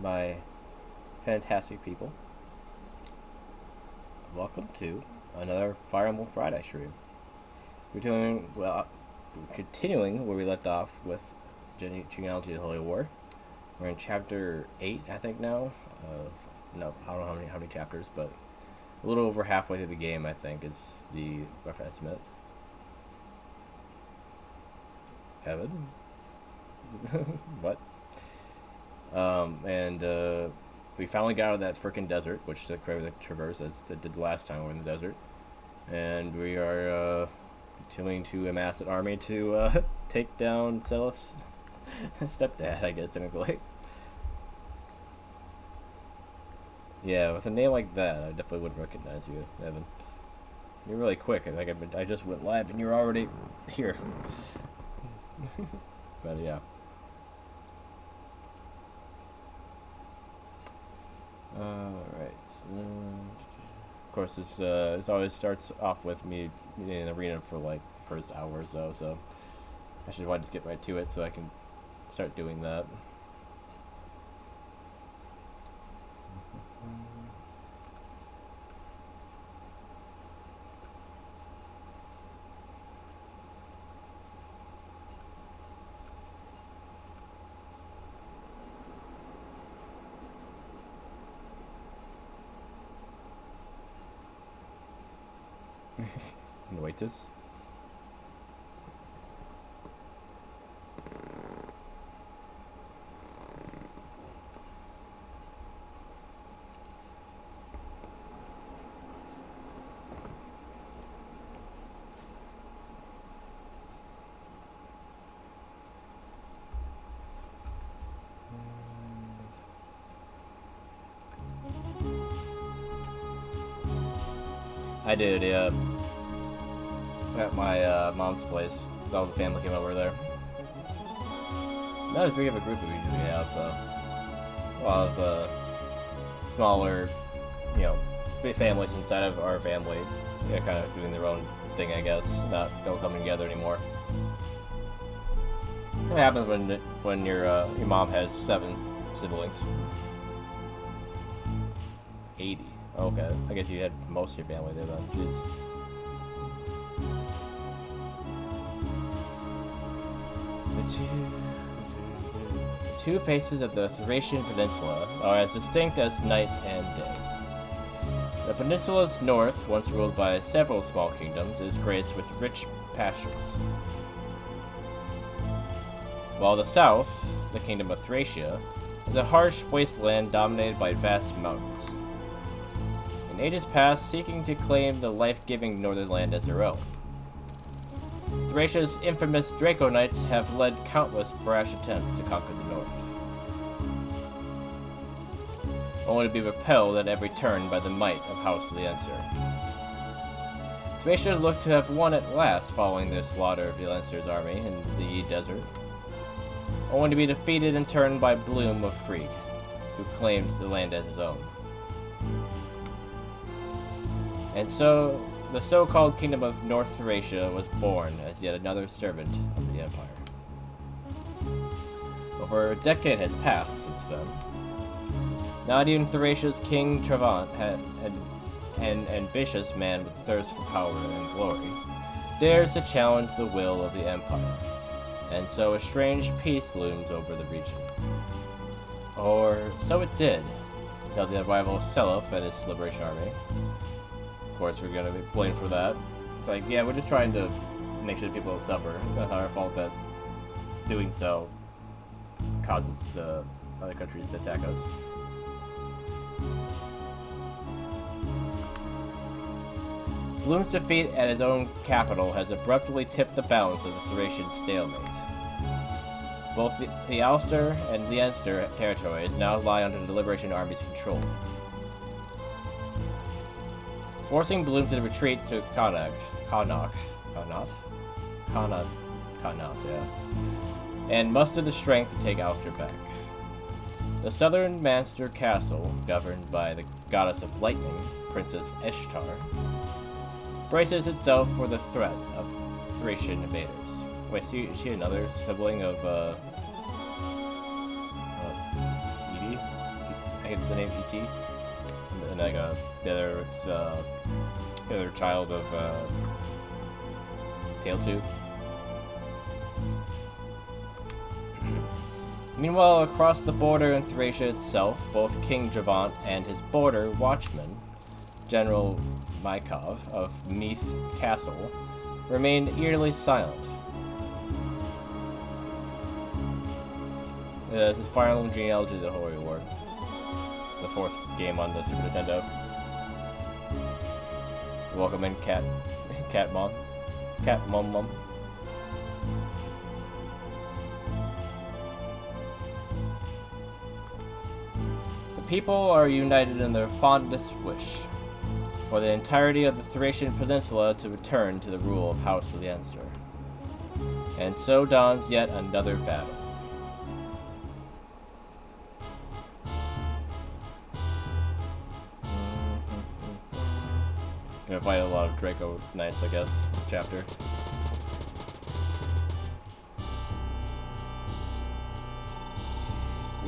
my fantastic people. Welcome to another Fire Emblem Friday stream. We're continuing where we left off with Genealogy of the Holy War. We're in chapter 8, I think now. No, I don't know how many chapters, but a little over halfway through the game, I think, is the rough estimate. Evan? What? We finally got out of that frickin' desert, which took forever to traverse, as it did the last time we were in the desert. And we are continuing to amass an army to take down Selif's stepdad, I guess, technically. Yeah, with a name like that, I definitely wouldn't recognize you, Evan. You're really quick. I just went live and you're already here. But yeah. Alright. Of course, this always starts off with me in the arena for like the first hour or so I should probably just get right to it so I can start doing that. Noitus. I did, yeah. At my mom's place. All the family came over there. Not as big of a group as we usually have, so. A lot of smaller, big families inside of our family. Yeah, kind of doing their own thing, I guess. Don't come together anymore. What happens when your mom has 7 siblings? 80. Okay, I guess you had most of your family there then. Jeez. The two faces of the Thracian Peninsula are as distinct as night and day. The peninsula's north, once ruled by several small kingdoms, is graced with rich pastures. While the south, the kingdom of Thracia, is a harsh wasteland dominated by vast mountains. In ages past, seeking to claim the life-giving northern land as their own. Thracia's infamous Draco Knights have led countless brash attempts to conquer the north, only to be repelled at every turn by the might of House Leinster. Thracia looked to have won at last following the slaughter of Leinster's army in the desert, only to be defeated in turn by Bloom of Frigg, who claimed the land as his own. And so, the so-called Kingdom of North Thracia was born as yet another servant of the Empire. Over a decade has passed since then. Not even Thracia's King Travant, an ambitious man with thirst for power and glory, dares to challenge the will of the Empire, and so a strange peace looms over the region. Or so it did, until the arrival of Selif and his Liberation Army. Of course, we're gonna be blamed for that. It's like, yeah, we're just trying to make sure people don't suffer. It's not our fault that doing so causes the other countries to attack us. Bloom's defeat at his own capital has abruptly tipped the balance of the Thracian stalemate. Both the Ulster and Leinster territories now lie under the Liberation Army's control, forcing Bloom to retreat to Connaught, and muster the strength to take Ulster back. The southern Manster Castle, governed by the goddess of lightning, Princess Ishtar, braces itself for the threat of Thracian invaders. Wait, is she another sibling of, Edie? think it's the name E.T. And like the other child of Tail 2. Meanwhile, across the border in Thracia itself, both King Dravant and his border watchman, General Mykov of Meath Castle, remained eerily silent. This is Fire Emblem Genealogy, the Holy War. The 4th game on the Super Nintendo. Welcome in, Cat Mom. Cat Mom. The people are united in their fondest wish for the entirety of the Thracian Peninsula to return to the rule of House of Leinster. And so dawns yet another battle. Gonna fight a lot of Draco Knights, I guess, this chapter.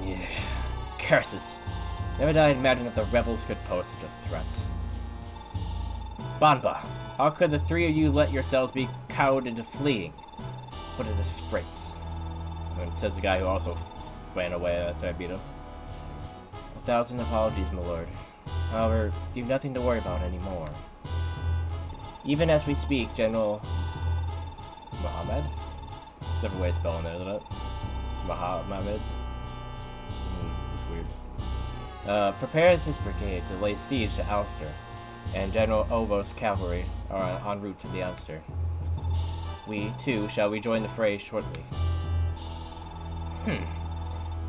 Yeah. Curses. Never did I imagine that the rebels could pose such a threat. Banba, how could the three of you let yourselves be cowed into fleeing? What a disgrace. And says the guy who also ran away after I beat him. 1,000 apologies, my lord. However, you've nothing to worry about anymore. Even as we speak, General Mohammed? It's a different way of spelling it, isn't it? Mohammed? Weird. Prepares his brigade to lay siege to Ulster, and General Ovo's cavalry are en route to the Ulster. We, too, shall rejoin the fray shortly.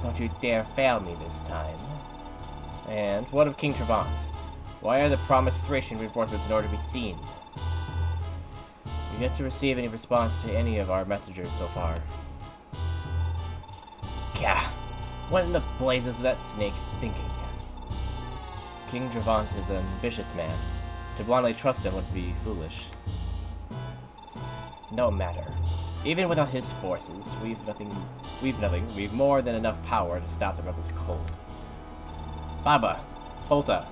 Don't you dare fail me this time. And what of King Travant? Why are the promised Thracian reinforcements nowhere to be seen? We've yet to receive any response to any of our messengers so far. Gah! What in the blazes is that snake thinking? King Dravant is an ambitious man. To blindly trust him would be foolish. No matter. Even without his forces, we've more than enough power to stop the rebels cold. Baba, Polta,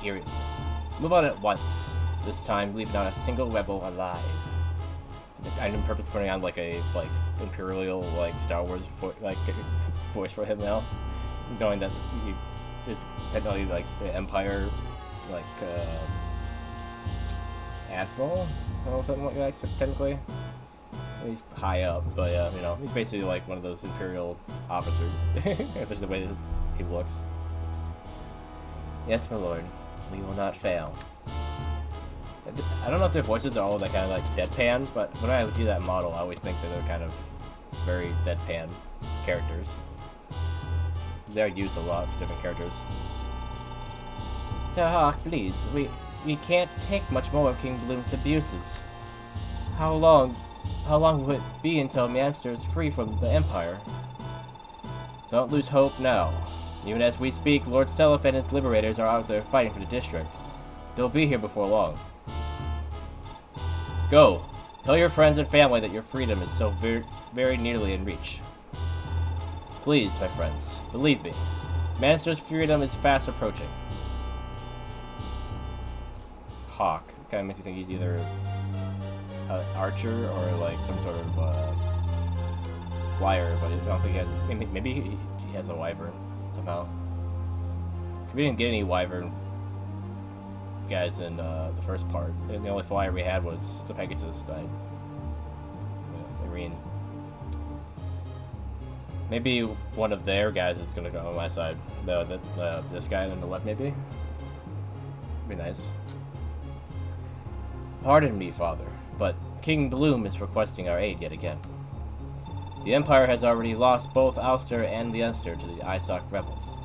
Iri, move out at once. This time, leave not a single rebel alive. I'm on purpose putting on like a imperial Star Wars voice for him now, knowing that he is technically the Empire admiral or something like that. Technically, he's high up, but he's basically like one of those imperial officers. Especially the way that he looks. Yes, my lord, we will not fail. I don't know if their voices are all kind of deadpan, but when I see that model, I always think that they're kind of very deadpan characters. They're used a lot for different characters. Sir Hawk, please, we can't take much more of King Bloom's abuses. How long will it be until Master is free from the Empire? Don't lose hope now. Even as we speak, Lord Seliph and his liberators are out there fighting for the district. They'll be here before long. Go! Tell your friends and family that your freedom is so very nearly in reach. Please, my friends, believe me. Master's freedom is fast approaching. Hawk. Kind of makes me think he's either an archer or some sort of flyer, but I don't think he has. Maybe he has a wyvern somehow. We didn't get any wyvern guys in the first part. And the only flyer we had was the Pegasus died with Irene. Maybe one of their guys is gonna go on my side. This guy on the left, maybe. Be nice. Pardon me, Father, but King Bloom is requesting our aid yet again. The Empire has already lost both Ulster and Leinster to the Isoc rebels.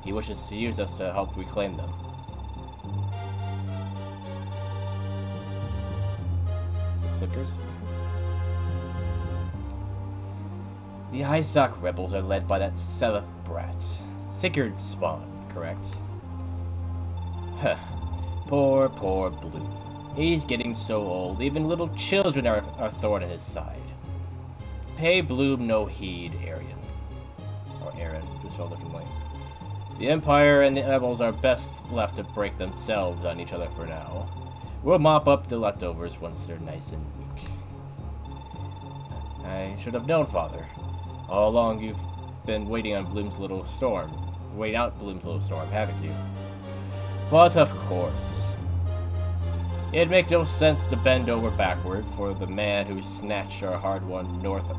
He wishes to use us to help reclaim them. The clickers? The Isoc rebels are led by that Seliph brat. Sigurd's spawn, correct? Huh. Poor Bloom. He's getting so old, even little children are a thorn in his side. Pay Bloom no heed, Arian. Or Aaron, just spelled differently. The Empire and the rebels are best left to break themselves on each other for now. We'll mop up the leftovers once they're nice and weak. I should have known, Father. All along you've been waiting on Bloom's little storm. Waiting out Bloom's little storm, haven't you? But of course. It'd make no sense to bend over backward for the man who snatched our hard-won North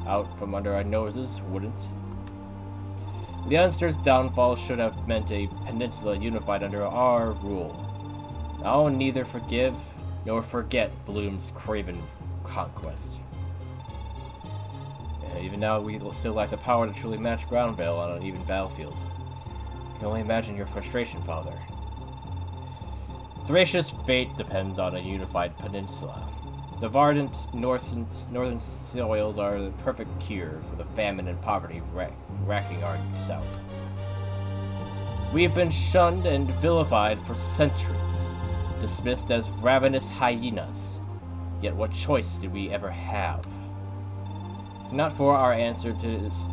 out from under our noses, wouldn't? The Unster's downfall should have meant a peninsula unified under our rule. I'll neither forgive nor forget Bloom's craven conquest. Even now, we still lack the power to truly match Groundvale on an even battlefield. I can only imagine your frustration, Father. Thracia's fate depends on a unified peninsula. The verdant northern soils are the perfect cure for the famine and poverty racking our south. We've been shunned and vilified for centuries, dismissed as ravenous hyenas. Yet what choice did we ever have? If not for our answer to this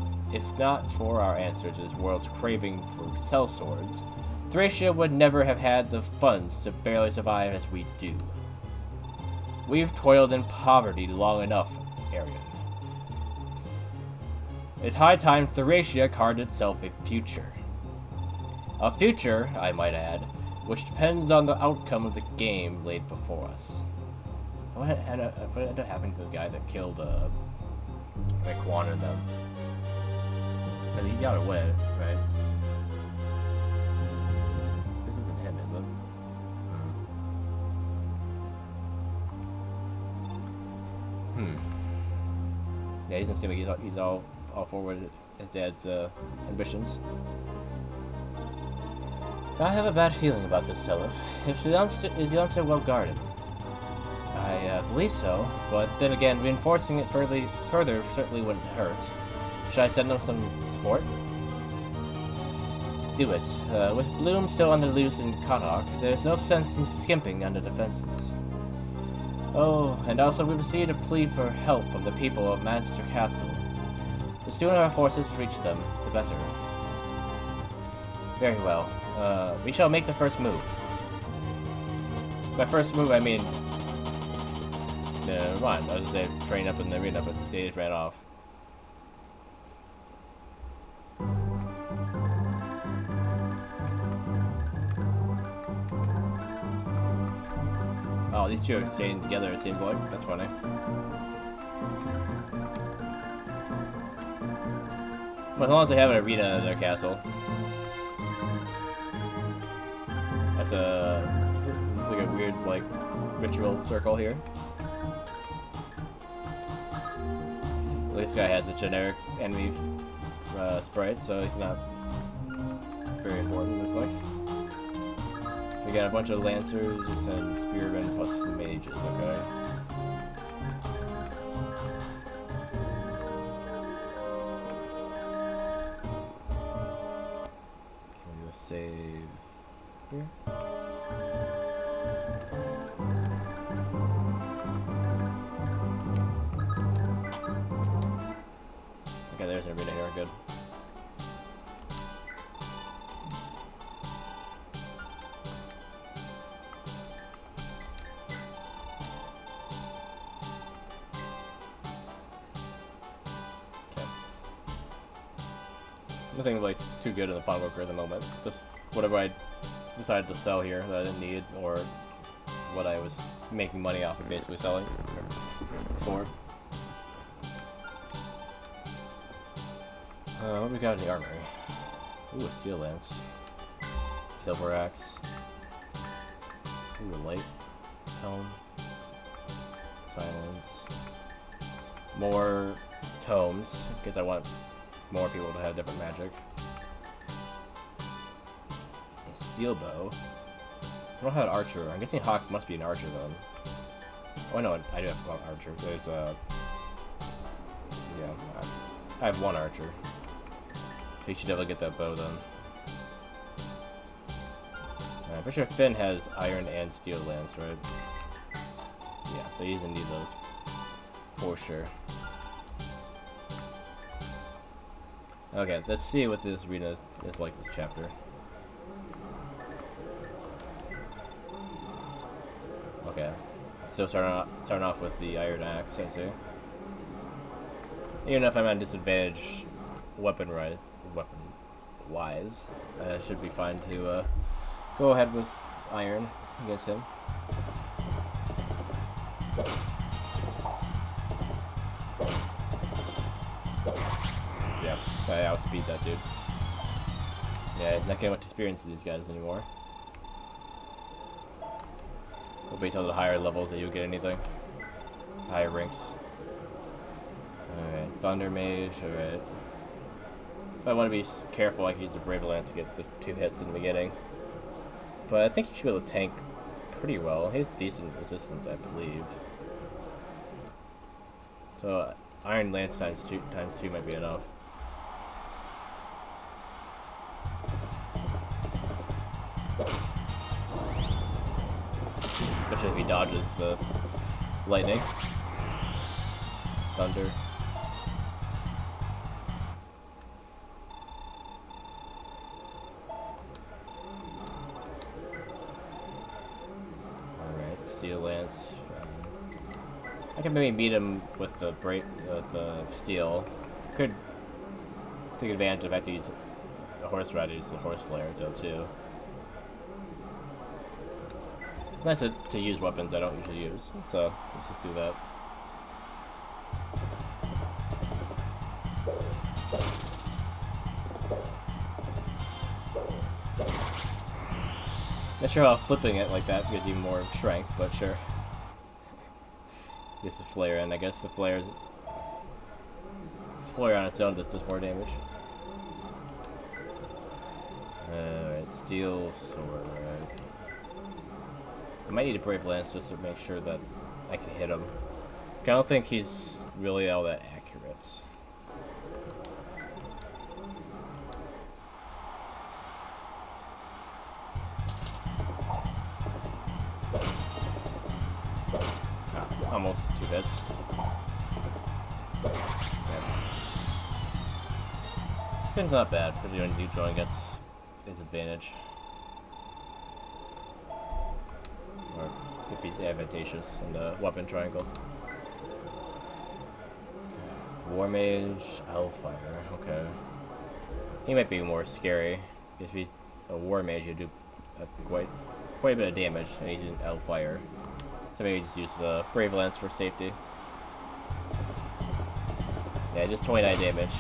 world's craving for sellswords, Thracia would never have had the funds to barely survive as we do. We've toiled in poverty long enough, Arian. It's high time Thracia carved itself a future. A future, I might add, which depends on the outcome of the game laid before us. What ended up happening to the guy that killed Quan and them? He got away, right? This isn't him, is it? Yeah, he doesn't seem like he's all forward his dad's ambitions. I have a bad feeling about this, Seliph. Is the Unster well guarded? I believe so, but then again, reinforcing it further certainly wouldn't hurt. Should I send them some support? Do it. With Bloom still on the loose in Connaught, there's no sense in skimping on the defenses. Oh, and also we received a plea for help from the people of Manchester Castle. The sooner our forces reach them, the better. Very well. We shall make the first move. By first move, I mean... Never mind, I was gonna say train up in the arena, but they just ran off. Oh, these two are staying together, it seems like. That's funny. Well, as long as they have an arena in their castle. That's it's like a weird, like, ritual circle here. This guy has a generic enemy sprite, so he's not very important, looks like. We got a bunch of lancers and spearmen plus mages, okay. Can we do a save here? Okay, there's an arena here, good. Nothing like too good in the pawnbroker at the moment. Just whatever I decided to sell here that I didn't need, or what I was making money off of basically selling for. What we got in the armory? Ooh, a steel lance, silver axe. Ooh, a light tome, silence. More tomes because I want more people to have different magic. A steel bow. I don't have an archer. I'm guessing Hawk must be an archer then. Oh no, I do have one archer. There's yeah, I have one archer. So you should definitely get that bow then. I'm pretty sure Finn has iron and steel lance, right? Yeah, so he's gonna need those for sure. Okay, let's see what this arena is like this chapter. Okay, so starting off with the iron axe, I see. Even if I'm at a disadvantage, weapon-wise, I should be fine to go ahead with iron against him. Yeah, I outspeed that dude. Yeah, not getting much experience with these guys anymore. We'll wait till the higher levels that you'll get anything. Higher ranks. Alright, Thunder Mage, alright. If I want to be careful, I can use the Brave Lance to get the 2 hits in the beginning. But I think he should be able to tank pretty well. He has decent resistance, I believe. So, Iron Lance times two might be enough. Especially if he dodges the lightning. Thunder. Alright, Steel Lance. I can maybe meet him with the steel. Could take advantage of the fact to use a horse ride to use the horse slayer too. Nice to use weapons I don't usually use, so let's just do that. Not sure how flipping it like that gives you more strength, but sure. Gets the flare in. I guess the flare on its own just does more damage. Alright, steel sword, right. I might need a Brave Lance just to make sure that I can hit him. I don't think he's really all that accurate. Almost 2 hits. Yeah. It's not bad, because when you drawing gets his advantage. Or if he's advantageous in the weapon triangle. War Mage, Hellfire, okay. He might be more scary. If he's a War Mage, you do quite a bit of damage, and he's an Hellfire. So maybe just use the Brave Lance for safety. Yeah, just 29 damage.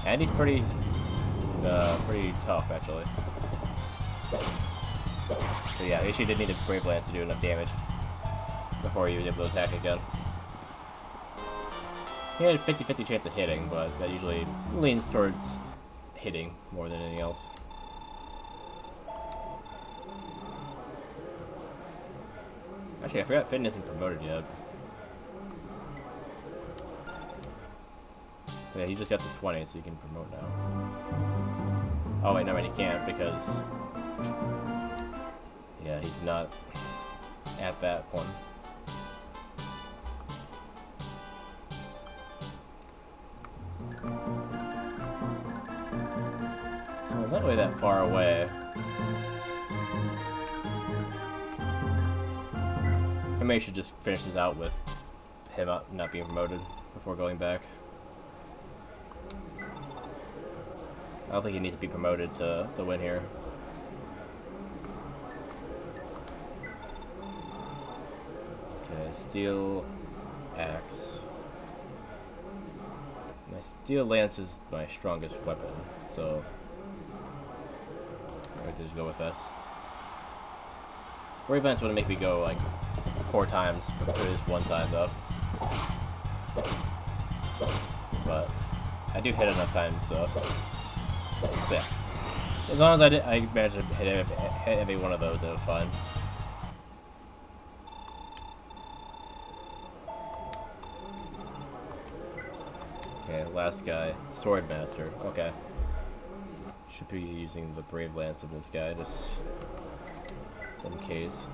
And he's pretty tough, actually. So yeah, you did need a Brave Lance to do enough damage before you was able to attack again. He had a 50-50 chance of hitting, but that usually leans towards hitting more than anything else. Actually, I forgot Finn isn't promoted yet. Yeah, he just got to 20, so he can promote now. Oh wait, no, he can't because... yeah, he's not at that one. So it's not really that far away. Maybe I should just finish this out with him not being promoted before going back. I don't think he needs to be promoted to win here. Okay, Steel Axe. My Steel Lance is my strongest weapon, so I just go with this. Brave Lance wouldn't make me go like 4 times, but it is 1 time though. But I do hit enough times, so yeah. As long as I managed to hit every one of those, it was fine. Okay, last guy, Swordmaster. Okay, should be using the Brave Lance of this guy just in case.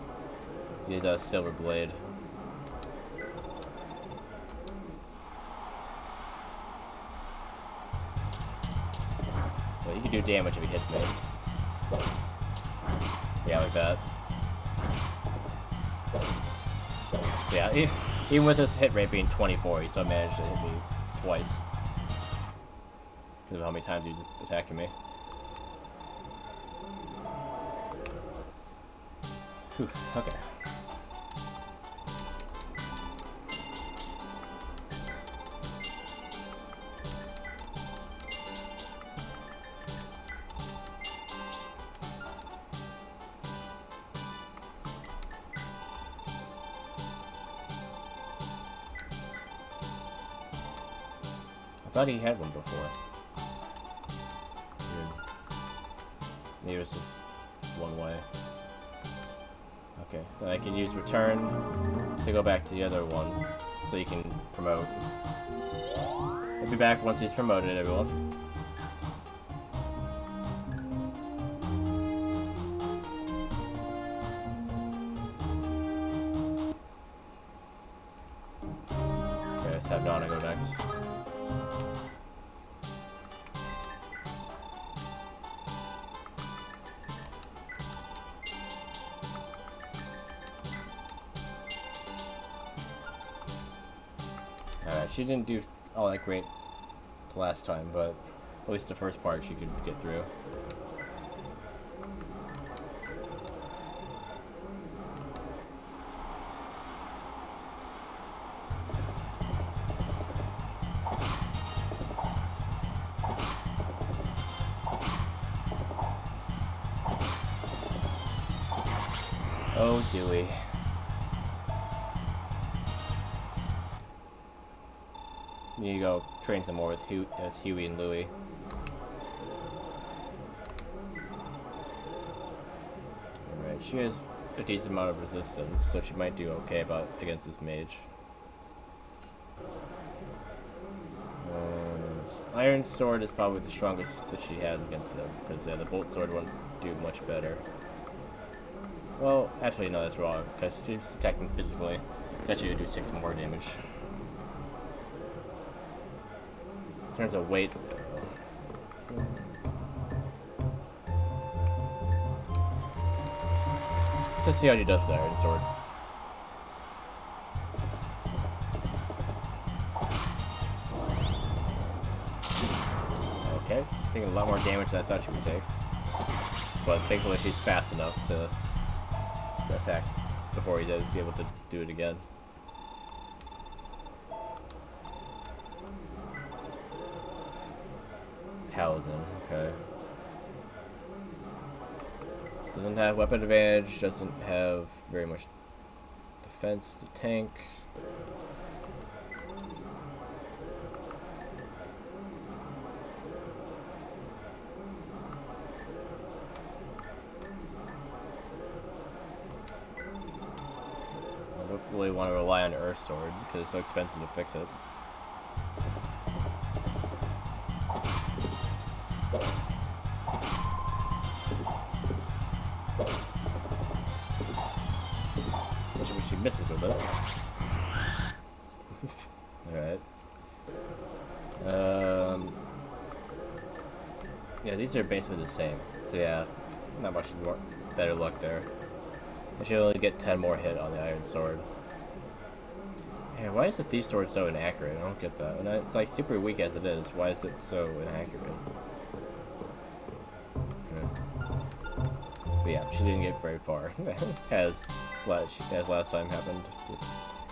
He has a silver blade. Well, he can do damage if he hits me. Yeah, like that. So yeah, even with his hit rate being 24, he still managed to hit me twice. Because of how many times he's attacking me. Whew, okay. I thought he had one before. Maybe it was just one way. Okay, then I can use return to go back to the other one, so you can promote. I'll be back once he's promoted, everyone. Okay, let's have Donna go next. Alright, she didn't do all that great last time, but at least the first part she could get through. Oh, Dewey. Need to go train some more with Huey and Louie. Alright, she has a decent amount of resistance, so she might do okay against this mage. Iron Sword is probably the strongest that she has against them, because the Bolt Sword won't do much better. Well, actually, no, that's wrong, because she's attacking physically. That should do 6 more damage. In terms of weight, let's see how she does with the Iron Sword. Okay, she's taking a lot more damage than I thought she would take. But thankfully she's fast enough to attack before he does be able to do it again. Paladin, okay. Doesn't have weapon advantage, doesn't have very much defense to tank. I don't really want to rely on Earth Sword because it's so expensive to fix it. She misses with it. Alright. Yeah, these are basically the same. So yeah, not much more better luck there. I should only get 10 more hit on the Iron Sword. Yeah, why is the Thief Sword so inaccurate? I don't get that. And it's like super weak as it is. Why is it so inaccurate? But yeah, she didn't get very far, as last time happened,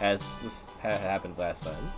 as this happened last time.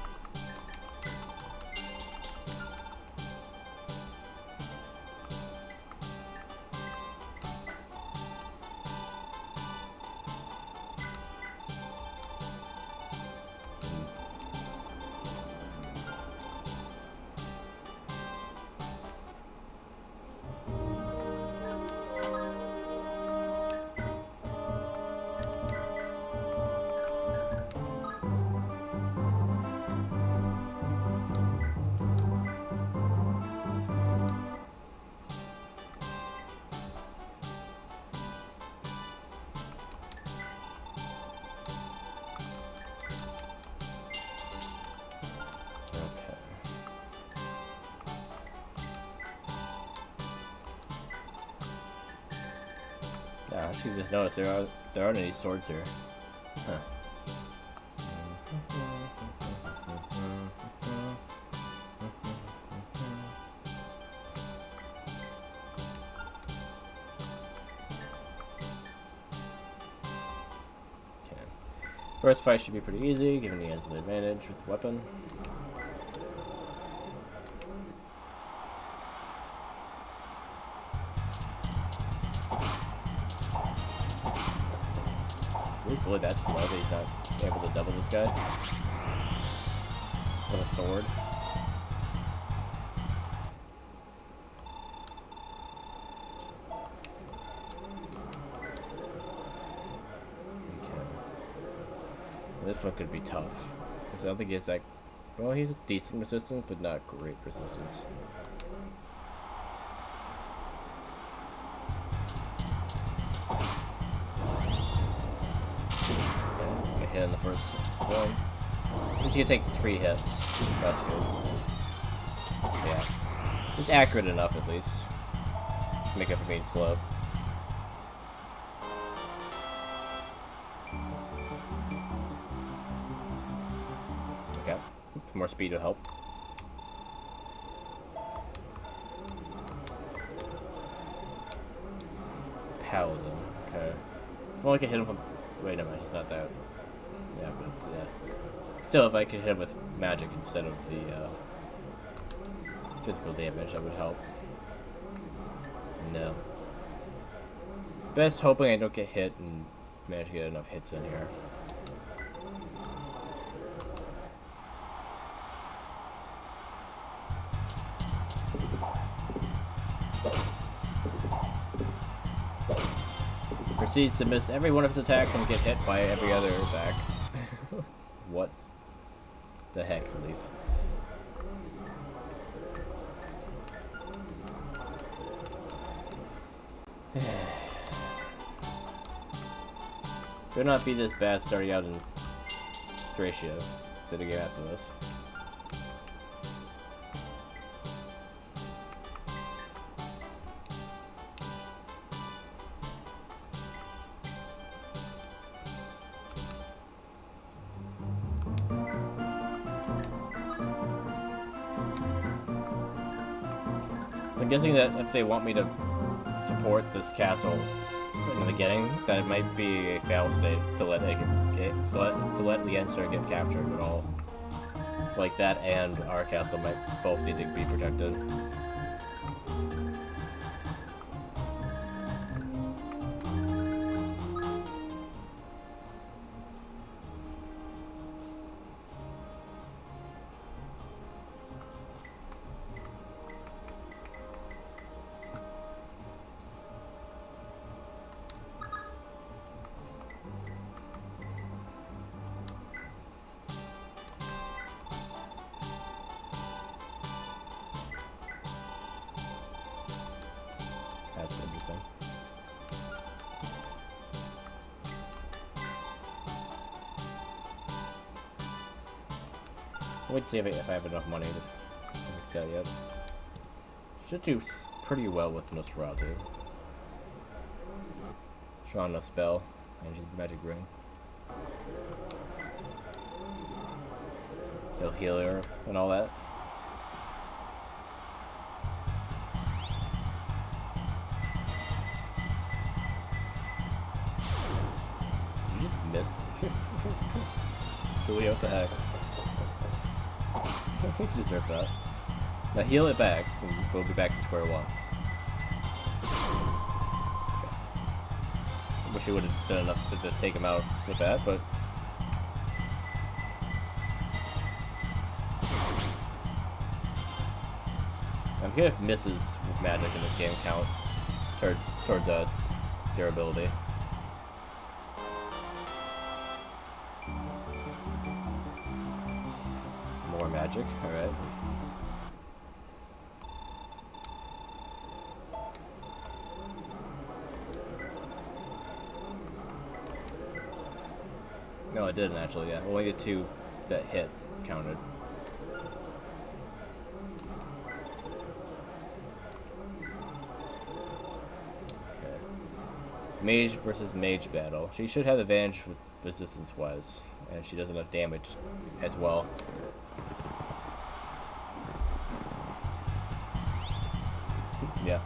Yeah, I actually just noticed there aren't any swords here. Huh. Okay. First fight should be pretty easy, given he has an advantage with weapon. He's really that slow that he's not able to double this guy with a sword. Okay. This one could be tough. Because I don't think he has that. Well, he's a decent resistance, but not great resistance. Hit on the first one. He's gonna take 3 hits. That's good. Yeah. He's accurate enough at least. To make up for being slow. Okay. More speed will help. Paladin. Okay. Well, I can hit him from. Wait a minute, he's not that. Yeah, but yeah. Still, if I could hit him with magic instead of the physical damage, that would help. No. Best hoping I don't get hit and manage to get enough hits in here. Proceeds to miss every one of his attacks and get hit by every other attack. What the heck, Leaf? Could not be this bad starting out in Thracia to the game after this. So I'm guessing that if they want me to support this castle in the beginning, that it might be a fail state to let it to let Lienster get captured at all. So like that and our castle might both need to be protected. That's interesting. Wait to see if I have enough money to fix that yet. Should do pretty well with Nosferatu. Strong enough spell, and magic ring. He'll heal her and all that. You just missed. Julia, what the heck? You deserve that. Now heal it back, and we'll be back to square one. Okay. I wish he would have done enough to just take him out with that, but... I'm good if misses with magic in this game count towards durability. More magic, alright. No, it didn't actually, yeah. Only the 2 that hit counted. Mage versus mage battle. She should have advantage with resistance-wise, and she does enough damage as well. Yeah,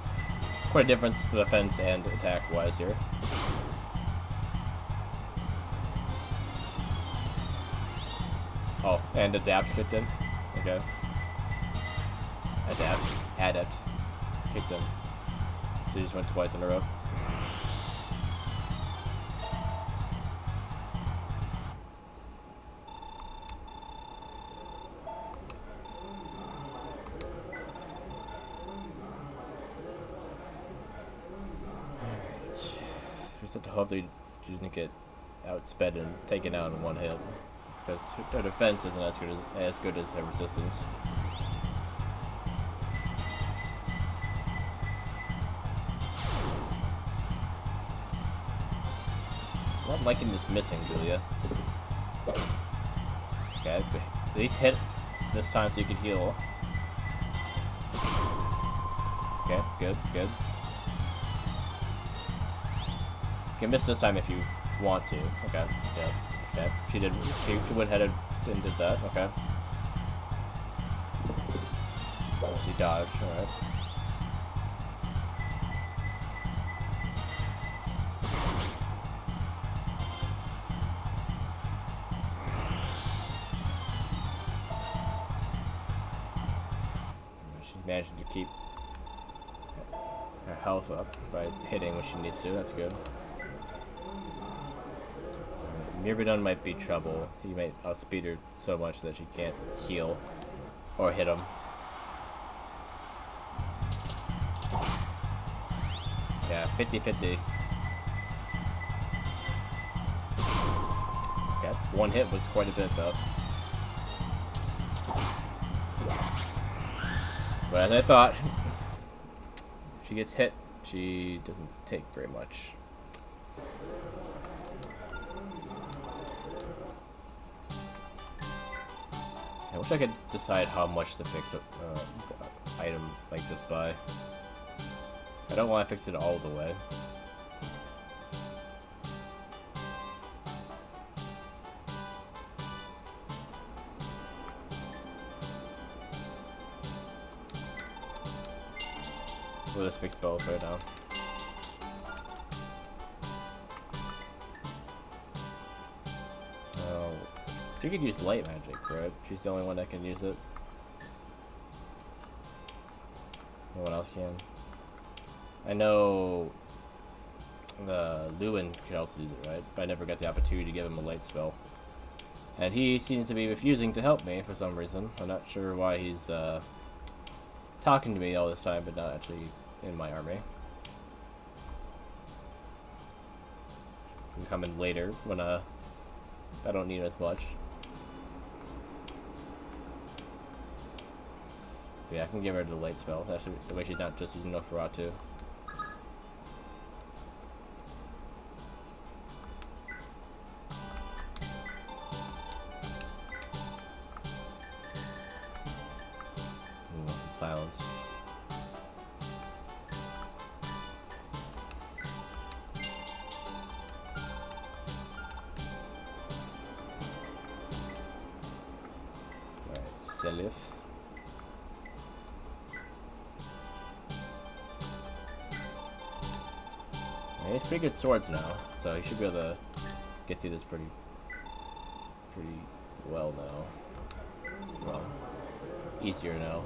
quite a difference to defense and attack-wise here. Oh, and adapt kicked him. Okay. Adapt, kicked him. So he just went twice in a row. Just have to hope they didn't get outsped and taken out in one hit, because their defense isn't as good as their resistance. I'm not liking this missing, Julia. Okay, at least hit this time so you can heal. Okay, good. You can miss this time if you want to. Okay, yeah. Okay, she went ahead and did that. Okay. Oh, she dodged. All right. She's managing to keep her health up by hitting when she needs to. That's good. Myrmidon might be trouble. He might outspeed her so much that she can't heal or hit him. Yeah, 50-50. Okay, one hit was quite a bit though. But as I thought, if she gets hit, she doesn't take very much. I wish I could decide how much to fix an item like this by. I don't want to fix it all the way. We'll just fix both right now. Oh, she could use light magic, right? She's the only one that can use it. No one else can. I know Lewin could also use it, right? But I never got the opportunity to give him a light spell. And he seems to be refusing to help me for some reason. I'm not sure why he's talking to me all this time, but not actually in my army. Can come in later when I don't need as much. Yeah, I can give her the light spell. That's the way she's not just using Nosferatu. Silence. Alright, Selif. He has pretty good swords now, so he should be able to get through this pretty well now. Well, easier now.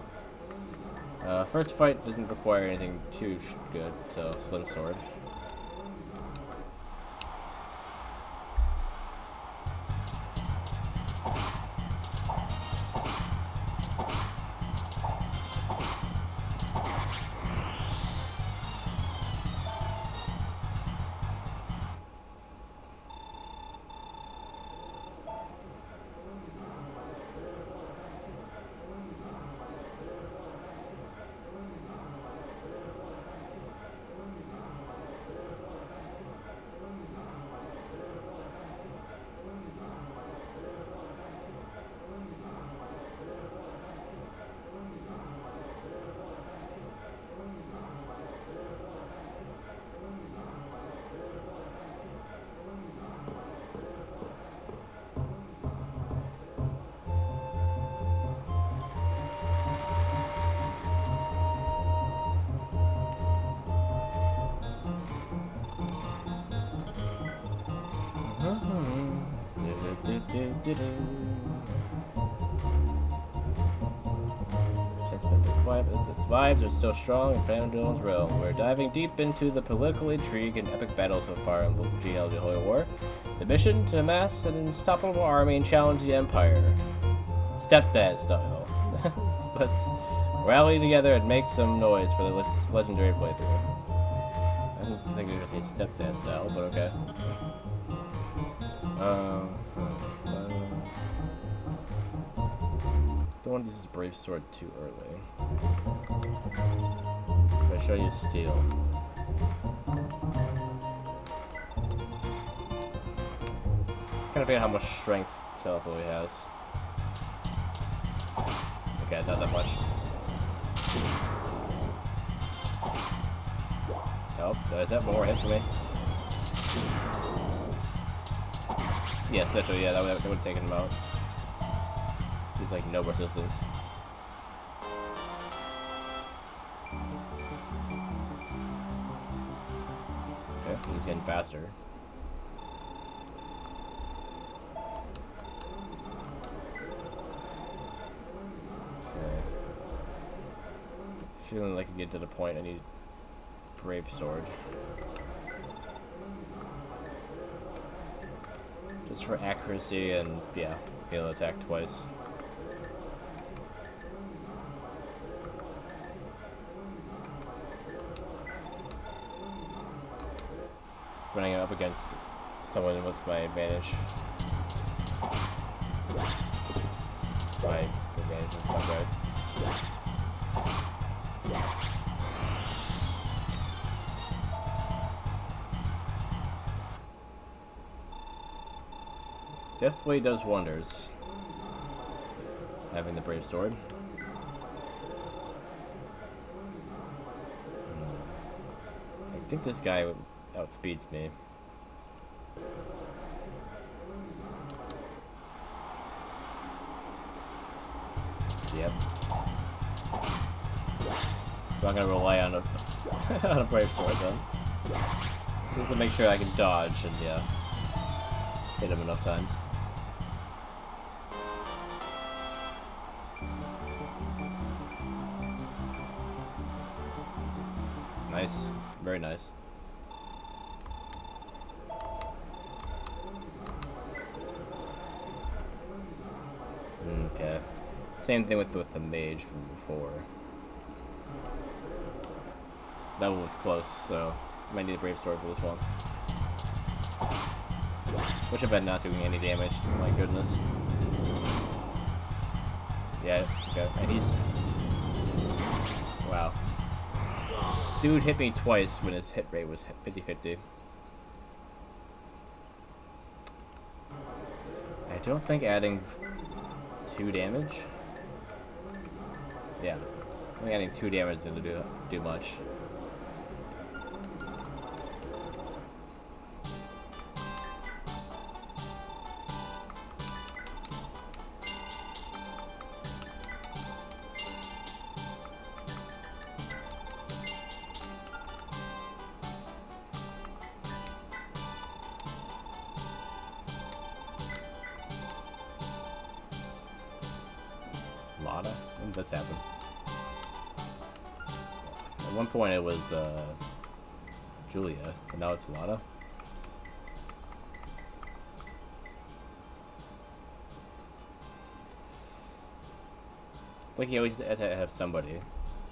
First fight doesn't require anything too good, so slim sword. The vibes are still strong in Fire Emblem's realm. We're diving deep into the political intrigue and epic battles of Fire Emblem Genealogy Holy War. The mission to amass an unstoppable army and challenge the Empire. Stepdad style. Let's rally together and make some noise for this legendary playthrough. I didn't think you were going to say stepdad style, but okay. Don't want to use this brave sword too early. But I should use steel. Kind of forget how much strength Celebrity has. Okay, not that much. Oh, is that more hits for me? Yes, actually, yeah, that would have taken him out. He's like no resistance. Okay, he's getting faster. Okay. Feeling like I get to the point I need Brave Sword. Just for accuracy and, yeah, be able to attack twice. Running up against someone with my advantage. My advantage in some way. Definitely does wonders, having the Brave Sword. I think this guy outspeeds me. Yep. So I'm gonna rely on a on a Brave Sword then, just to make sure I can dodge and yeah, hit him enough times. Nice, very nice. Okay. Same thing with the mage from before. That one was close, so I might need a Brave Sword for this one. Which I've been not doing any damage, my goodness. Yeah, okay. And he's... Wow. Dude hit me twice when his hit rate was 50-50. I don't think adding 2 damage? Yeah. I think adding 2 damage is going to do much. Lana? When did this happen? At one point it was Julia, and now it's Lana. Like he always has to have somebody.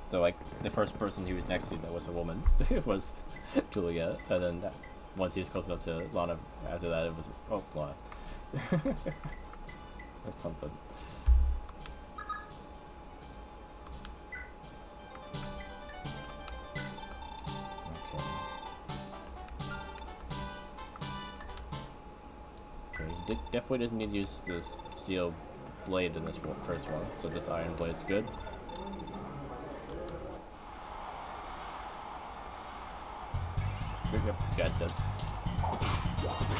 So like the first person he was next to that was a woman was Julia, and then once he was close enough to Lana, after that it was oh Lana. Or something. He definitely doesn't need to use this steel blade in this first one, so this iron blade's good. Yep, this guy's dead. Okay.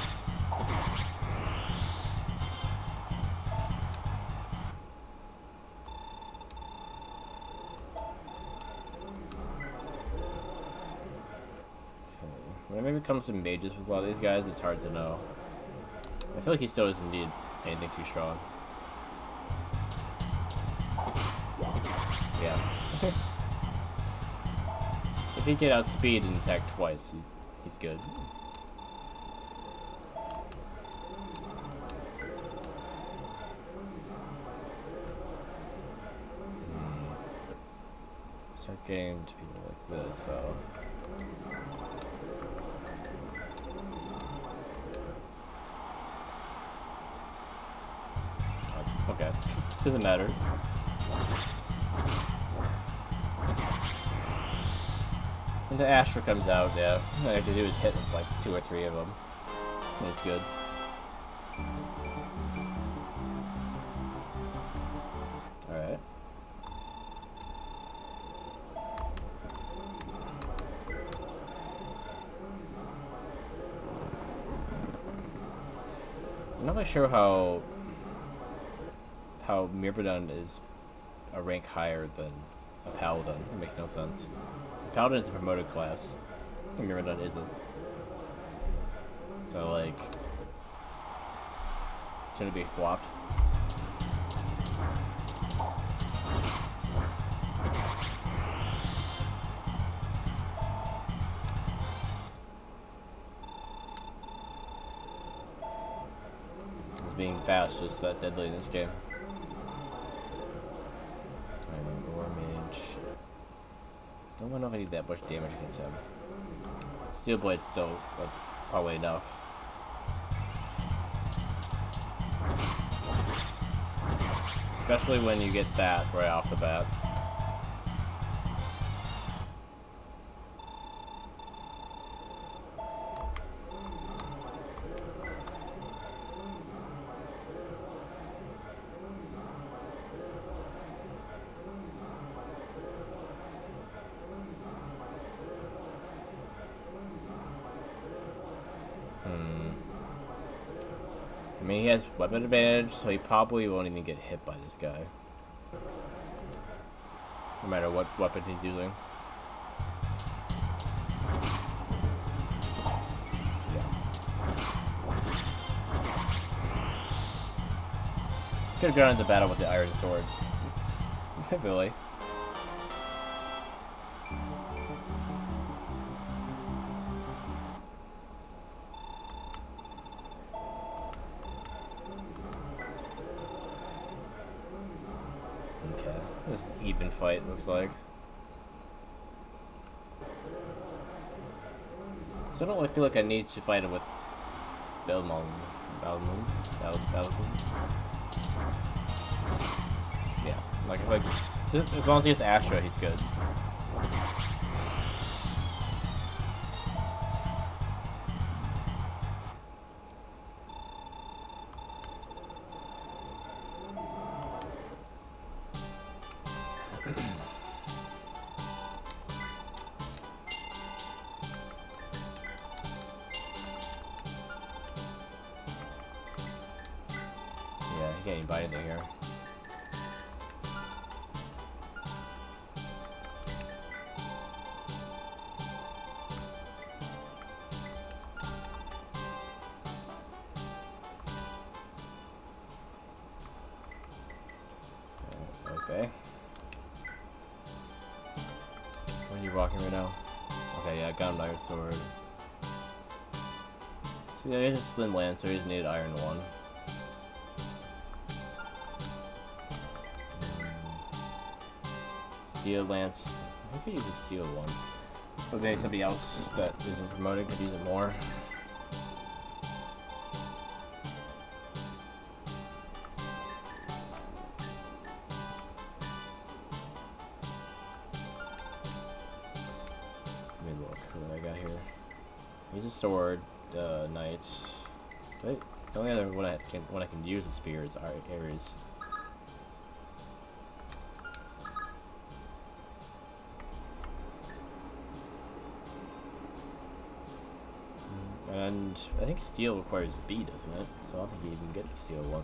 Whenever it comes to mages with a lot of these guys, it's hard to know. I feel like he still doesn't need anything too strong. Yeah. If he can outspeed and attack twice, he's good. Start getting to people like this, though. Okay, doesn't matter. And the Astra comes out, yeah. All I have to do is hit like 2 or 3 of them. And it's good. Alright. I'm not really sure how Myrmidon is a rank higher than a Paladin. It makes no sense. Paladin is a promoted class. Myrmidon isn't. So, like, shouldn't it be flopped? Because being fast is just that deadly in this game. War Mage. Don't know if I need that much damage against him. Steel Blade's still, like, probably enough. Especially when you get that right off the bat. I mean, he has weapon advantage, so he probably won't even get hit by this guy. No matter what weapon he's using. Yeah. Could have gone into battle with the iron sword. Really. Okay, this is an even fight, looks like. Still don't really feel like I need to fight him with Belmont. Yeah, like as long as he gets Astra, he's good. Yeah, he can't even buy anything here. Okay. Where are you walking right now? Okay, yeah, I got an iron sword. So yeah, he's a Slim Lancer, he just needed iron 1. Steel Lance. I could use a steel 1. But maybe somebody else that isn't promoted could use it more. Let me look what I got here. Use a sword, knights. The only other one I can use is spears, Ares. And I think steel requires B, doesn't it? So I don't think you even get the steel 1.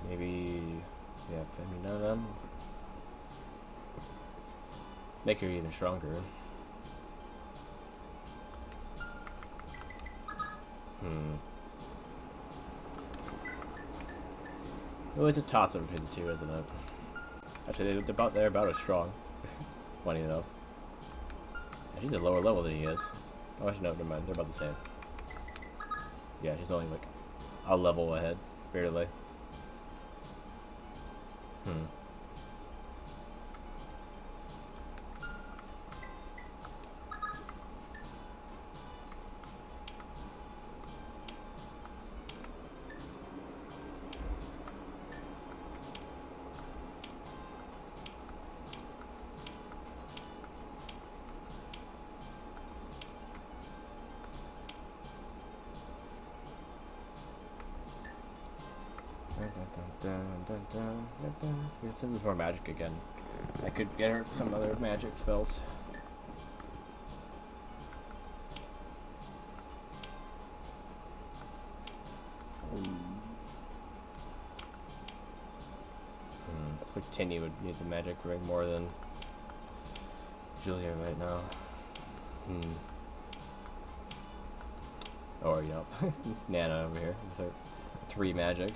Maybe, yeah, maybe none of them. Make her even stronger. Oh, it's a toss-up between the two, isn't it? Actually, they're about as strong. Funny enough. She's a lower level than he is. Oh, actually, no, never mind. They're about the same. Yeah, she's only like a level ahead, barely. This is more magic again. I could get her some other magic spells. Like Tinny would need the magic ring more than Julia right now. Or, you know, Nana over here with her 3 magic.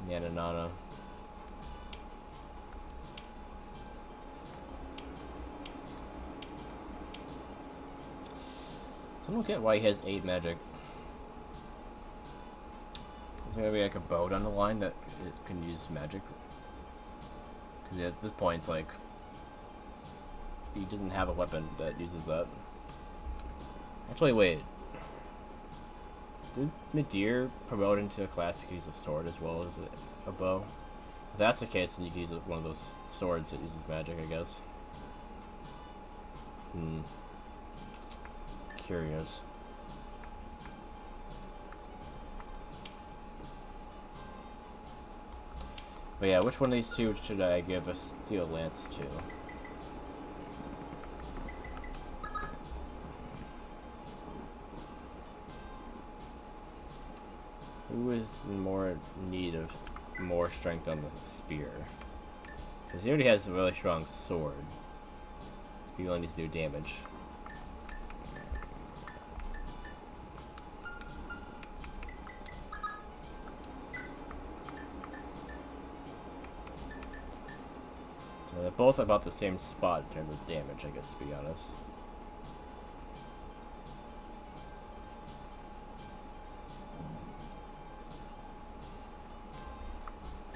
Nana. So I don't get why he has 8 magic. Is there gonna be like a boat on the line that it can use magic? Because yeah, at this point it's like he doesn't have a weapon that uses that. Actually, wait. Did Midir promote into a class to use a sword as well as a bow? If that's the case, then you can use one of those swords that uses magic, I guess. Curious. But yeah, which one of these two should I give a steel lance to? Who is in more need of more strength on the spear? Because he already has a really strong sword. He only needs to do damage. So they're both about the same spot in terms of damage, I guess, to be honest.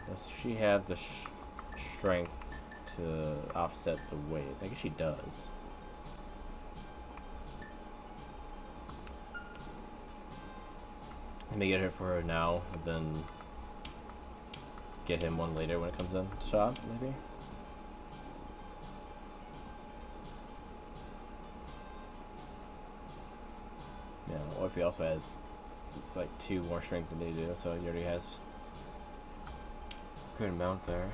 Does she have the strength to offset the weight? I guess she does. Let me get her for her now, and then get him one later when it comes in to shop, maybe? Yeah, or if he also has like 2 more strength than they do, so he already has a good amount there.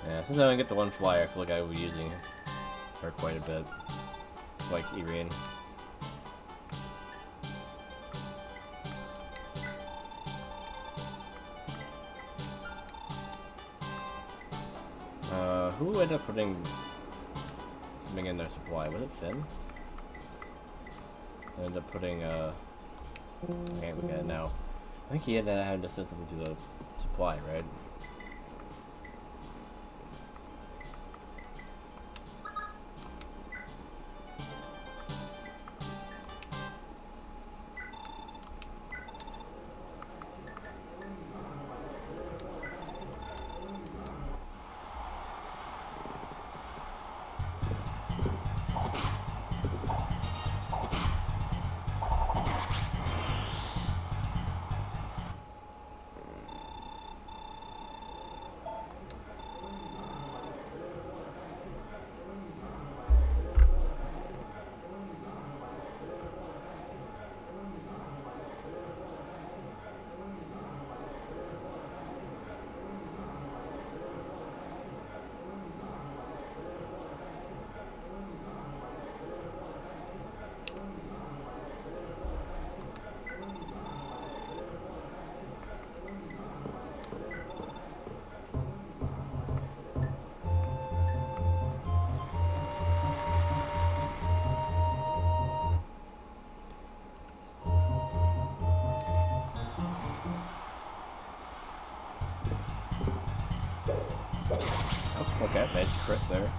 Yeah, since I don't get the one flyer, I feel like I will be using her quite a bit. Like Irene. Who ended up putting something in their supply? Was it Finn? I ended up putting, I can't look at it now. I think he ended up having to send something to the supply, right? Okay, nice crit there.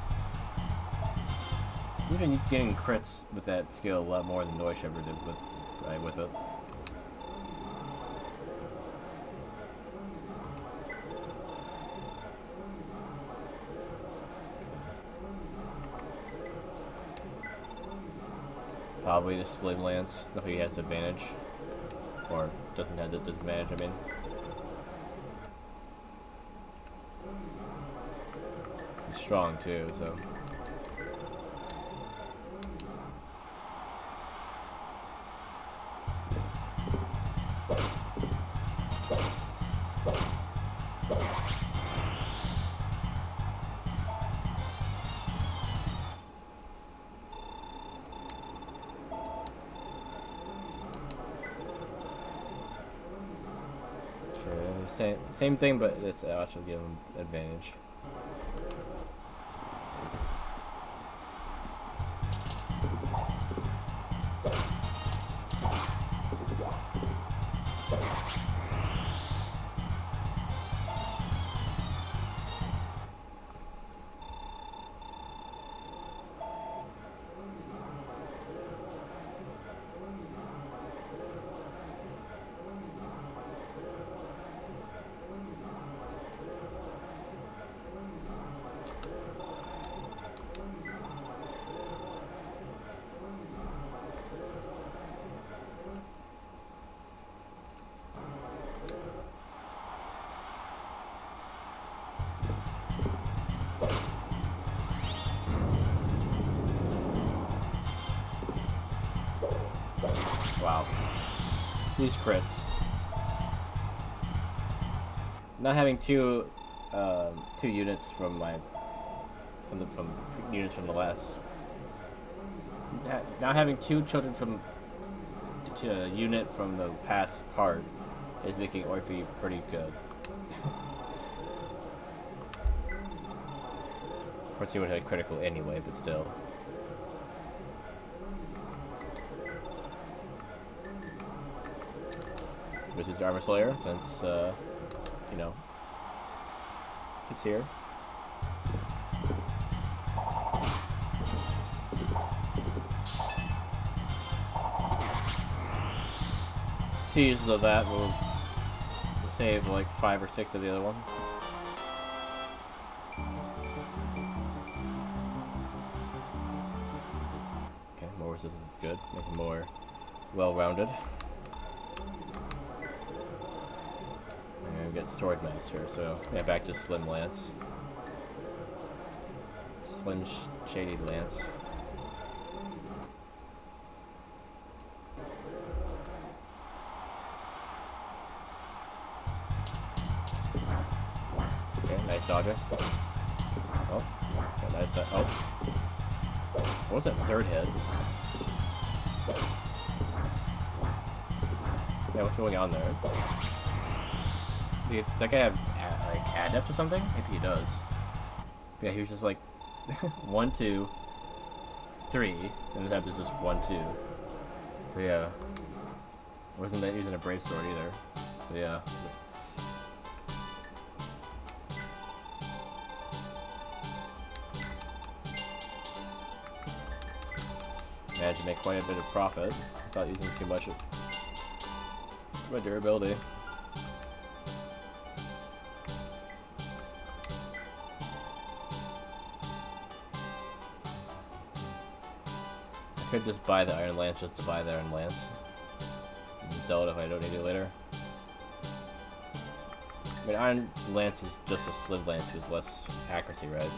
You've been getting crits with that skill a lot more than Noish ever did with it. Probably the Slim Lance, if he has advantage. Or doesn't have the disadvantage, I mean. He's strong too, so. Same thing, but this actually give him advantage. Wow. These crits. Not having two units from the units from the last. Not having two children from a unit from the past part is making Orphe pretty good. Of course, he would have had critical anyway, but still. This is Armor Slayer, since, you know, it's here. Two uses of that will save like 5 or 6 of the other one. Okay, more resistance is good. Makes it more well-rounded. And we get Sword Master, so yeah, back to Slim Lance. Slim Shady Lance. Okay, nice dodger. Oh, okay, nice that. Oh, what was that third hit? Yeah, what's going on there? Dude, does that guy have like adept or something? Maybe he does. Yeah, he was just like 1, 2, 3, and his adept is just 1, 2. So yeah, wasn't that using a brave sword either? So yeah. Managed to make quite a bit of profit without using too much of my durability. I could just buy the Iron Lance just to buy the Iron Lance and sell it if I don't need it later. I mean, Iron Lance is just a Slim Lance with less accuracy, right?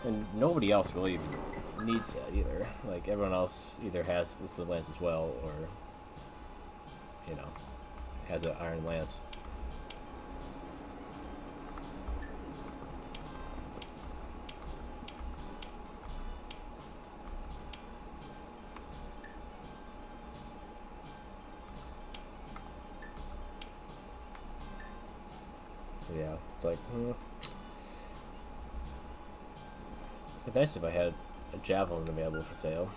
And nobody else really needs that either. Like, everyone else either has the Slim Lance as well, or, you know, has an Iron Lance. So yeah, it's like, it'd be nice if I had a javelin available for sale.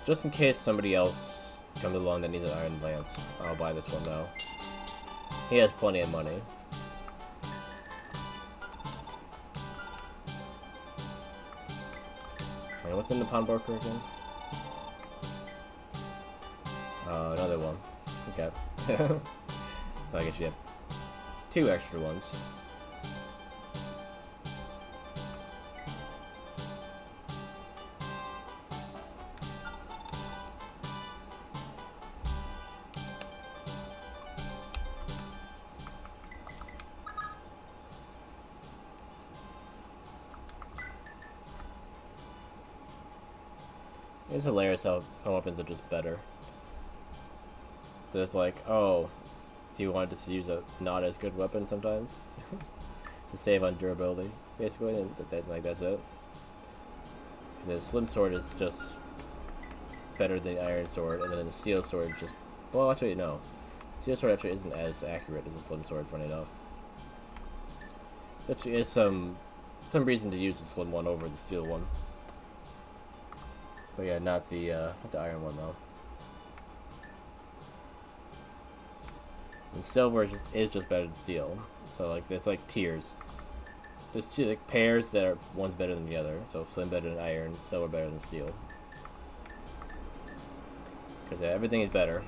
Just in case somebody else comes along that needs an iron lance, I'll buy this one now. He has plenty of money. And what's in the pawnbroker again? Another one. Okay. So I guess you have 2 extra ones. It's hilarious how some weapons are just better. There's like, oh, do you want to just use a not as good weapon sometimes? To save on durability, basically, and that's it. The slim sword is just better than the iron sword, and then the steel sword just... Well, actually, no. Steel sword actually isn't as accurate as a slim sword, funny enough. There actually is some reason to use the slim one over the steel one. But yeah, not the iron one though. And silver is just better than steel. So like it's like tiers. There's 2 like pairs that are one's better than the other. So slim better than iron, silver better than steel. Because everything is better.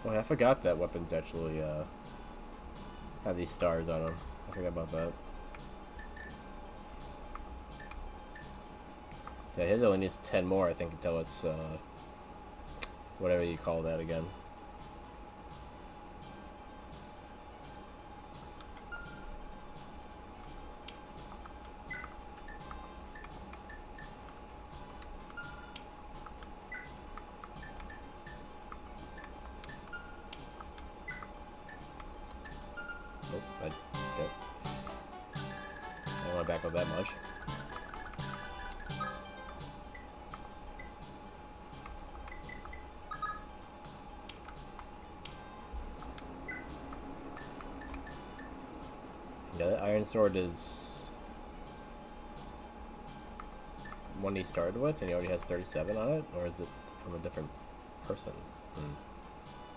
Oh, I forgot that weapons actually have these stars on them. I forgot about that. Yeah, his only needs 10 more, I think, until it's, whatever you call that again. Nope, okay. I don't want to back up that much. Yeah, the iron sword is one he started with, and he already has 37 on it, or is it from a different person?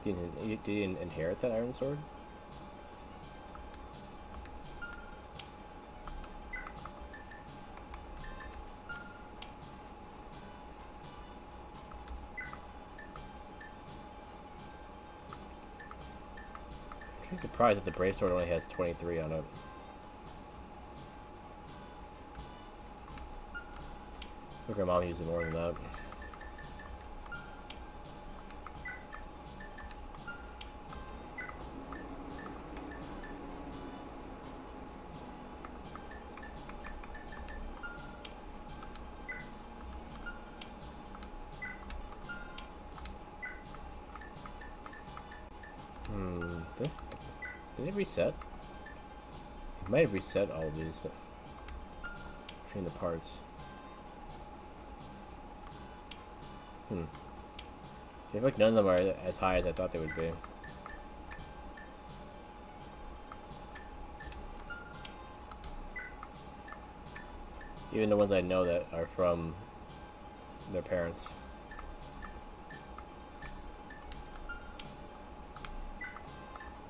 Did you inherit that iron sword? I'm surprised that the brave sword only has 23 on it. Look, her mom used more than that. Did it reset? It might have reset all of these between the parts. I feel like none of them are as high as I thought they would be. Even the ones I know that are from their parents.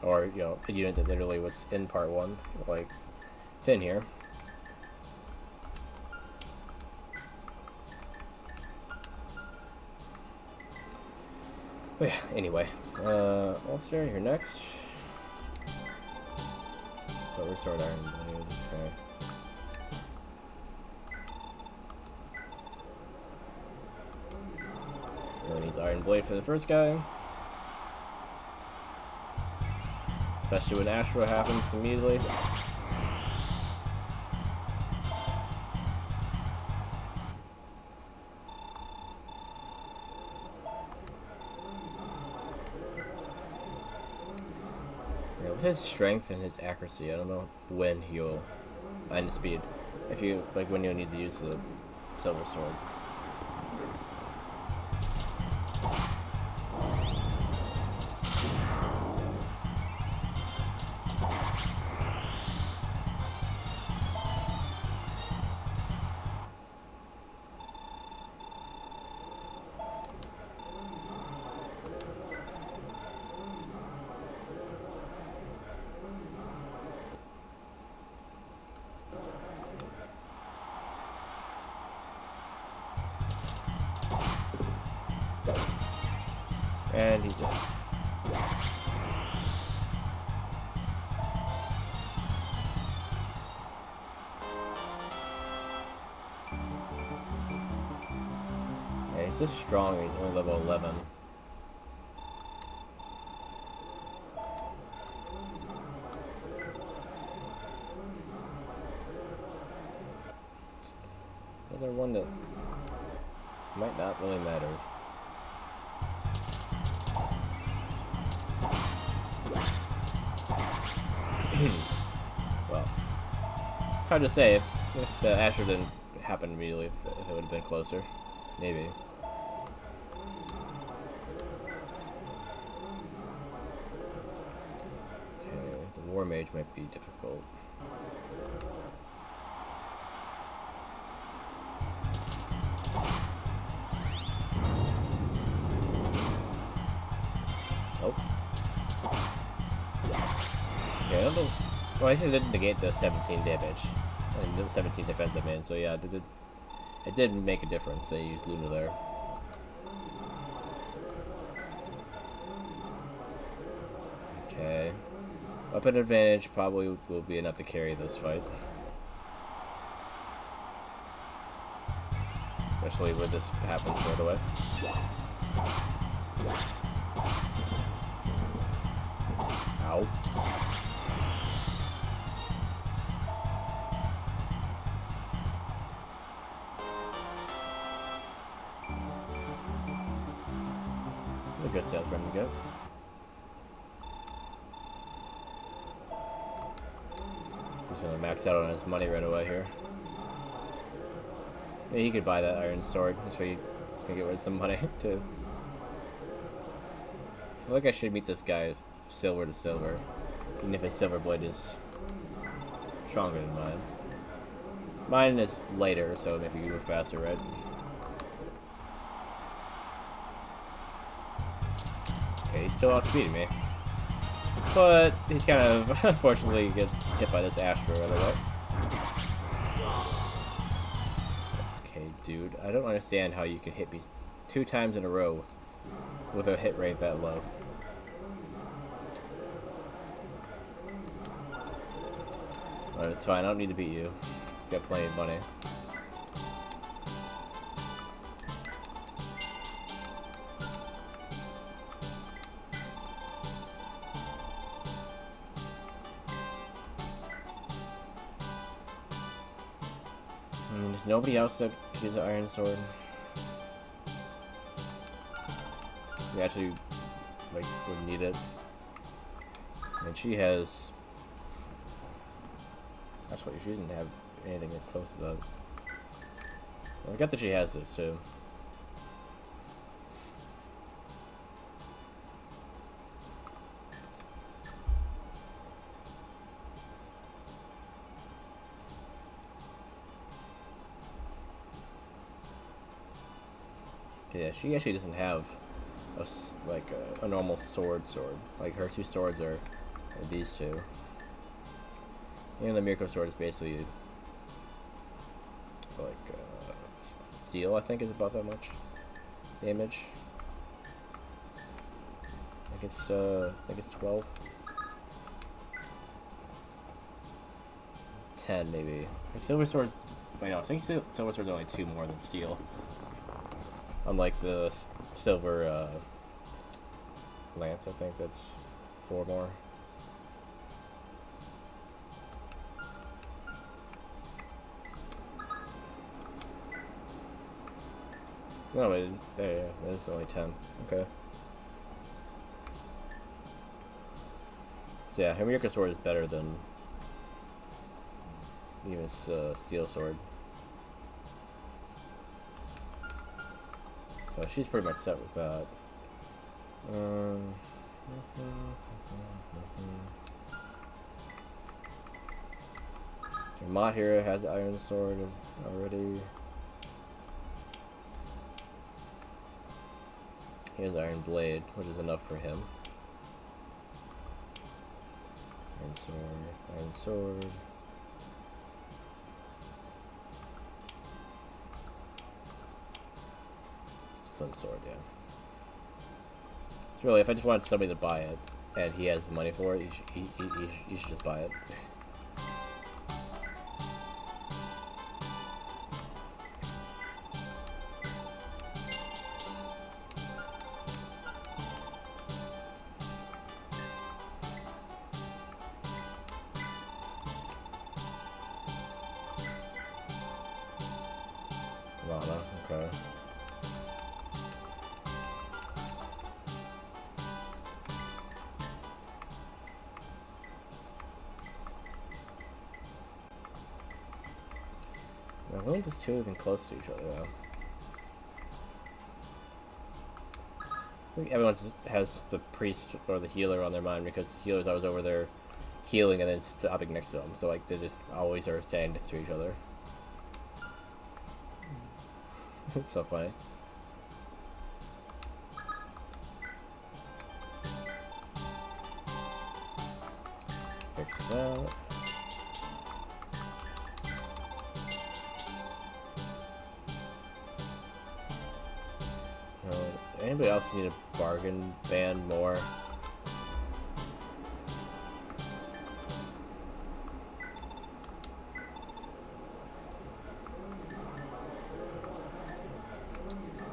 Or, you know, a unit that literally was in part 1, like Finn here. But yeah, anyway, Ulster, you're next. So restore Iron Blade, okay. Really needs Iron Blade for the first guy. Especially when Astro happens immediately. Yeah, with his strength and his accuracy, I don't know when he'll and his speed. If you like when you'll need to use the silver sword. And he's dead. Yeah, he's so strong, he's only level 11. Another one that might not really matter. Well, hard to say if the Asher didn't happen immediately, if it would have been closer. Maybe. Okay, the War Mage might be difficult. Oh. Okay, I don't know. Well, I think it didn't negate the 17 damage. And the 17 defense I made, so yeah, it did make a difference. They used Luna there. Okay. Weapon advantage probably will be enough to carry this fight. Especially when this happens right away. Ow. A good set for him to get. Just gonna max out on his money right away here. Yeah, he could buy that iron sword. This way you can get rid of some money too. I feel like I should meet this guy silver to silver, even if his silver blade is stronger than mine. Mine is lighter, so maybe you move faster, right? Okay, he's still outspeeding me. But he's kind of, unfortunately, get hit by this Astro right away. Okay, dude, I don't understand how you can hit me 2 times in a row with a hit rate that low. But it's fine, I don't need to beat you. Got plenty of money. There's nobody else that can use an iron sword. We actually, like, would need it. And she has... Actually, she doesn't have anything close to that. I forgot that she has this, too. Yeah, she actually doesn't have a normal sword. Like, her 2 swords are these 2. And the Miracle Sword is basically like steel. I think is about that much damage. I think it's 12, 10 maybe. Silver Sword. Wait, no, I think Silver Sword's only 2 more than steel. Unlike the silver lance, I think that's 4 more. No, wait, yeah, it's only 10. Okay. So yeah, Miracle Sword is better than even Steel Sword. So she's pretty much set with that. Mahira has Iron Sword already. He has Iron Blade, which is enough for him. Iron Sword, Iron Sword. Sun Sword, yeah. really, if I just wanted somebody to buy it, and he has the money for it, you should just buy it. Lana, okay. I don't think these two are even close to each other, though. I think everyone just has the priest or the healer on their mind, because the healer's always over there healing and then stopping next to them. So, like, they just always are standing next to each other. It's so funny. Fix that. Anybody else need a bargain ban more?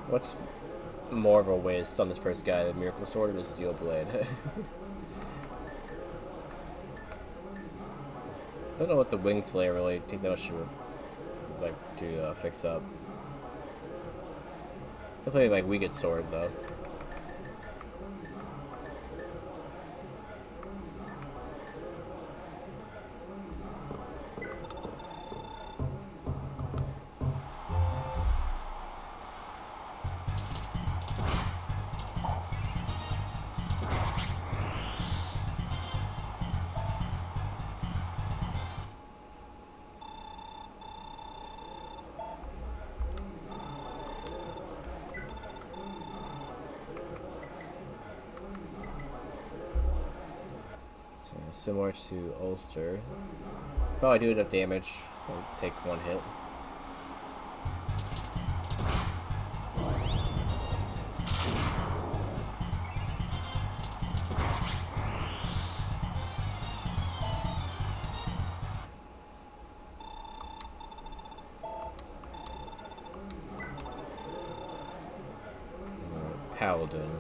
What's more of a waste on this first guy, the Miracle Sword or the Steel Blade? I don't know what the Wing Slayer really take that much to, like, to fix up. Definitely like Weakest Sword though. Similar to Ulster. Oh, I do enough damage. I'll take one hit. Paladin.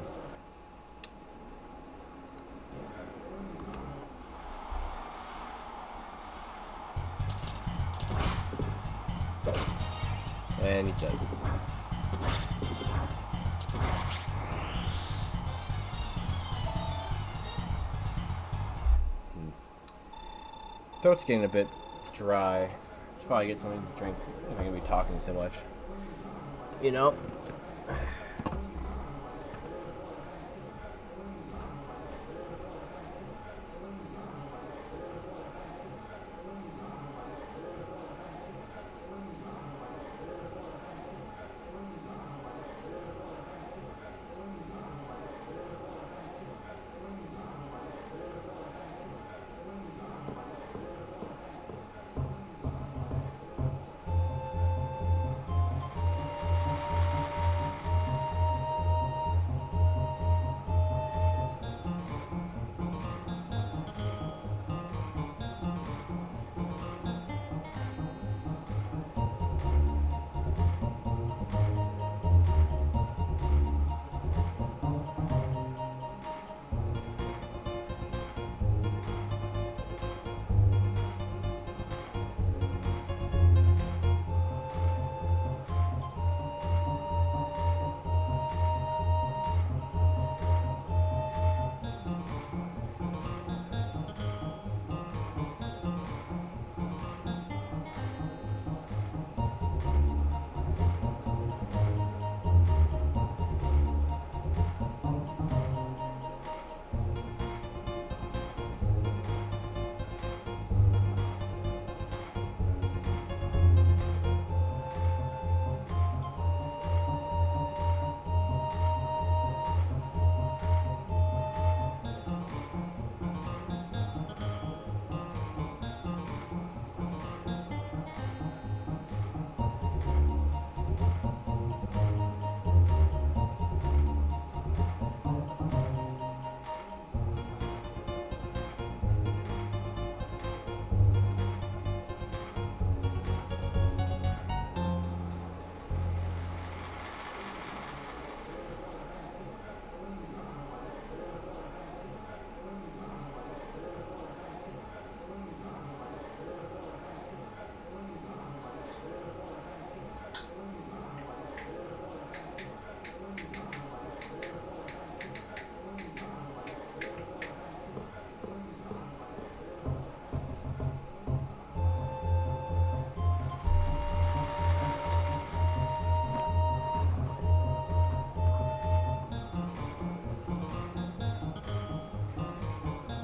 And he's dead. Throat's getting a bit dry. Should probably get something to drink if I'm gonna be talking so much. You know?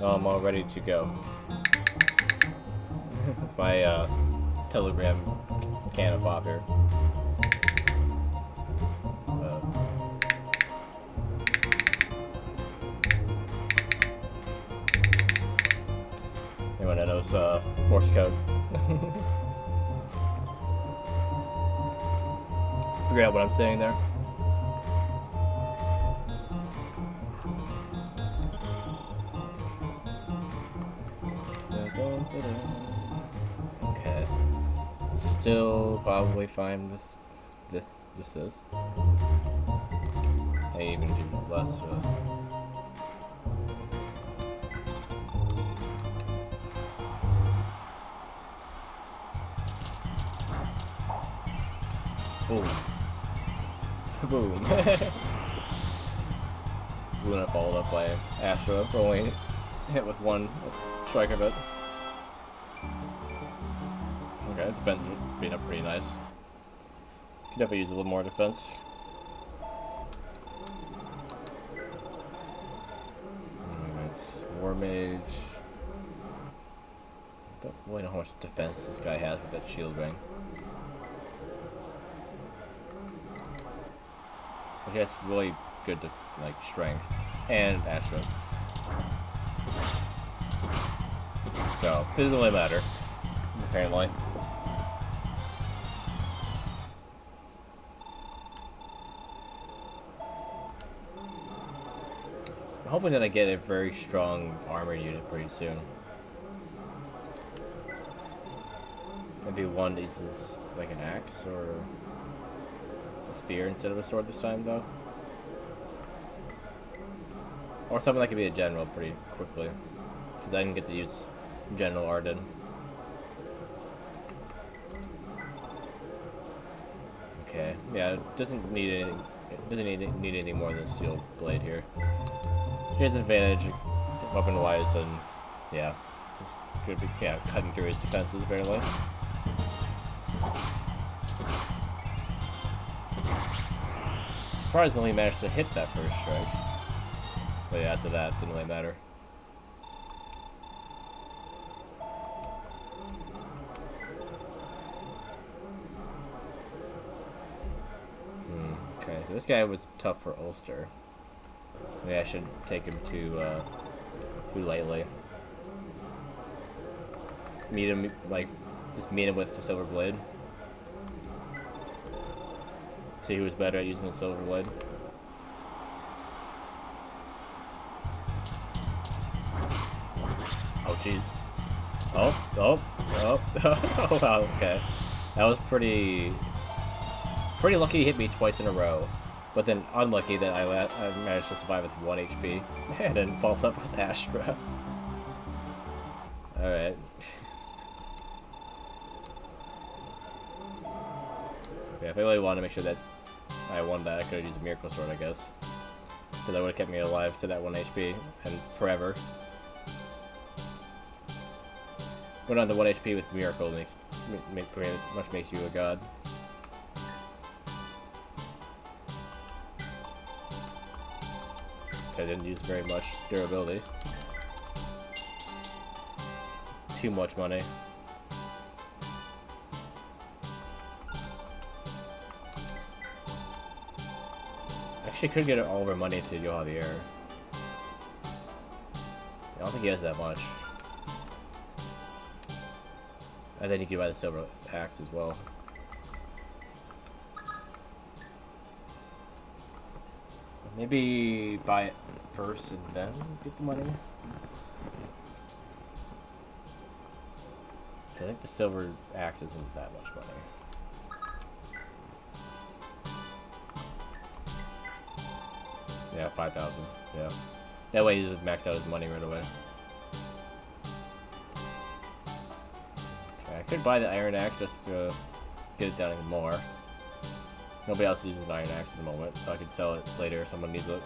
I'm all ready to go. With my Telegram can of pop here. Anyone that knows Morse code? Figure out what I'm saying there. Okay. Still probably fine with this. I even do less. Boom. Boom. Luna followed up by Astra, only hit with one strike of it. Okay, defense is being up pretty nice. Could definitely use a little more defense. Alright, War Mage. Don't really know how much defense this guy has with that shield ring. But he has really good like strength and Astra. So it doesn't really matter, apparently. I'm hoping that I get a very strong armored unit pretty soon. Maybe one uses like an axe or a spear instead of a sword this time, though. Or something that could be a general pretty quickly, because I didn't get to use General Arden. Okay, yeah, it doesn't need anything. It doesn't need anything more than a steel blade here. He has an advantage weapon-wise, and yeah, just could be cutting through his defenses barely. Surprisingly, managed to hit that first strike. But yeah, after that, it didn't really matter. Okay, so this guy was tough for Ulster. Maybe I should take him too lightly. Meet him, like, just meet him with the Silver Blade. See who's better at using the Silver Blade. Oh, jeez. Oh, wow, okay. That was pretty lucky he hit me twice in a row. But then unlucky that I managed to survive with 1 HP. And then followed up with Astra. Alright. Yeah, if I really wanted to make sure that I won that, I could have used a Miracle Sword, I guess. Because that would have kept me alive to that 1 HP. And forever. Going on the 1 HP with Miracle pretty much makes you a god. I didn't use very much durability. Too much money. Actually, could get all of our money to go out of the air. I don't think he has that much. And then you can buy the silver axe as well. Maybe buy it first and then get the money. I think the silver axe isn't that much money. Yeah, 5,000. Yeah. That way he just max out his money right away. Okay, I could buy the iron axe just to get it down even more. Nobody else uses an iron axe at the moment, so I can sell it later if someone needs it.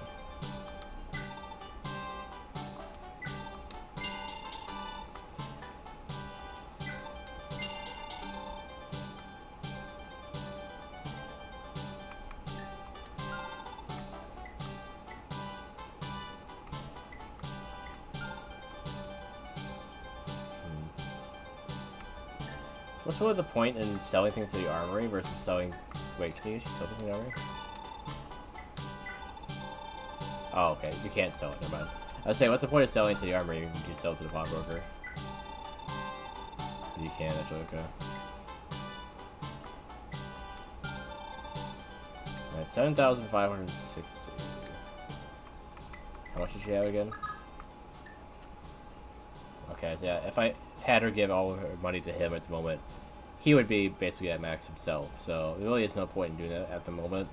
What's really the point in selling things to the armory versus selling... Wait, can you actually sell things in the armory? Oh, okay. You can't sell it. Never mind. I was saying, what's the point of selling to the armory if you can sell it to the pawnbroker? You can, actually, okay. Alright, 7,560. How much did she have again? Okay, so yeah, if I had her give all of her money to him at the moment, he would be basically at max himself, so there really is no point in doing that at the moment.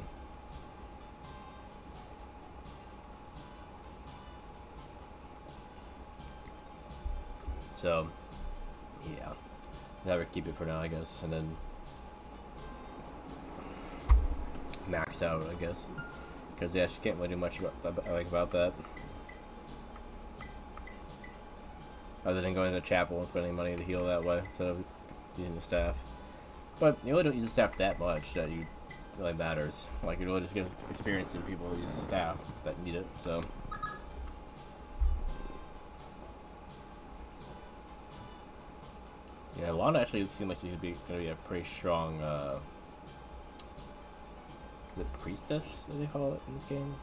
So, yeah. Never keep it for now, I guess, and then max out, I guess. Because, yeah, she can't really do much about that. Other than going to the chapel and spending money to heal that way, instead of using the staff. But you really don't use the staff that much that you really matters. Like, it really just gives experience in people who use the staff that need it, so. Yeah, Lana actually seemed like she could be going to be a pretty strong, the priestess, as they call it in this game?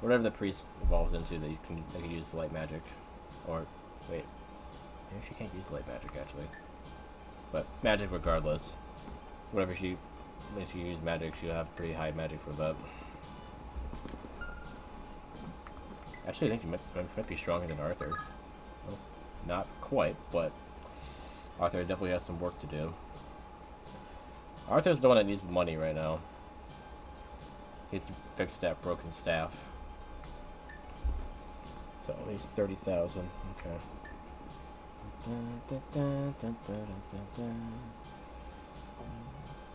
Whatever the priest evolves into that you can use light magic. Or, wait. Maybe she can't use light magic, actually. But magic regardless. Whatever when she uses magic, she'll have pretty high magic for that. Actually, I think she might be stronger than Arthur. Well, not quite, but Arthur definitely has some work to do. Arthur's the one that needs the money right now. He needs to fix that broken staff. So at least 30,000. Okay.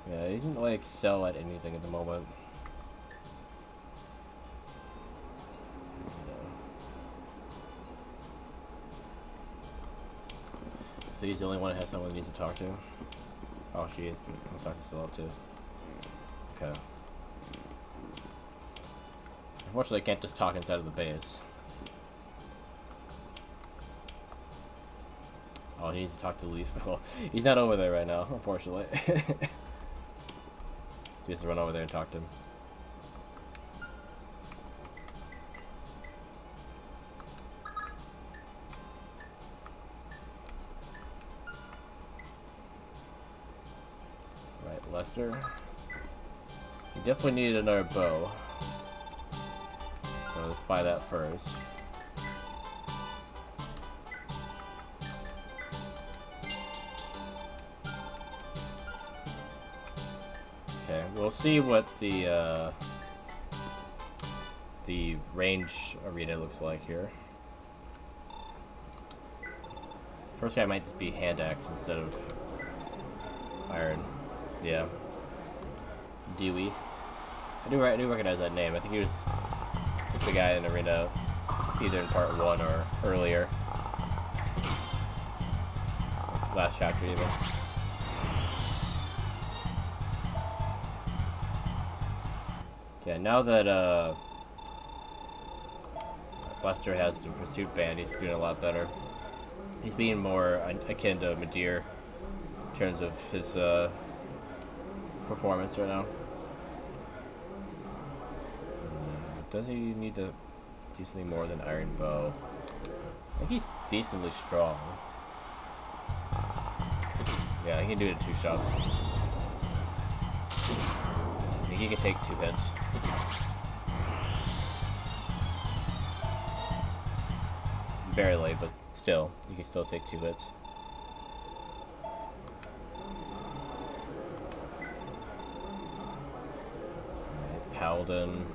Yeah, he doesn't like excel at anything at the moment. So he's the only one that has someone he needs to talk to. Oh, she is. I'm talking still up too. Okay. Unfortunately, I can't just talk inside of the base. Oh, he needs to talk to Leaf. Well, he's not over there right now, unfortunately. He has to run over there and talk to him. Right, Lester. You definitely need another bow. So let's buy that first. Okay, we'll see what the range arena looks like here. First guy might just be hand axe instead of iron. Yeah. Dewey. I do recognize that name. I think he was the guy in arena either in part 1 or earlier. Like the last chapter even. Yeah, now that Lester has the pursuit band, he's doing a lot better. He's being more akin to Madeir in terms of his performance right now. Does he need to do something more than Iron Bow? I think he's decently strong. Yeah, he can do it in 2 shots. I think he can take 2 hits. Barely, but still, you can still take 2 hits. Alright, Paladin.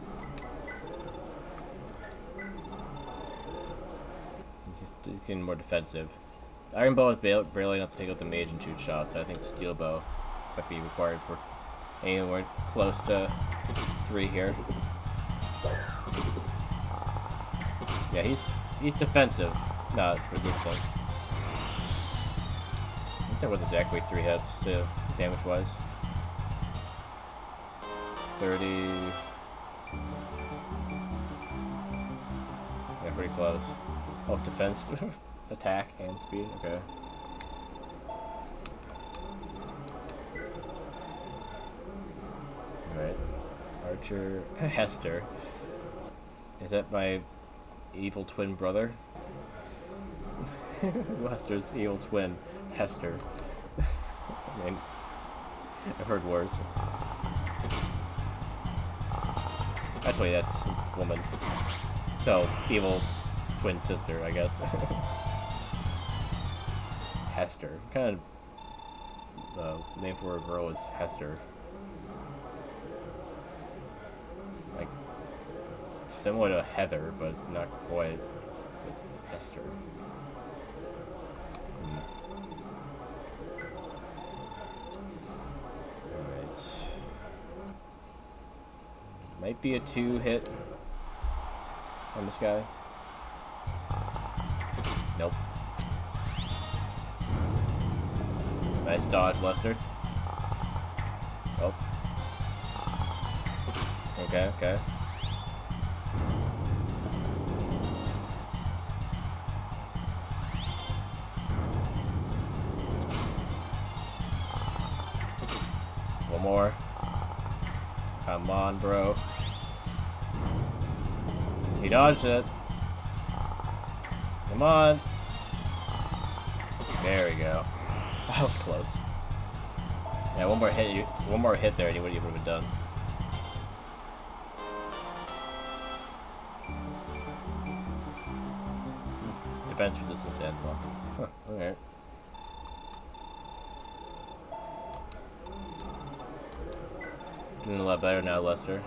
He's getting more defensive. Iron Bow is barely enough to take out the mage in 2 shots. I think Steel Bow might be required for anywhere close to 3 here. Yeah, he's defensive, not resistant. I think that was exactly 3 hits too, damage-wise. 30. Yeah, pretty close. Oh, defense, attack, and speed. Okay. archer. Hester. Is that my evil twin brother? Lester's evil twin, Hester. I mean, I've heard worse. Actually, that's a woman. So, evil twin sister, I guess. Hester. What kind of name for a girl is Hester? Like, similar to Heather, but not quite. Hester. Alright. Might be a 2-hit on this guy. Nope. Nice dodge, Lester. Oh. Okay, okay. One more. Come on, bro. He dodged it. Come on. There we go. That was close. Yeah, one more hit there, and he would have been done. Defense resistance and luck. Huh, alright. Doing a lot better now, Lester.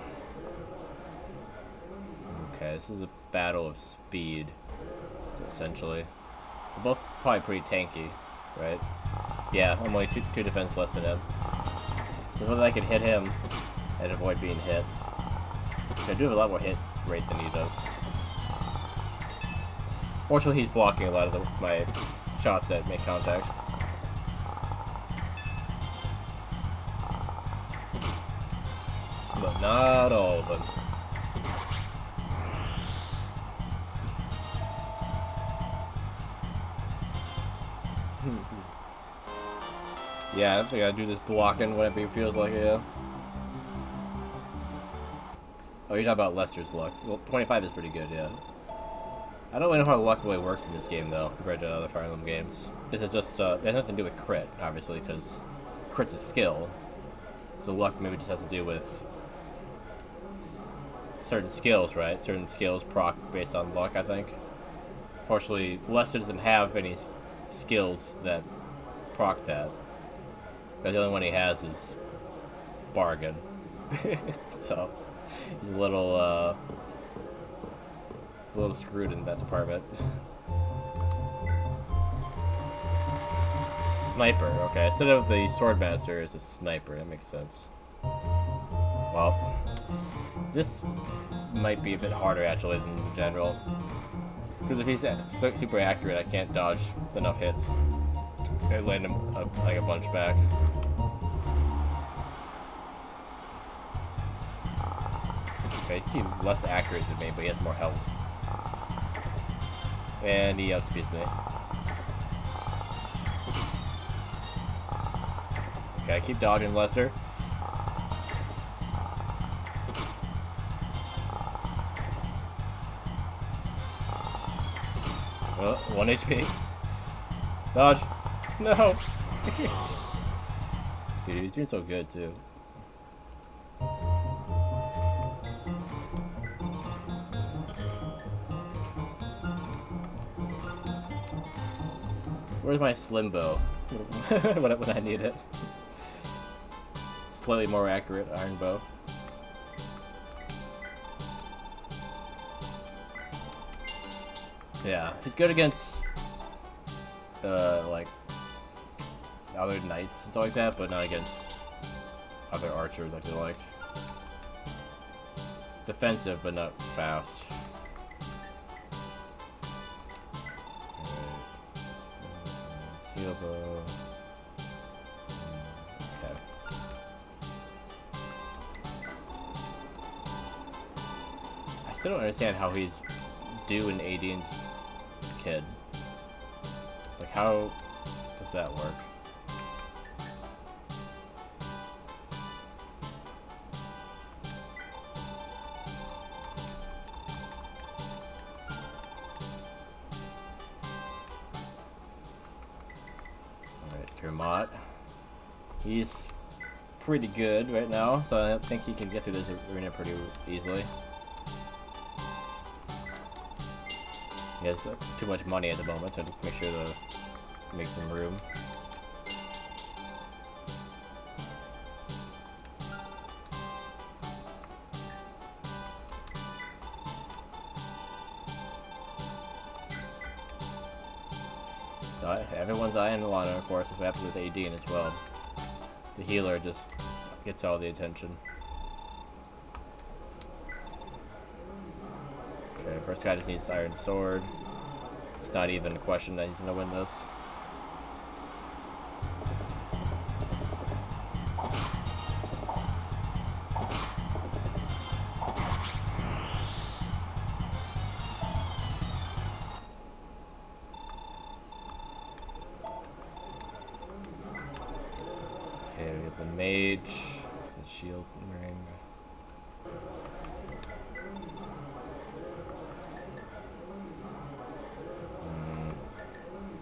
Okay, this is a battle of speed, essentially. They're both probably pretty tanky, right? Yeah, I'm only two defense less than him. So whether I can hit him and avoid being hit. I do have a lot more hit rate than he does. Fortunately, he's blocking a lot of my shots that make contact. But not all of them. Yeah, I gotta do this blocking whenever he feels like it, yeah. Oh, you're talking about Lester's luck. Well, 25 is pretty good, yeah. I don't really know how luck really works in this game, though, compared to other Fire Emblem games. This is just, it has nothing to do with crit, obviously, because crit's a skill. So luck maybe just has to do with certain skills, right? Certain skills proc based on luck, I think. Fortunately, Lester doesn't have any skills that proc that. The only one he has is bargain. So he's a little screwed in that department. Sniper, okay. Instead of the swordmaster, is a sniper. That makes sense. Well, this might be a bit harder actually than the general. Because if he's super accurate, I can't dodge enough hits. I land him like a bunch back. Okay, he's less accurate than me, but he has more health. And he outspeeds me. Okay, keep dodging, Lester. Oh, 1 HP. Dodge. No! Dude, he's doing so good, too. Where's my slim bow? when I need it. Slightly more accurate iron bow. Yeah, he's good against like other knights and stuff like that, but not against other archers, I feel like. Defensive, but not fast. Heal bow. Okay. I still don't understand how he's due in Adine's kid. Like, how does that work? Tremont. He's pretty good right now, so I think he can get through this arena pretty easily. He has too much money at the moment, so just make sure to make some room. Everyone's eyeing Lana, of course, is what happened with AD as well. The healer just gets all the attention. Okay, first guy just needs Iron Sword. It's not even a question that he's gonna win this. Okay, we have the mage, the shield ring.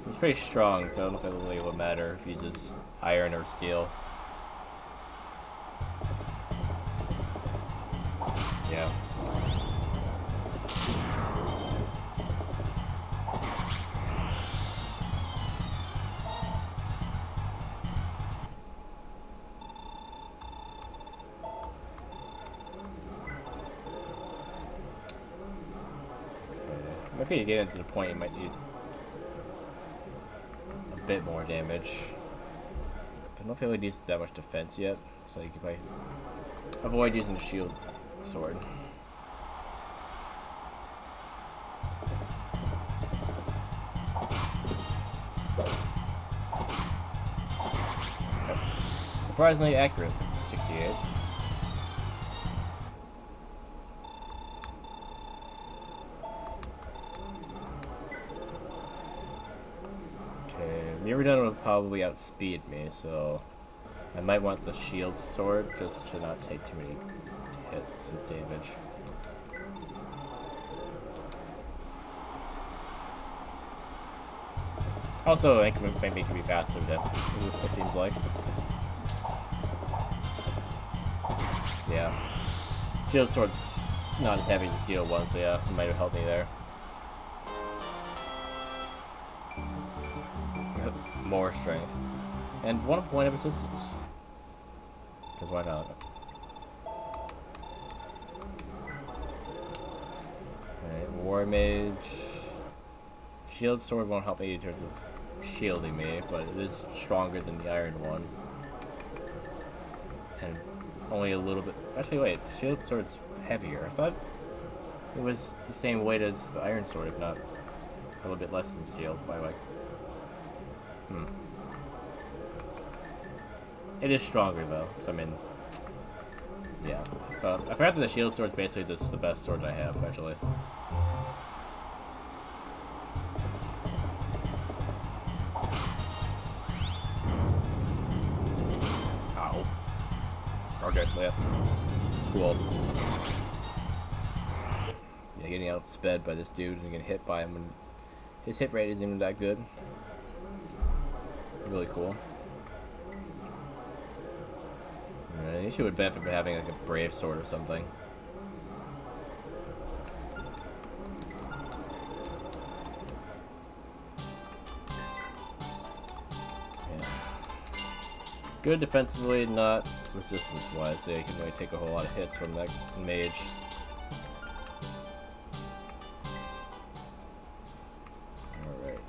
He's pretty strong, so I don't know if it really will matter if he uses iron or steel. Yeah. Maybe you get into the point you might need a bit more damage. I don't know if it really needs that much defense yet, so you can probably avoid using the shield sword. Okay. Surprisingly accurate, 68. Miradon will probably outspeed me, so I might want the shield sword just to not take too many hits of damage. Also, I think maybe it can be faster than it seems like. Yeah. Shield sword's not as heavy as the steel one, so yeah, it might have helped me there. More strength. And 1 point of assistance. Because why not? Alright, War Mage. Shield Sword won't help me in terms of shielding me, but it is stronger than the Iron one. And only a little bit. Actually, wait, the Shield Sword's heavier. I thought it was the same weight as the Iron Sword, if not a little bit less than steel, by the way. It is stronger though, so I mean, yeah. So I forgot that the shield sword is basically just the best sword I have, actually. Ow. Okay, yeah. Cool. Yeah, getting outsped by this dude and getting hit by him, and his hit rate isn't even that good. Really cool. I think she would benefit from having like a brave sword or something. Yeah. Good defensively, not resistance-wise, so you can really take a whole lot of hits from that mage. Alright.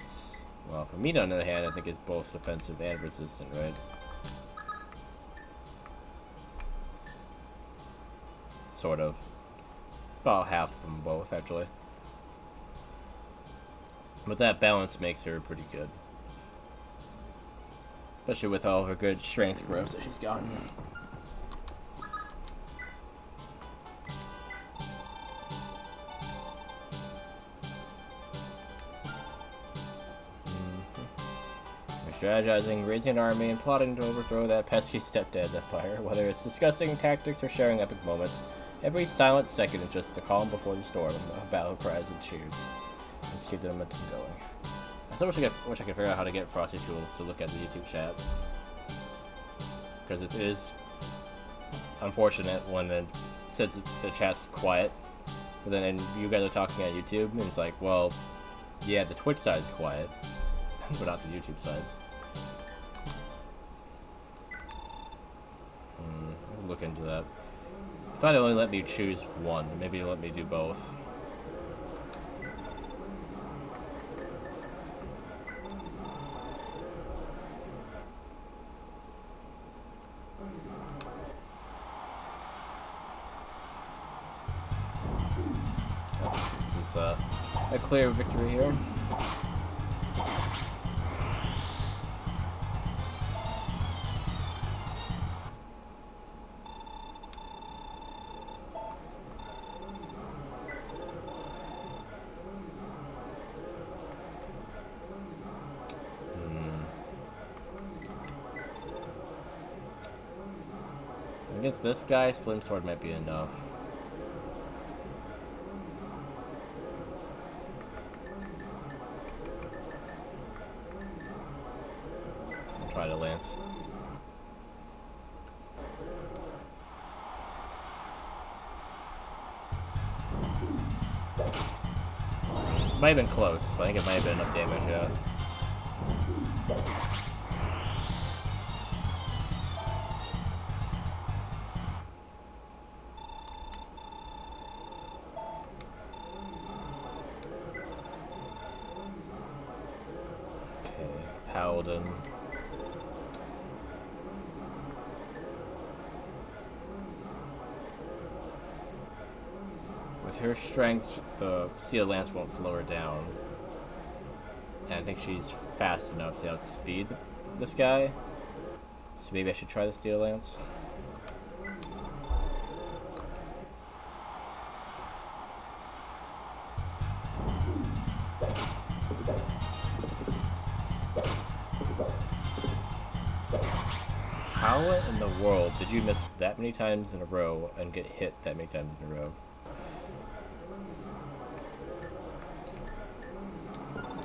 Well, for me, on the other hand, I think it's both defensive and resistant, right? Sort of. About half of them both, actually. But that balance makes her pretty good. Especially with all her good strength growth that she's gotten. Strategizing, raising an army, and plotting to overthrow that pesky stepdad's empire. Whether it's discussing tactics or sharing epic moments, every silent second is just the calm before the storm of battle cries and cheers. Let's keep the momentum going. I still wish I could figure out how to get Frosty Tools to look at the YouTube chat. Because it is unfortunate when it says the chat's quiet, but then and you guys are talking at YouTube, and it's like, well, yeah, the Twitch side is quiet, but not the YouTube side. I'll look into that. I thought it only let me choose one. Maybe it'll let me do both. This is a clear victory here. Against this guy, Slim Sword might be enough. I'll try to lance. Might have been close, but I think it might have been enough damage, yeah. Paladin. With her strength, the Steel Lance won't slow her down. And I think she's fast enough to outspeed this guy. So maybe I should try the Steel Lance. How in the world did you miss that many times in a row and get hit that many times in a row?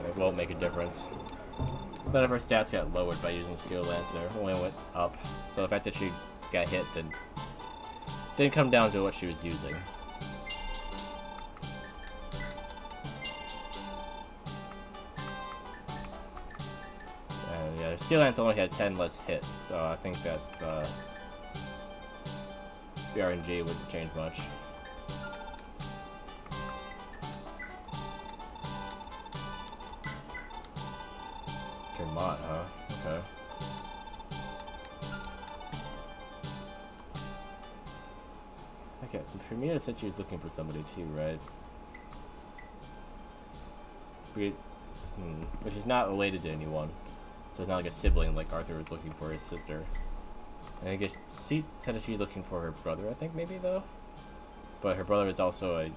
It won't make a difference. None of her stats got lowered by using Steel Lance there. Only went up. So the fact that she got hit didn't come down to what she was using. Yeah, Steel Lance only had 10 less hits, so I think that the RNG wouldn't change much. Vermont, huh? Okay. Okay, Premier said she was looking for somebody too, right? But she's not related to anyone. So it's not like a sibling like Arthur was looking for his sister. And I guess she said that she's looking for her brother, I think, maybe, though? But her brother is also a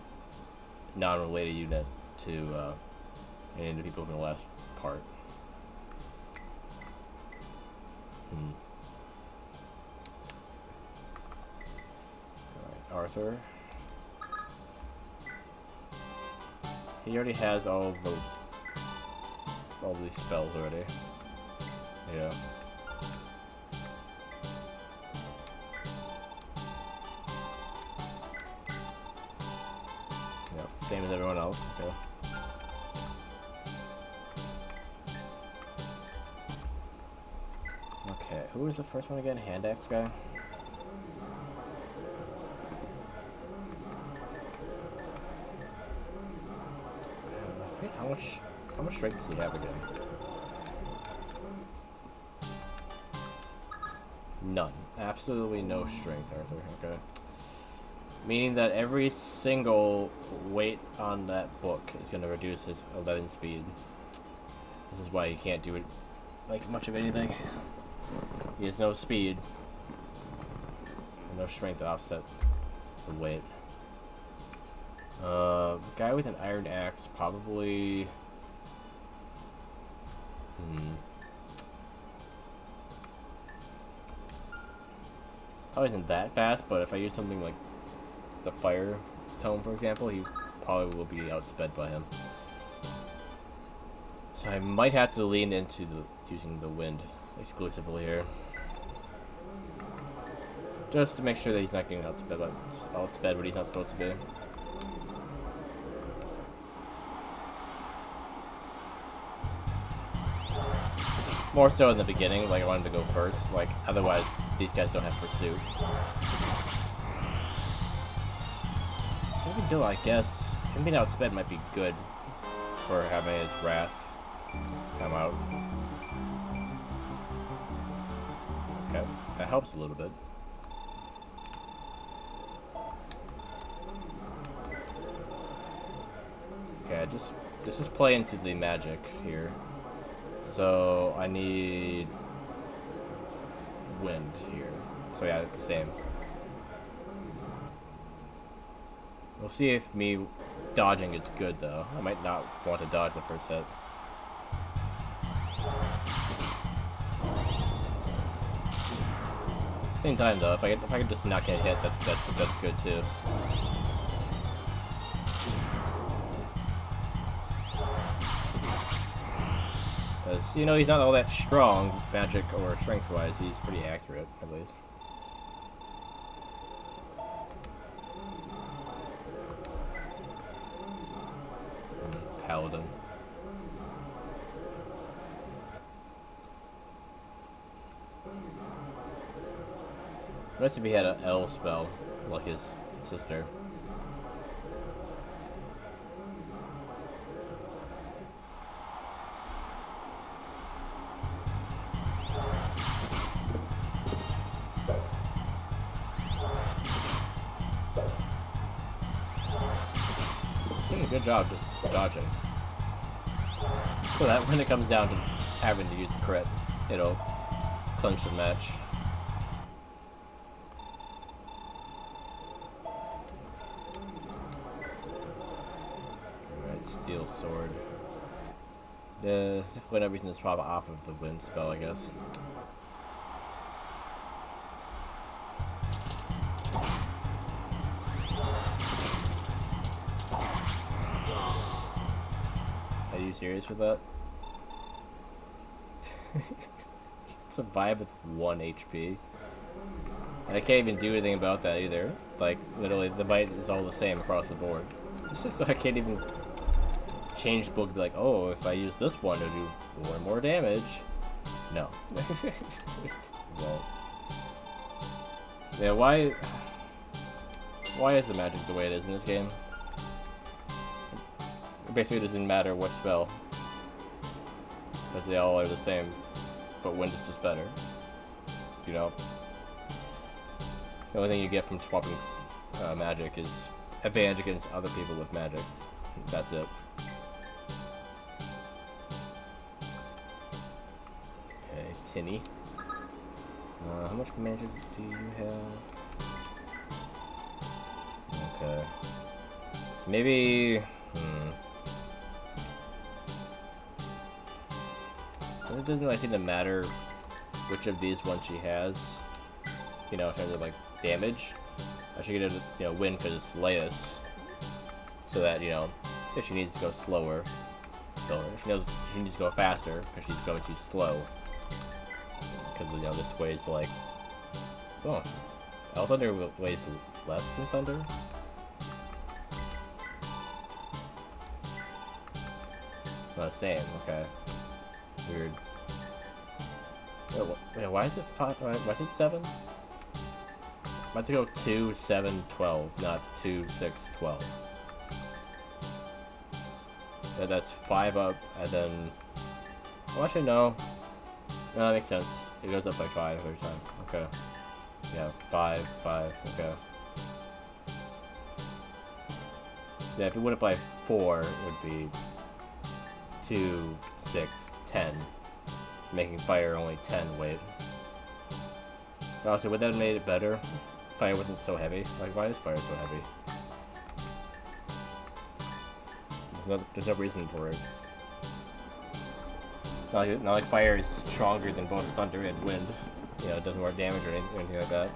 non-related unit to any of the people from the last part. Alright, Arthur. He already has all these spells already. Yeah. Yep, same as everyone else. Okay. Okay, who was the first one again? Hand axe guy? How much strength does he have again? None. Absolutely no strength, Arthur. Okay. Meaning that every single weight on that book is going to reduce his 11 speed. This is why he can't do it like much of anything. He has no speed. And no strength to offset the weight. Guy with an iron axe probably... Probably isn't that fast, but if I use something like the Fire Tome, for example, he probably will be outsped by him. So I might have to lean into using the wind exclusively here. Just to make sure that he's not getting outsped when he's not supposed to be. More so in the beginning, like I wanted to go first, like otherwise these guys don't have pursuit. Even though I guess him being outsped might be good for having his wrath come out. Okay, that helps a little bit. Okay, let's just play into the magic here. So I need wind here. So yeah, it's the same. We'll see if me dodging is good though. I might not want to dodge the first hit. Same time though, if I could just not get hit, that's good too. Because, you know, he's not all that strong, magic or strength-wise. He's pretty accurate, at least. Paladin. Nice if he had an L spell, like his sister. Good job just dodging. So that when it comes down to having to use a crit, it'll clinch the match. Alright, steel sword. When everything is probably off of the wind spell, I guess. Are you serious with that? Survive with 1 HP. And I can't even do anything about that either. Like, literally, the bite is all the same across the board. It's just like I can't even change the book and be like, oh, if I use this one, it'll do 1 more damage. No. Won't. Yeah, why is the magic the way it is in this game? Basically, it doesn't matter what spell, because they all are the same, but wind is just better. You know, the only thing you get from swapping magic is advantage against other people with magic. That's it. Okay, Tinny. How much magic do you have? Okay, maybe. It doesn't really seem to matter which of these ones she has, you know, in terms of like damage. I should get a, you know, win because it's latest, so that, you know, if she needs to go slower, so if she knows she needs to go faster because she's going too slow, because, you know, this weighs like, oh, L Thunder weighs less than Thunder. Not the same. Okay. Weird. Wait, why is it 5? Why is it 7? I have to go 2, 7, 12, not 2, 6, 12. Yeah, that's 5 up, and then. Oh, actually, no. No, that makes sense. It goes up by 5 every time. Okay. Yeah, 5, 5. Okay. Yeah, if it went up by 4, it would be 2, 6, 10, making fire only 10 weight. Honestly, would that have made it better if fire wasn't so heavy? Like, why is fire so heavy? There's no reason for it. Not like fire is stronger than both thunder and wind. You know, it does more damage or anything like that.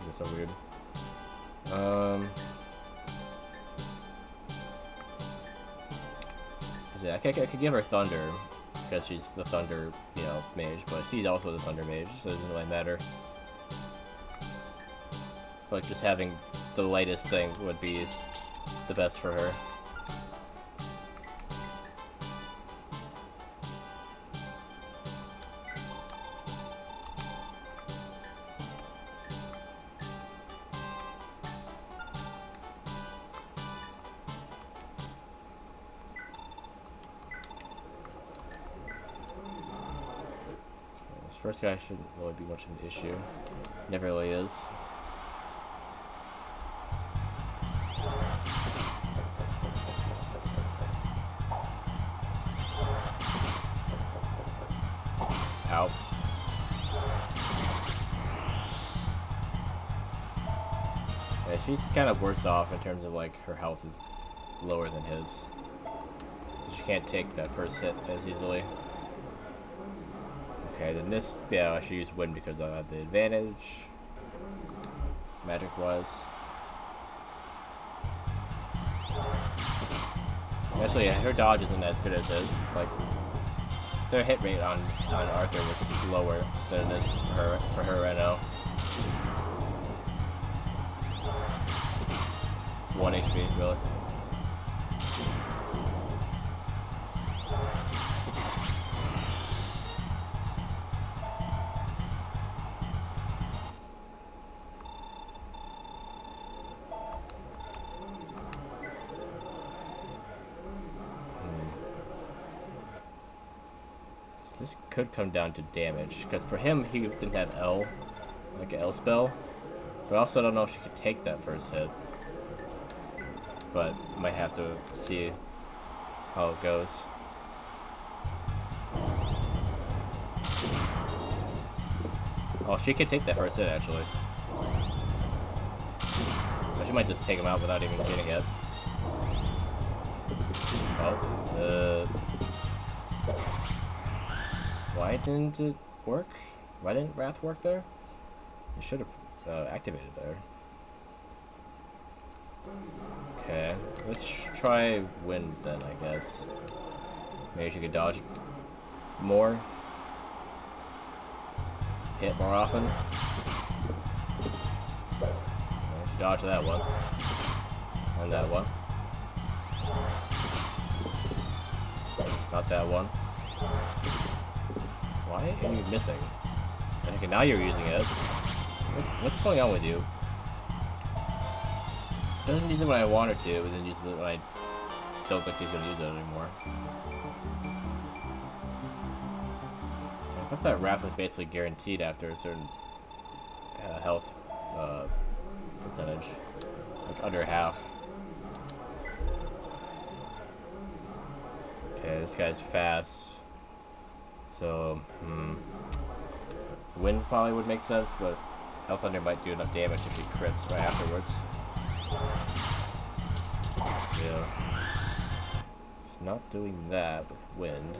It's so weird. Yeah, I could give her Thunder, because she's the Thunder, you know, mage, but he's also the Thunder mage, so it doesn't really matter. I feel like just having the lightest thing would be the best for her. First guy shouldn't really be much of an issue. Never really is. Ow. Yeah, she's kind of worse off in terms of like her health is lower than his. So she can't take that first hit as easily. Okay, then this, yeah, I should use Wind because I have the advantage, magic-wise. Actually, yeah, her dodge isn't as good as his. Like, their hit rate on Arthur was lower than it is for her right now. 1 HP, really. This could come down to damage, because for him, he didn't have L, like an L spell. But I also don't know if she could take that first hit. But might have to see how it goes. Oh, she could take that first hit, actually. But she might just take him out without even getting hit. Oh, why didn't it work? Why didn't Wrath work there? It should have activated there. Okay, let's try Wind then, I guess. Maybe she could dodge more. Hit more often. Let's dodge that one. And that one. Not that one. Why are you missing? Okay, now you're using it. What's going on with you? Doesn't use it when I want her to, but then uses it when I don't think she's gonna use it anymore. I thought that Wrath was basically guaranteed after a certain health percentage, like under half. Okay, this guy's fast. So, Wind probably would make sense, but Health Thunder might do enough damage if he crits right afterwards. Yeah. Not doing that with Wind.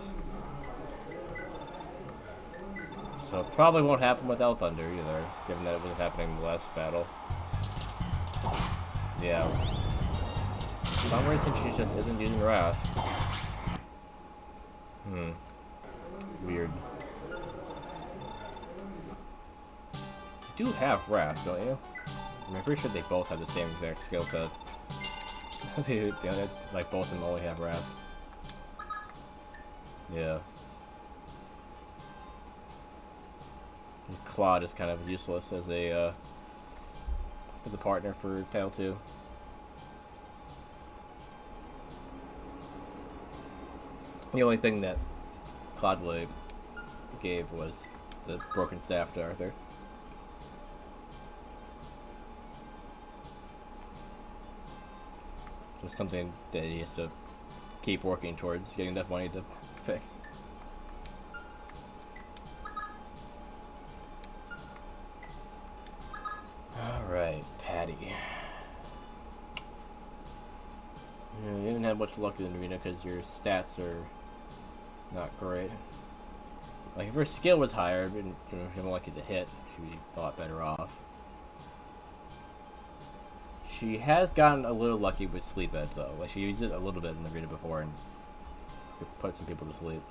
So it probably won't happen with Health Thunder either, given that it was happening in the last battle. Yeah. For some reason she just isn't using Wrath. Weird. You do have Wrath, don't you? I'm pretty sure they both have the same exact skill set. The other, like, both of them only have Wrath. Yeah. And Claude is kind of useless as a partner for Tale 2. The only thing that Claude really gave was the broken staff to Arthur. Just something that he has to keep working towards getting enough money to fix. Alright, Patty. You didn't have much luck in the arena because your stats are not great. Like, if her skill was higher, and you're more likely to hit, she'd be a lot better off. She has gotten a little lucky with Sleep Edge, though. Like, she used it a little bit in the arena before, and put some people to sleep.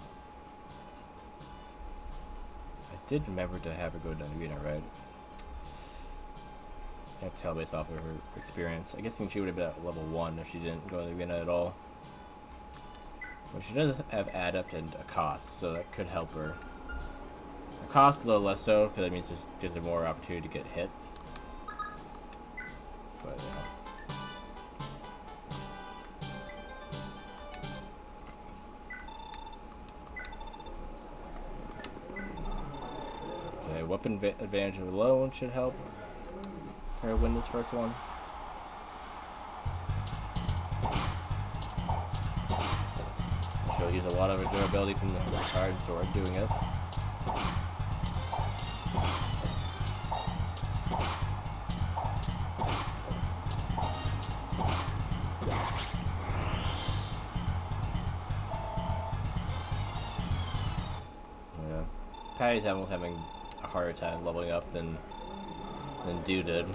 I did remember to have her go to the arena, right? I have to tell based off of her experience. I guess she would have been at level 1 if she didn't go to the arena at all. But she does have adept and a cost, so that could help her. A cost a little less so, because that means it gives her more opportunity to get hit. But yeah. Okay, weapon advantage alone should help her win this first one. She'll use a lot of her durability from the hard sword doing it. Yeah. Patty's almost having a harder time leveling up than Dew did.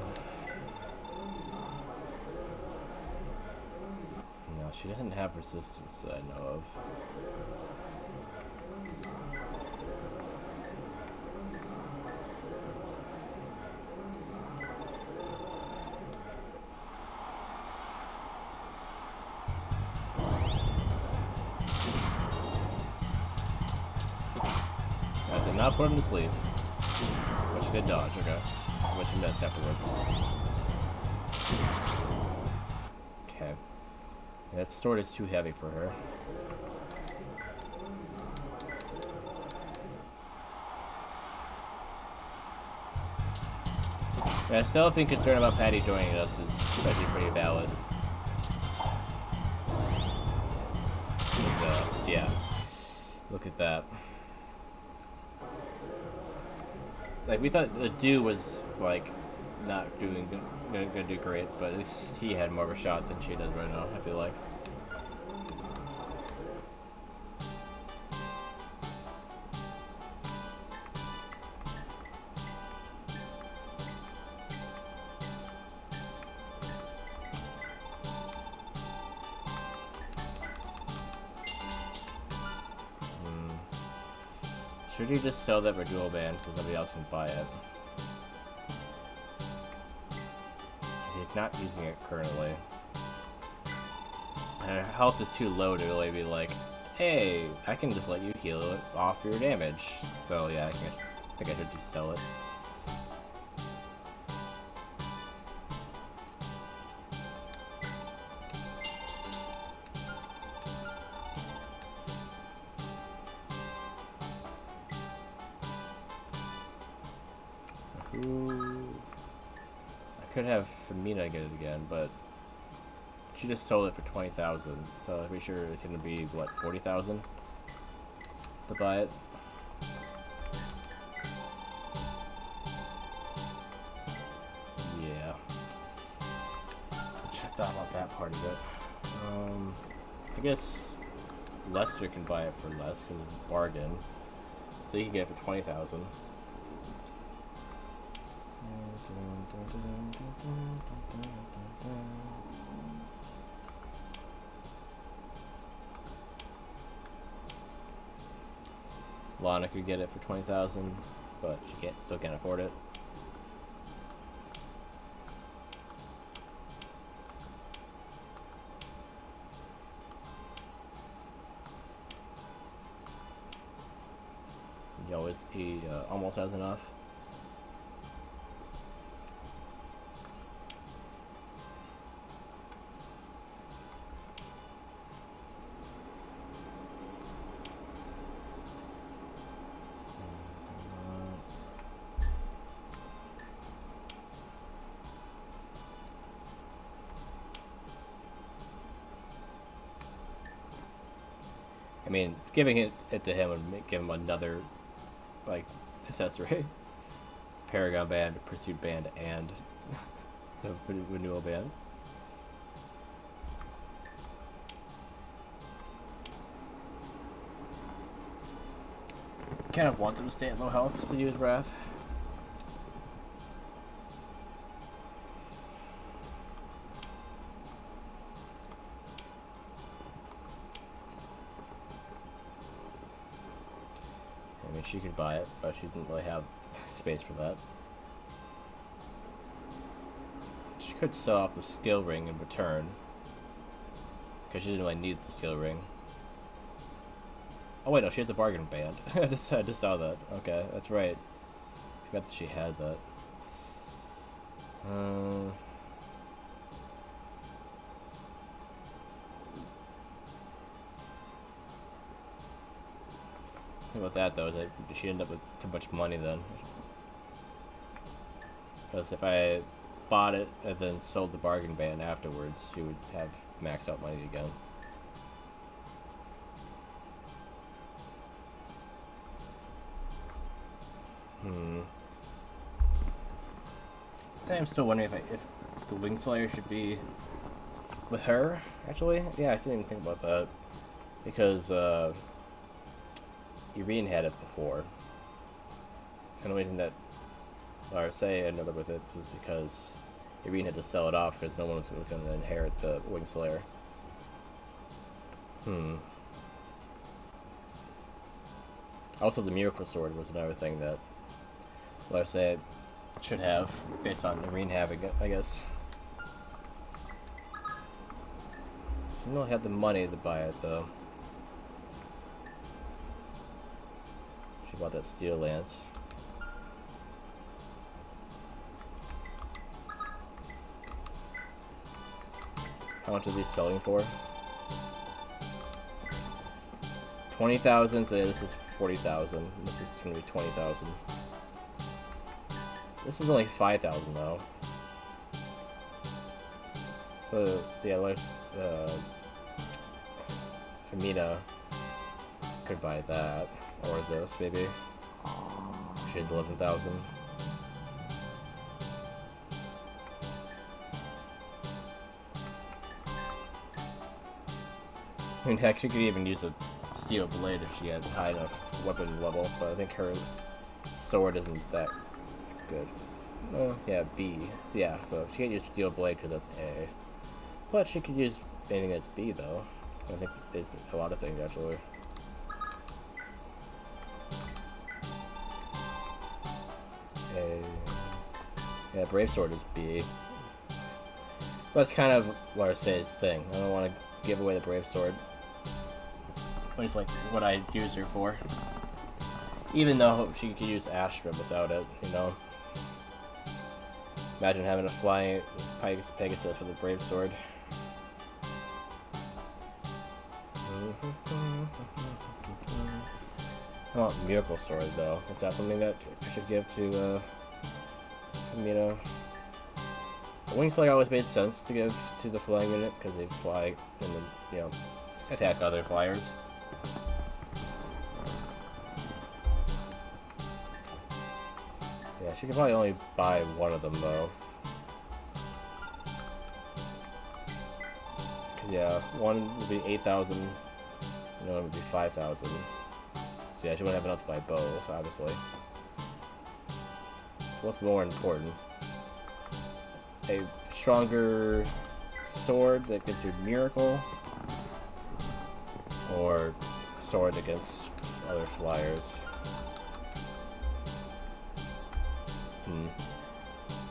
No, she doesn't have resistance that I know of. I did not put him to sleep. But she did dodge, okay. But she missed afterwards. Okay. That sword is too heavy for her. Yeah, I still think concern about Patty joining us is actually pretty valid. Yeah. Look at that. Like, we thought the Dew was, like, not gonna do great, but at least he had more of a shot than she does right now, I feel like. Should you just sell that for dual band so somebody else can buy it? He's not using it currently. And her health is too low to really be like, hey, I can just let you heal it off your damage. So yeah, I think I should just sell it. I could have Femina get it again, but she just sold it for 20,000, so I'm pretty sure it's gonna be what, 40,000 to buy it. Yeah. I thought about that part of it. I guess Lester can buy it for less because it's a bargain, so he can get it for 20,000. Lana could get it for 20,000, but she still can't afford it. He almost has enough. I mean, giving it to him would give him another, like, accessory. Paragon Band, Pursuit Band, and the Renewal Band. Kind of want them to stay at low health to use Wrath. And she could buy it, but she didn't really have space for that. She could sell off the skill ring in return, because she didn't really need the skill ring. Oh wait, no, she has a bargain band. I just saw that. Okay, that's right. I forgot that she had that. The thing about that though is that she ended up with too much money then. Because if I bought it and then sold the bargain band afterwards, she would have maxed out money again. I'm still wondering if the Wing Slayer should be with her, actually. Yeah, I didn't even think about that. Because, Irene had it before. And the reason that Larsa ended up with it was because Irene had to sell it off because no one was going to inherit the Wing Slayer. Also, the Miracle Sword was another thing that Larsa should have, based on Irene having it, I guess. She didn't really have the money to buy it, though. She bought that steel lance. How much are these selling for? 20,000, so yeah, this is 40,000. This is gonna be 20,000. This is only 5,000 though. So yeah, let's Femina could buy that. Or this maybe. She had 11,000. I mean, heck, she could even use a steel blade if she had high enough weapon level, but I think her sword isn't that good. Yeah, B. So yeah, so she can't use steel blade because that's A. But she could use anything that's B though. I think there's a lot of things actually. A. Yeah, Brave Sword is B. But that's kind of Larsa's thing. I don't want to give away the Brave Sword. But it's like what I use her for. Even though she could use Astra without it, you know. Imagine having a flying Pegasus with a Brave Sword. I want Miracle Sword though. Is that something that I should give to Femina? The Wing Slayer always made sense to give to the flying unit because they fly and then, you know, attack other flyers. Yeah, she could probably only buy one of them though. Cause yeah, one would be 8,000, and one would be 5,000. So yeah, she wouldn't have enough to buy both, obviously. So what's more important? A stronger sword that gives you Miracle, or a sword against other flyers?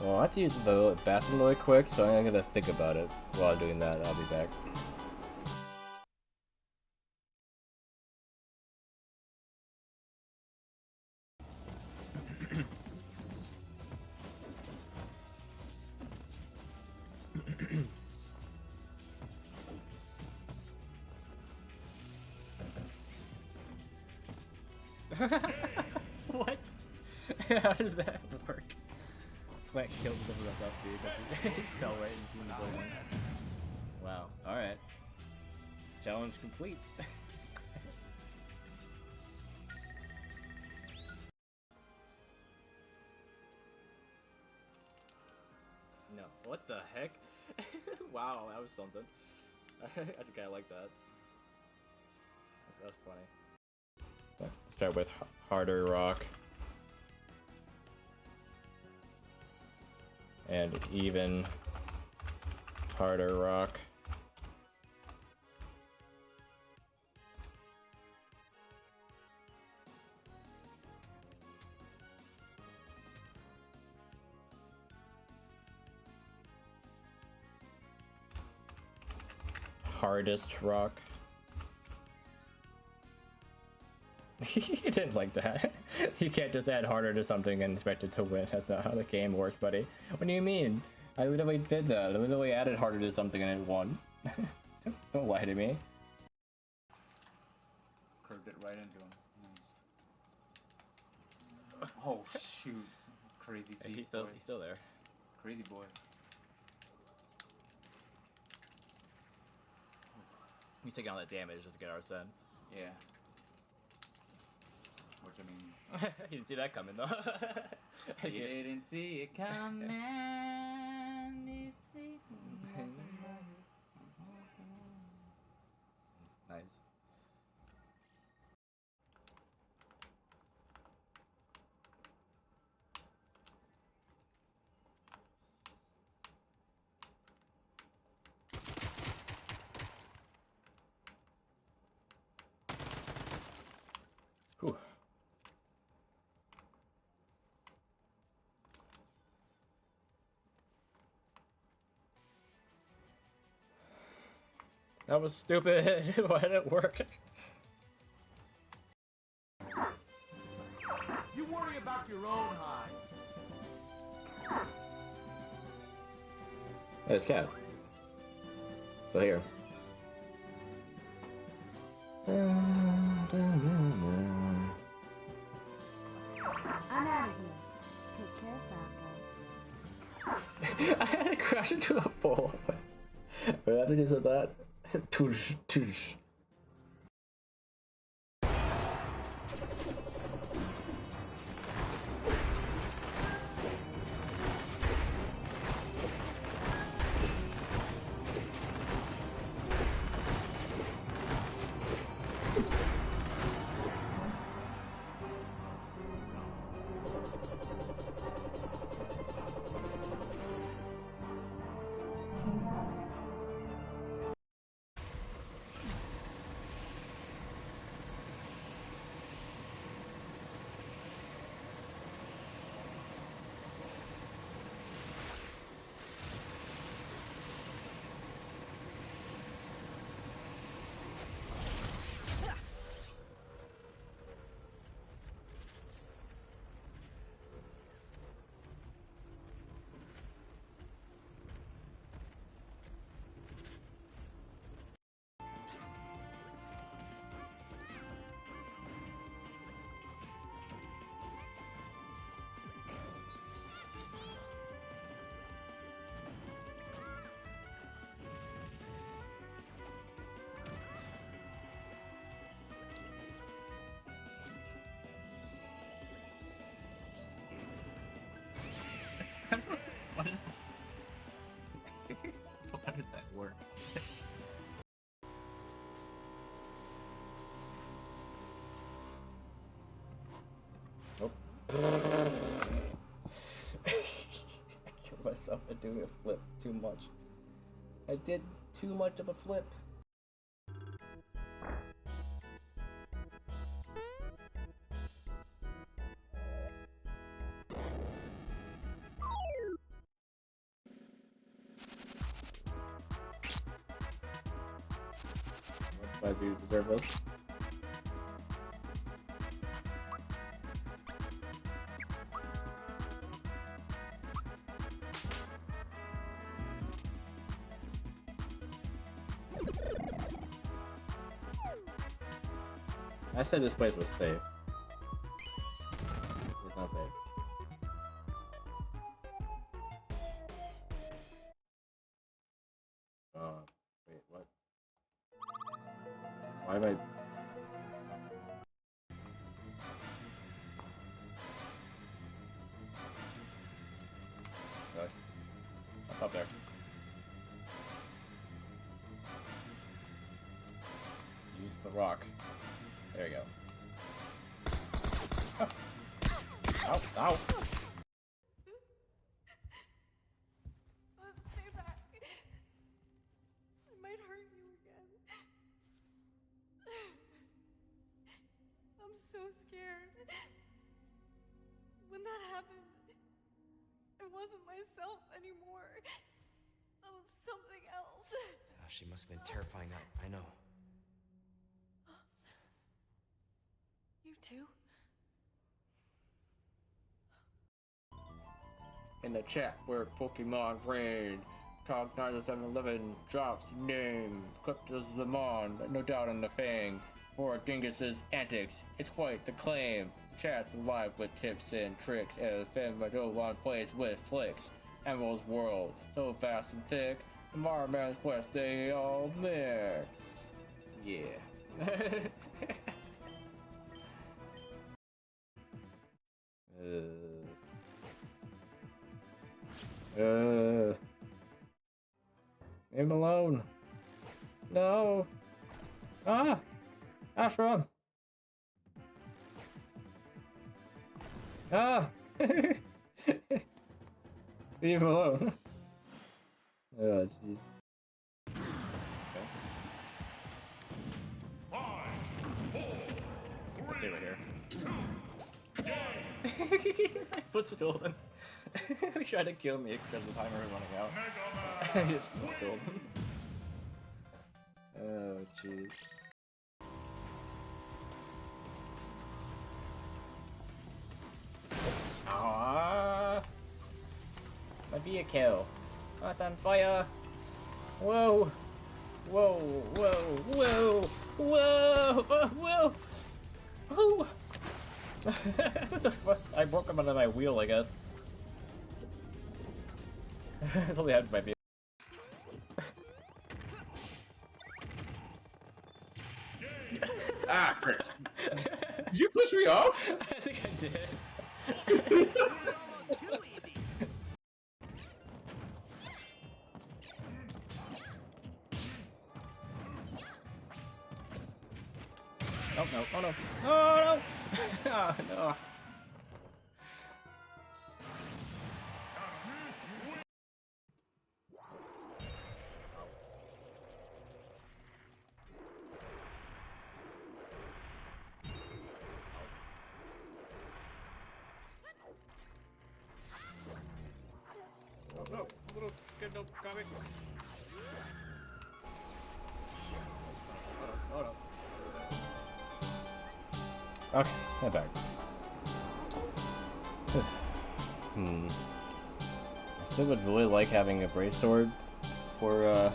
Well, I have to use the bathroom really quick, so I'm gonna think about it while doing that. I'll be back. What? How does that work? Plant killed whatever that's up to because he fell right into the building. Wow. Alright. Challenge complete. No. What the heck? Wow, that was something. I think I like that. That's funny. Let's start with harder rock. And even harder rock. hardest rock. He didn't like that. You can't just add harder to something and expect it to win. That's not how the game works, buddy. What do you mean? I literally did that. I literally added harder to something and it won. Don't lie to me. Curved it right into him. Nice. Oh shoot. Crazy feet, He's still there. Crazy boy. He's taking all that damage just to get Arsene. Yeah. Which I mean... You didn't see that coming though. You didn't see it coming. Nice. Whew. That was stupid. Why did it work? You worry about your own hide. There's Cat. So here. I'm out of here. Take care, Falco. I had to crash into a pole. Wait, after you said that, touche, touche. How did that work? Nope. I killed myself by doing a flip too much. I did too much of a flip. I do deserve this. I said this place was safe. It's not safe. Wait, what? Why am I... Really? What's up there? Use the rock. There you go. Oh. Ow, ow! Stay back. I might hurt you again. I'm so scared. When that happened, I wasn't myself anymore. I was something else. She must have been terrifying. I know. You too? In the chat where Pokemon raid, Talk 9711 drops name, Cryptos Zamon, no doubt on the Fang, for Genghis's antics. It's quite the claim. Chats live with tips and tricks as Ben Madovan plays with flicks. Emerald's world, so fast and thick, the Mario Man's quest they all mix. Yeah. Leave him alone. No. Ah! Ashram! Ah! Leave him alone. Oh, jeez. I'll stay right here. Footstolen. He tried to kill me because the timer was running out. I just footstolen him. Oh, jeez. Aww. Might be a kill. Oh, it's on fire. Whoa. Whoa, whoa, whoa, whoa, whoa. Oh. What the fuck? I broke him under my wheel, I guess. I thought we had my vehicle. Ah, Chris. Did you push me off? I think I did. Oh no, oh no. Oh no! Oh no. No, little kid, no comic. Oh no. Okay, I'm back. I still would really like having a brave sword for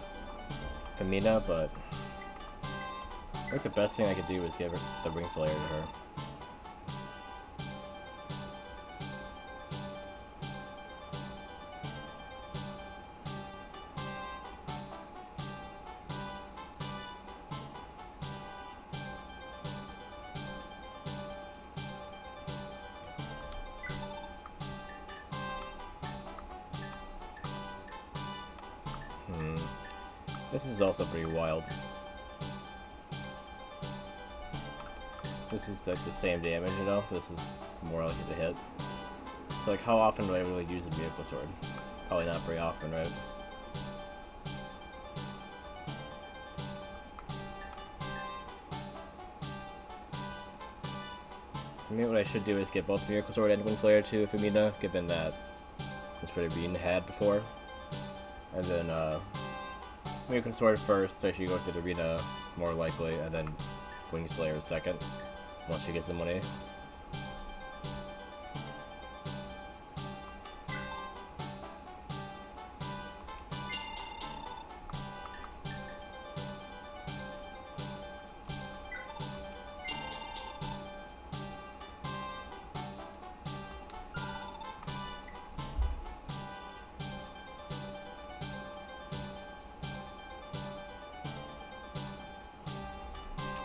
Kamina, but I think the best thing I could do is give her the Ring Slayer to her. This is also pretty wild. This is like the same damage, you know? This is more likely to hit. So like, how often do I really use a vehicle sword? Probably not very often, right? Maybe what I should do is get both Miracle Sword and Wing Slayer to Famina, given that that's what Irene had before. And then, Miracle Sword first, so she goes to the arena more likely, and then Wing Slayer second, once she gets the money.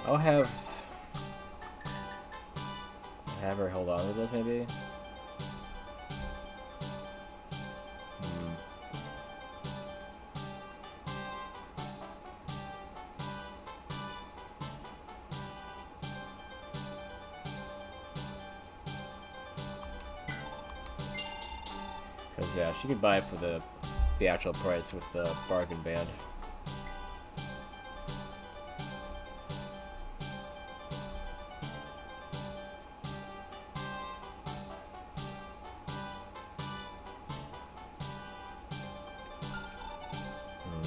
I'll have her hold on to this, maybe? Because, yeah, she could buy it for the actual price with the bargain band.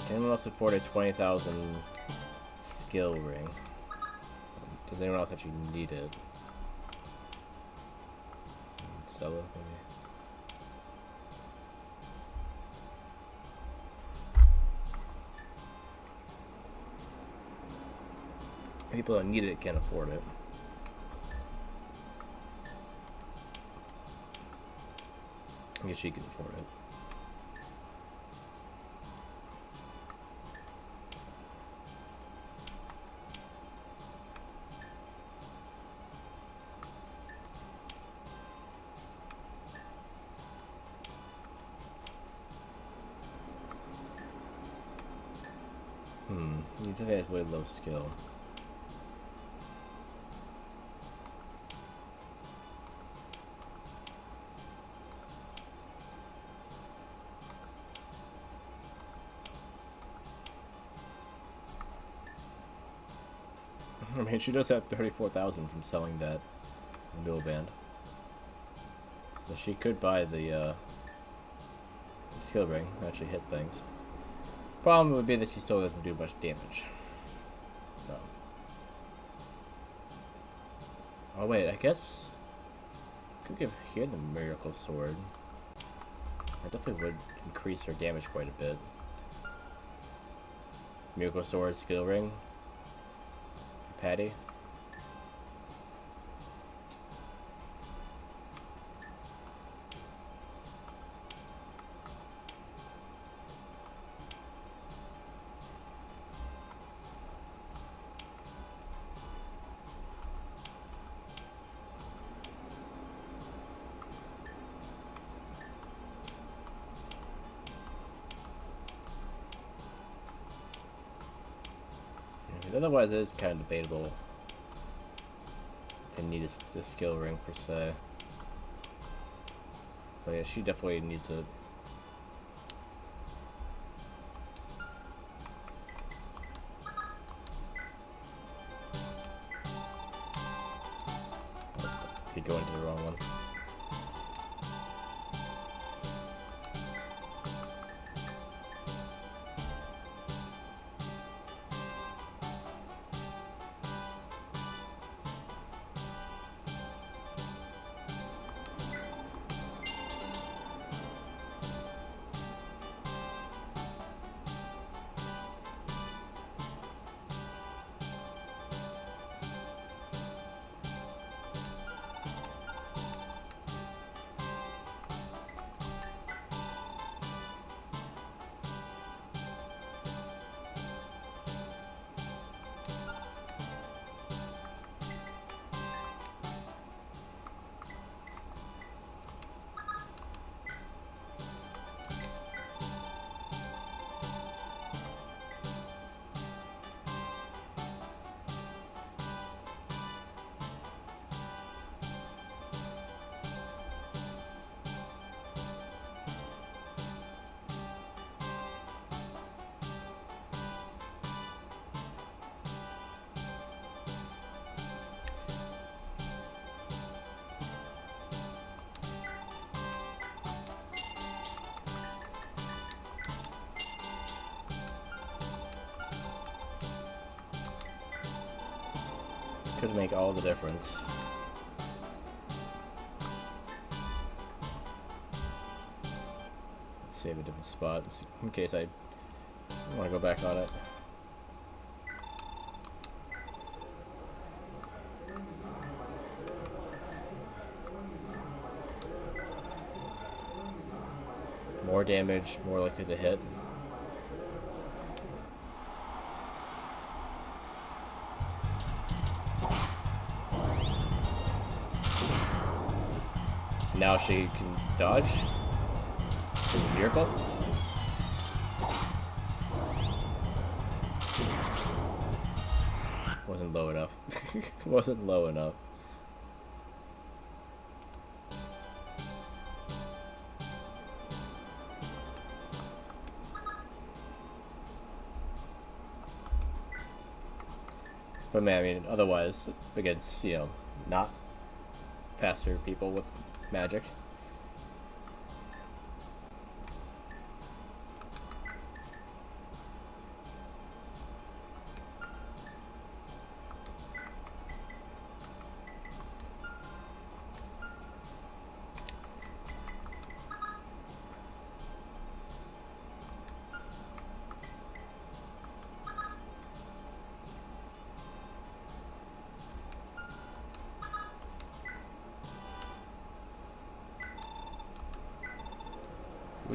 Can anyone else afford a 20,000 skill ring? Does anyone else actually need it? Sell it, maybe? People that need it can't afford it. I guess she can afford it. You think has way low skill. I mean, she does have 34,000 from selling that dual band. So she could buy the skill ring and actually hit things. Problem would be that she still doesn't do much damage. So. Oh wait, I guess could give here the miracle sword. That definitely would increase her damage quite a bit. Miracle sword, skill ring. Patty. Otherwise, it is kind of debatable to need the skill ring per se. But yeah, she definitely needs it. Could go into the wrong one. Could make all the difference. Let's save a different spot in case I want to go back on it. More damage, more likely to hit. Now she can dodge. Miracle. Wasn't low enough. Wasn't low enough. But man, I mean, otherwise, against, you know, not faster people with magic.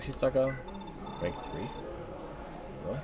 What's she stuck on? Rank 3? What?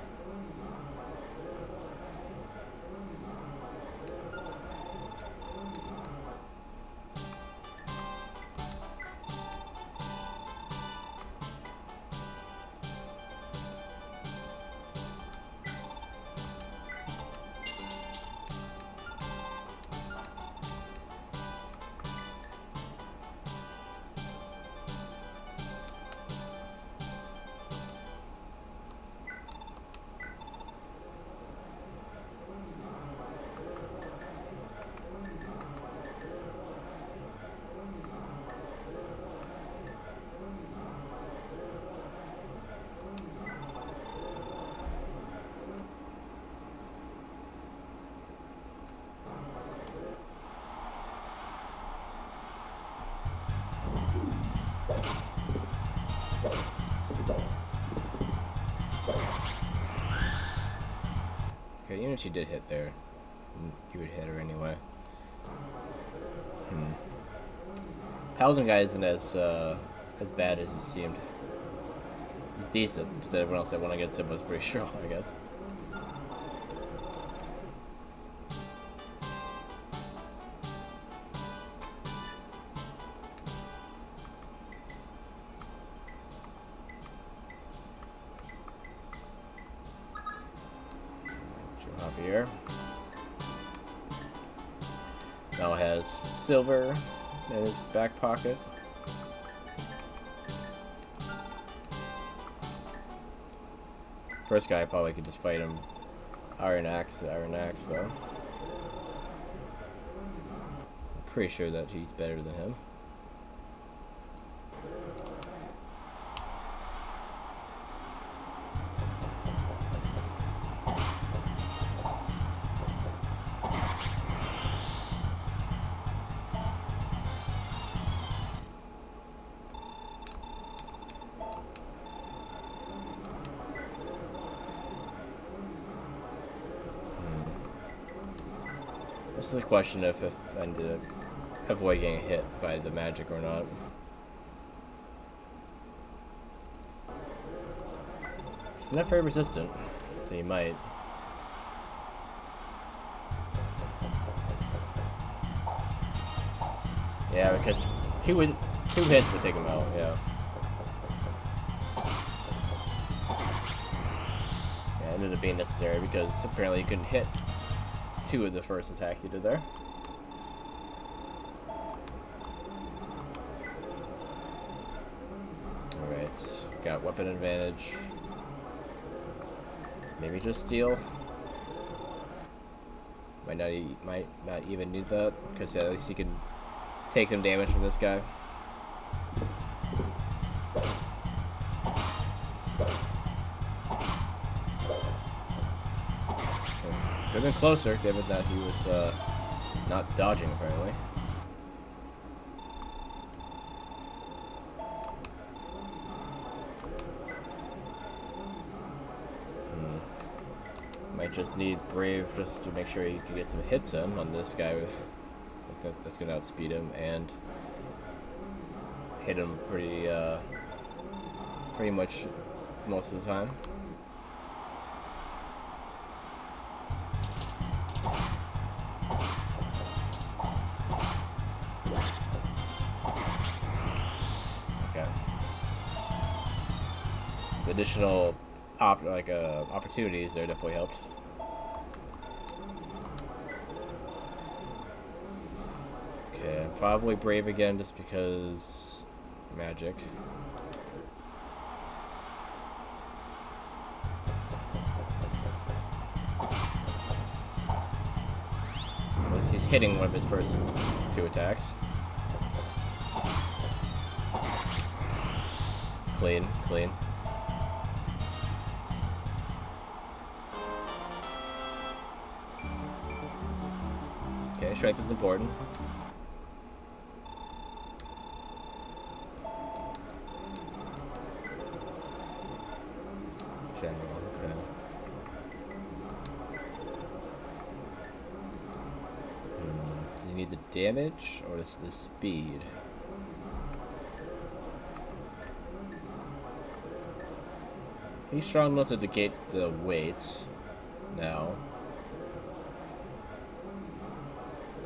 Okay, even if she did hit there, you would hit her anyway. Paladin guy isn't as bad as he seemed. He's decent. Just that everyone else that went against him was pretty strong, I guess. Up here. Now has silver in his back pocket. First guy probably could just fight him Iron Axe though. I'm pretty sure that he's better than him. This is the question if I ended up avoid getting hit by the magic or not. He's not very resistant, so you might. Yeah, because two hits would take him out, yeah. Yeah, it ended up being necessary because apparently you couldn't hit two of the first attacks you did there. Alright, got weapon advantage. Maybe just steal. Might not even need that, because at least you can take some damage from this guy. Could have been closer, given that he was not dodging, apparently. Might just need Brave just to make sure he can get some hits in on this guy. That's going to outspeed him and hit him pretty much most of the time. The additional opportunities there definitely helped. Okay, probably Brave again just because magic. At least he's hitting one of his first two attacks. Clean. Okay, strength is important. General, okay. You need the damage or the speed? He's strong enough to negate the weight now.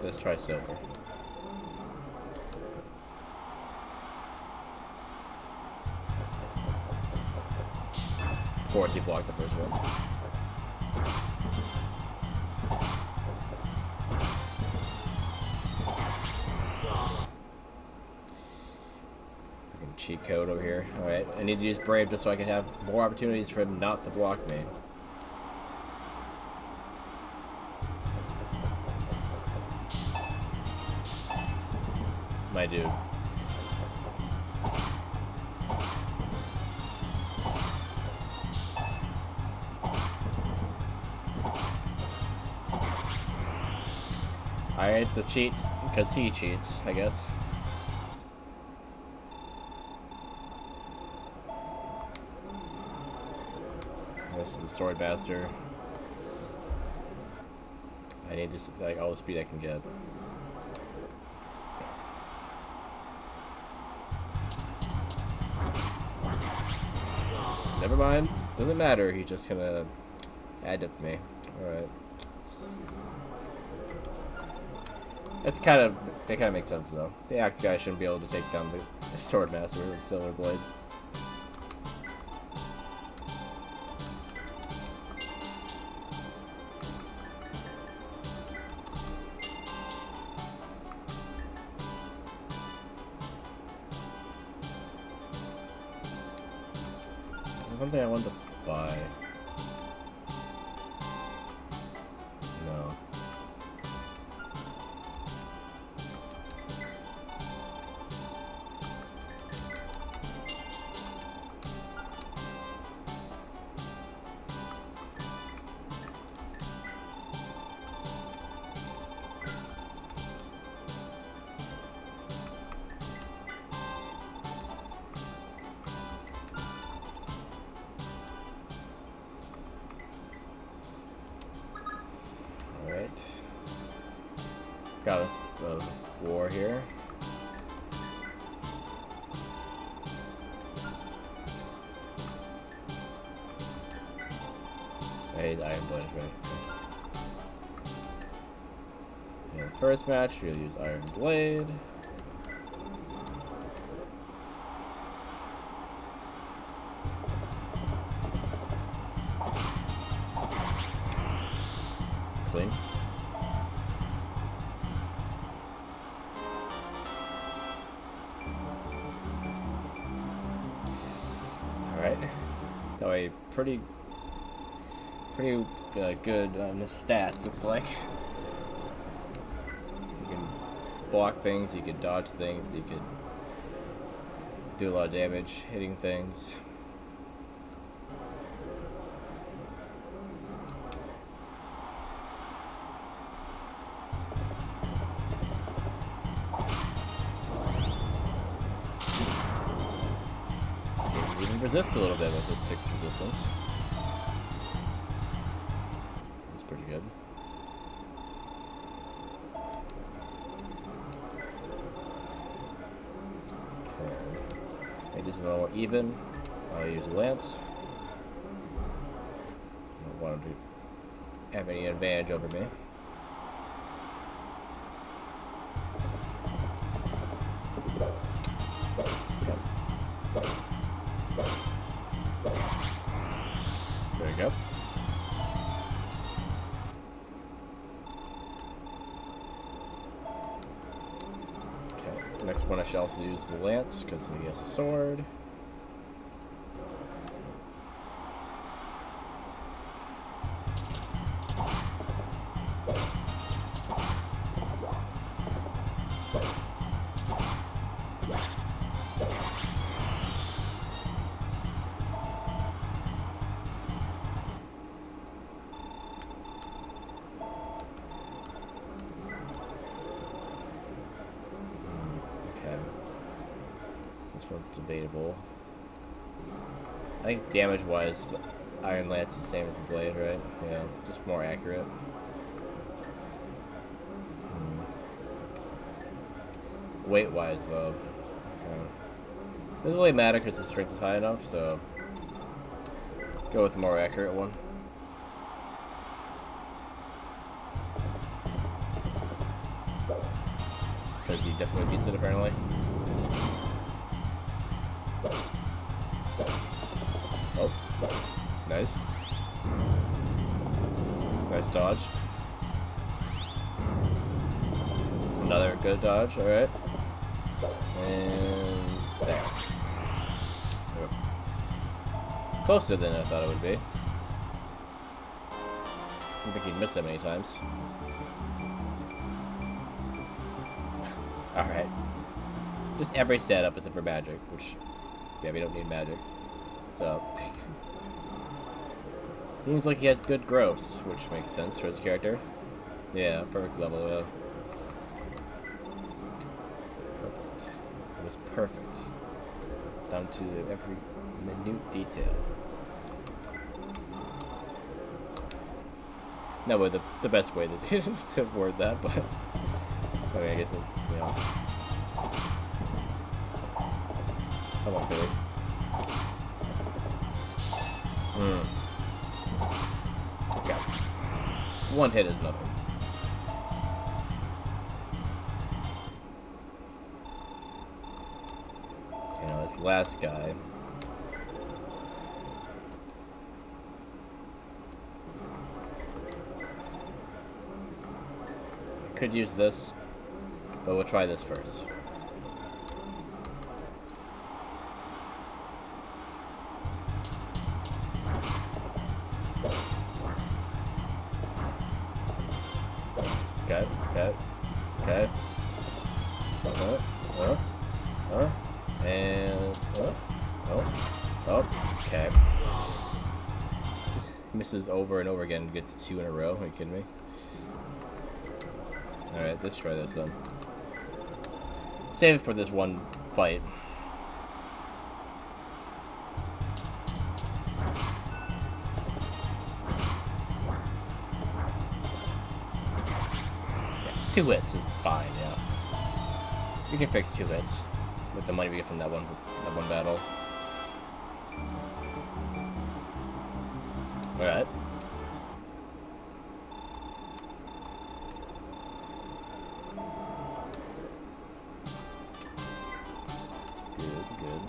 Let's try silver. Of course, he blocked the first one. Fucking cheat code over here. Alright, I need to use Brave just so I can have more opportunities for him not to block me. My dude. I hate to cheat because he cheats, I guess. This is the Sword Master. I need this, like, all the speed I can get. Never mind. Doesn't matter. He's just gonna add up me. Alright. That kind of makes sense though. The axe guy shouldn't be able to take down the sword master with a silver blade. Something I wanted to buy. No. Alright. Got a war here. Hey, Iron Blade, right? In the first match, we'll use Iron Blade. Clean. Alright. That way, pretty good on the stats, looks like. You can block things, you can dodge things, you can do a lot of damage hitting things. Even resist a little bit with his 6 resistance. That's pretty good. Okay. Make this a little more even. I'll use a lance. I don't want him to have any advantage over me. There you go. Okay, next one I shall also use the lance because he has a sword. This one's debatable. I think damage-wise, the Iron Lance is the same as the blade, right? Yeah, just more accurate. Weight-wise, though, doesn't really matter because the strength is high enough. So Go with the more accurate one. Because he definitely beats it apparently. Oh, nice. Nice dodge. Another good dodge, alright. And there. Oh. Closer than I thought it would be. I don't think he'd missed that many times. Alright. Just every setup except for magic, which, yeah, we don't need magic. So, seems like he has good growths, which makes sense for his character. Yeah, perfect level, yeah. Perfect. It was perfect. Down to every minute detail. No, but the best way to to word that, but I mean, I guess it, you know, somewhat fitting. Okay. One hit is nothing. Okay, now this last guy. I could use this, but we'll try this first. Okay, okay, okay. And, okay. Misses over and over again, gets 2 in a row. Are you kidding me? Alright, let's try this then. Save it for this one fight. Yeah, 2 hits is fine, yeah. We can fix 2 hits with the money we get from that one battle. Alright. Good.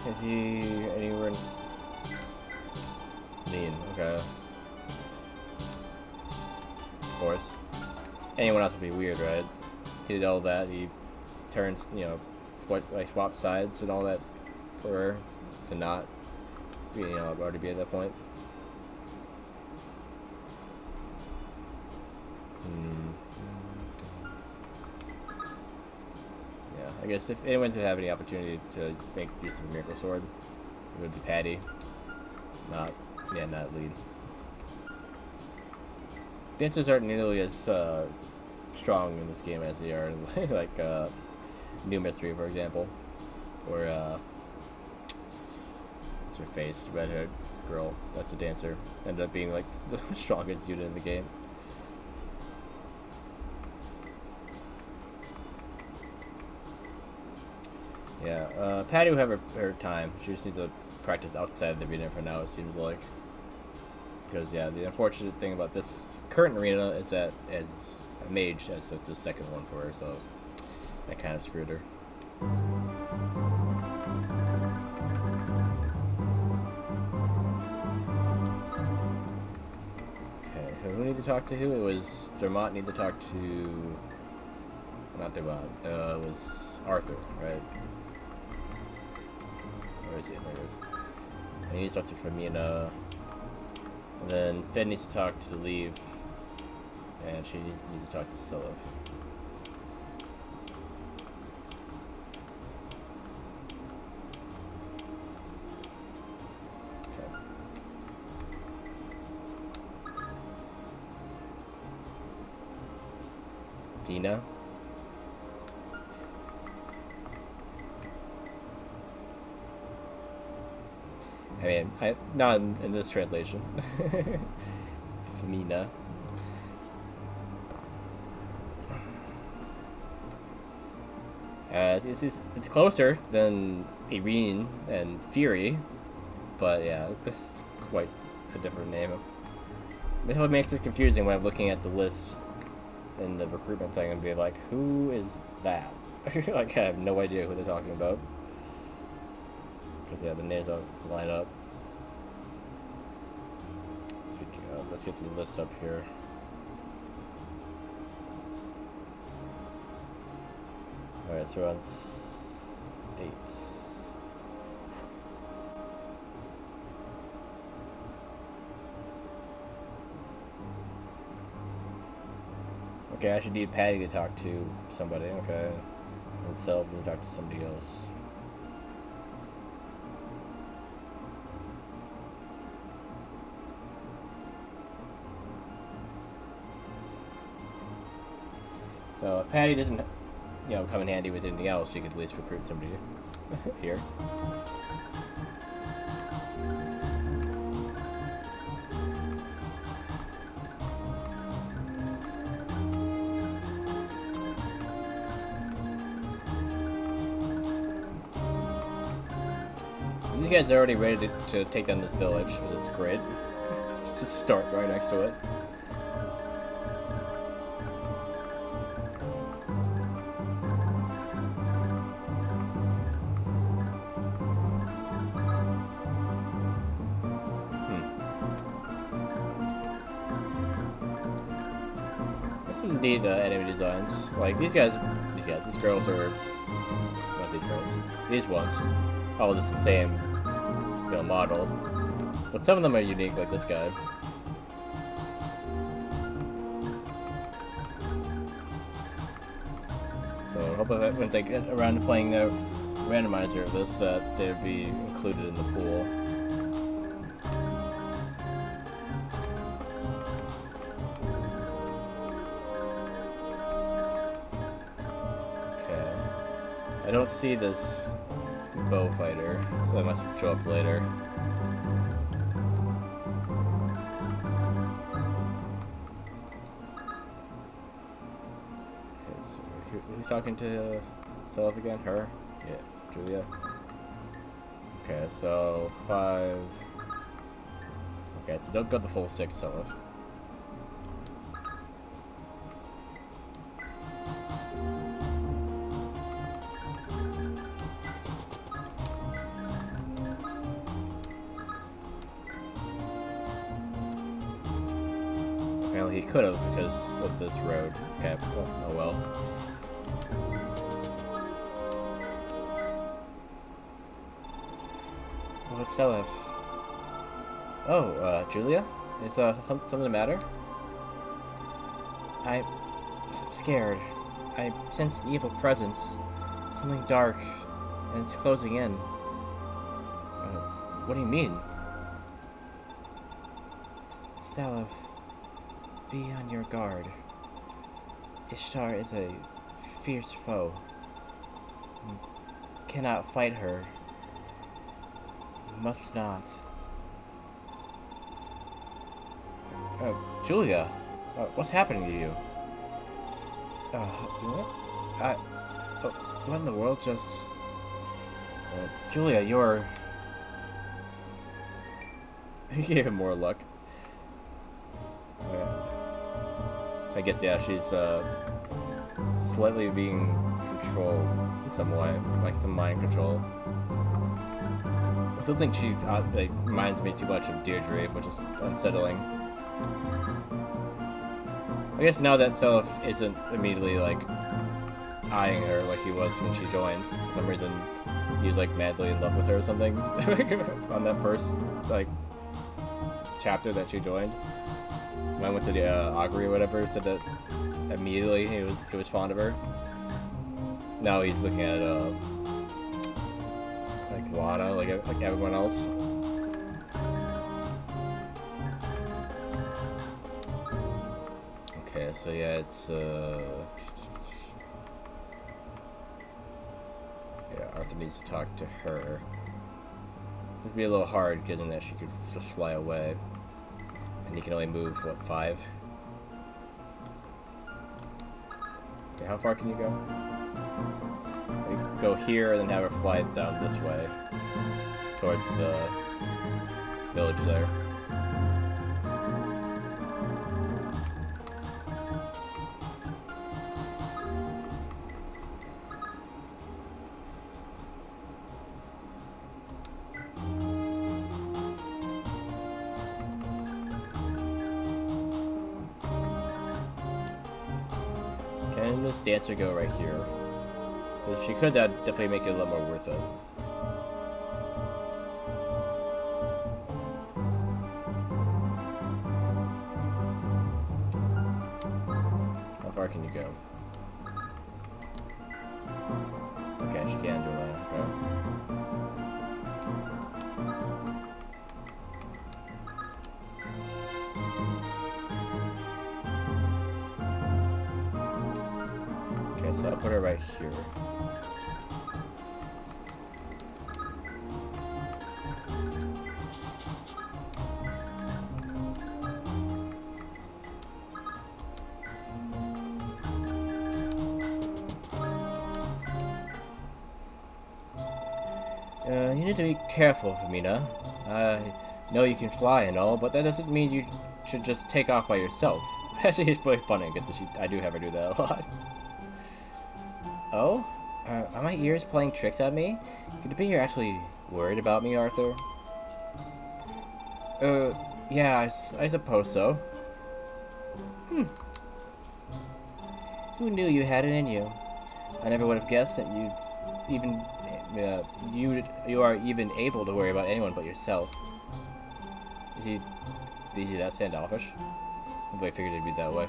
Is he anywhere mean? Okay. Of course. Anyone else would be weird, right? He did all that. He turns, you know, like swap sides and all that for her to not, you know, already be at that point. Yeah, I guess if anyone to have any opportunity to make use of a Miracle Sword, it would be Patty. Not Lead. Dancers aren't nearly as strong in this game as they are in like New Mystery, for example, or what's her face, redhead girl that's a dancer, ended up being like the strongest unit in the game. Yeah, Patty will have her time. She just needs to practice outside of the arena for now, it seems like. Because, yeah, the unfortunate thing about this current arena is that as a mage, that's the second one for her, so that kind of screwed her. Okay, so who need to talk to who? It was Dermot need to talk to... Not Dermot, it was Arthur, right? Where is he? There he is. And he needs to talk to Femina. And then Finn needs to talk to Leave. And she needs to talk to Sylph. Okay. Dina. I mean, not in this translation. Femina. It's closer than Irene and Fury, but yeah, it's quite a different name. This what makes it confusing when I'm looking at the list in the recruitment thing and be like, who is that? Like, I have no idea who they're talking about. Because, yeah, the names don't line up. Let's get to the list up here. Alright, so we're on 8. Okay, I should need Patty to talk to somebody, okay. And Self to talk to somebody else. So if Patty doesn't, you know, come in handy with anything else, you could at least recruit somebody here. These guys are already ready to take down this village, which is great. Just start right next to it. There's some neat enemy designs. Like these girls are not these girls. These ones. Oh, this is the same, you know, model, but some of them are unique, like this guy. So I hope that when they get around to playing the randomizer of this, that they'll be included in the pool. Okay, I don't see this bow fighter, so that must show up later. Okay, so who's talking to Self again? Her? Yeah, Julia. Okay, so 5. Okay, so don't go the full 6 Self. Well, he could have because of this road. Okay, oh well. What's Selef? Oh, Julia? Is something the matter? I'm scared. I sense an evil presence. Something dark, and it's closing in. What do you mean? Selef. Be on your guard. Ishtar is a fierce foe. You cannot fight her. You must not. Julia, what's happening to you? What? What in the world just... Julia, you're... He gave him more luck. I guess, yeah, she's slightly being controlled in some way, like some mind control. I still think she like, reminds me too much of Deirdre, which is unsettling. I guess now that Selef isn't immediately like eyeing her like he was when she joined, for some reason he was like madly in love with her or something on that first like chapter that she joined. When I went to the augury or whatever, said that immediately he was fond of her. Now he's looking at like Lana, like everyone else. Okay, so yeah, it's yeah, Arthur needs to talk to her. It'd be a little hard given that she could just fly away. And And you can only move, what, 5? Okay, how far can you go? You can go here and then have her fly down this way. Towards the village there. Can this dancer go right here? If she could, that'd definitely make it a lot more worth it. How far can you go? Okay, she can do that. Okay. Okay, so I'll put her right here. You need to be careful, Femina. I know you can fly and all, but that doesn't mean you should just take off by yourself. Actually, it's really funny because I do have her do that a lot. Oh? Are my ears playing tricks at me? Could it be you're actually worried about me, Arthur? Yeah, I suppose so. Who knew you had it in you? I never would have guessed that you are even able to worry about anyone but yourself. Is he that standoffish? I figured it'd be that way.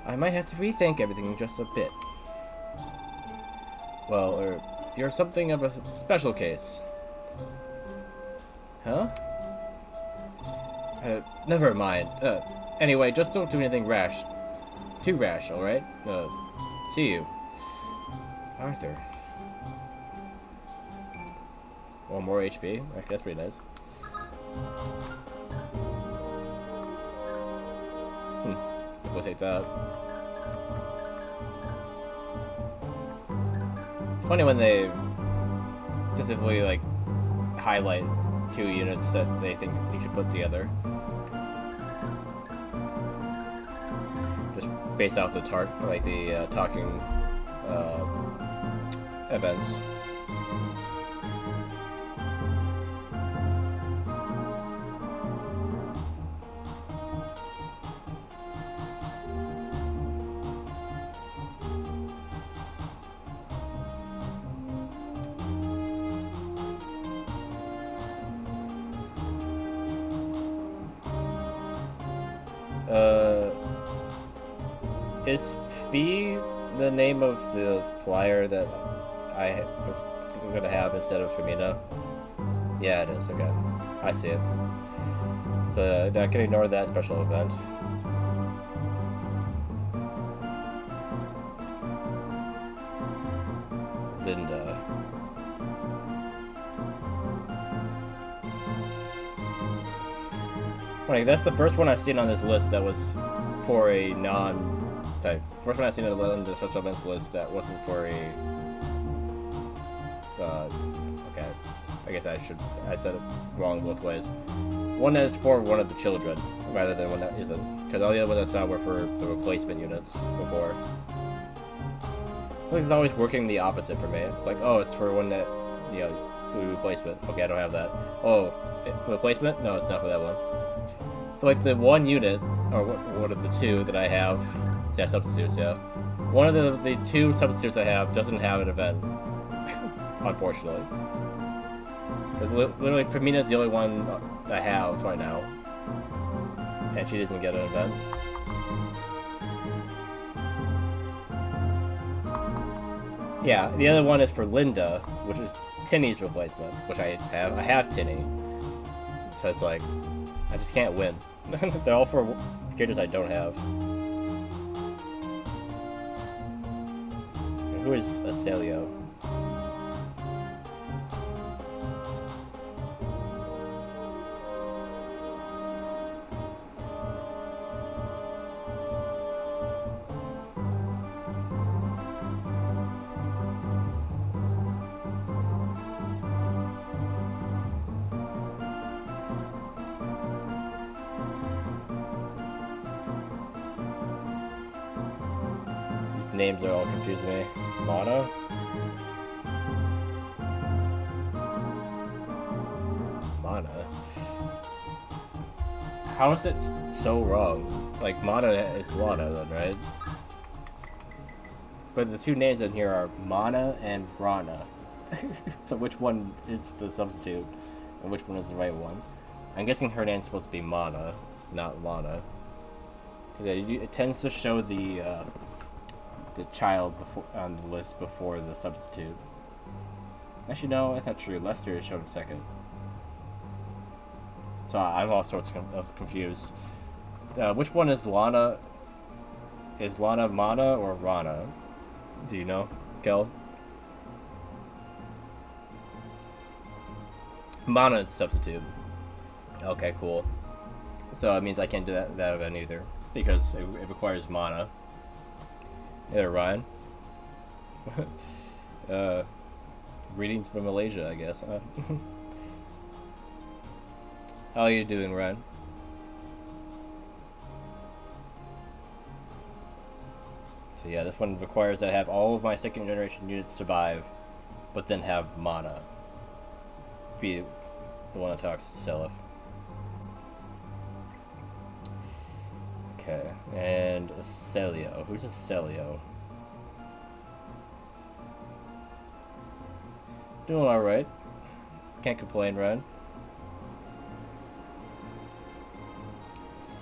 I might have to rethink everything just a bit. Well, you're something of a special case. Huh? Never mind. Anyway, just don't do anything rash. Too rash, alright? See you. Arthur. One more HP. Actually, that's pretty nice. We'll take that. It's funny when they specifically, like, highlight 2 units that they think you should put together. Just based off the talking events. Is Fee the name of the flyer that I was gonna have instead of Femina? Yeah, it is. Okay, I see it. So I can ignore that special event. Linda. Like, that's the first one I've seen on this list that was for a non-type. First one I've seen on the special events list that wasn't for a... okay. I guess I said it wrong both ways. One that is for one of the children, rather than one that isn't. Because all the other ones I saw were for the replacement units before. It's like it's always working the opposite for me. It's like, oh, it's for one that, you know, do replacement. Okay, I don't have that. Oh, for replacement? No, it's not for that one. So like the one unit, or one of the 2 that I have, yeah, substitutes, yeah. One of the 2 substitutes I have doesn't have an event, unfortunately. Because literally Femina's the only one I have right now, and she doesn't get an event. Yeah, the other one is for Linda, which is Tinny's replacement, which I have. I have Tinny, so it's like I just can't win. They're all for characters I don't have. Who is Aselio? names are all confusing me. Mana? Mana? How is it so wrong? Like, Mana is Lana then, right? But the two names in here are Mana and Rana. So which one is the substitute? And which one is the right one? I'm guessing her name's supposed to be Mana, not Lana. It tends to show the child before on the list before the substitute. Actually, no, that's not true. Lester is shown second. So I'm all sorts of confused. Which one is Lana? Is Lana Mana or Rana? Do you know, Kel? Mana is substitute. Okay, cool. So it means I can't do that event either, because it requires Mana. Hey there, Ryan. Greetings from Malaysia, I guess. How are you doing, Ryan? So yeah, this one requires that I have all of my second generation units survive, but then have Mana. Be the one that talks to Seliph. Okay, and Celio. Who's a Celio? Doing alright. Can't complain, Ryan.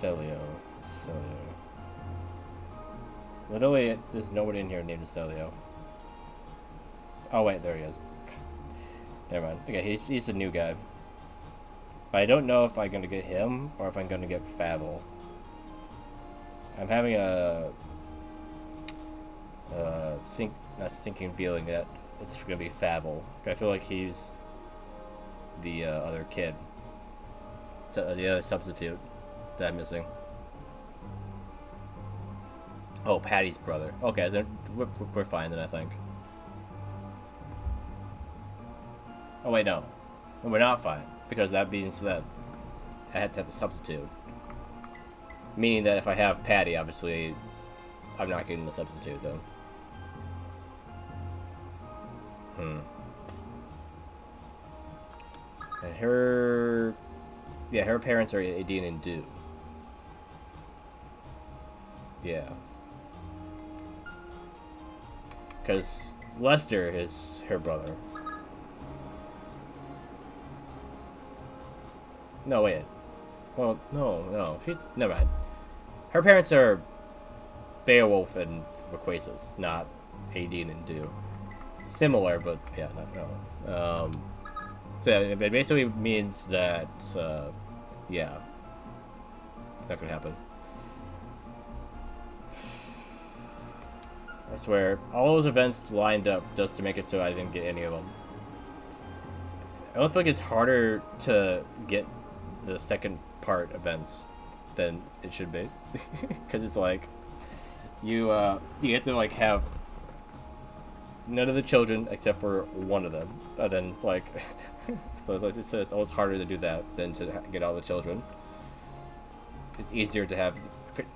Celio. Literally, there's nobody in here named Celio. Oh wait, there he is. Never mind. Okay, he's a new guy. But I don't know if I'm gonna get him or if I'm gonna get Fable. I'm having a sinking feeling that it's gonna be Fable. I feel like he's the other kid, the other substitute that I'm missing. Oh, Patty's brother. Okay, then we're fine then, I think. Oh wait, no, we're not fine, because that means that I had to have a substitute. Meaning that if I have Patty, obviously, I'm not getting the substitute then. And her parents are Adine and Du. Yeah. Because Lester is her brother. No, wait. Well, no. Never mind. Her parents are Beowulf and Requasis, not Adine and Du. Similar, but yeah, no. So it basically means that, yeah, it's not gonna happen. I swear, all those events lined up just to make it so I didn't get any of them. I don't feel like it's harder to get the second part events than it should be, because it's like you get to like have none of the children except for one of them, and then it's like so it's always harder to do that than to get all the children. It's easier to have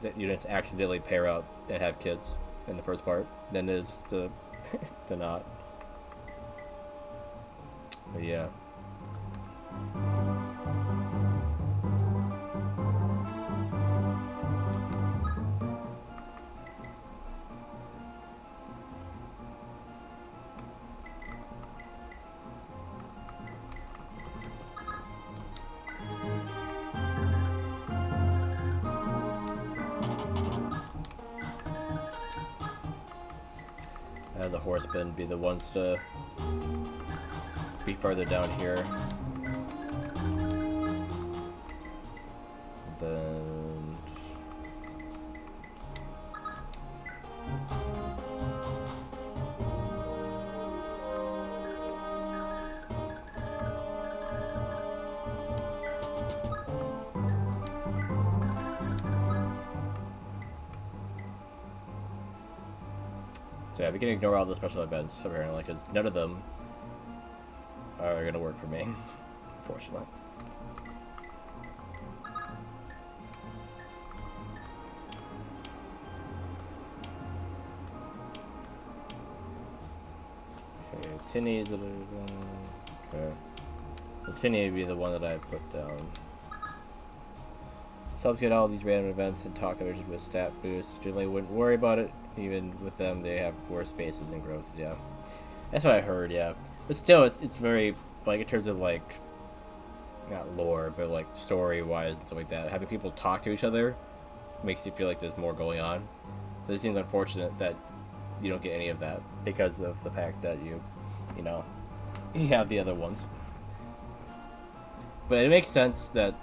the units accidentally pair up and have kids in the first part than it is to to not. But yeah. The horsemen be the ones to be further down here. Then so yeah, we can ignore all the special events apparently, because none of them are gonna work for me, unfortunately. Tinny is okay. So Tinny would be the one that I put down. Subs get all these random events and talk others with stat boosts. Generally wouldn't worry about it. Even with them, they have worse spaces and growths. Yeah, that's what I heard. Yeah, but still, it's very like in terms of like not lore, but like story wise and stuff like that. Having people talk to each other makes you feel like there's more going on. So it seems unfortunate that you don't get any of that because of the fact that you have the other ones. But it makes sense that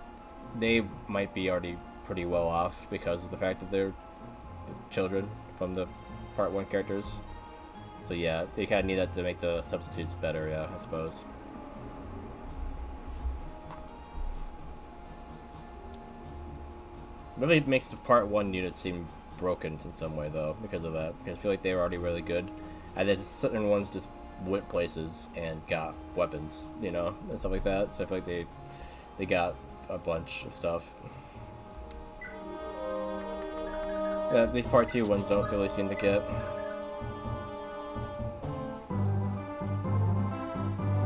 they might be already pretty well off because of the fact that they're the children from the Part 1 characters. So yeah, they kind of need that to make the substitutes better, yeah, I suppose. Really makes the Part 1 unit seem broken in some way, though, because of that. Because I feel like they were already really good. And then certain ones just went places and got weapons, and stuff like that. So I feel like they got a bunch of stuff. Yeah, these Part 2 ones don't really seem to get.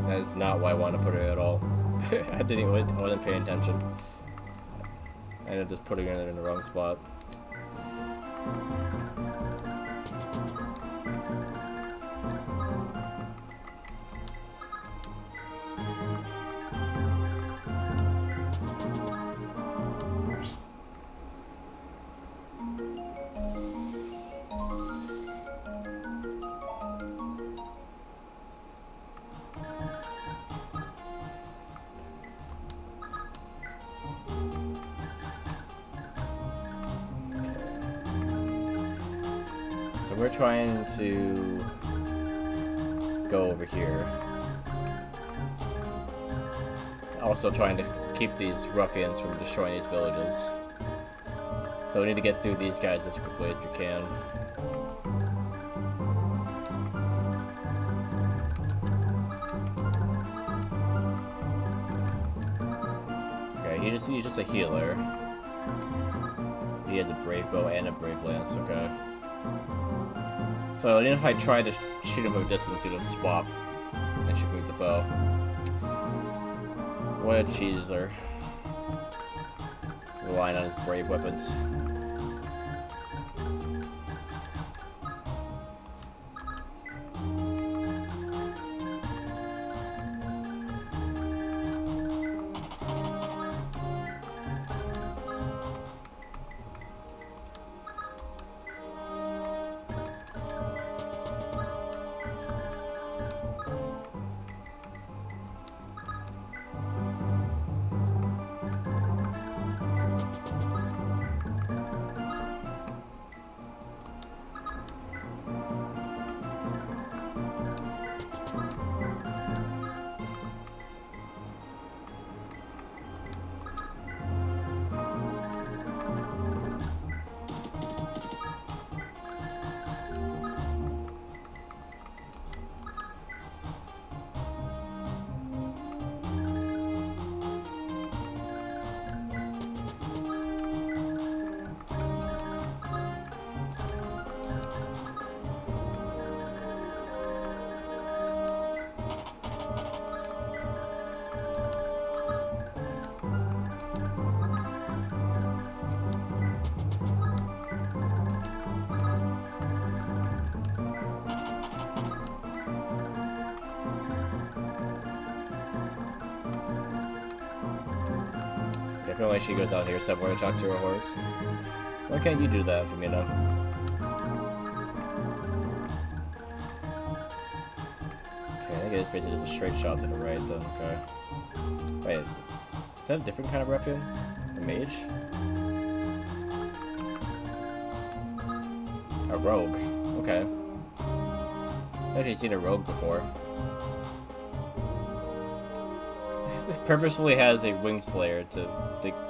That is not why I want to put it at all. I wasn't paying attention. I ended up just putting it in the wrong spot. So we're trying to go over here. Also trying to keep these ruffians from destroying these villages. So we need to get through these guys as quickly as we can. Okay, he's just a healer. He has a brave bow and a brave lance, okay. So even if I try to shoot him from a distance, he'll just swap and shoot me with the bow. What a cheeser. Relying on his brave weapons. I feel like she goes out here somewhere to talk to her horse. Why can't you do that for me now? Okay, I think it's basically just a straight shot to the right then, okay. Wait, is that a different kind of ruffian? A mage? A rogue, okay. I've actually seen a rogue before. Purposely has a wing slayer to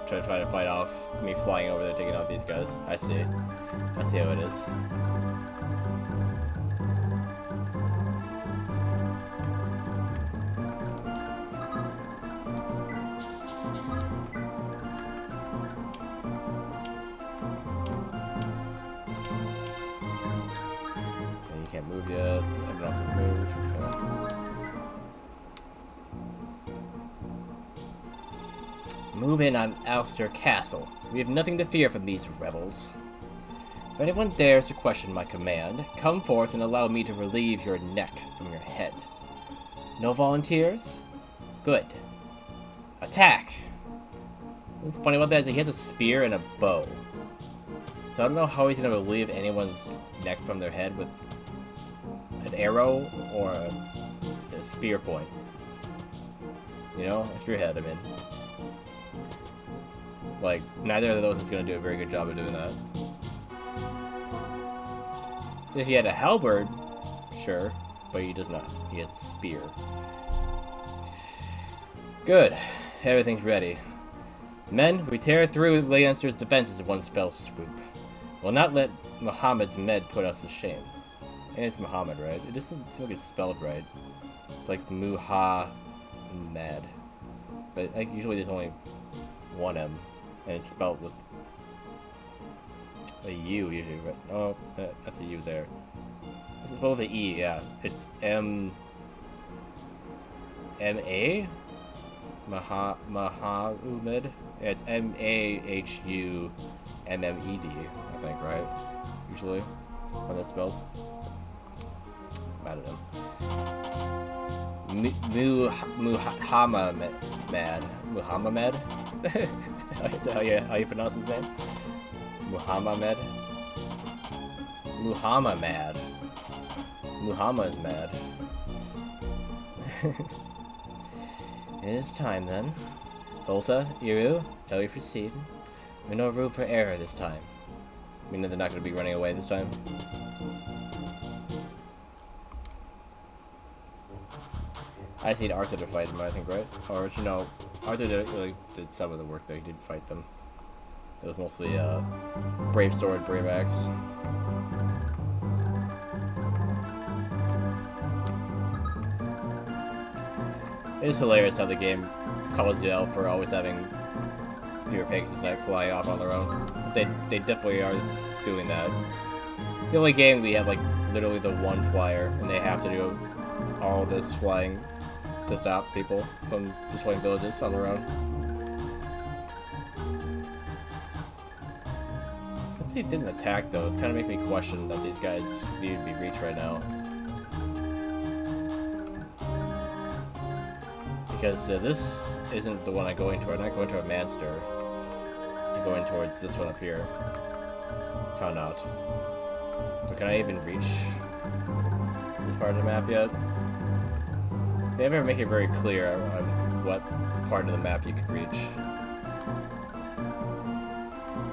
try to fight off me flying over there taking out these guys. I see how it is. can't move yet. Everyone else has moved. Okay. Move in on Alster Castle. We have nothing to fear from these rebels. If anyone dares to question my command, come forth and allow me to relieve your neck from your head. No volunteers? Good. Attack! What's funny about that is he has a spear and a bow. So I don't know how he's gonna relieve anyone's neck from their head with an arrow or a spear point. You know? A spearhead, I mean. Like, neither of those is gonna do a very good job of doing that. If he had a halberd, sure, but he does not. He has a spear. Good. Everything's ready. Men, we tear through Leinster's defenses in one fell swoop. We'll not let Muhammad's med put us to shame. And it's Muhammad, right? It doesn't seem like it's spelled right. It's like Muhammad. But like usually there's only one M. And it's spelled with a U usually, right? Oh, that's a U there. This is spelled with an E, yeah. It's M-A? Mahamumed? Yeah, it's M-A-H-U-M-M-E-D, I think, right? Usually, how that's spelled. I don't know. Muhammad. Muhammad? how you pronounce his name? Muhammad? Muhammad. Muhammad's mad. It is time then. Volta, Iru, shall we proceed? We no room for error this time. Meaning they're not going to be running away this time. I just need Arthur to fight them, I think, right? Or, you know, Arthur did some of the work there. He didn't fight them. It was mostly, Brave Sword, Brave Axe. It is hilarious how the game calls you out for always having fewer Pegasus Knight fly off on their own. They definitely are doing that. It's the only game we have, like, literally the one flyer, and they have to do all this flying to stop people from destroying villages on their own. Since he didn't attack, though, it's kind of making me question that these guys need to be reached right now. Because this isn't the one I'm going toward. I'm not going toward Manster. I'm going towards this one up here. Connaught. So can I even reach this part of the map yet? They never make it very clear on what part of the map you can reach.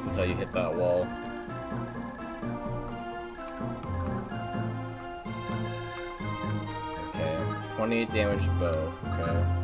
Until you hit that wall. Okay, 28 damage bow, okay.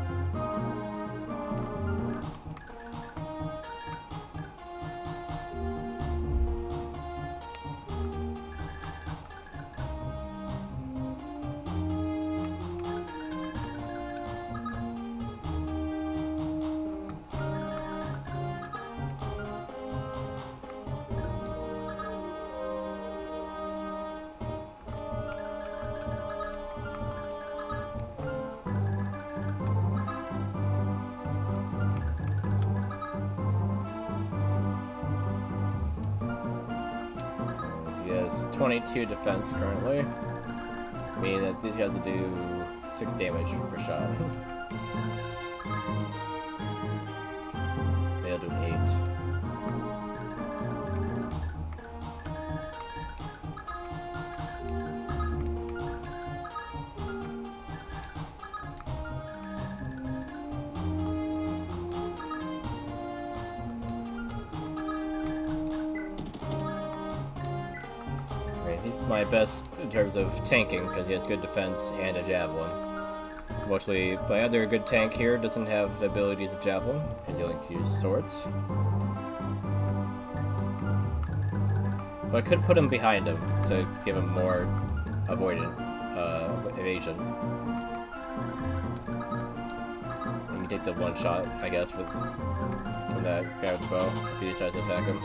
He has 22 defense currently, meaning that these guys will do 6 damage per shot. They'll do 8. He's my best in terms of tanking because he has good defense and a javelin. Unfortunately, my other good tank here doesn't have the abilities of javelin because he only can use swords. But I could put him behind him to give him more avoidant evasion. You can take the one shot, I guess, from that guy with the bow if he decides to attack him.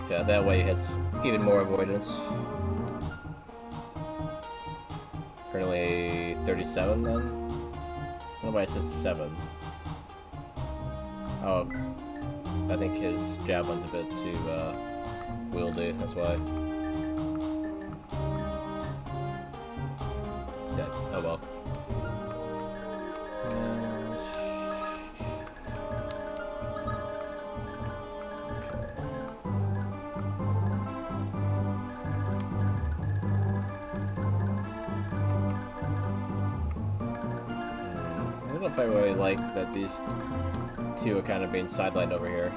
Yeah, that way he has even more avoidance. currently 37 then? I don't know why it says 7. Oh, I think his javelin's a bit too wieldy, that's why. Yeah, oh well. I don't know if I really like that these two are kind of being sidelined over here.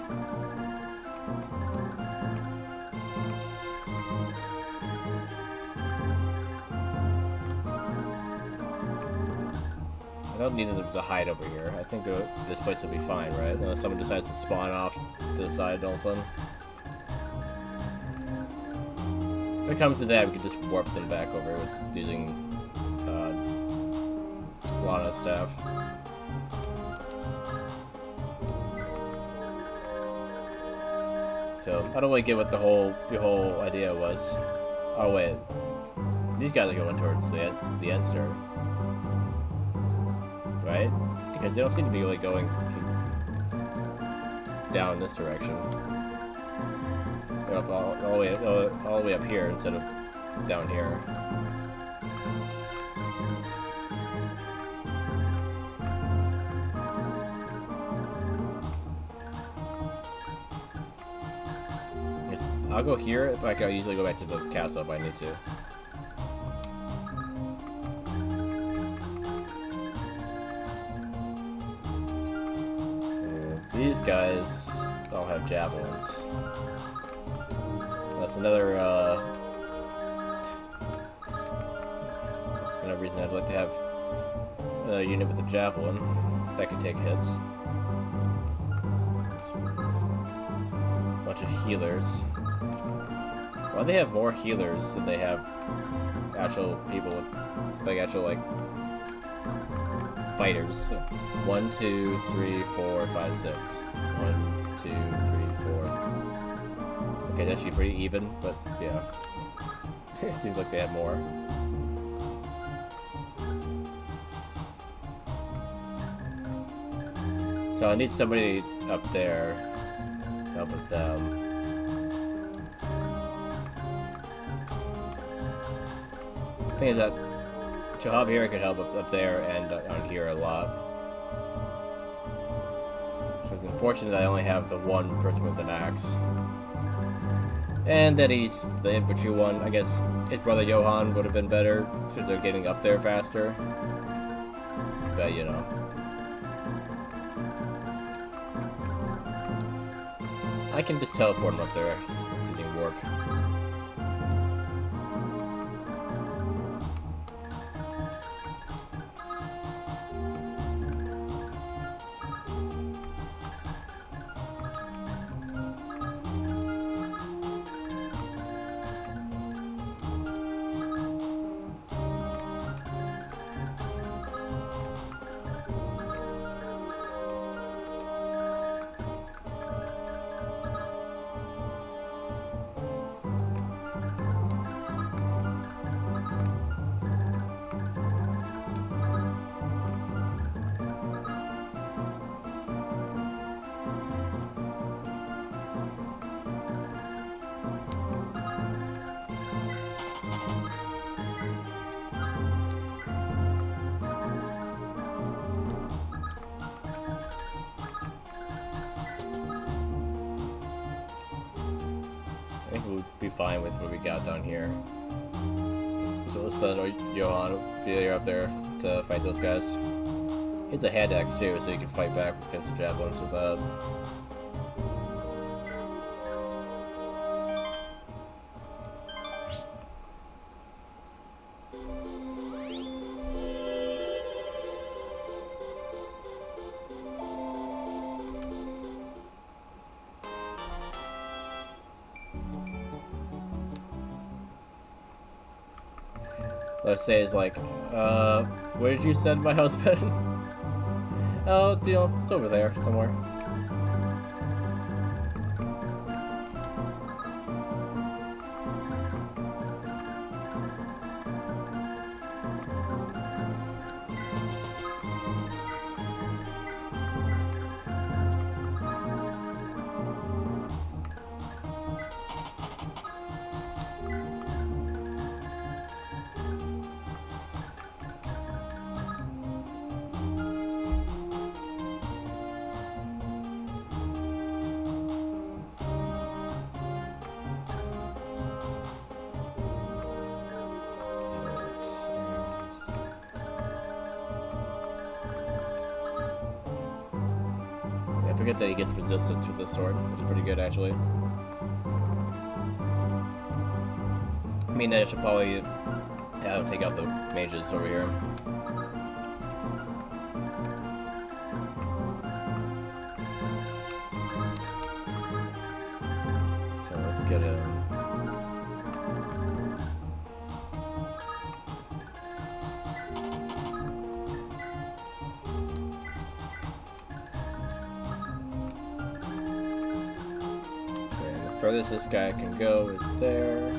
I don't need them to hide over here. I think this place will be fine, right? Unless someone decides to spawn off to the side all of a sudden. If it comes to that, we could just warp them back over with using Lana's staff. So I don't really get what the whole idea was. Oh wait, these guys are going towards the Enster, right? Because they don't seem to be really going down this direction. They're up all the way up here instead of down here. I'll go here, but I can usually go back to the castle if I need to. These guys all have javelins. That's another reason I'd like to have a unit with a javelin that can take hits. Bunch of healers. Why they have more healers than they have actual people, like actual like fighters? 1, 2, 3, 4, 5, 6. 1, 2, 3, 4. Okay, it's actually pretty even, but yeah, it seems like they have more. So I need somebody up there to help with them. Thing is that Chahab here could help up there and on here a lot. So it's unfortunate I only have the one person with an axe. And that he's the infantry one. I guess his brother Johan would have been better because they're getting up there faster. But you know. I can just teleport him up there using warp. I think we'll be fine with what we got down here. So let's send Johan you're up there to fight those guys. He has a hand axe too, so you can fight back against the javelins with that. Let's say it's like, where did you send my husband? Oh, you know, it's over there somewhere. forget that he gets resistance with this sword, which is pretty good actually. I mean, I should probably take out the mages over here. So let's get him. Okay, the furthest this guy can go is there.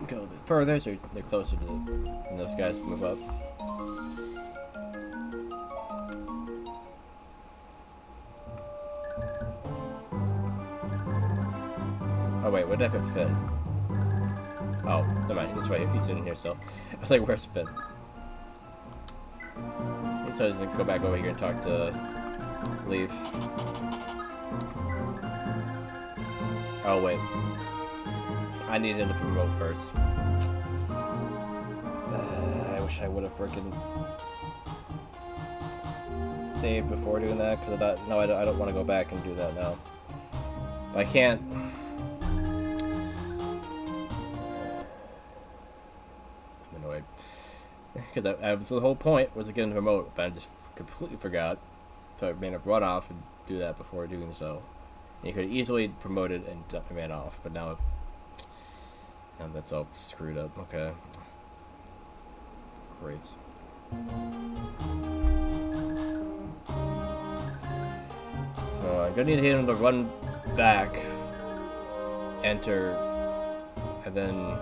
Go a bit further, so they're closer to when those guys move up. Oh wait, where did I put Finn? Oh, never mind, he's right, he's sitting here still. I was like, where's Finn? So I was gonna go back over here and talk to Leaf. Oh wait. I need him to promote first. I wish I would have freaking saved before doing that, because I don't want to go back and do that now. But I can't. I'm annoyed. Because that was the whole point, was to get him to promote, but I just completely forgot. So I made him run off and do that before doing so. And he could have easily promoted and ran off, but now that's all screwed up. Okay. Great. So I'm gonna need him to run back, enter, and then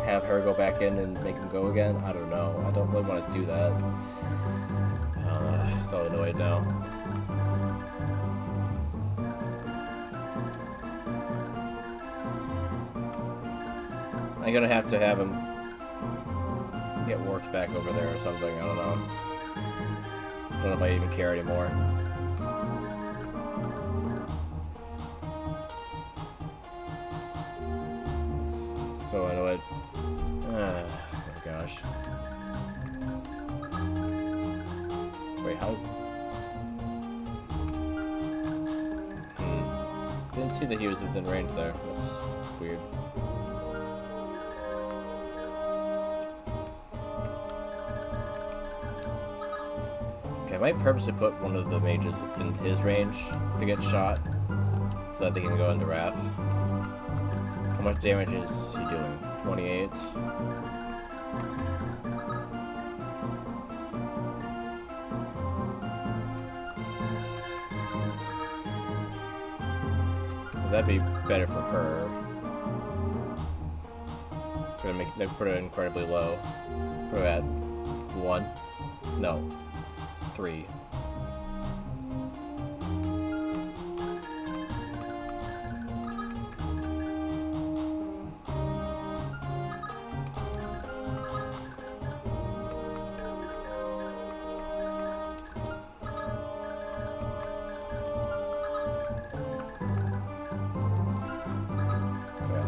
have her go back in and make him go again. I don't know. I don't really want to do that. So annoyed now. I'm gonna have to have him get worked back over there or something. I don't know. I don't know if I even care anymore. So annoyed. Oh gosh. Wait, how? Didn't see that he was within range there. That's weird. I might purposely put one of the mages in his range to get shot, so that they can go into Wrath. How much damage is he doing? 28. So that'd be better for her. Gonna put it incredibly low. Put it at 1. No. 3. Okay.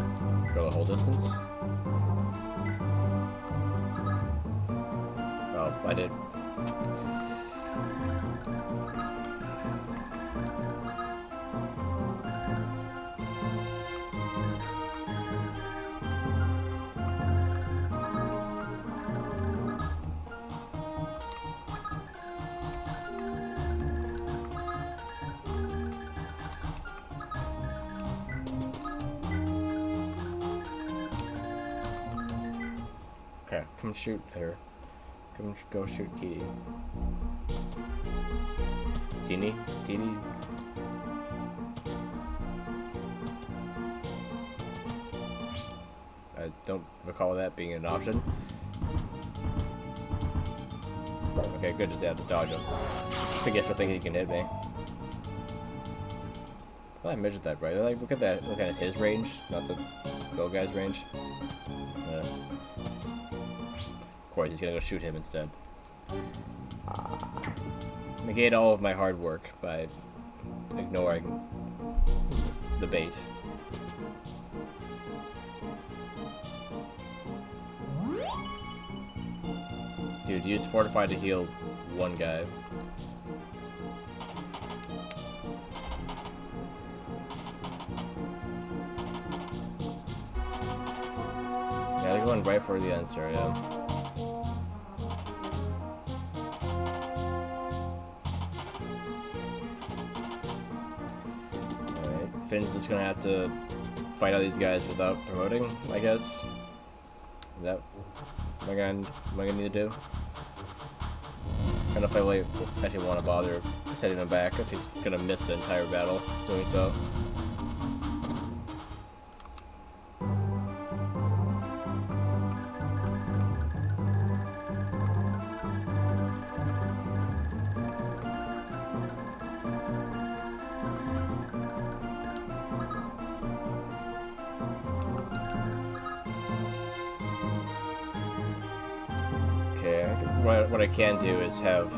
Go the whole distance. Oh, I did. Here, come shoot her. Come go shoot TD. Teeny? TD? I don't recall that being an option. Okay, good. Just have to dodge him. I guess for thinking he can hit me. Well, I measured that right. Like, look at that. Look at his range, not the little guy's range. Of course, he's gonna go shoot him instead. Negate all of my hard work by ignoring the bait. Dude, use Fortify to heal one guy. Yeah, they're going right for the answer, yeah. Alright, Finn's just gonna have to fight out these guys without promoting, I guess. Is that what am I gonna need to do? I don't know if I really actually want to bother setting him back if he's gonna miss the entire battle doing so. What I can do is have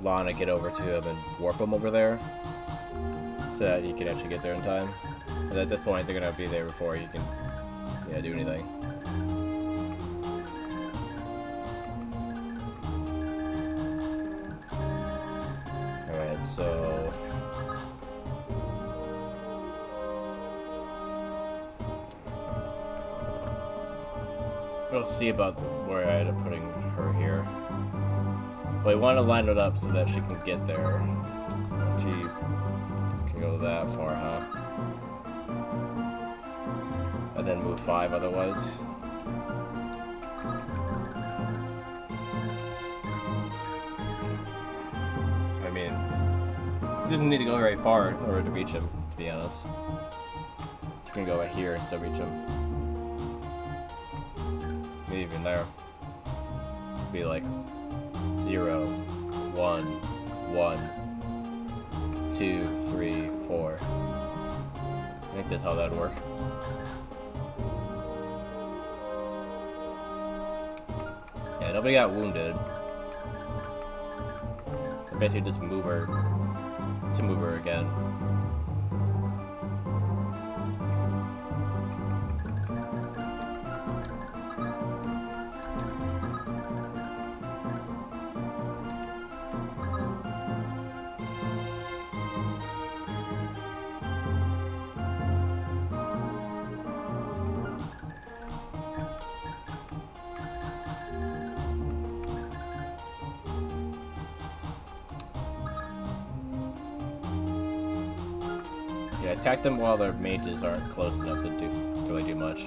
Lana get over to him and warp him over there, so that he can actually get there in time. And at that point, they're gonna be there before he can, yeah, do anything. All right, so. We'll see about where I end up putting her here. But we want to line it up so that she can get there. She can go that far, huh? And then move 5 otherwise. So, I mean, she doesn't need to go very far in order to reach him, to be honest. She can go right here and still reach him. Even there, be like 0, 1, 1, 2, 3, 4. I think that's how that'd work. Yeah, nobody got wounded. So basically, just move her to move her again. Yeah, attack them while their mages aren't close enough to really do much.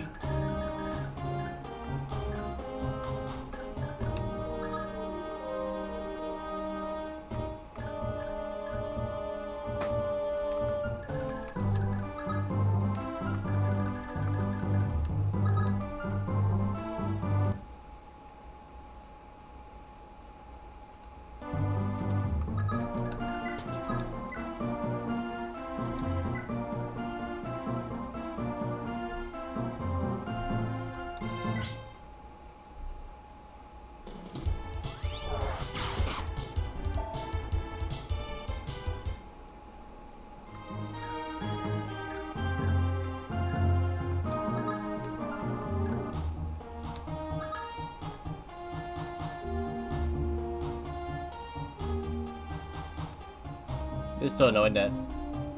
It's still annoying that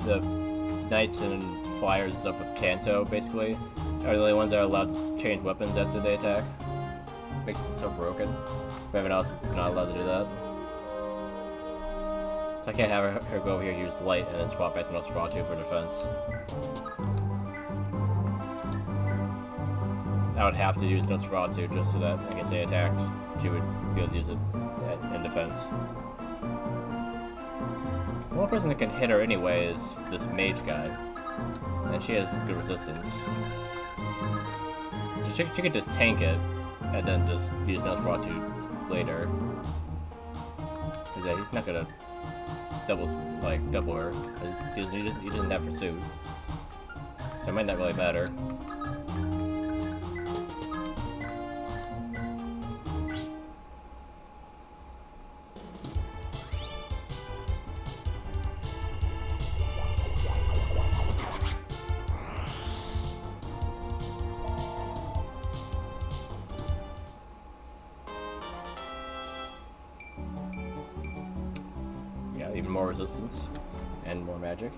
the Knights and Flyers up with Kanto, basically, are the only ones that are allowed to change weapons after they attack. Makes them so broken. Everyone else is not allowed to do that. So I can't have her go over here, use Light, and then swap back to Nosferatu for defense. I would have to use Nosferatu just so that I can say attacked. She would be able to use it in defense. The only person that can hit her anyway is this mage guy. And she has good resistance. She could just tank it, and then just use Nosferatu later. Because yeah, he's not gonna double her. He doesn't have pursuit. So it might not really matter. Yeah, even more resistance and more magic.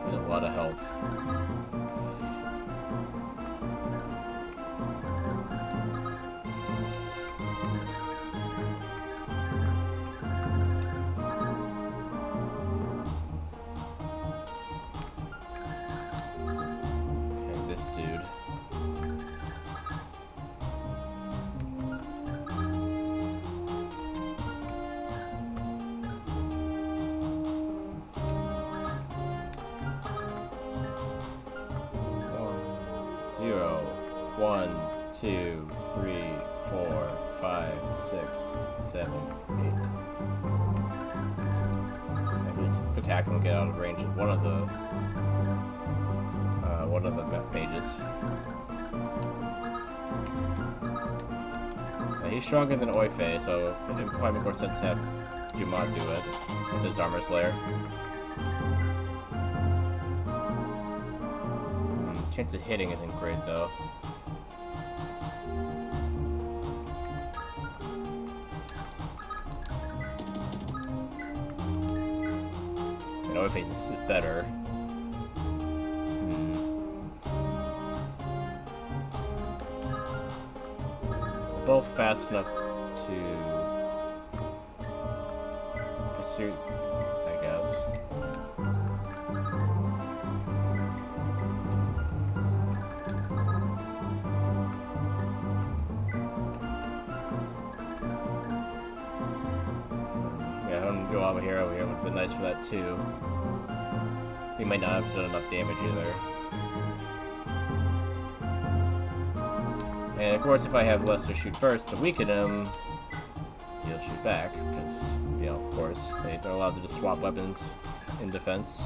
There's a lot of health. Zero, 1, 2, 3, 4, 5, 6, 7, 8. Maybe this attack will get out of range of one of the mages. He's stronger than Oife, so it would probably make more sense to have Dumont do it with his armor slayer. Chance of hitting isn't great though. And Oife is better. Both fast enough to pursue, I guess. Yeah, I don't go over here. Would have been nice for that too. We might not have done enough damage either. And of course, if I have Lester shoot first to weaken him, he'll shoot back, because, you know, of course, they're allowed to just swap weapons in defense.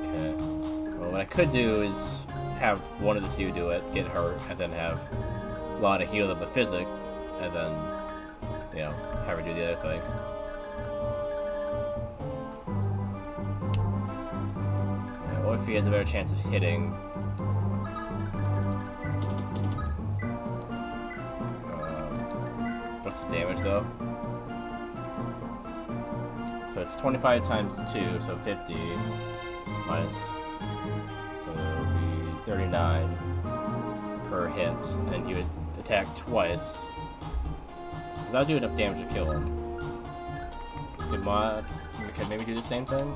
Okay. Well, what I could do is have one of the two do it, get hurt, and then have Lana heal them with physic, and then, you know, have her do the other thing. If he has a better chance of hitting. What's the damage though? So it's 25 times 2, so 50 minus. So it'll be 39 per hit, and he would attack twice. So that'll do enough damage to kill him. Could maybe do the same thing?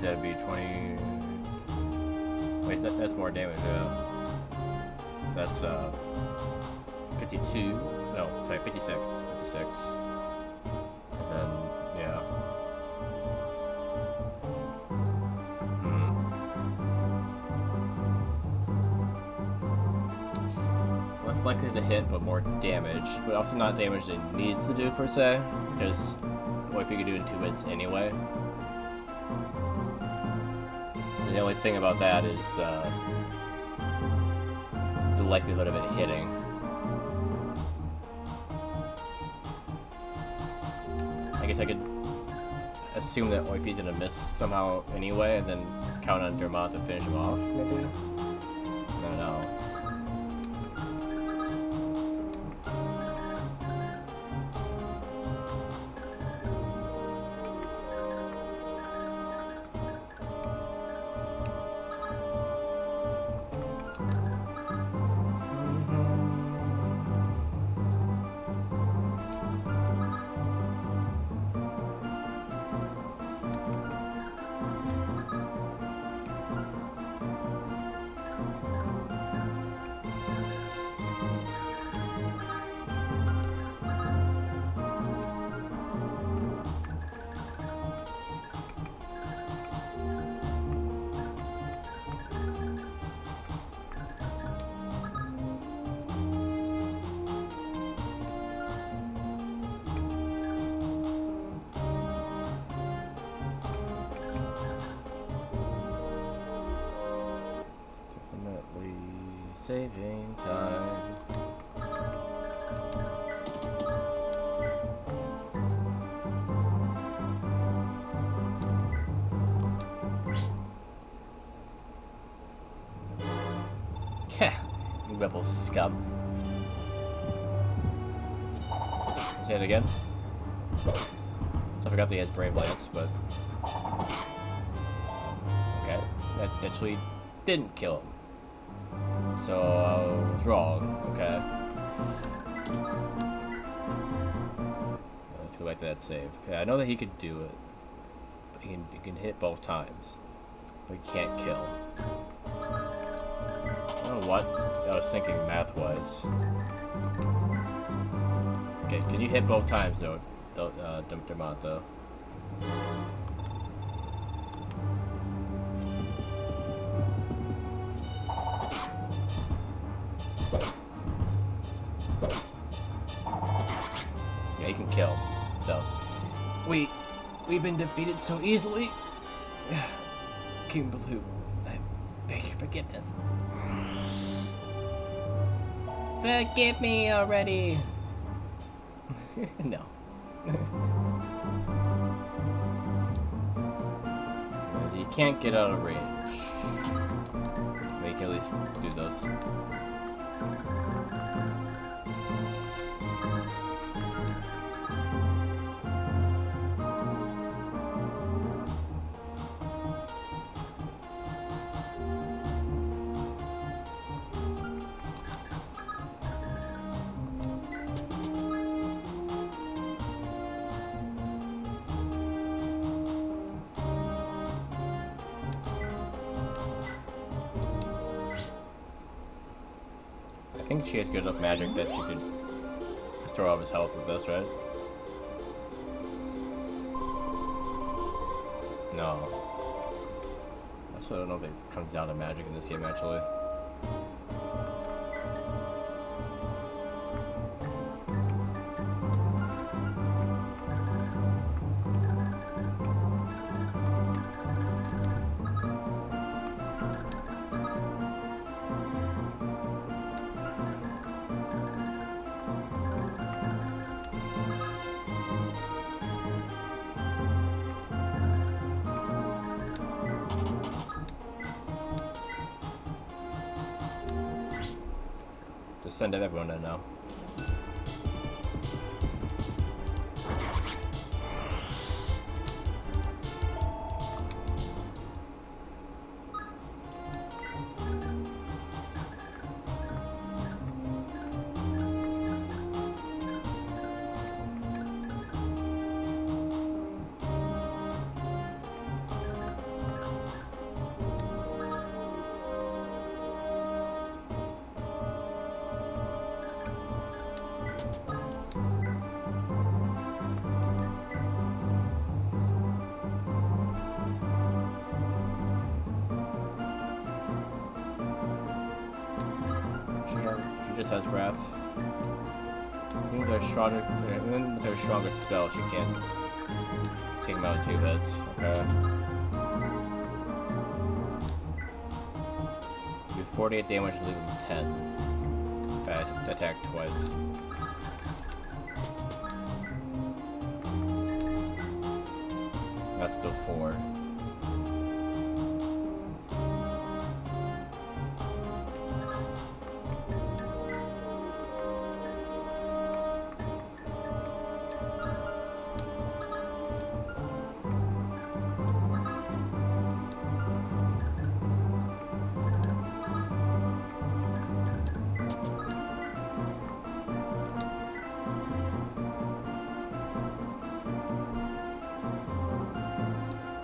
That'd be 20. Wait, that's more damage, yeah. That's 52. No, sorry, 56. 56. And then, yeah. Less likely to hit, but more damage. But also not damage that it needs to do, per se. Because what if you could do it in 2 hits anyway? The only thing about that is the likelihood of it hitting. I guess I could assume that Oife's gonna miss somehow anyway, and then count on Dermot to finish him off, maybe? I don't know. Saving time. Heh, you rebel scum. Say it again. So I forgot that he has Brave Lance, but... Okay, that actually didn't kill him. So I was wrong. Okay. Let's go back to that save. Okay, I know that he could do it. But he can hit both times. But he can't kill. I don't know what I was thinking math-wise. Okay, can you hit both times though, Demont though? Yeah, he can kill. So we've been defeated so easily. King Blue, I beg your forgiveness. Forgive me already. No. You can't get out of range. We can at least do those. I think she has good enough magic that she could just throw off his health with this, right? No. I don't know if it comes down to magic in this game, actually. Just send everyone in now. She just has wrath. Even with her strongest spell, she can't take him out in 2 hits. Okay. Do 48 damage and leave him 10. If I attack twice. That's still 4.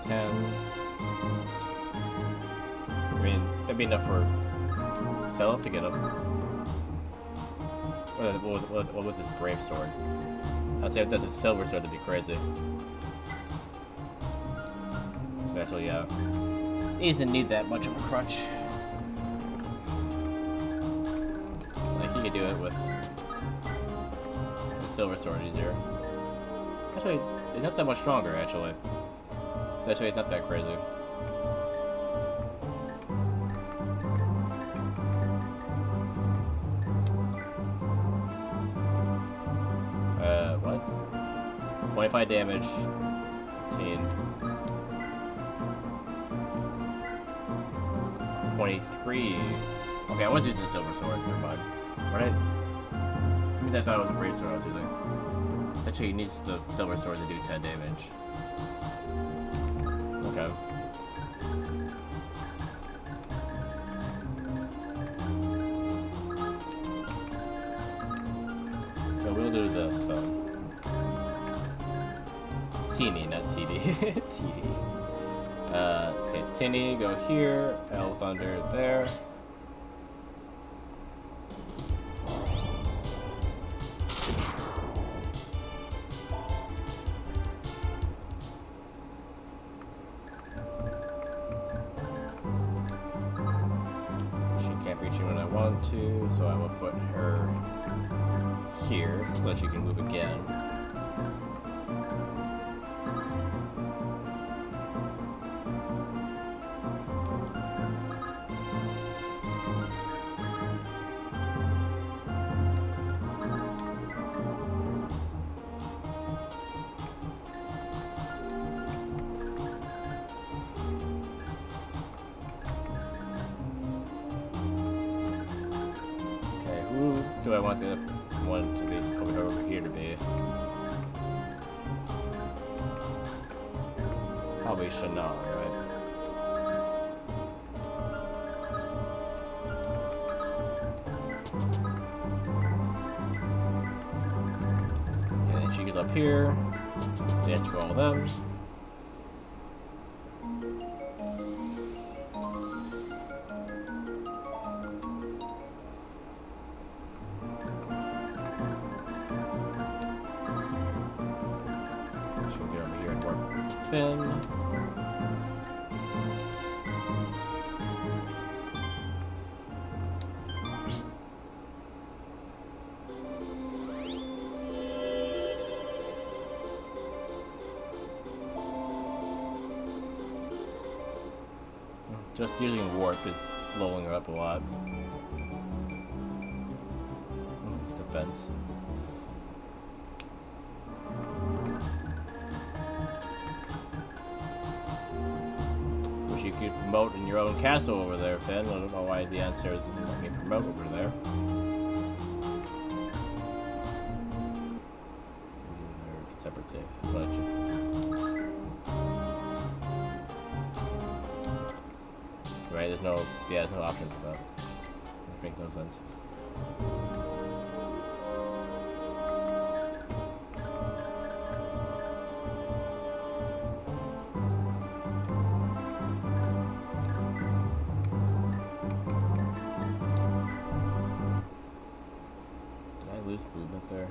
I mean, that'd be enough for Self to get him. What with his brave sword? I'd say if that's a silver sword, that'd be crazy. Especially, yeah. He doesn't need that much of a crutch. Like, he could do it with the silver sword easier. Actually, it's not that much stronger, actually. Actually, it's not that crazy. 25 damage. 15. 23. Okay, I was using the silver sword. Never mind. Right? This means I thought it was a brave sword I was using. Actually, he needs the silver sword to do 10 damage. Okay. So we'll do this though. Teeny, not TD. TD. Tinny, go here. L Thunder there. She can't reach me when I want to, so I will put her here so that she can move again. Who do I want the one to be over here to be? Probably Chanel, right? And then she goes up here. Dance for all of them. Finn. Just using warp is blowing her up a lot. Defense. You could promote in your own castle over there, Finn. I don't know why the answer doesn't let me promote over there. Separate save. Right, there's no options for that. Which makes no sense. Movement there.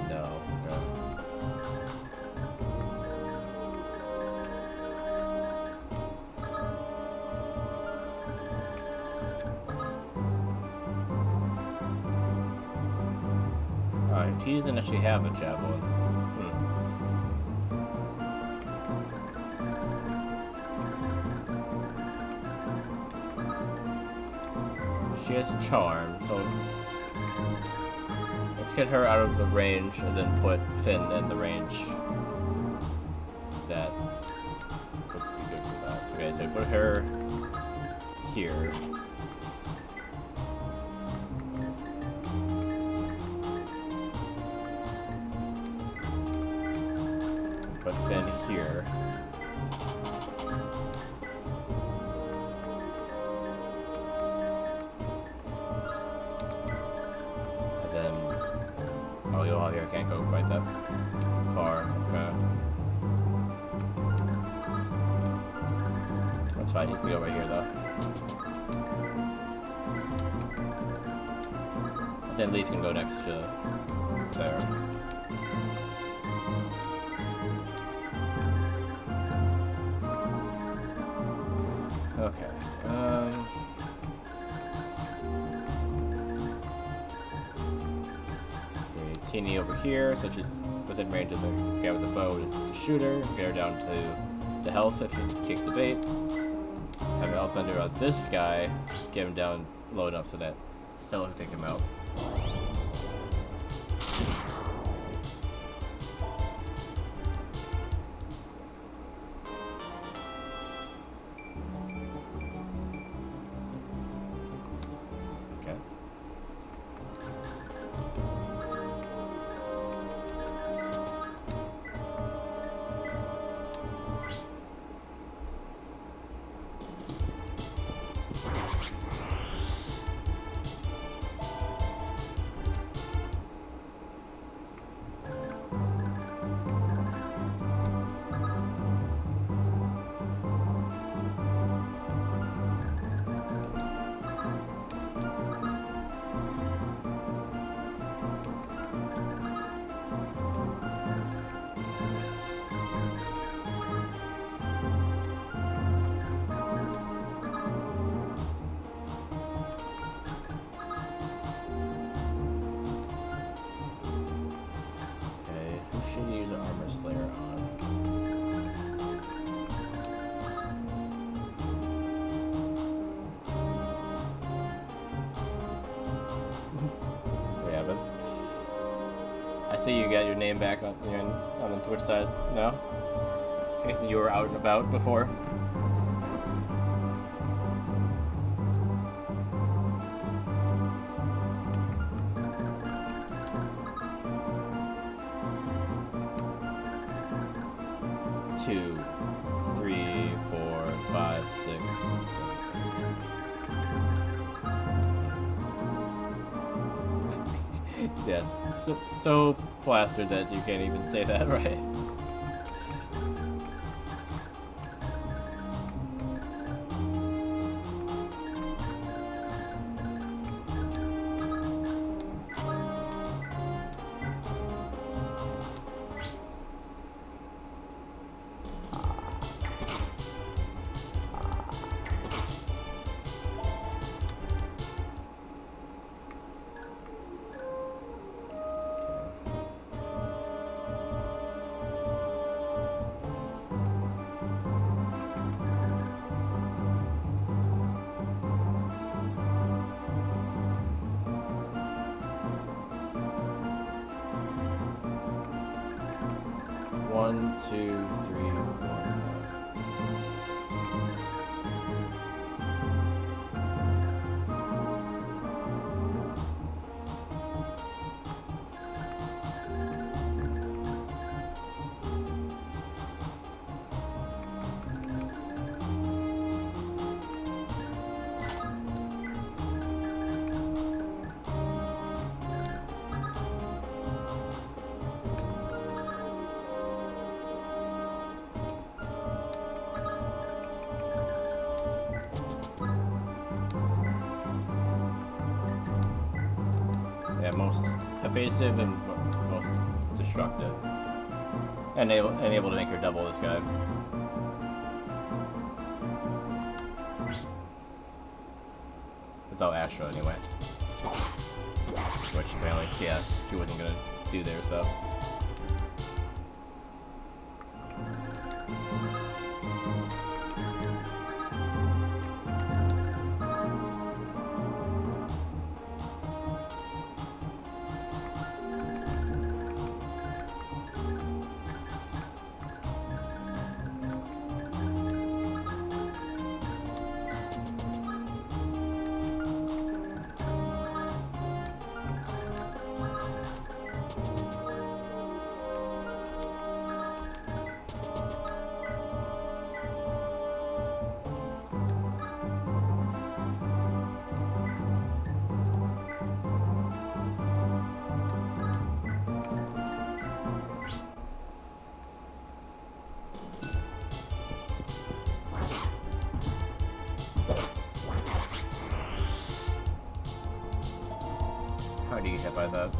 No. Okay. Alright, he doesn't actually have a javelin. She has a charm, so let's get her out of the range and then put Finn in the range. That would be good for that. Okay, so put her here. Put Finn here. Oh, here, I can't go quite that far. Okay. That's fine, you can go right here, though. And then Leaf can go next to there. Okay. Teeny over here, so she's within range of the guy with the bow to shoot her, get her down to health if she takes the bait. Have an L Thunder on this guy, get him down low enough so that Stella can take him out. see you got your name back on the Twitch side. No? I guess you were out and about before. Two, 3, 4, 5, 6. 7. Yes, so plastered that you can't even say that right. One, two, 3, 4. Yeah, most evasive and most destructive. And able to make her double this guy. Without Astra anyway. Which apparently, yeah, she wasn't gonna do there, so. How do you get hit by that?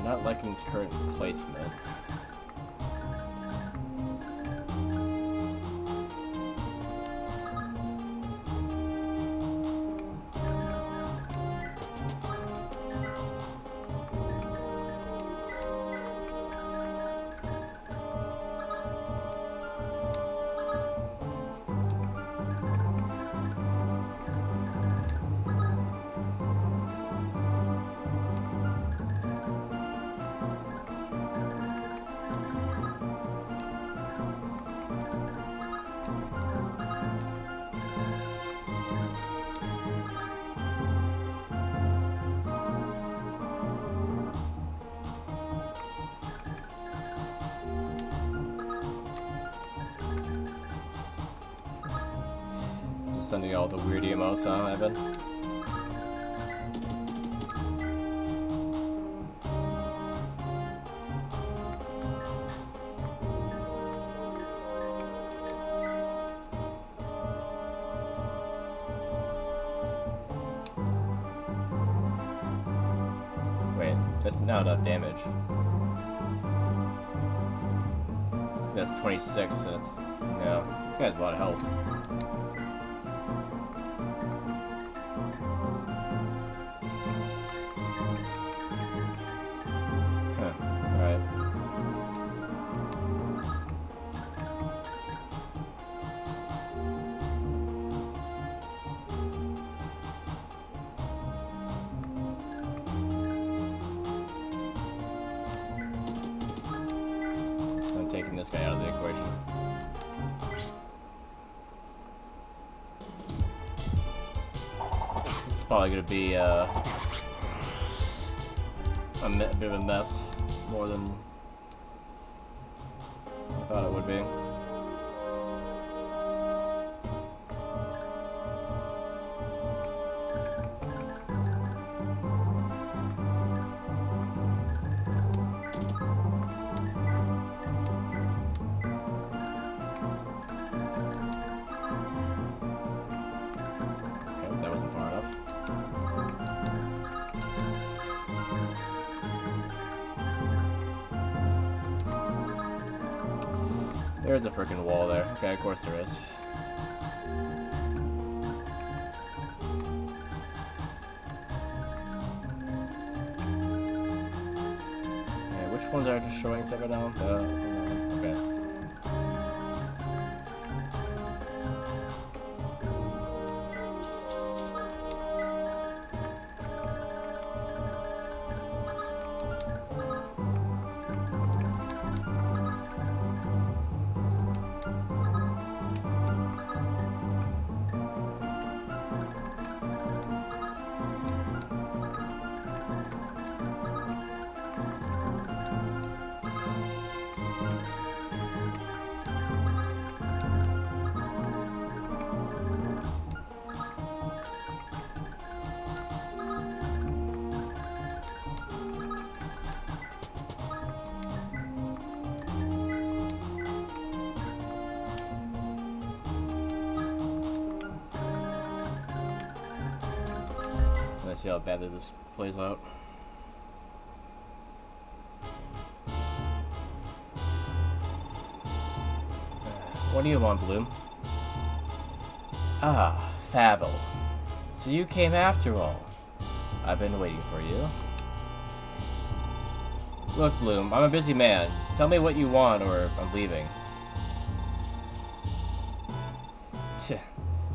Not liking its current placement. sending all the weird emotes, huh, Evan? Wait, that's not enough damage. That's 26, and it's... Yeah, this guy has a lot of health. Huh, alright. So I'm taking this guy out of the equation. This is probably going to be a bit of a mess, more than I thought it would be. Okay, that wasn't far enough. There's a freaking wall there. Okay, of course there is. Okay, which ones are destroying stuff right now? Okay. Let's see how badly this plays out. What do you want, Bloom? Ah, Favel. So you came after all. I've been waiting for you. Look, Bloom, I'm a busy man. Tell me what you want or I'm leaving.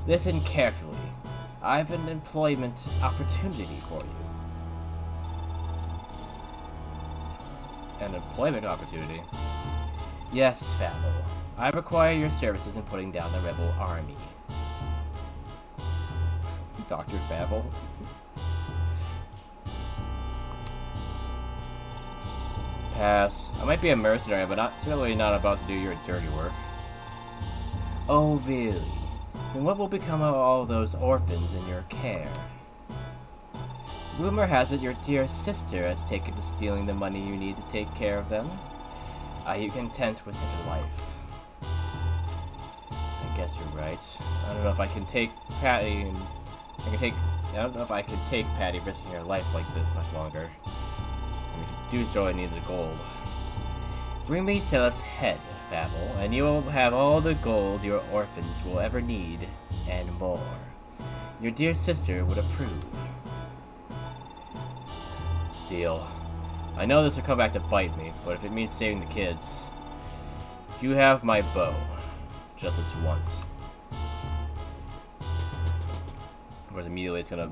Listen carefully. I've an employment opportunity for you. An employment opportunity? Yes, Favel. I require your services in putting down the rebel army. Dr. Favel? Pass. I might be a mercenary, but certainly not about to do your dirty work. Oh, really? Then what will become of all those orphans in your care? Rumor has it your dear sister has taken to stealing the money you need to take care of them. Are you content with such a life? I guess you're right. I don't know if I can take Patty and... I don't know if I can take Patty risking her life like this much longer. And to do so, I need the gold. Bring me Selef's head, Favel, and you will have all the gold your orphans will ever need, and more. Your dear sister would approve. Deal. I know this will come back to bite me, but if it means saving the kids, you have my bow. Just this once. Of course, immediately it's gonna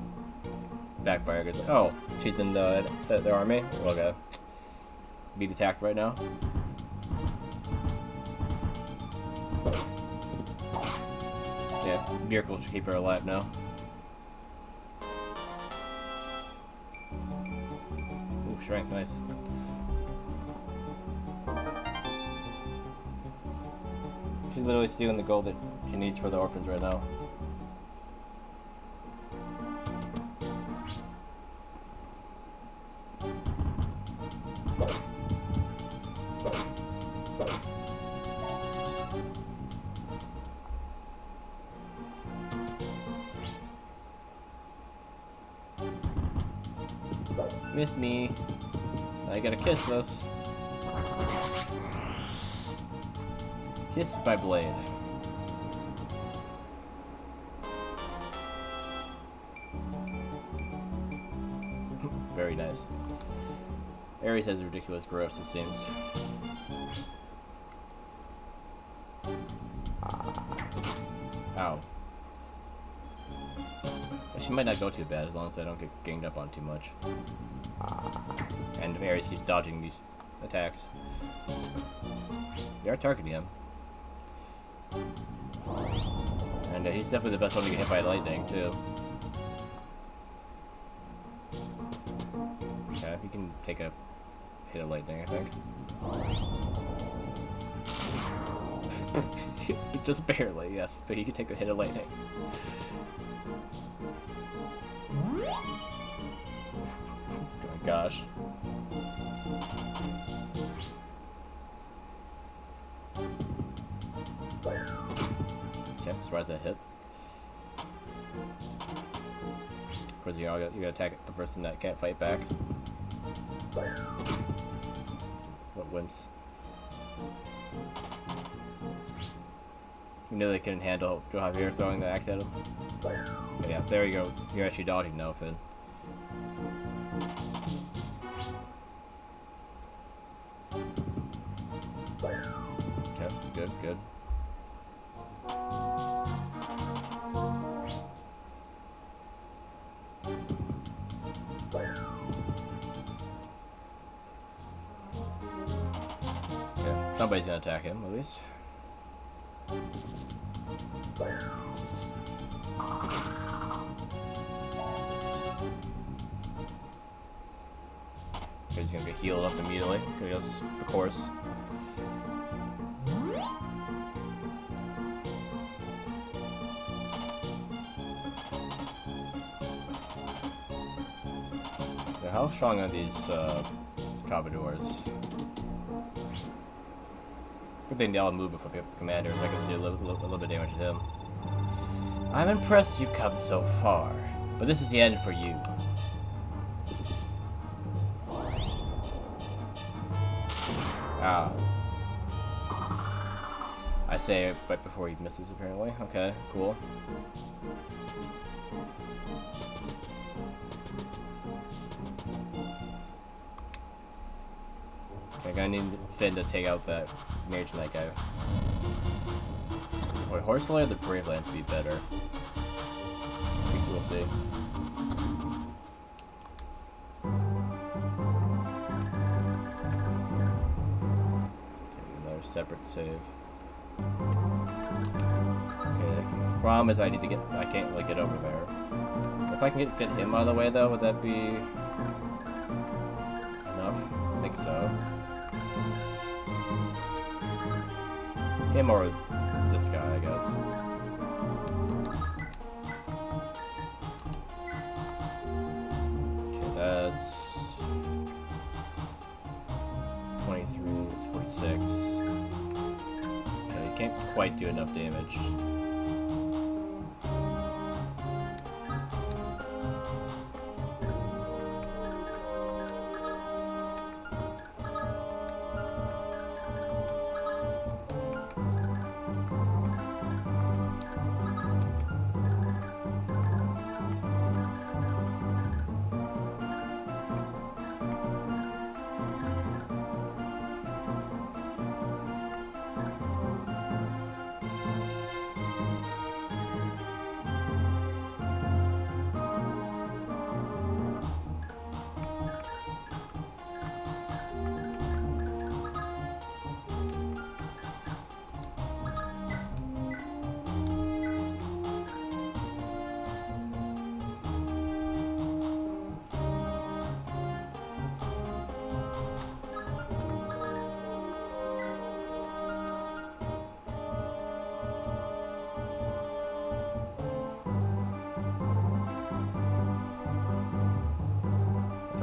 backfire. It's like, oh, she's in the army? Okay. Being attacked right now. Yeah, miracle should keep her alive now. Ooh, strength, nice. She's literally stealing the gold that she needs for the orphans right now. Missed me. I gotta kiss this. Kissed by blade. Very nice. Ares has ridiculous gross, it seems. Ow. She might not go too bad as long as I don't get ganged up on too much. And Ares keeps dodging these attacks. They are targeting him. And he's definitely the best one to get hit by lightning, too. Okay, he can take a hit of lightning, I think. Just barely, yes, but he can take a hit of lightning. Oh my gosh. Okay, surprised that hit. Of course, you gotta attack the person that can't fight back. What wimps. You know they couldn't handle Joe Javier throwing the axe at him? But yeah, there you go. You're actually dodging now, Finn. Okay, good, good. Okay, somebody's gonna attack him, at least. He's gonna get healed up immediately, because of course. Yeah, how strong are these troubadours? Good thing they all move before the commander, so I can see a little bit of damage to him. I'm impressed you've come so far, but this is the end for you. Ah. I say it right before he misses, apparently. Okay, cool. Okay, I'm gonna need Finn to take out that Mage Knight guy. Would Horselay or the Brave Lance be better? I guess we'll see. Separate save. Okay. Problem is I can't really get over there. If I can get him out of the way though, would that be enough? I think so. Him or this guy, I guess. Okay, that's 23, it's 46. Can't quite do enough damage.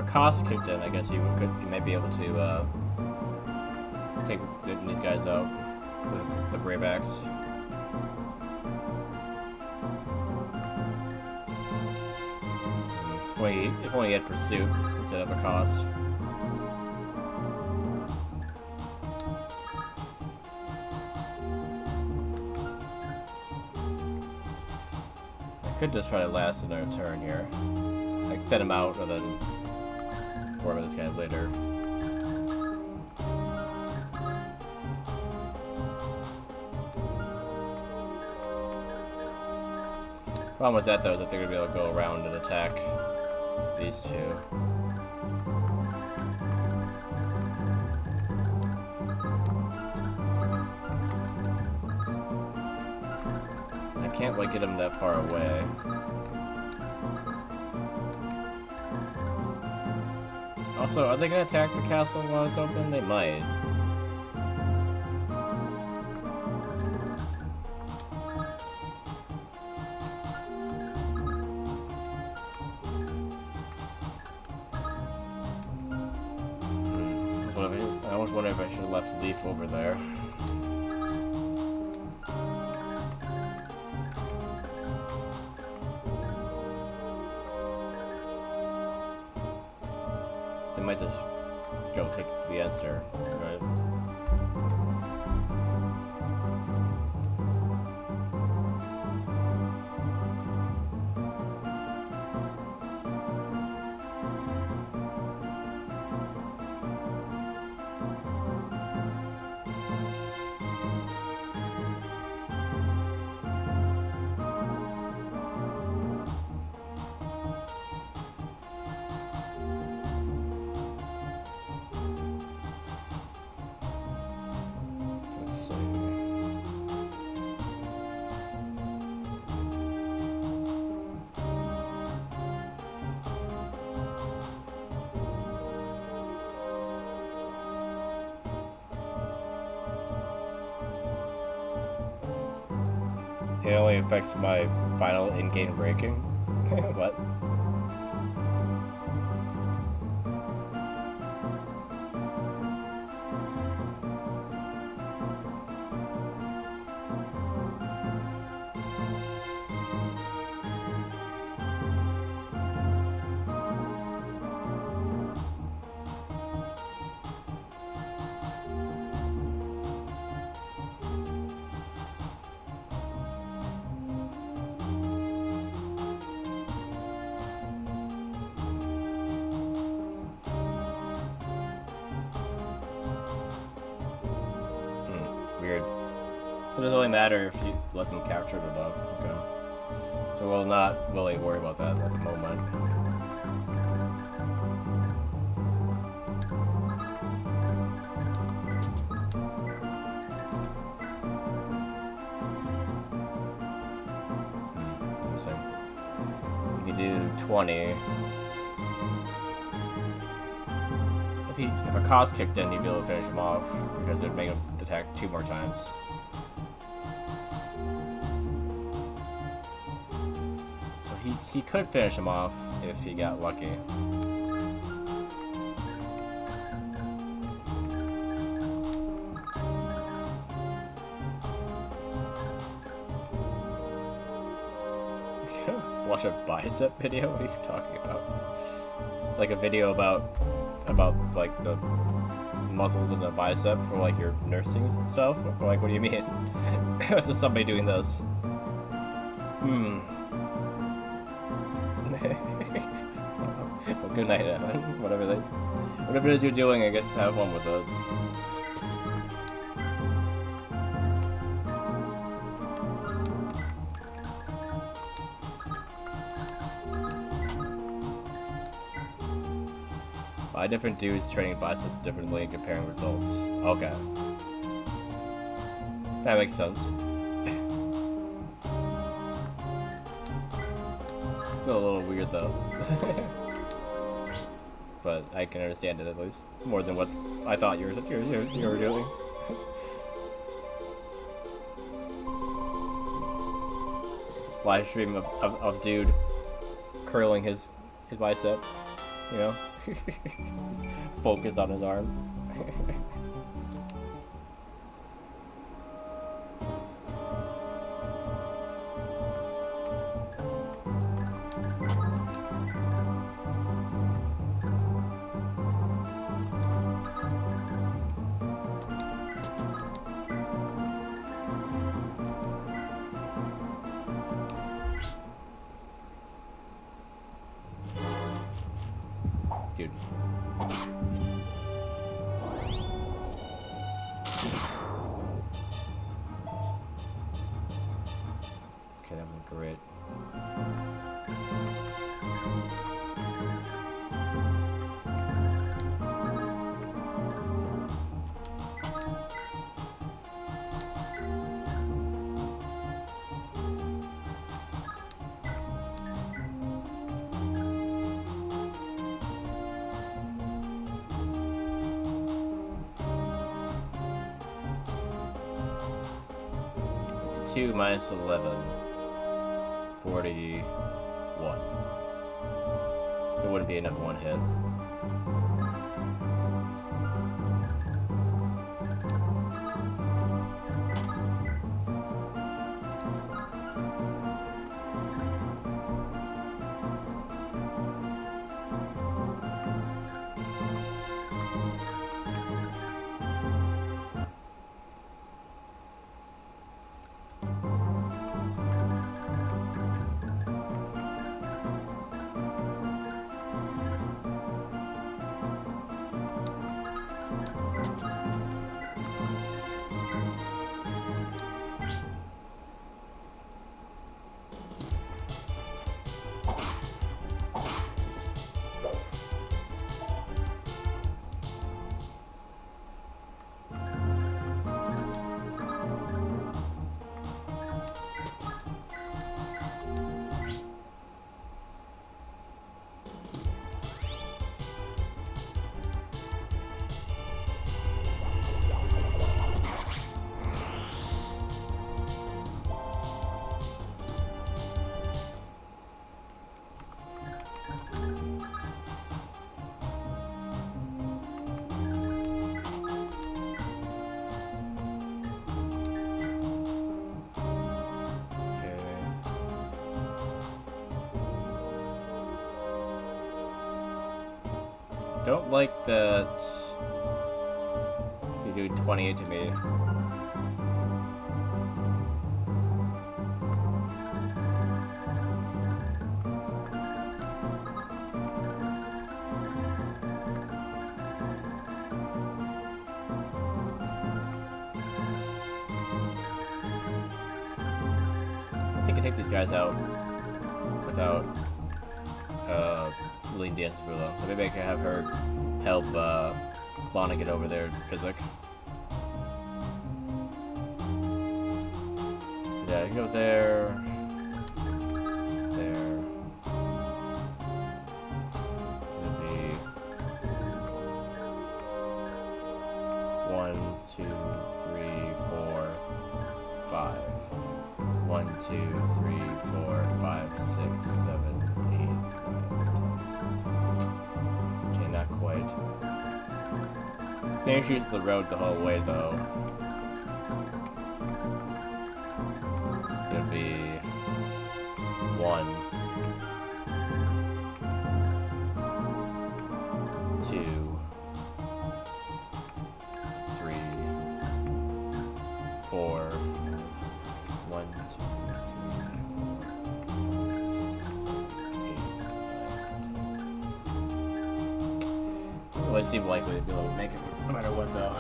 Cost kicked in, I guess he might be able to take these guys out. The Brave Axe. If only he had Pursuit instead of a cost. I could just try to last another turn here. Like, thin him out and then work with this guy later. Problem with that though is that they're gonna be able to go around and attack these two. I can't like get them that far away. Also, are they gonna attack the castle while it's open? They might. I was wondering if I should have left Leaf over there. They might just go take the answer, right? It only affects my final in-game breaking. What? Weird. So it doesn't really matter if you let them capture it or not. Okay. So we'll not really worry about that at the moment. Interesting. We can do 20. If a cost kicked in, you'd be able to finish him off, because it would make him attack 2 more times. So he could finish him off if he got lucky. Watch a bicep video? What are you talking about? Like a video about like the muscles in the bicep for like your nursing and stuff? Or like, what do you mean? It's just somebody doing this. Well, good night, Evan. Whatever it is you're doing, I guess have fun with it. Different dudes training biceps differently and comparing results. Okay. That makes sense. It's a little weird though. But I can understand it at least. More than what I thought you were doing. Live stream of dude curling his bicep, you know? Just focus on his arm. 32 minus 11. 41. There wouldn't be enough one hit. Don't like that you do 28 to me. I think I take these guys out without Lean Dance for though. So maybe I can have her help Lana get over there, Physic. Yeah, you go there. There. It'll be 1, 2, 3, 4, 5. 1, 2, 3, 4, 5, 6, 7, 8, 9, 10. Okay, not quite. Maybe use the road the whole way though. It'd be 1, 2, 3, 4. 1, 2, 3, 4, 5, 6, 7, 8, 9, 10. Doesn't really seem likely to be able to make it no matter what though.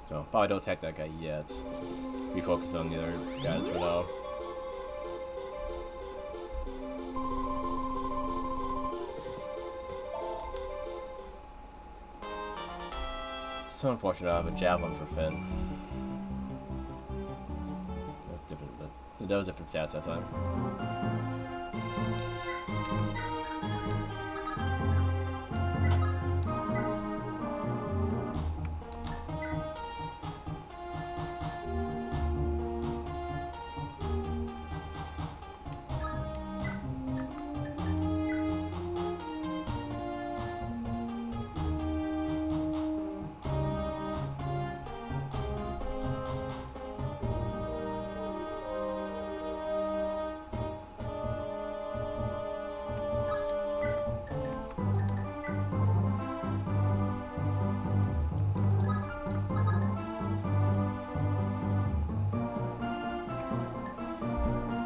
So, probably don't attack that guy yet. Refocus on the other guys for now. So unfortunate I have a javelin for Finn. That's different, but that was different stats that time.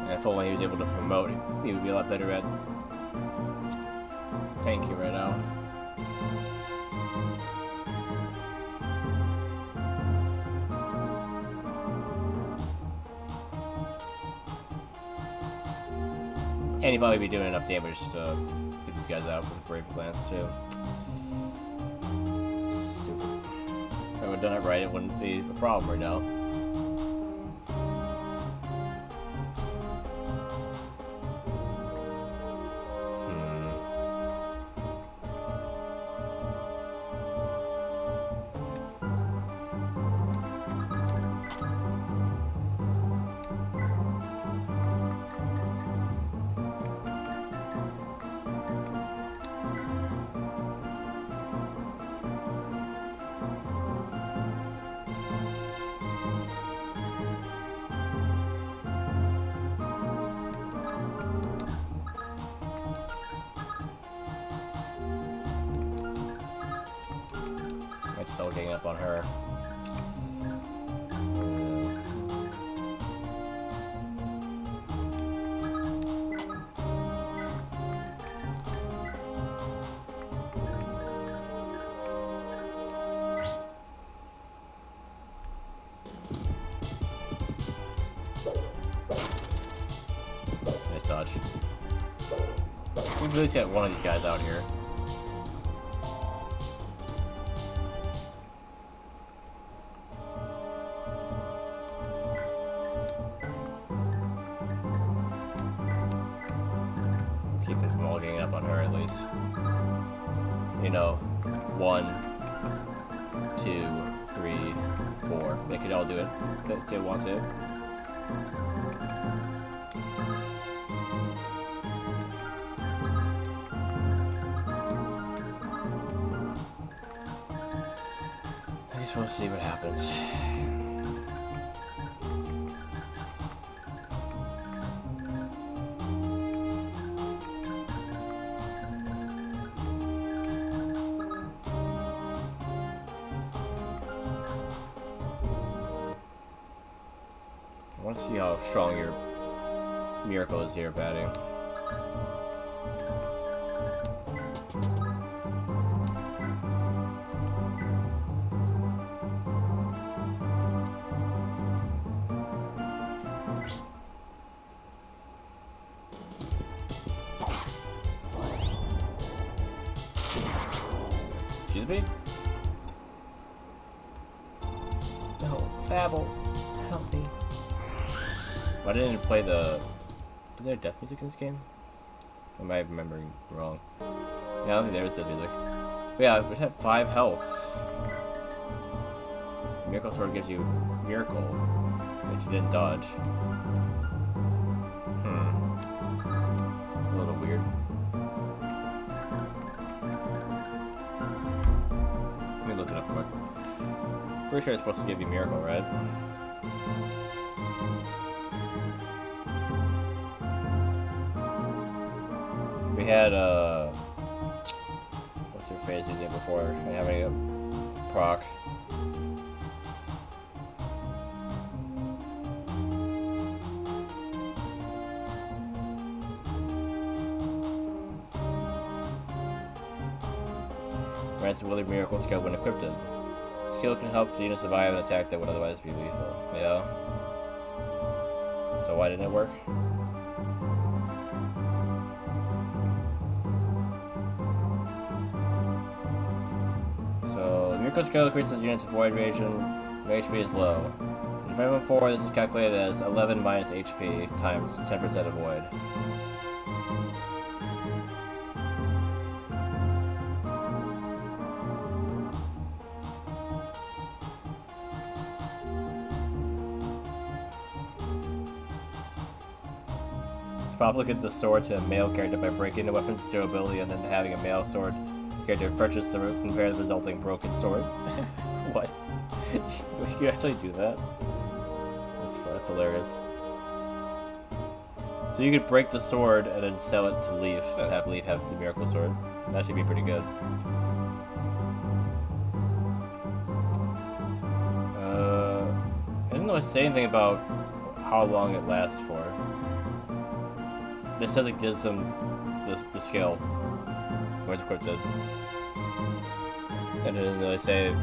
If only he was able to promote, he would be a lot better at tanking right now. And he'd probably be doing enough damage to get these guys out with Brave Lance too. Stupid. If I would have done it right, it wouldn't be a problem right now. Still getting up on her. Nice dodge. We've at least got one of these guys out here. Keep them all getting up on her at least. You know, 1, 2, 3, 4. They could all do it if they want to. I just want to see what happens. I want to see how strong your miracle is here, batting. Excuse me? No, Fabble, help me. Why didn't it play the... Is there death music in this game? Or am I remembering wrong? Yeah, I don't think there is death music. But yeah, we had 5 health. Miracle Sword gives you Miracle, but you didn't dodge. A little weird. Let me look it up quick. Pretty sure it's supposed to give you Miracle, right? We had, what's her face using it before? Having a proc. Grants a Willy Miracle skill when equipped. Skill can help the unit survive an attack that would otherwise be lethal. Yeah. So why didn't it work? Miracle skill increases the unit's void radiation when HP is low. In Fire Emblem 4, this is calculated as 11 minus HP times 10% of void. It's probably get the sword to a male character by breaking the weapon's durability and then having a male sword character purchase to compare the resulting broken sword. What? You actually do that? That's hilarious. So you could break the sword and then sell it to Leaf and have Leaf have the miracle sword. That should be pretty good. I didn't really say anything about how long it lasts for. It says it gives them the skill. Where's equipped it? And it didn't really say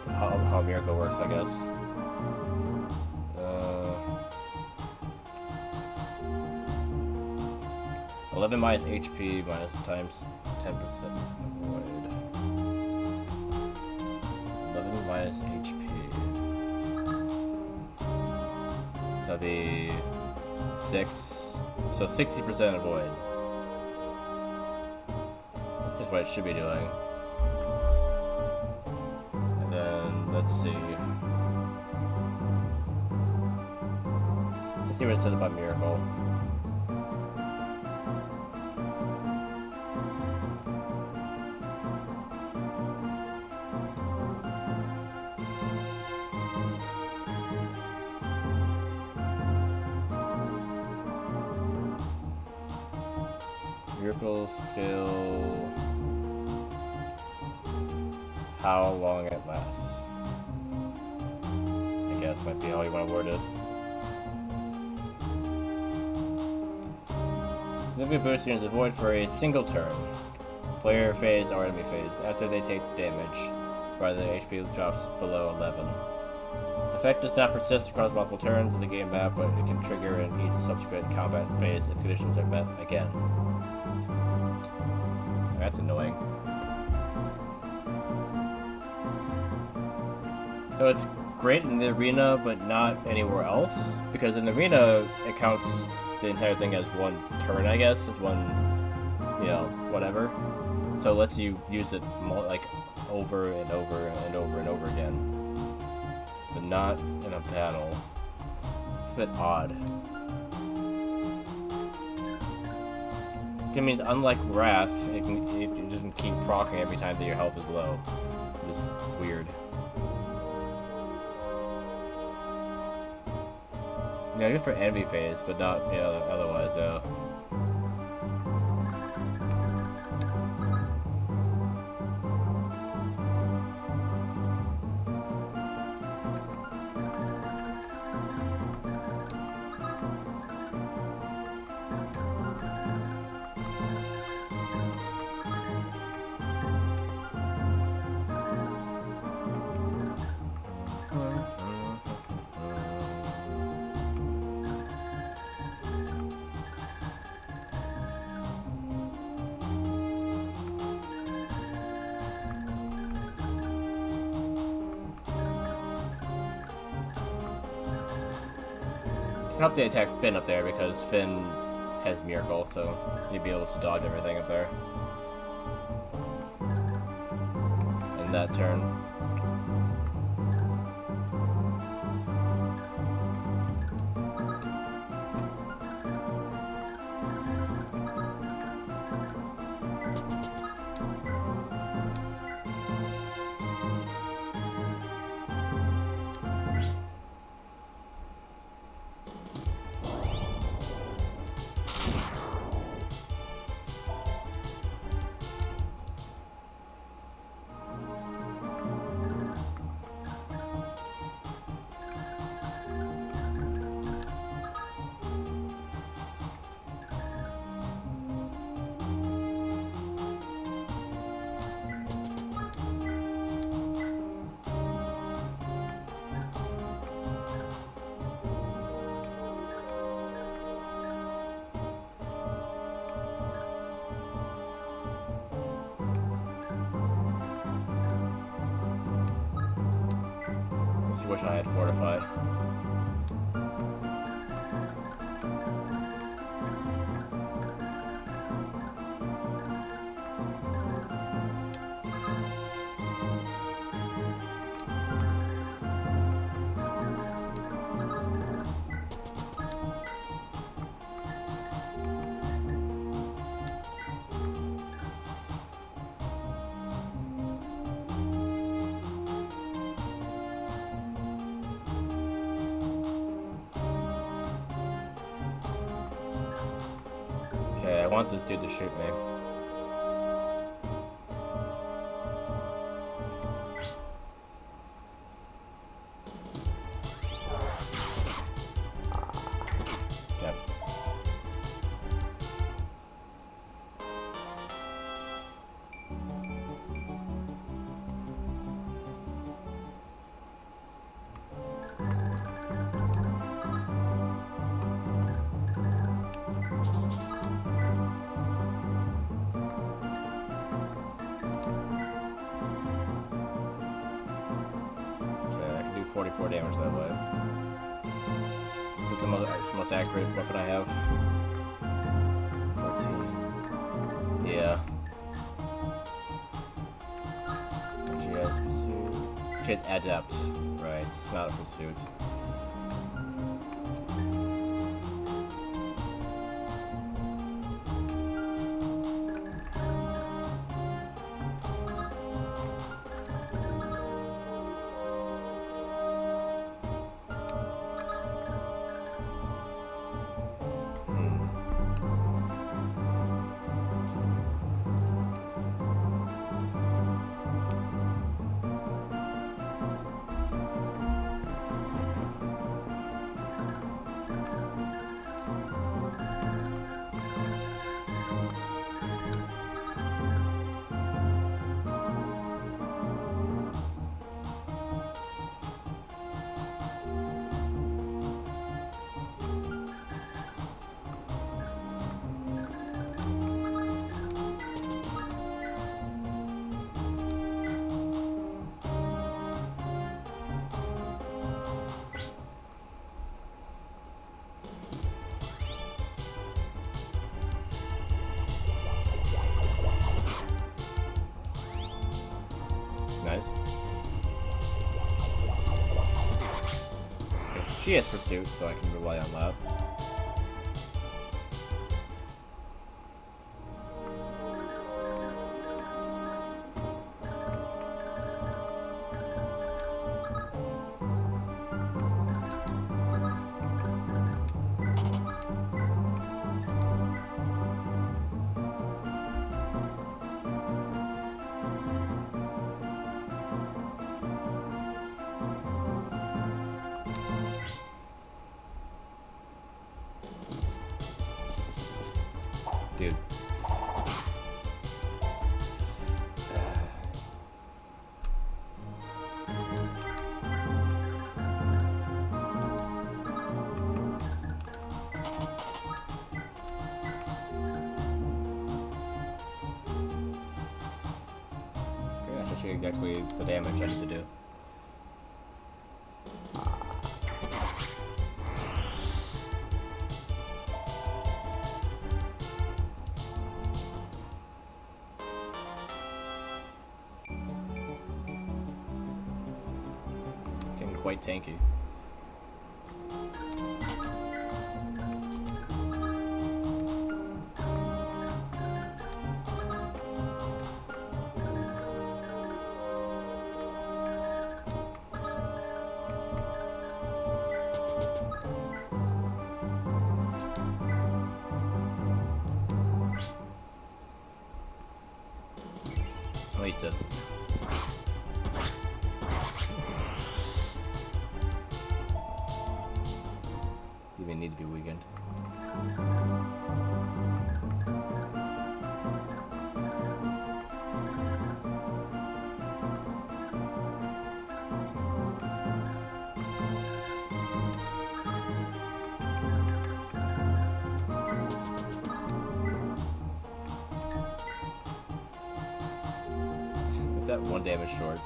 how Miracle works, I guess. 11 minus HP minus times 10% void. 11 minus HP. So that'd be 6. So 60% void. Is what it should be doing. And then let's see. Let's see what it says about Miracle. Miracle skill. How long it lasts. I guess might be how you want to word it. Significant boost units avoid for a single turn. Player phase or enemy phase. After they take damage, rather than HP drops below 11. Effect does not persist across multiple turns of the game map, but it can trigger in each subsequent combat phase if conditions are met again. That's annoying. So it's great in the arena, but not anywhere else, because in the arena it counts the entire thing as one turn, I guess, as one, you know, whatever. So it lets you use it like over and over and over and over again, but not in a battle. It's a bit odd. It means unlike Wrath, it doesn't keep proccing every time that your health is low. It's weird. Yeah, good for envy phase, but not, yeah, otherwise, yeah. I hope they attack Finn up there because Finn has Miracle, so he'd be able to dodge everything up there. In that turn. I wish I had Fortify. Okay, I want this dude to shoot me. Okay. 44 damage that way. Is it the most accurate weapon I have? 14. Yeah. And she has pursuit. She has adept. Right, it's not a pursuit. Nice. Okay, she has pursuit, so I can rely on that. Dude. Okay, that should show you exactly the damage I need to do. Quite tanky. Wait, do even need to be weakened. It's at 1 damage short.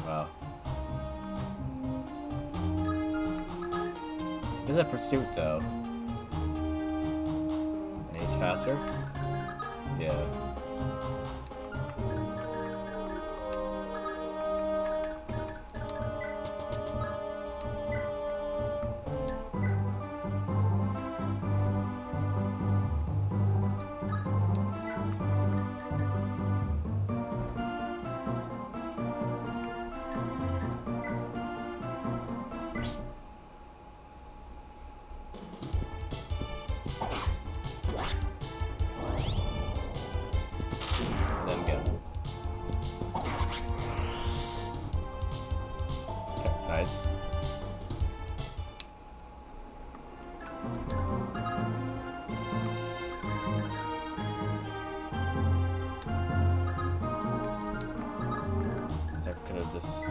Wow. Does that pursuit though? And he's faster? Yeah. Then go. Okay, nice. I could have just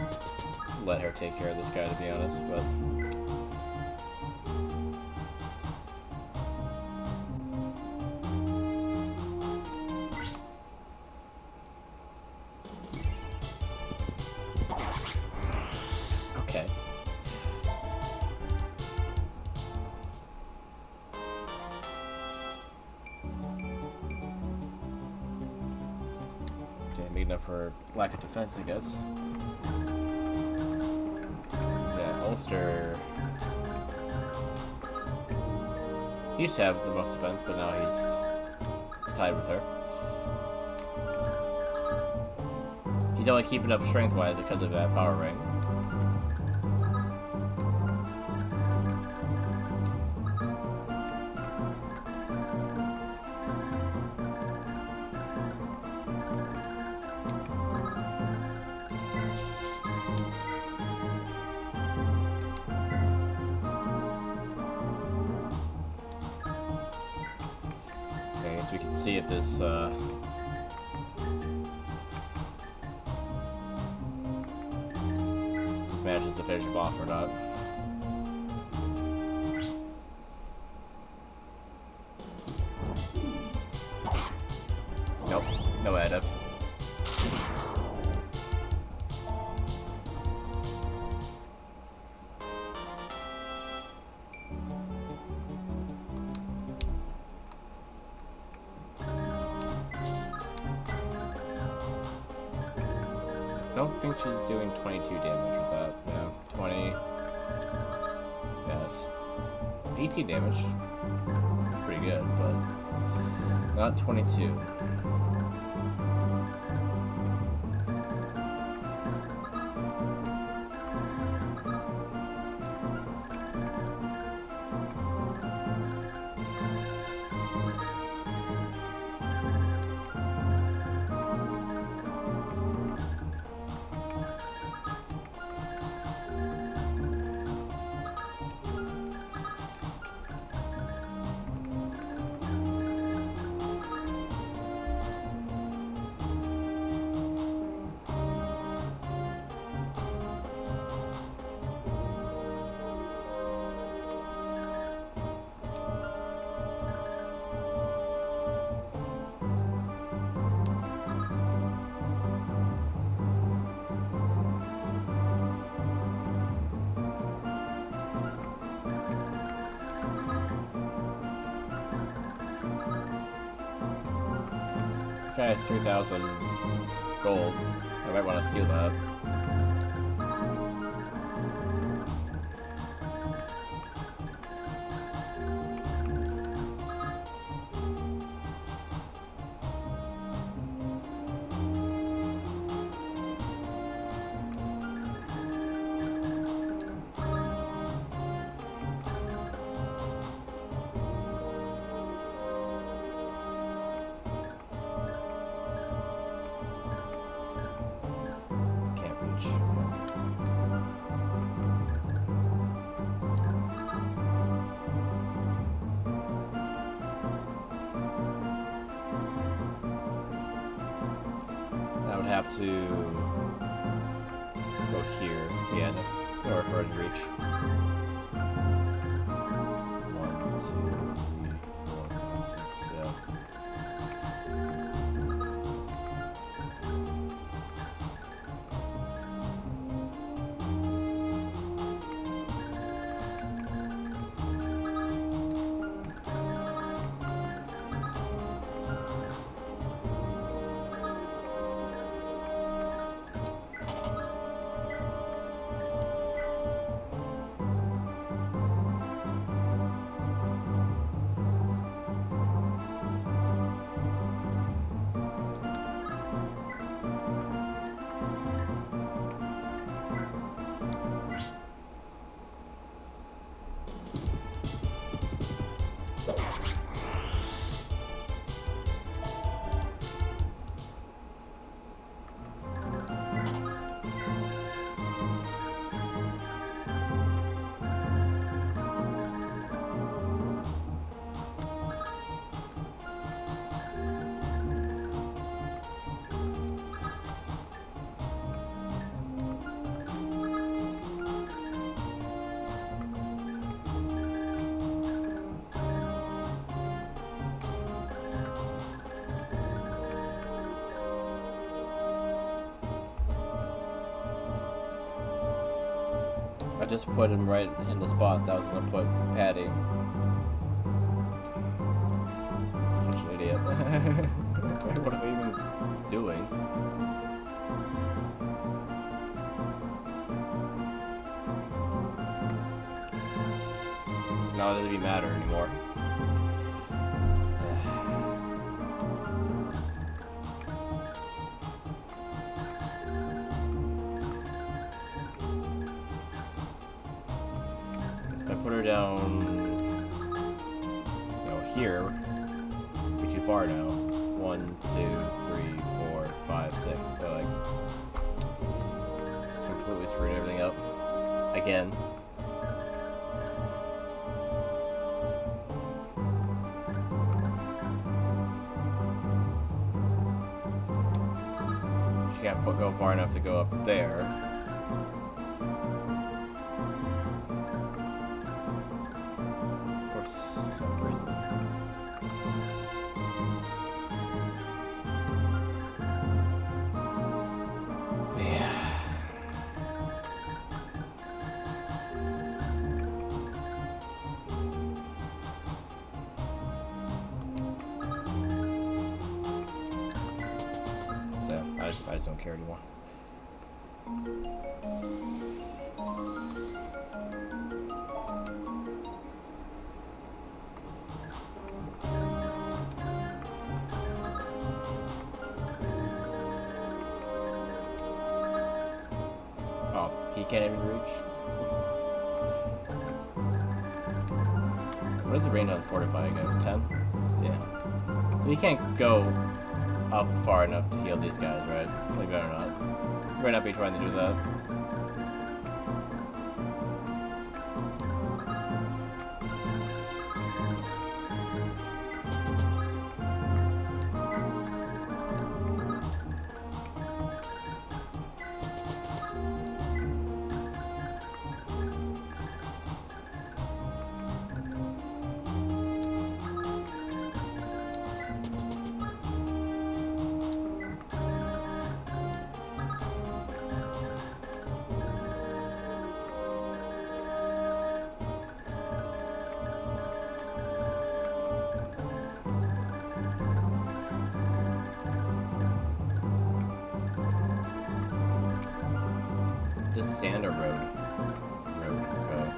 let her take care of this guy, to be honest, but Okay, big enough for lack of defense, I guess. Yeah, Ulster. He used to have the most defense, but now he's tied with her. He's only keeping up strength-wise because of that power ring. Okay, so we can see if this manages to finish him off or not. Nope, no add up. Don't think she's doing 22 damage with that. Yeah, 20. Yes. 18 damage. Pretty good, but not 22. This guy has 3,000 gold. I might want to steal that. I would have to go here, yeah, in order for it to reach. 1, 2, 3, 4, 5, 6, 7. I just put him right in the spot that I was gonna put Patty. Such an idiot. What am I even doing? Now it doesn't even matter anymore. If I put her down, here, be too far now. 1, 2, 3, 4, 5, 6. So like, just completely screwed everything up again. She can't go far enough to go up there. For some reason. I just don't care anymore. Oh, he can't even reach. What is the range on Fortify again? 10? Yeah. So he can't go up far enough to heal these guys, right? So we better not. We better not be trying to do that. This sand or road? Road. Go.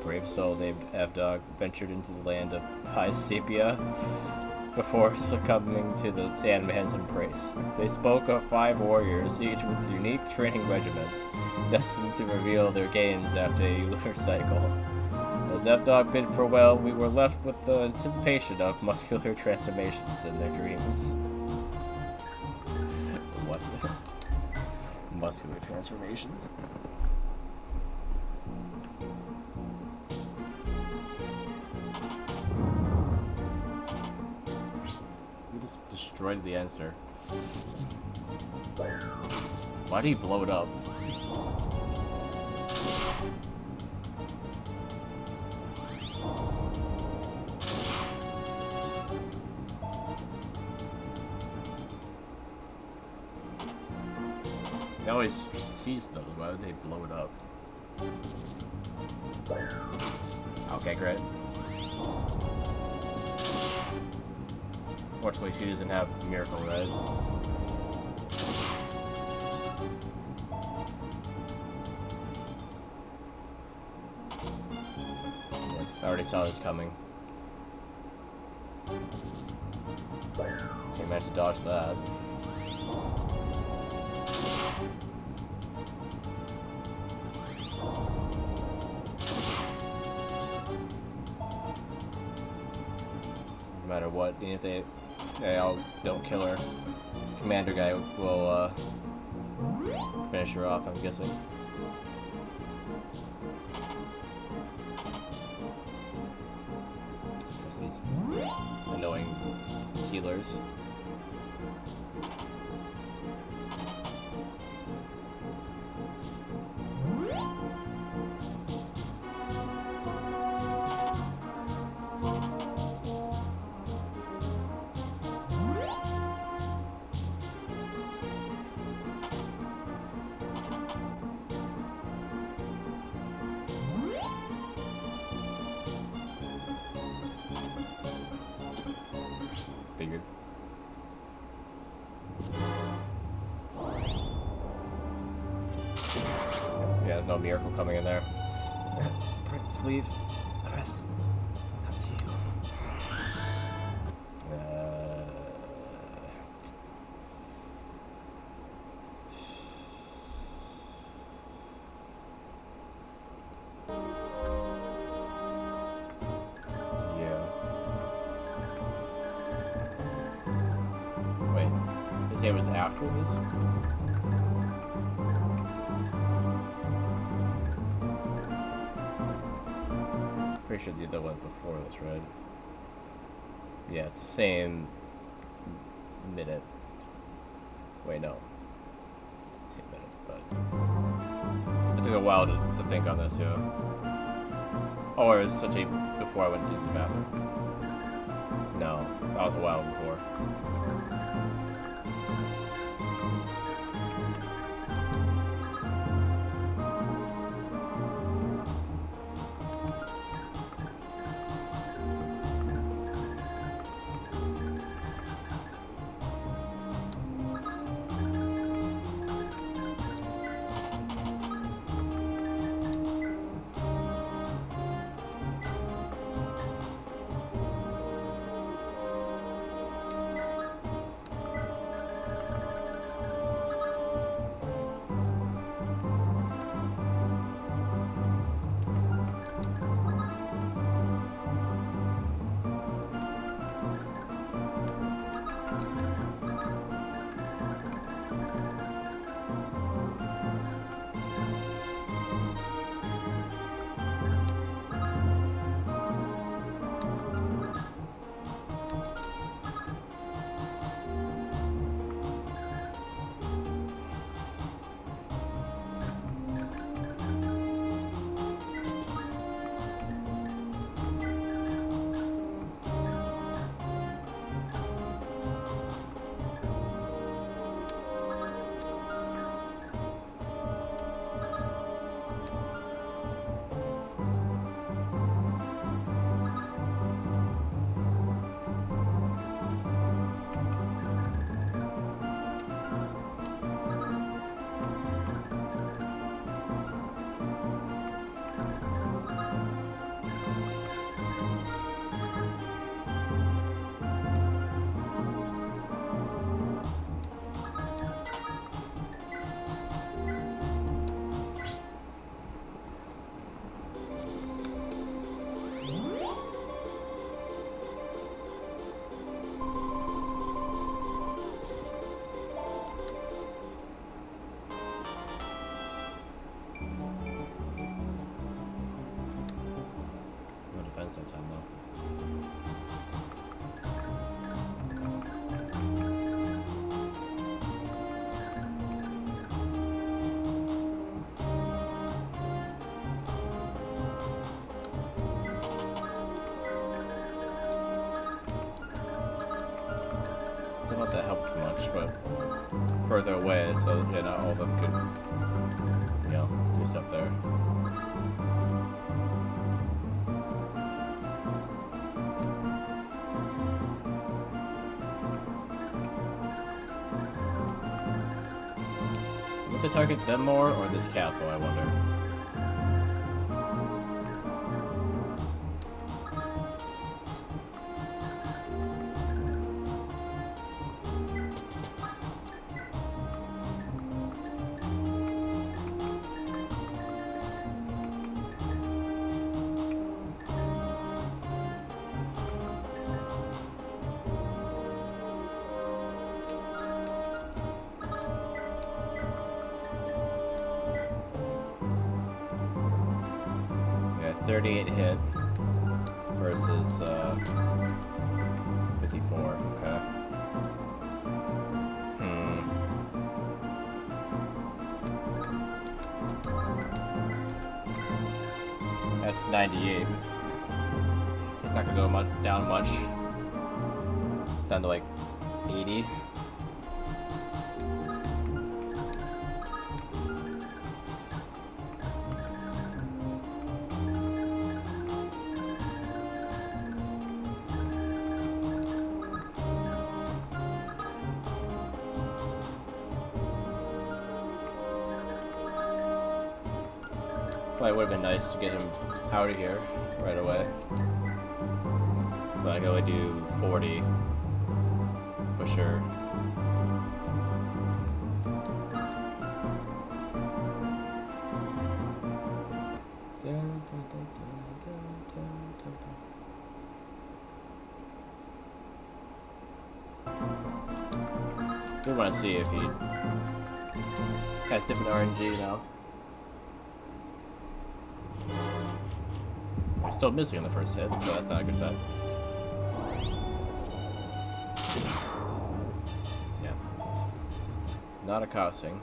Brave soul named Avdog ventured into the land of High Sepia before succumbing to the Sandman's embrace. They spoke of 5 warriors, each with unique training regiments, destined to reveal their gains after a lunar cycle. As Avdog bid farewell, we were left with the anticipation of muscular transformations in their dreams. What? Muscular transformations? Destroyed the Enster. Why did he blow it up? He always sees those. Why would they blow it up? Okay, great. Fortunately, she doesn't have Miracle Red. I already saw this coming. Okay, managed to dodge that. matter what. And if they all don't kill her, commander guy will finish her off, I'm guessing. There's these annoying healers. Figured. Yeah, there's no miracle coming in there. Prince, leave. The rest, it's up to you. Yeah. Wait, his name was after this? Pretty sure the other one before this, right? Yeah, it's the same minute. Wait, no. Same minute, but it took a while to think on this, yeah. Oh, it was such a before I went to the bathroom. No, that was a while before. Sometime though. Don't know if that helps much, but further away, so yeah, not all of them could, you know, do stuff there. To target them more, or this castle, I wonder. 38 hit versus 54. Okay. That's 98. It's not gonna go down much. Down to like 80. Probably would have been nice to get him out of here right away. But I can only do 40 for sure. Do want to see if he has different RNG now. I'm still missing on the first hit, so that's not a good sign. Yeah. Not accosting.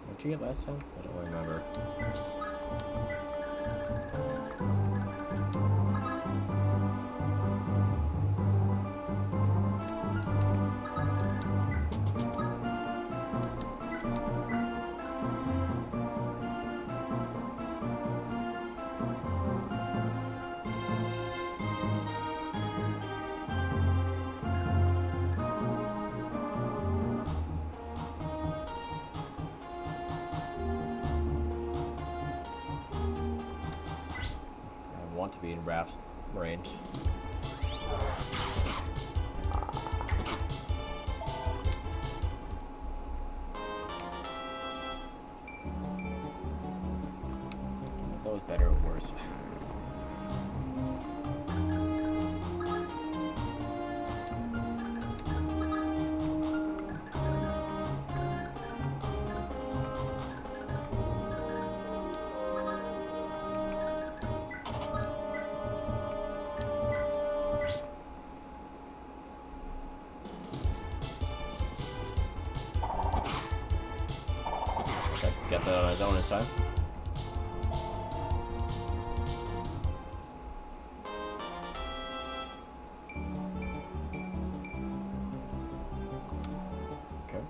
What did you get last time? I don't remember. To be in Raph's range. That was better or worse. Got that on his own this time. Okay.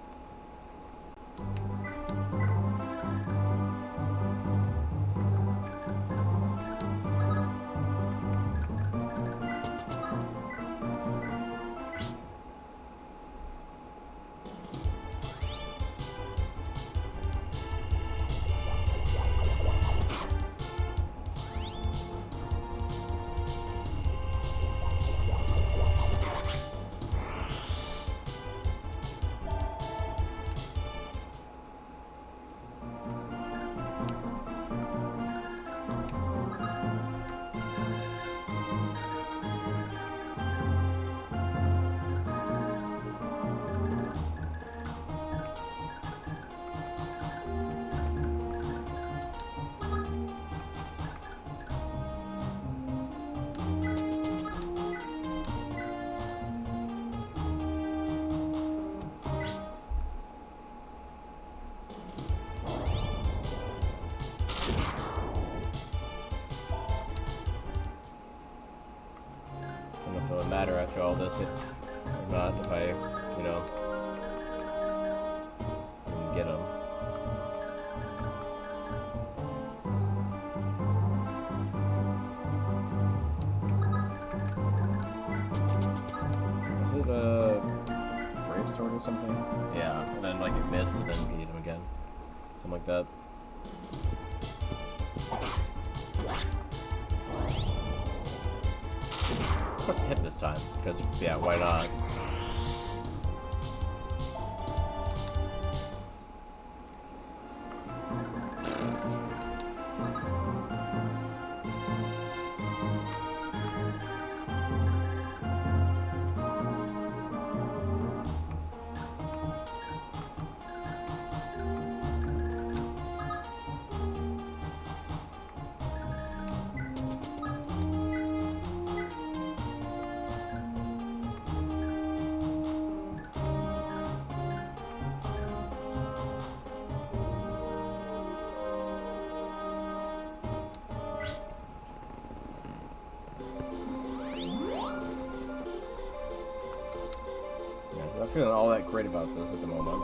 It would matter after all this, or not, if I, you know, didn't get him. sword or something. Yeah, and then like it missed, and then you hit him again. Something like that. Let's hit this time, because, yeah, why not? I'm not feeling all that great about this at the moment.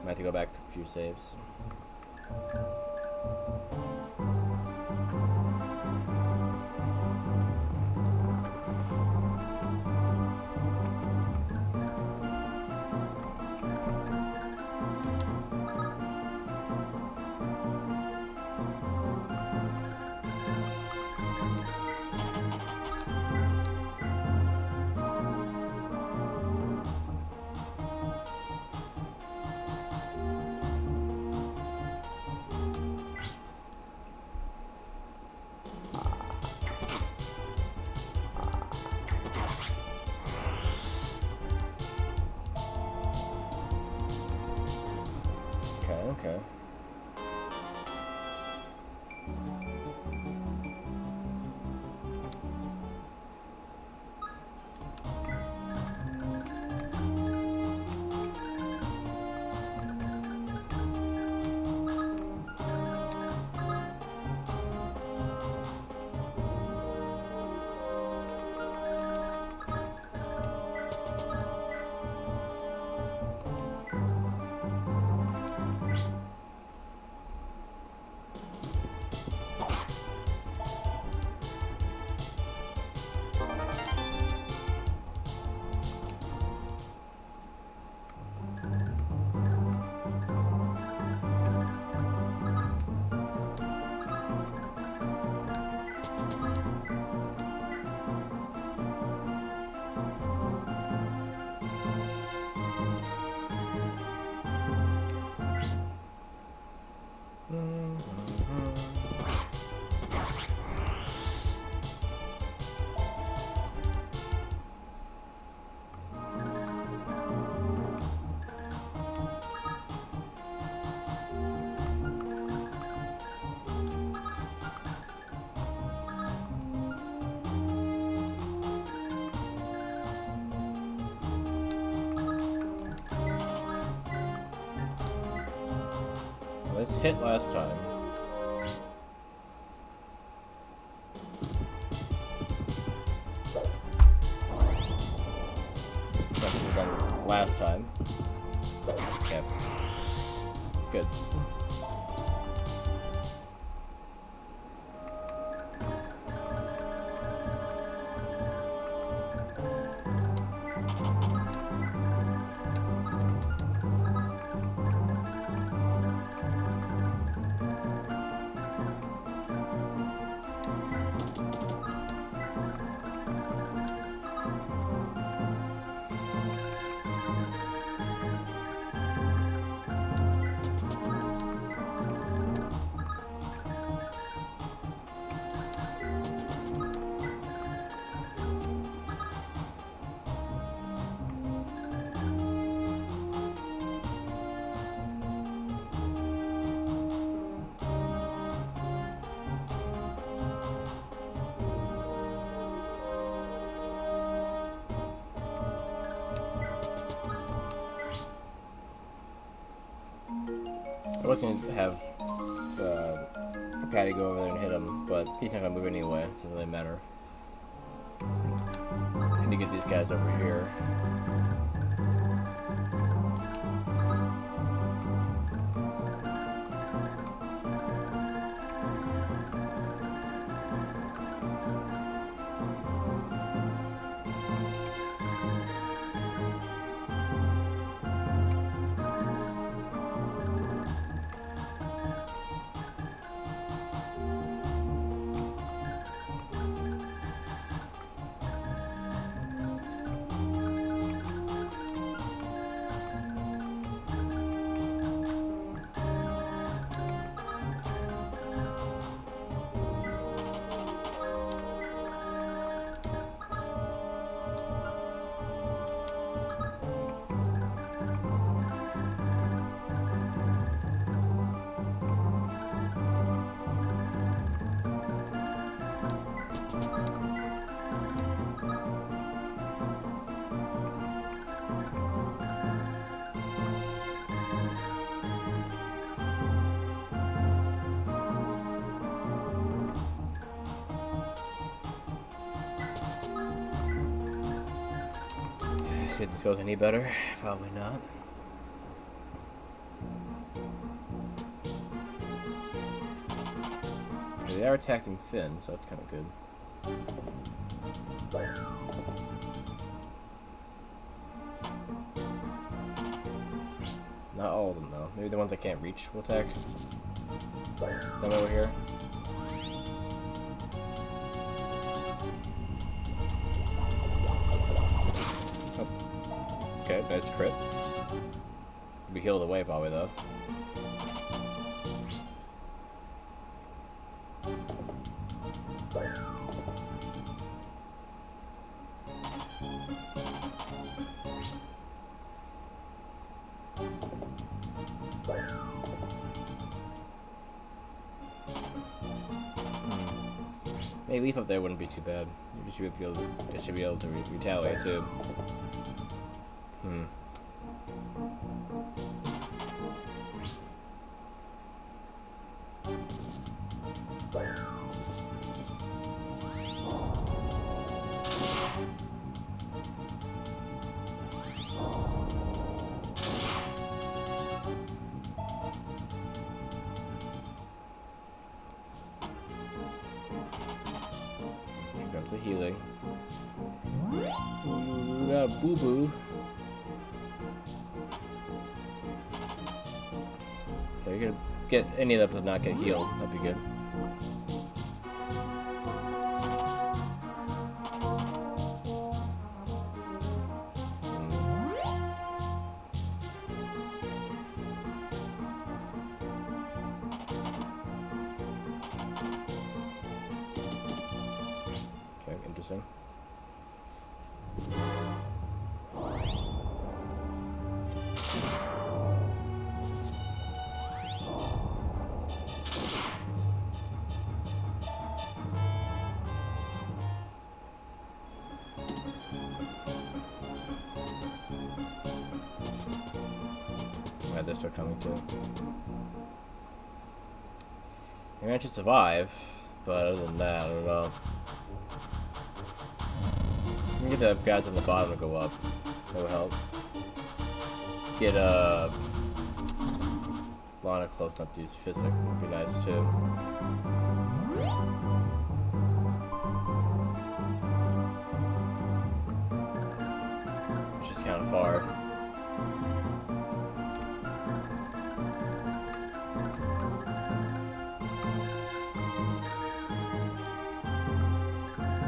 Might have to go back a few saves. Okay. This hit last time. Got this on last time. Okay. Good. I was going to have Patty go over there and hit him, but he's not going to move anyway. It doesn't really matter. I need to get these guys over here. See if this goes any better. Probably not. They are attacking Finn, so that's kind of good. Not all of them, though. Maybe the ones I can't reach will attack. Them over here. Oh. Okay, nice crit. Be healed away, probably, though. Hey, leaf up there wouldn't be too bad. You should be able to retaliate too. The healing. Ooh, got boo boo. Okay, you're gonna get any of them to not get healed. That'd be good. Interesting. Yeah, they're still coming too. I managed to survive, but other than that, I don't know. Get the guys on the bottom to go up. That will help. Get Lana close enough to use physic would be nice too. Which is kind of far.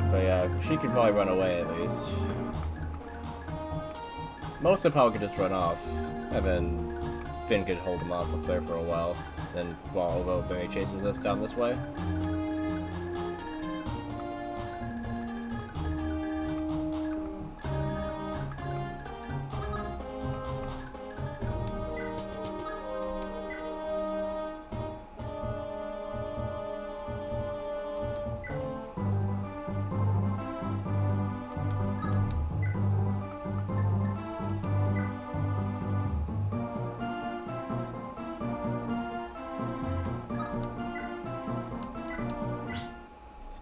But yeah, she could probably run away at least. Most of them probably could just run off, and then Finn could hold them off up there for a while. Then while Overthrow chases us down this way.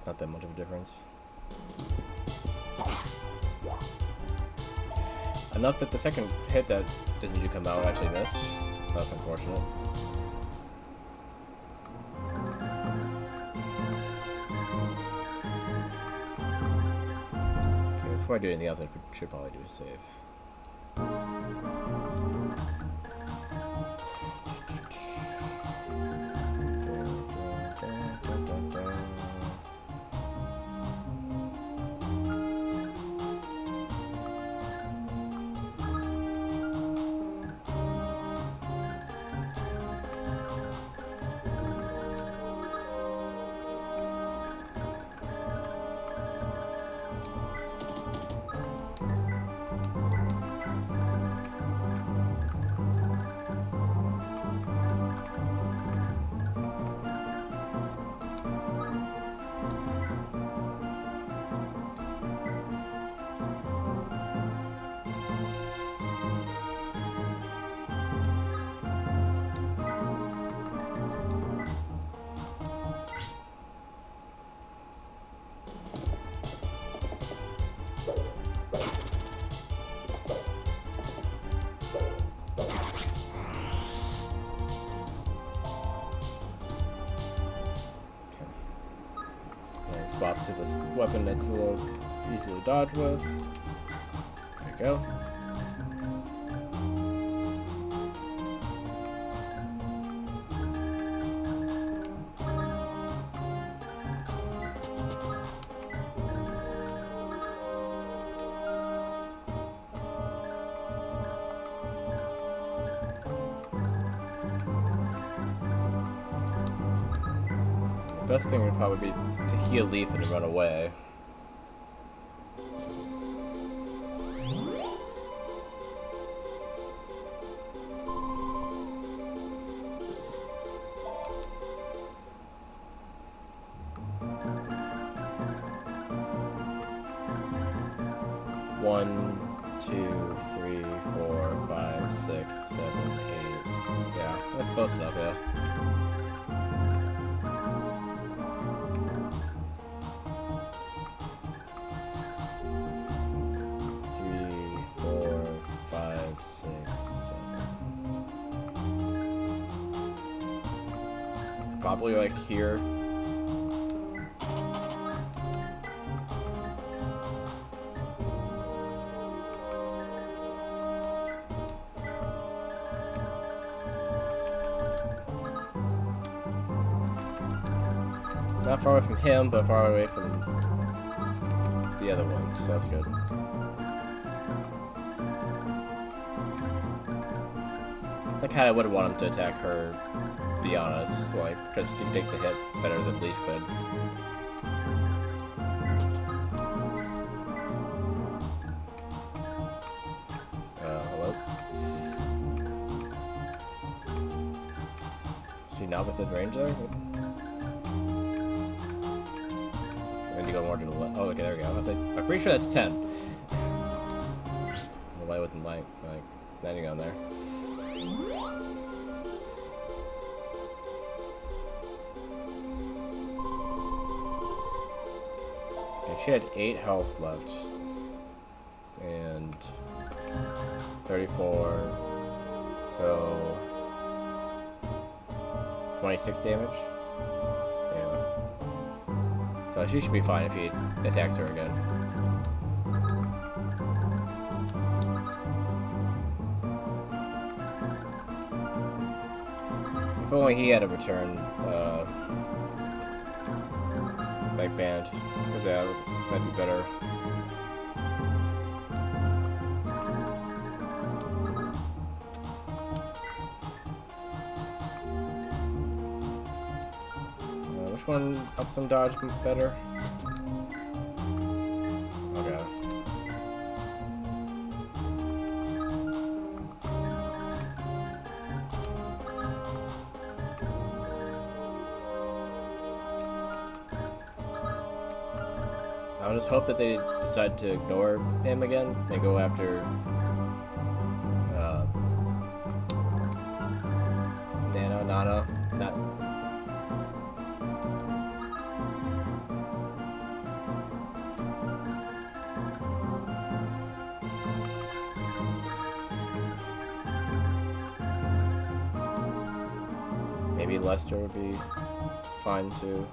Not that much of a difference. Enough that the second hit that didn't you come out actually missed. That's unfortunate. Okay, before I do anything else, I should probably do a save. weapon that's a little easy to dodge with. There you go. The best thing would probably be to heal Leaf and to run away. One, two, three, four, 5, 6, 7, 8. Yeah, that's close enough, yeah. Probably like here. Not far away from him, but far away from the other ones, so that's good. I kind of would want him to attack her, to be honest, like, because she can take the hit better than Leaf could. Hello? Is she not within range there? I need to go more to the left. Oh, okay, there we go. I'm pretty sure that's 10. The light within light, like, landing on there. And she had 8 health left. And 34. So 26 damage. Yeah. So she should be fine if he attacks her again. If only he had a return back band, because that might be better. Which one ups some dodge better? Okay. I'll just hope that they decide to ignore him again and go after Nana, not. Maybe Lester would be fine too.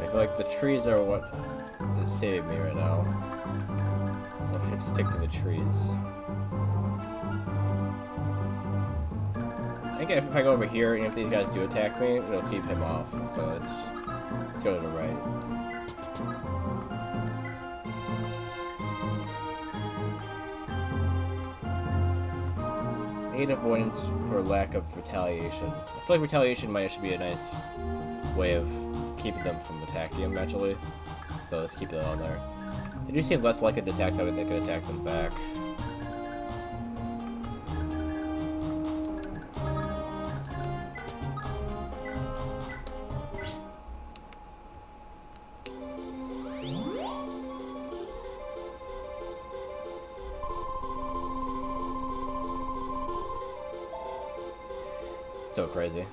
I feel like the trees are what is saving me right now. So I should stick to the trees. I think if I go over here, and if these guys do attack me, it'll keep him off. So let's go to the right. Eight avoidance for lack of retaliation. I feel like retaliation might actually be a nice way of keeping them from attacking him eventually. So let's keep that on there. They do seem less likely to attack, so they could attack them back. Still crazy.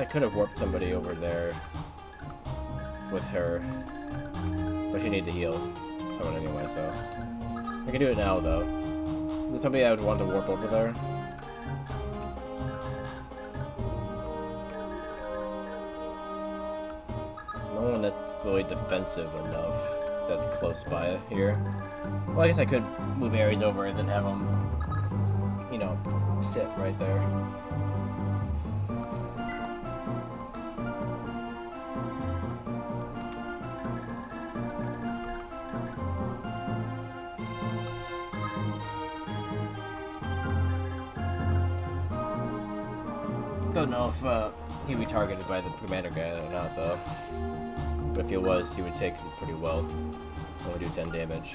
I could have warped somebody over there with her, but she needed to heal someone anyway, so I can do it now though. There's somebody I would want to warp over there. No one that's really defensive enough that's close by here. Well, I guess I could move Ares over and then have him, you know, sit right there. Don't know if he'd be targeted by the commander guy or not, though. But if he was, he would take him pretty well. Only do 10 damage.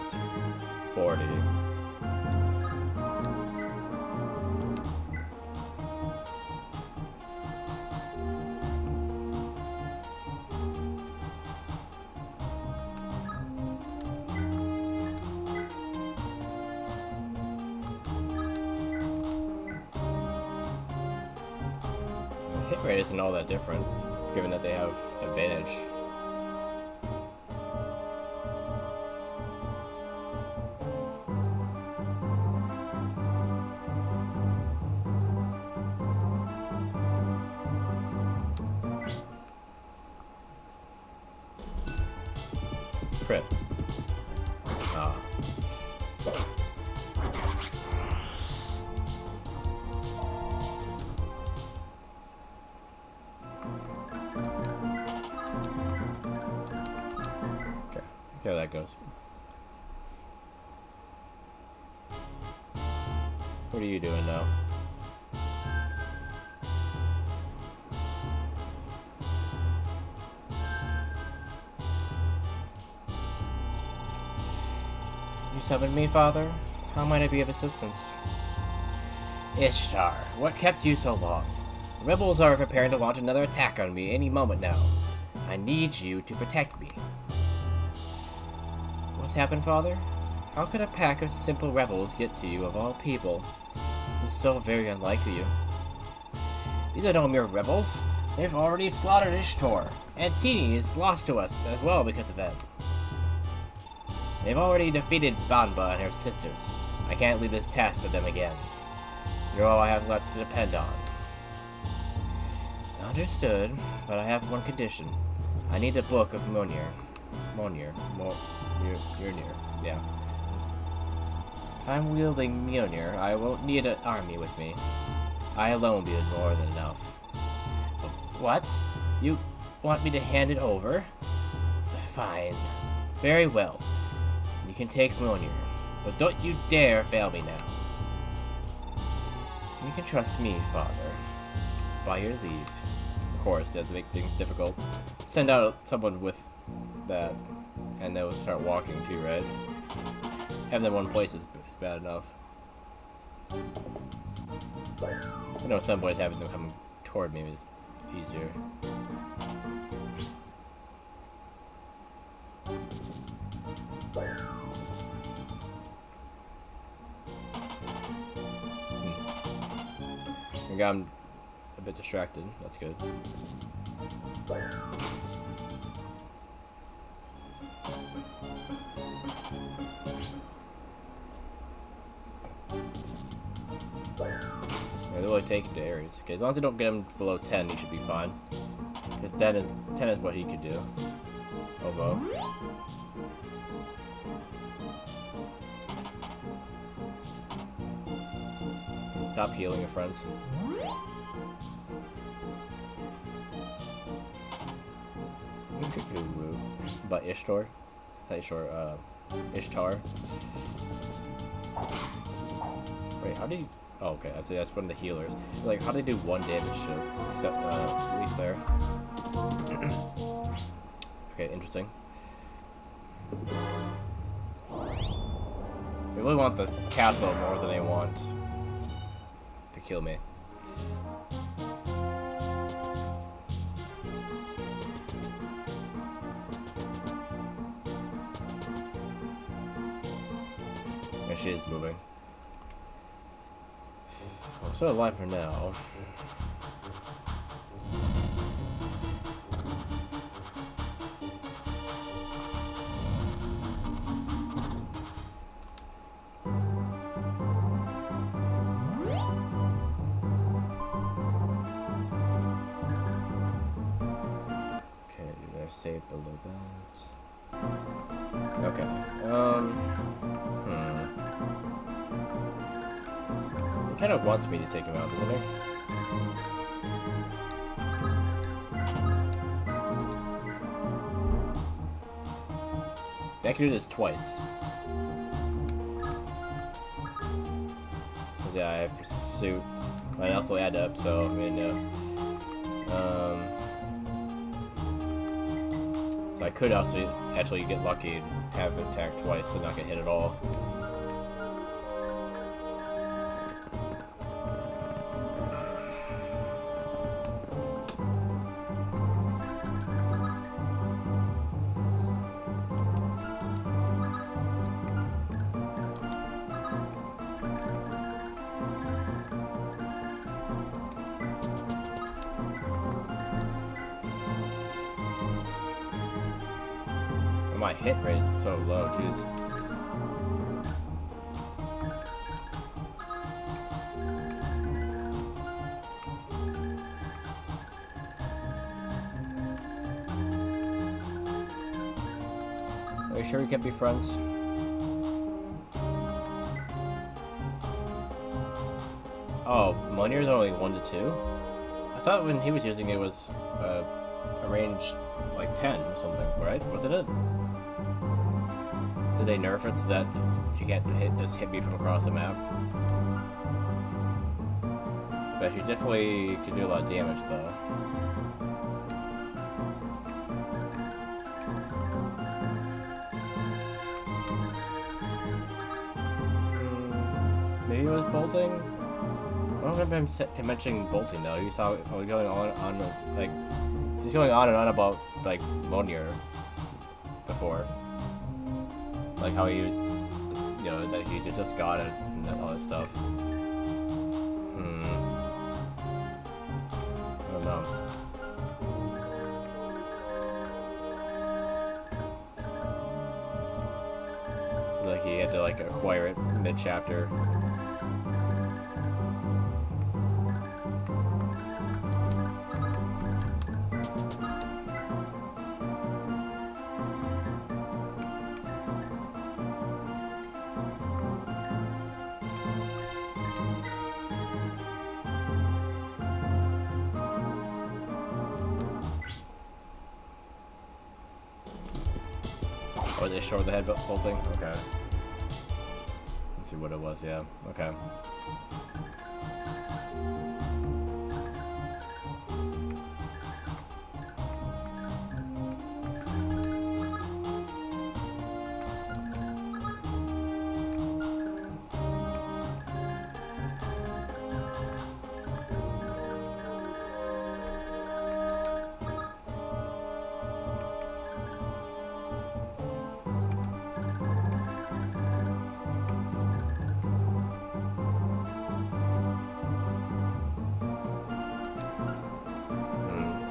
It's 40. Hit rate isn't all that different, given that they have advantage. Crit. Ah. Here that goes. What are you doing now? You summoned me, Father? How might I be of assistance? Ishtar, what kept you so long? The rebels are preparing to launch another attack on me any moment now. I need you to protect me. What's happened, Father? How could a pack of simple rebels get to you, of all people? This is so very unlike you. These are no mere rebels. They've already slaughtered Ishtar, and Tini is lost to us as well because of them. They've already defeated Banba and her sisters. I can't leave this task to them again. You're all I have left to depend on. Understood, but I have one condition. I need the book of Mjolnir. Mjolnir. Yeah. If I'm wielding Mjolnir, I won't need an army with me. I alone will be more than enough. What? You want me to hand it over? Fine. Very well. You can take Mjolnir, but don't you dare fail me now. You can trust me, Father. By your leaves. Of course, you have to make things difficult. Send out someone with that, and they'll start walking too, right? Having them in one place is bad enough. I know some boys having them come toward me is easier. I got him a bit distracted. That's good. Yeah, they'll take him to Ares. Okay, as long as I don't get him below 10, he should be fine. Because 10 is what he could do. Ovo. Stop healing your friends. But Ishtar? Is that Ishtar? Wait, how do you... Oh, okay, I see that's one of the healers. Like, how do they do 1 damage to... Except, at least there. Okay, interesting. They really want the castle more than they want to kill me. Yeah, she is moving. I'm still alive for now. Save below that. Okay. He kind of wants me to take him out, doesn't he? I can do this twice. Yeah, I have pursuit. I also add up, so I mean, so I could also actually get lucky and have him attack twice and not get hit at all. My hit rate is so low, jeez. Are you sure we can be friends? Oh, Mjolnir's only 1 to 2? I thought when he was using it was a range like 10 or something, right? Wasn't it? Did they nerf it so that she can't just hit me from across the map? But she definitely can do a lot of damage, though. Maybe it was bolting? I don't remember him mentioning bolting, though. He saw going on, like, he's going on and on about, like, Monier before. Like how he, you know, that he just got it and all that stuff. I don't know. Like he had to like acquire it mid-chapter. Oh, they showed the head bolting? Okay. Let's see what it was, yeah. Okay.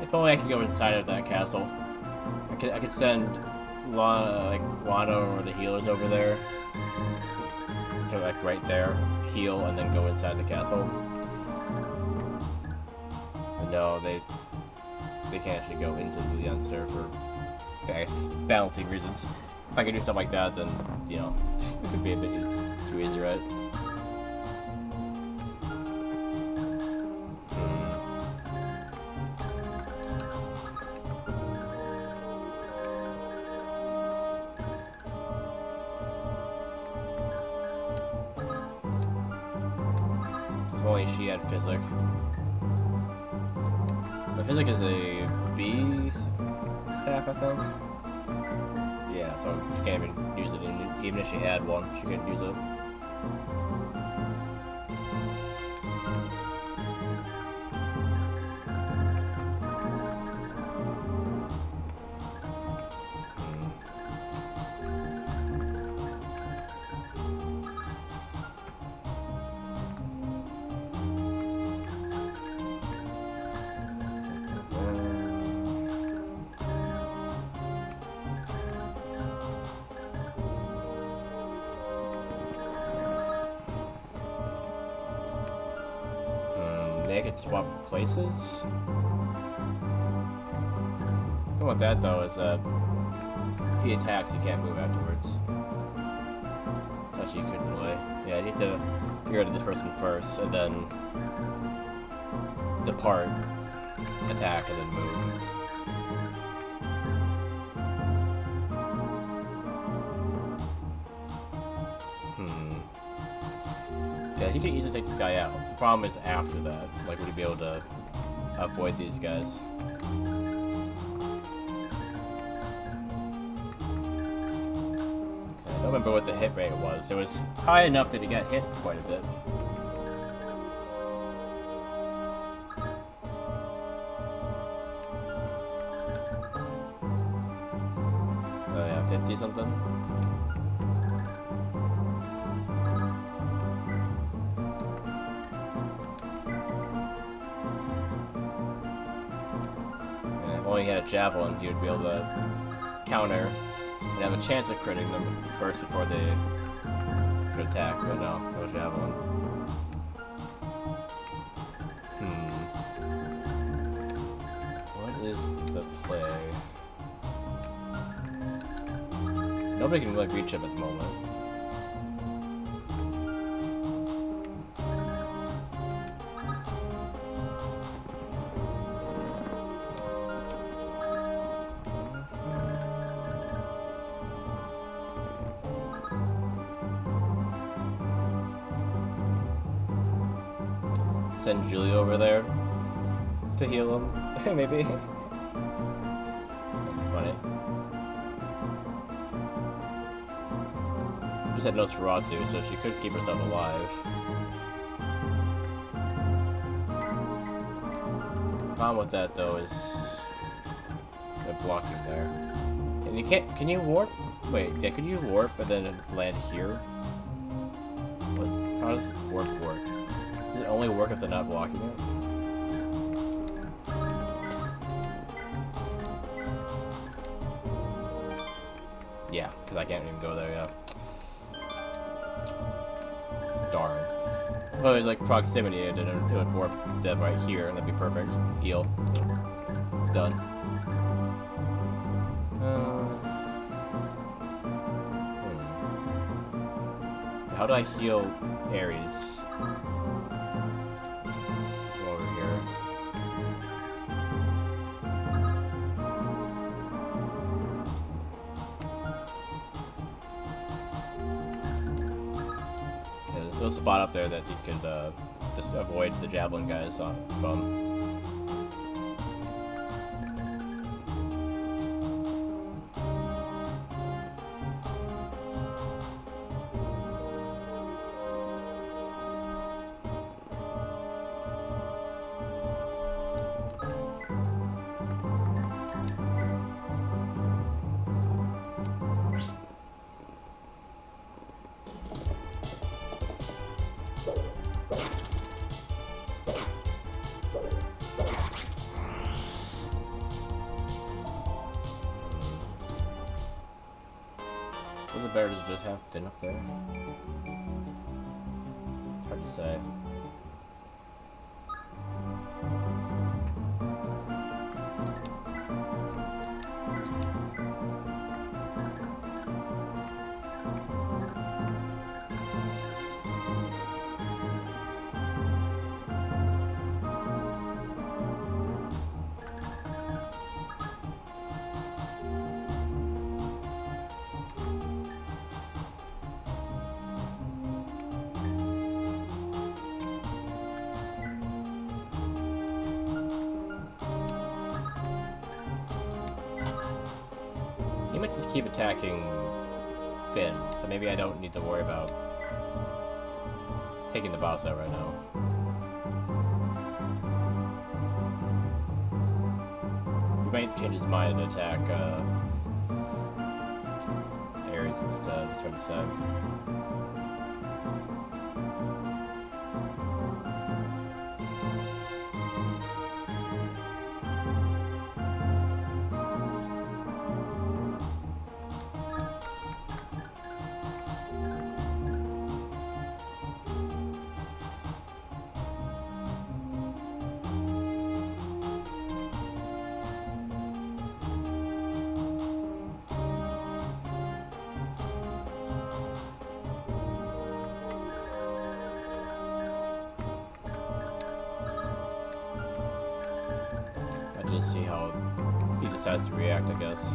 If only I could go inside of that castle. I could send Lana or the healers over there to like right there, heal, and then go inside the castle. But no, they can't actually go into the Unster for balancing reasons. If I could do stuff like that, then you know it could be a bit too easy, right? Only she had physic. But physic is a B staff, I think. Yeah, so she can't even use it. Even if she had one, she couldn't use it. They could swap places. The thing with that though is that if he attacks, you can't move afterwards. So actually, you couldn't really. Yeah, you need to get rid of this person first, and then depart, attack, and then move. Yeah, he could easily take this guy out. The problem is after that. Like, would he be able to avoid these guys? Okay, I don't remember what the hit rate was. It was high enough that he got hit quite a bit. Oh yeah, 50 something? If he had a javelin, he would be able to counter and have a chance of critting them first before they could attack, but no javelin. What is the play? Nobody can really reach him at the moment. send Julie over there to heal him. Maybe. That'd be funny. She just had Nosferatu, so she could keep herself alive. Problem with that though is they're blocking there. And you can't. Can you warp? Wait, yeah. Could you warp and then land here? What? How does warp work? Does it only work if they're not blocking it? Yeah, because I can't even go there yet. Darn. Well, it was like proximity, and it would warp them right here, and that'd be perfect. Heal. Done. How do I heal Ares? Go over here. Okay, there's no spot up there that you could just avoid the javelin guys from. Was it better to just have Finn up there? It's hard to say. He might just keep attacking Finn, so maybe I don't need to worry about taking the boss out right now. He might change his mind and attack Ares instead, it's hard to say. Just see how he decides to react, I guess.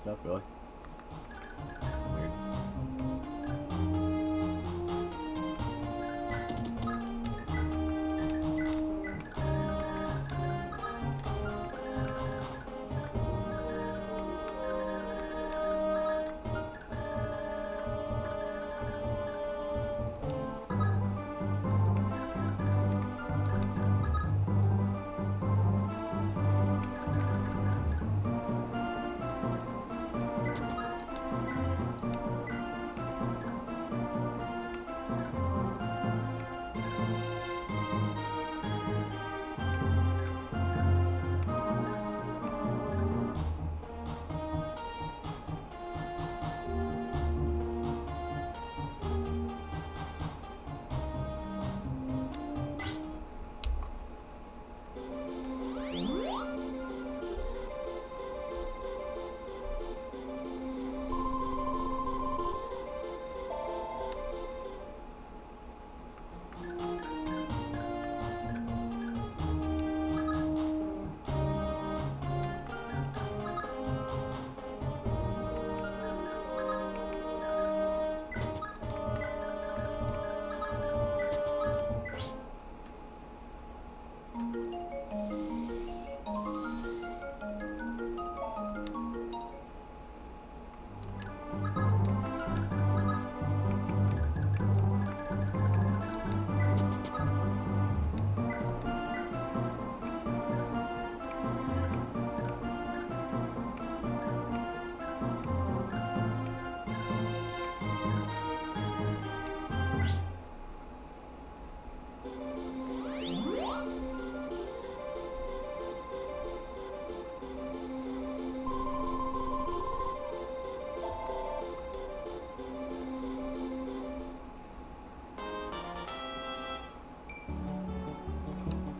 enough, really. Weird.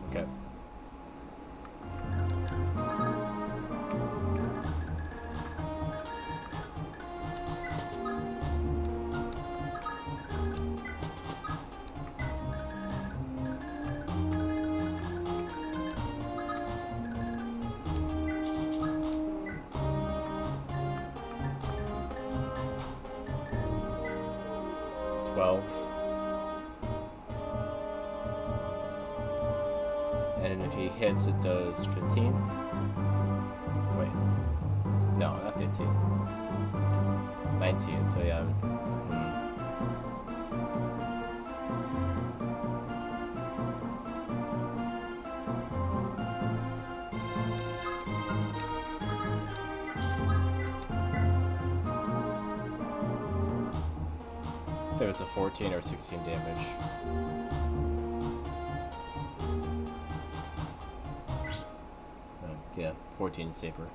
Okay. And if he hits, it does 15. Wait. No, not 15. 19, so yeah. If it's a 14 or 16 damage. Yeah, 14 is safer.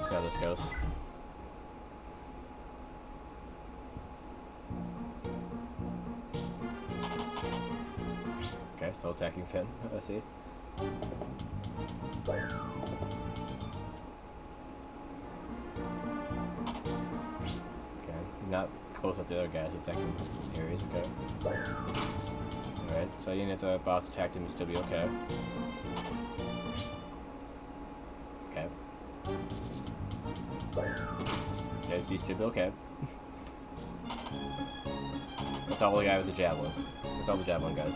See how this goes. Okay, still attacking Finn. I see. Okay, not close up to the other guy. He's attacking Ares. Okay. Alright, so even if the boss attacked him, he'd still be okay. Okay. Okay, so he's still be okay. That's all the guy with the javelins. That's all the javelin guys.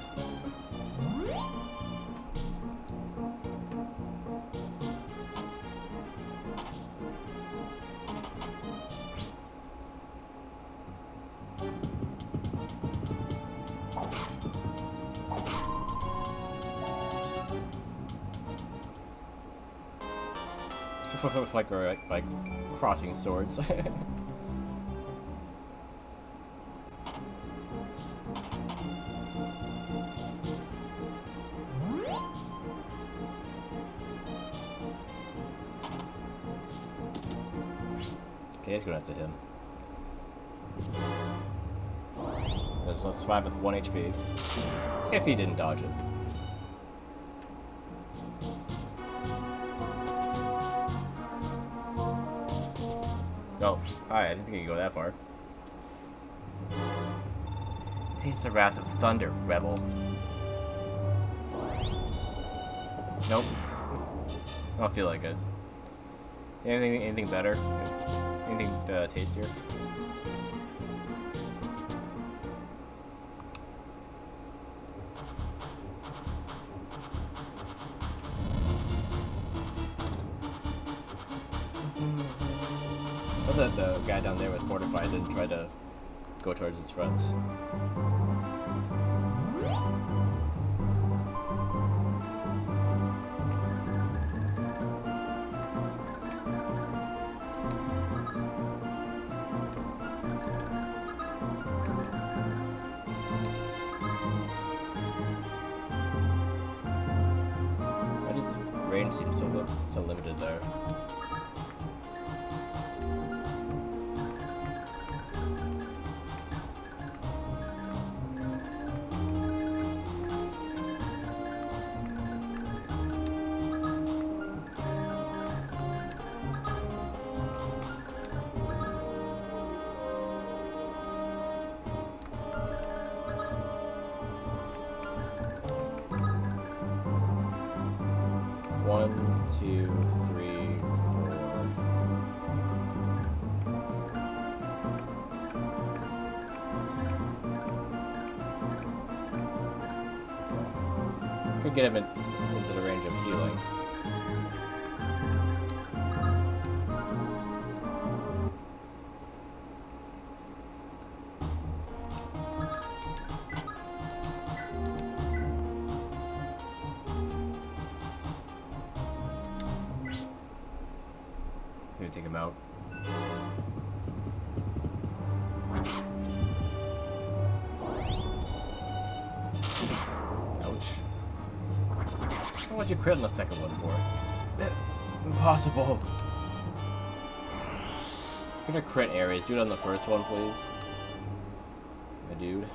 with like crossing swords. Okay, he's going after him. Let's survive with 1 HP. If he didn't dodge it. Oh, hi, I didn't think you could go that far. Taste the wrath of thunder, rebel. Nope. I don't feel like it. Anything better? Anything tastier? I thought the guy down there was fortified and tried to go towards his friends. Why does range seem so limited there? One, two, three, four. Okay. Could get him into the range of healing. Gonna take him out. Ouch. What'd you crit on the second one for? Impossible. Give a crit areas. Do it on the first one, please. My dude.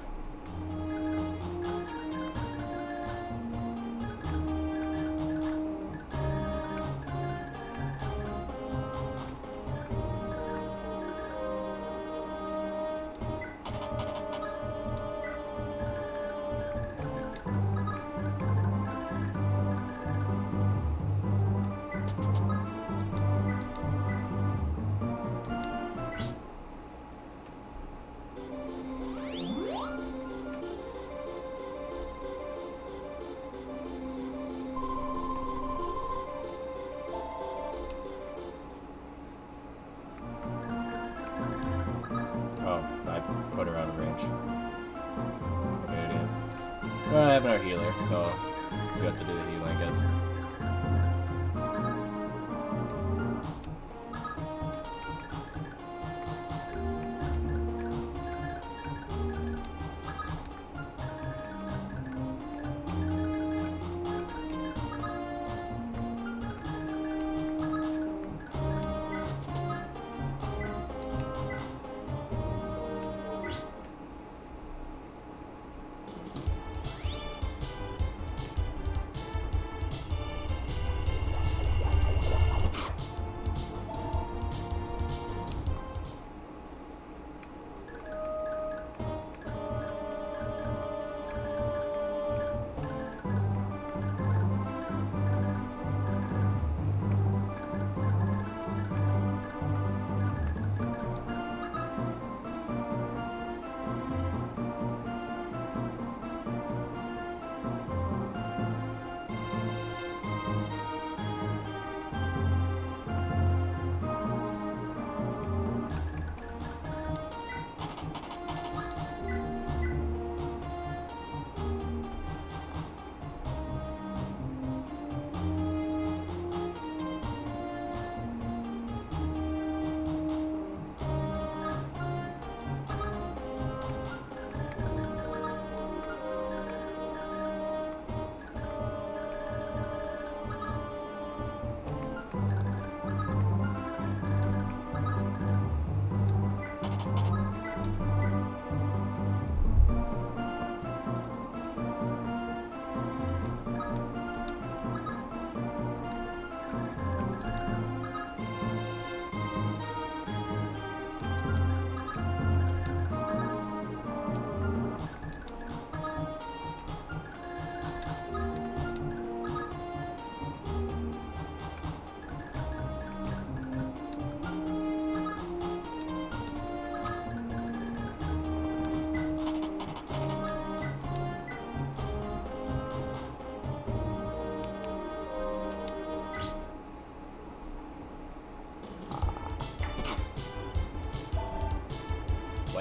Put her out of range. Good idea. Well, I have our healer, so you have to do the healing, I guess.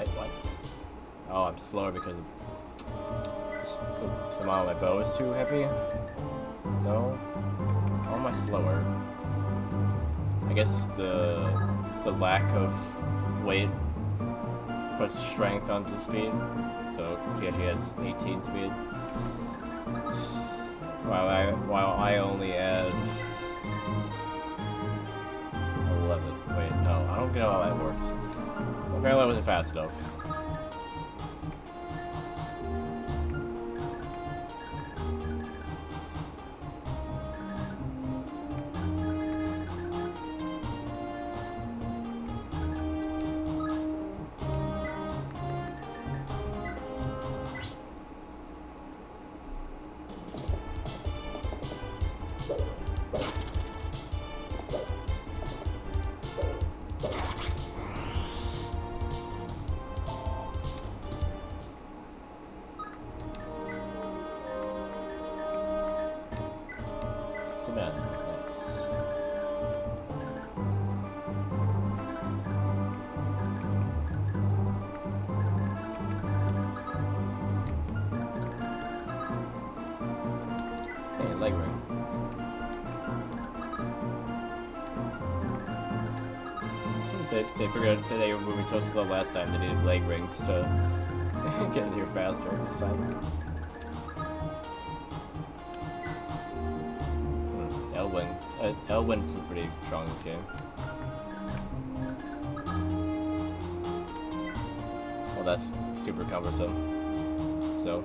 Wait, what? Oh, I'm slower because the amount of my bow is too heavy? No? How am I slower? I guess the lack of weight puts strength onto the speed. So she actually has 18 speed. While I only add 11. Wait, no, I don't get how that works. Apparently I wasn't fast enough. Hey, leg ring. They figured that they were moving so slow last time. They needed leg rings to get in here faster this time. Elwyn's is pretty strong in this game. Well, that's super cumbersome. So.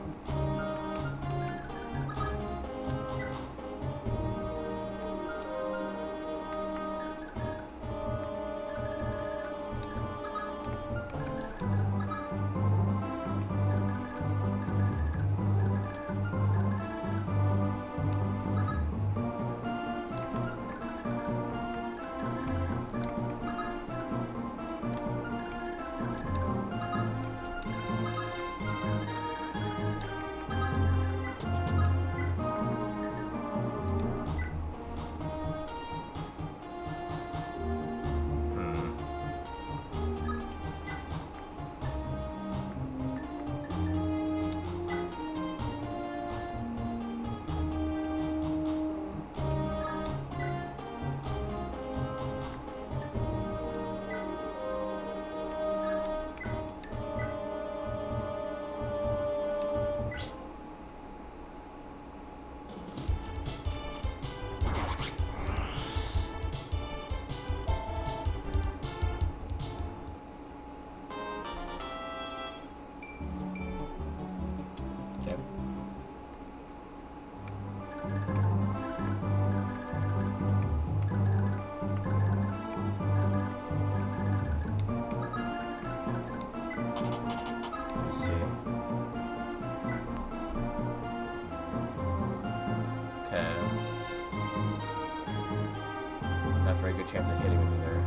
Chance of hitting him either.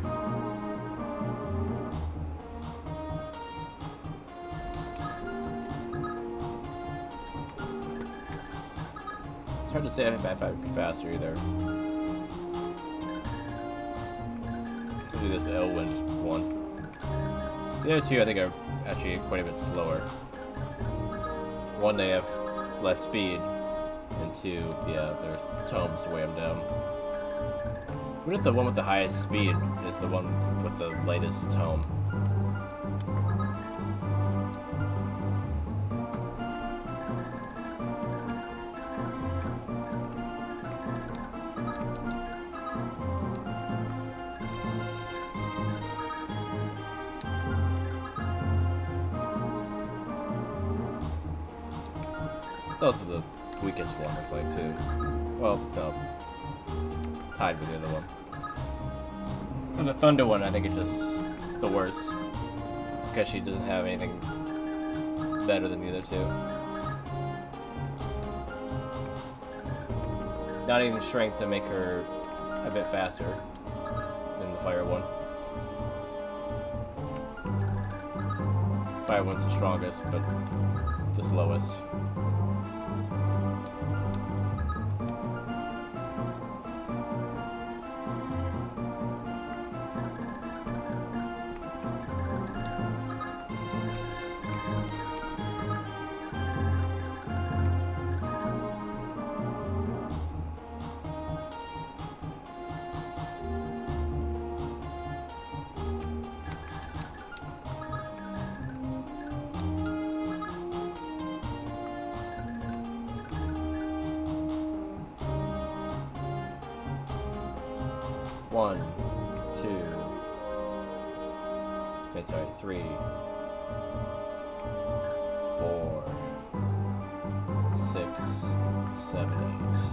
It's hard to say if I'd be faster either. Let's do this Elwind one. The other two I think are actually quite a bit slower. One, they have less speed, and two, yeah, their tomes weigh them down. What if the one with the highest speed is the one with the lightest tome? Those are the weakest one, it's like too. Well, no. Tied with the other one. For the Thunder one, I think it's just the worst. Because she doesn't have anything better than the other two. Not even strength to make her a bit faster than the Fire one. Fire one's the strongest, but the slowest. 1, 2. Wait, sorry, 3, 4, 6, 7, 8.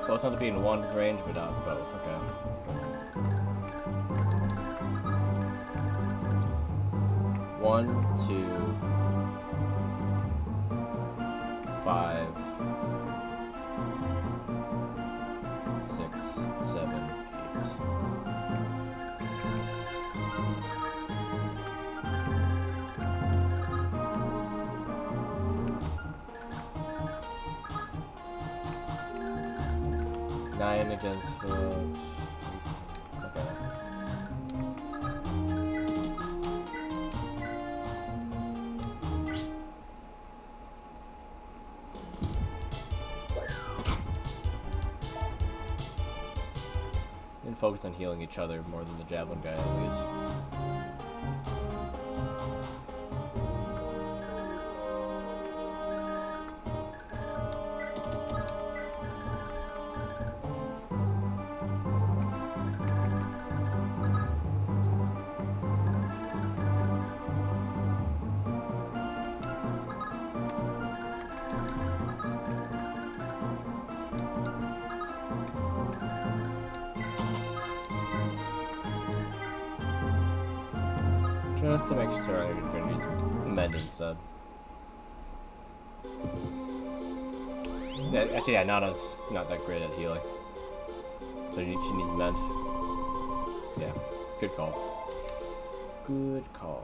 Both have to be in one's range, but not both. Okay. 1, 2, 5, 6, 7, 8. 9 against the... Okay. And focus on healing each other more than the javelin guy, at least. Just to make sure I'm going to use mend instead. Yeah, actually, yeah, Nana's not that great at healing. So she needs mend. Yeah, good call. Good call.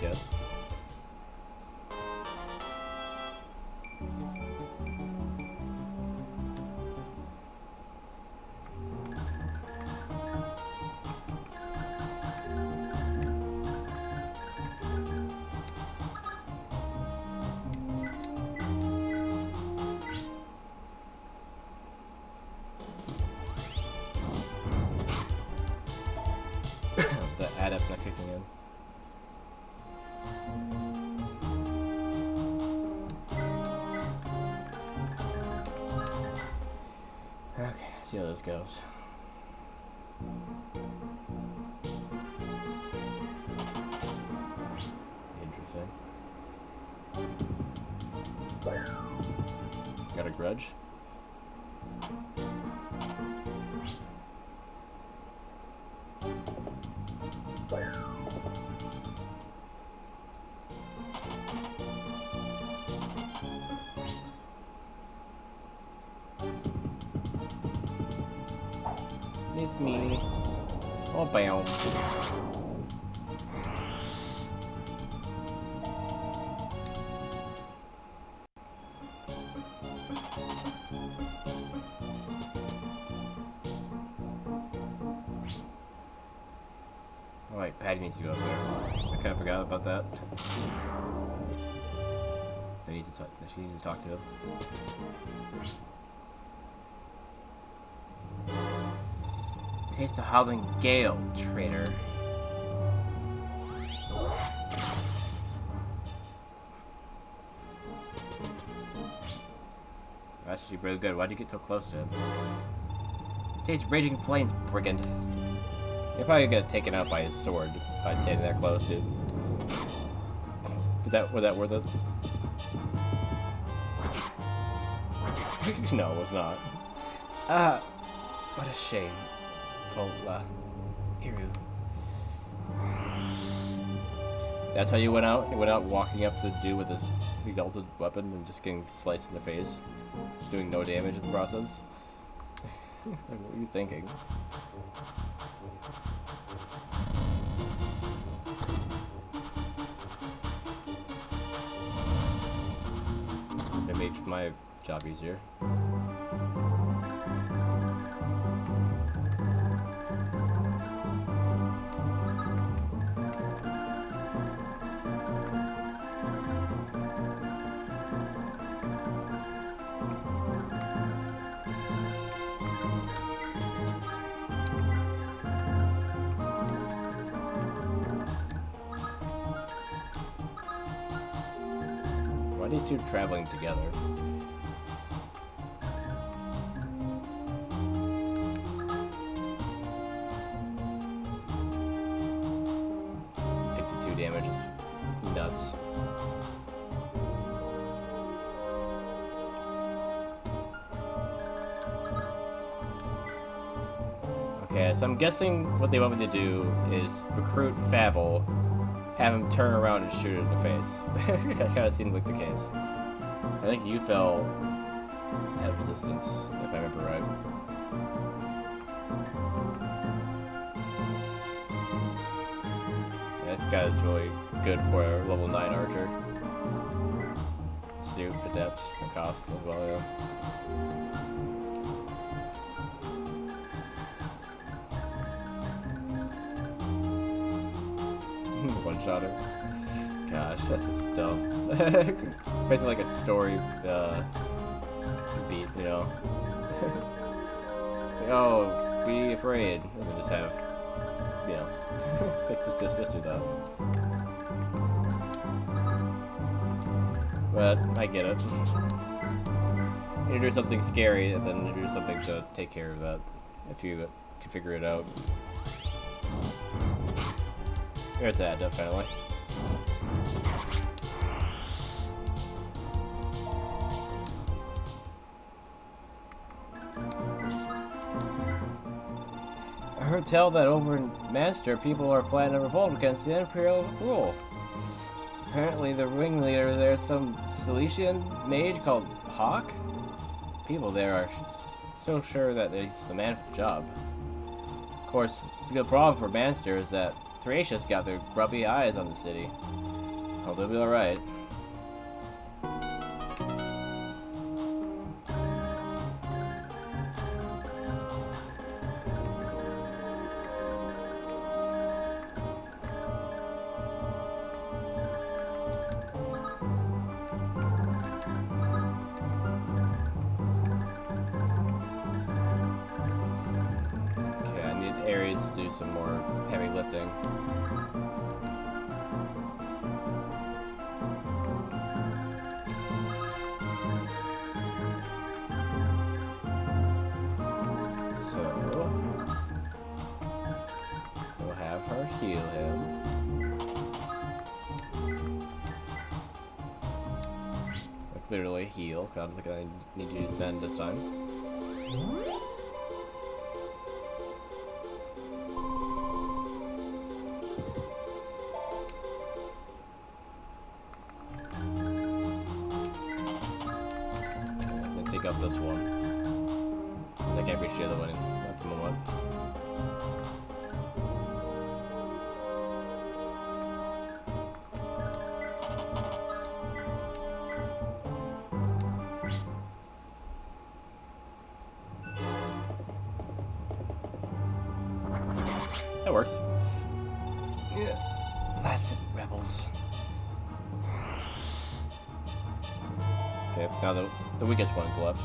yet. The adept not kicking in. Okay, see how this goes. Interesting. Got a grudge? It's me. Oh, bam. Oh, wait, Patty needs to go up there. I kind of forgot about that. She needs to talk to him. Taste of Howling Gale, traitor. That's actually really good. Why'd you get so close to him? Taste Raging Flames, brigand. You're probably gonna get taken out by his sword by standing that close, dude. Was that worth it? No, it was not. What a shame. Iru. That's how you went out? You went out walking up to the dude with his exalted weapon and just getting sliced in the face, doing no damage in the process? What were you thinking? That made my job easier. Why are these two traveling together? Damage is nuts. Okay, so I'm guessing what they want me to do is recruit Favel, have him turn around and shoot it in the face. That kind of seemed like the case. I think you fell at resistance, if I remember right. That guy's really good for a level 9 archer. Suit, adepts, and cost as well, yeah. One-shotter. Gosh, that's just dumb. It's basically like a story beat, you know? It's like, oh, be afraid. And then just have, you know, just do that. But I get it. You do something scary, and then you do something to take care of that, if you can figure it out. There's that, definitely. I heard tell that over in Manster, people are planning a revolt against the Imperial rule. Apparently the ringleader there's some Silesian mage called Hawk. People there are so sure that he's the man for the job. Of course, the problem for Manster is that Thracia's got their grubby eyes on the city. Oh, they'll be alright. Okay, I need Ares to do some more heavy lifting. We'll have her heal him. Like literally heal. I don't think I need to use bend this time. Then take out this one. I can't reach the other one at the moment. That works. Yeah. Blasted rebels. Okay, now the weakest one's left.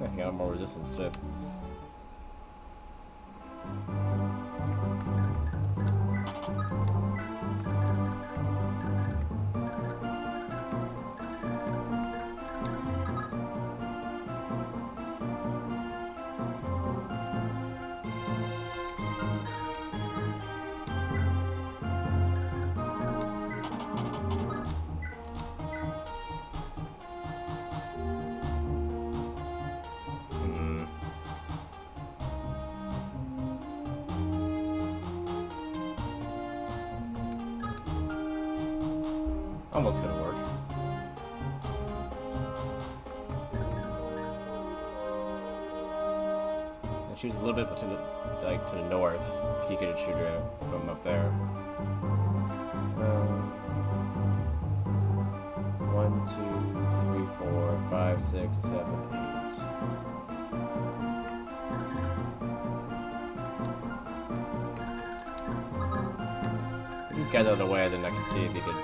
I got more resistance too. Almost gonna work. And she was a little bit to the north. He could shoot her from up there. 1, 2, 3, 4, 5, 6, 7, 8. If these guys out of the way, then I can see if he could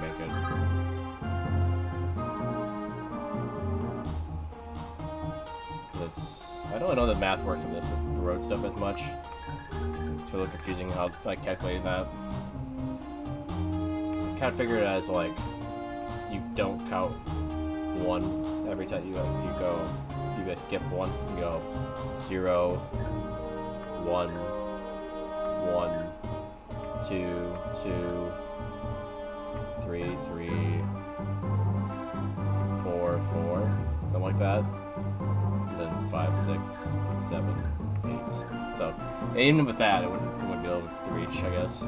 make it. I don't know the math works on this road stuff as much. It's a little confusing how I calculated that. I kind of figure it as like you don't count one every time you guys skip one. You go 0, 1, 1, 2, 2. 3, 3, 4, 4, something like that. And then 5, 6, 7, 8. So even with that, it wouldn't be able to reach, I guess.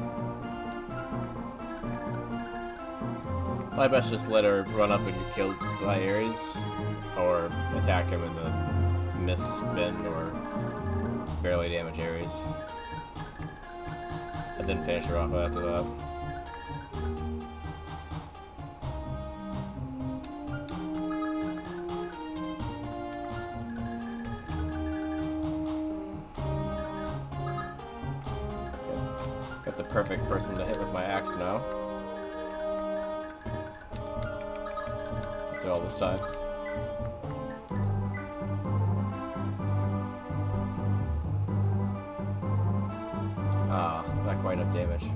Probably best just let her run up and get killed by Ares, or attack him and then miss Finn or barely damage Ares, and then finish her off after that. Got the perfect person to hit with my axe now. After all this time. Ah, not quite enough damage.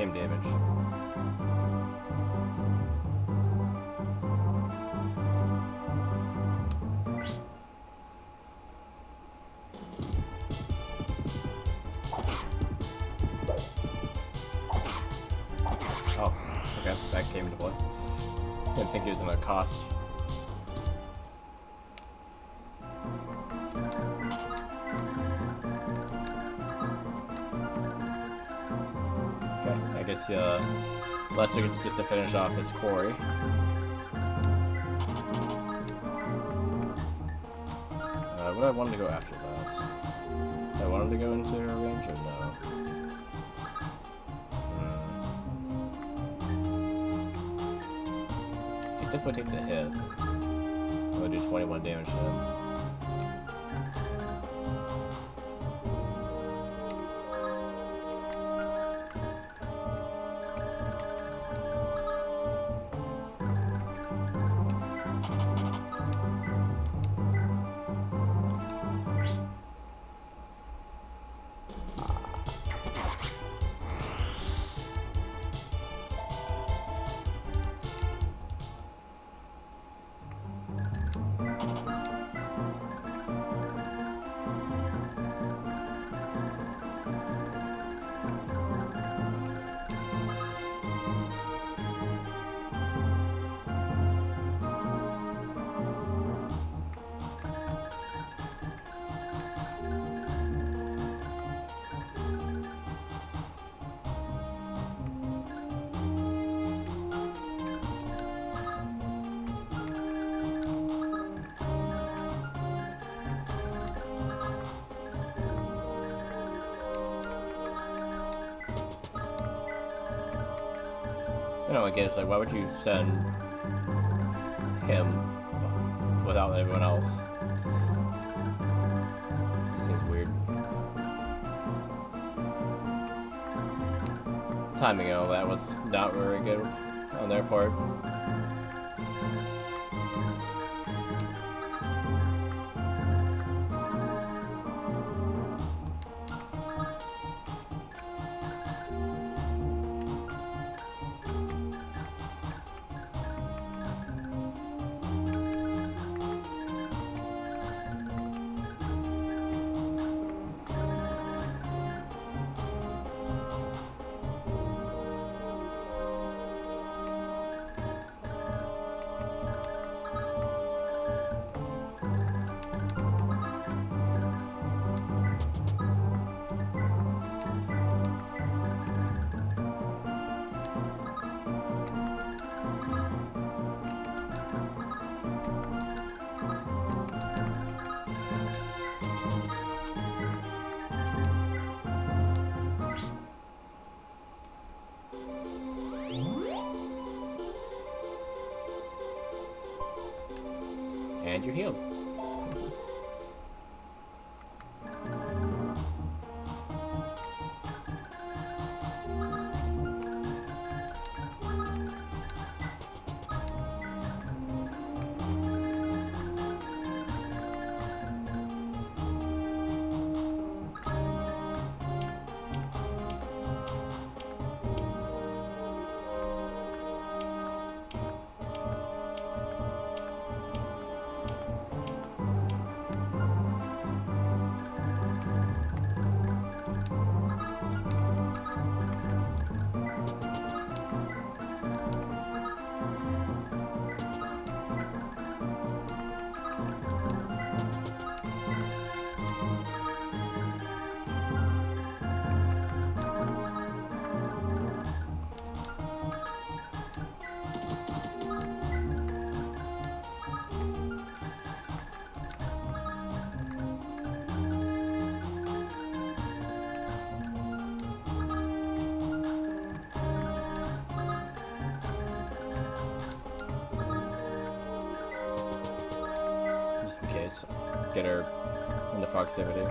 same damage. Oh, okay, that came into play. Didn't think it was gonna cost. Okay, I guess Lester gets to finish off his quarry. What I wanted to go after that? I wanted to go into her range or no? He definitely take the hit. I'm gonna do 21 damage to him. I don't know, again, it's like, why would you send him without everyone else? Seems weird. Timing and all that was not very good on their part. And you're healed. Case. Get her in the proximity.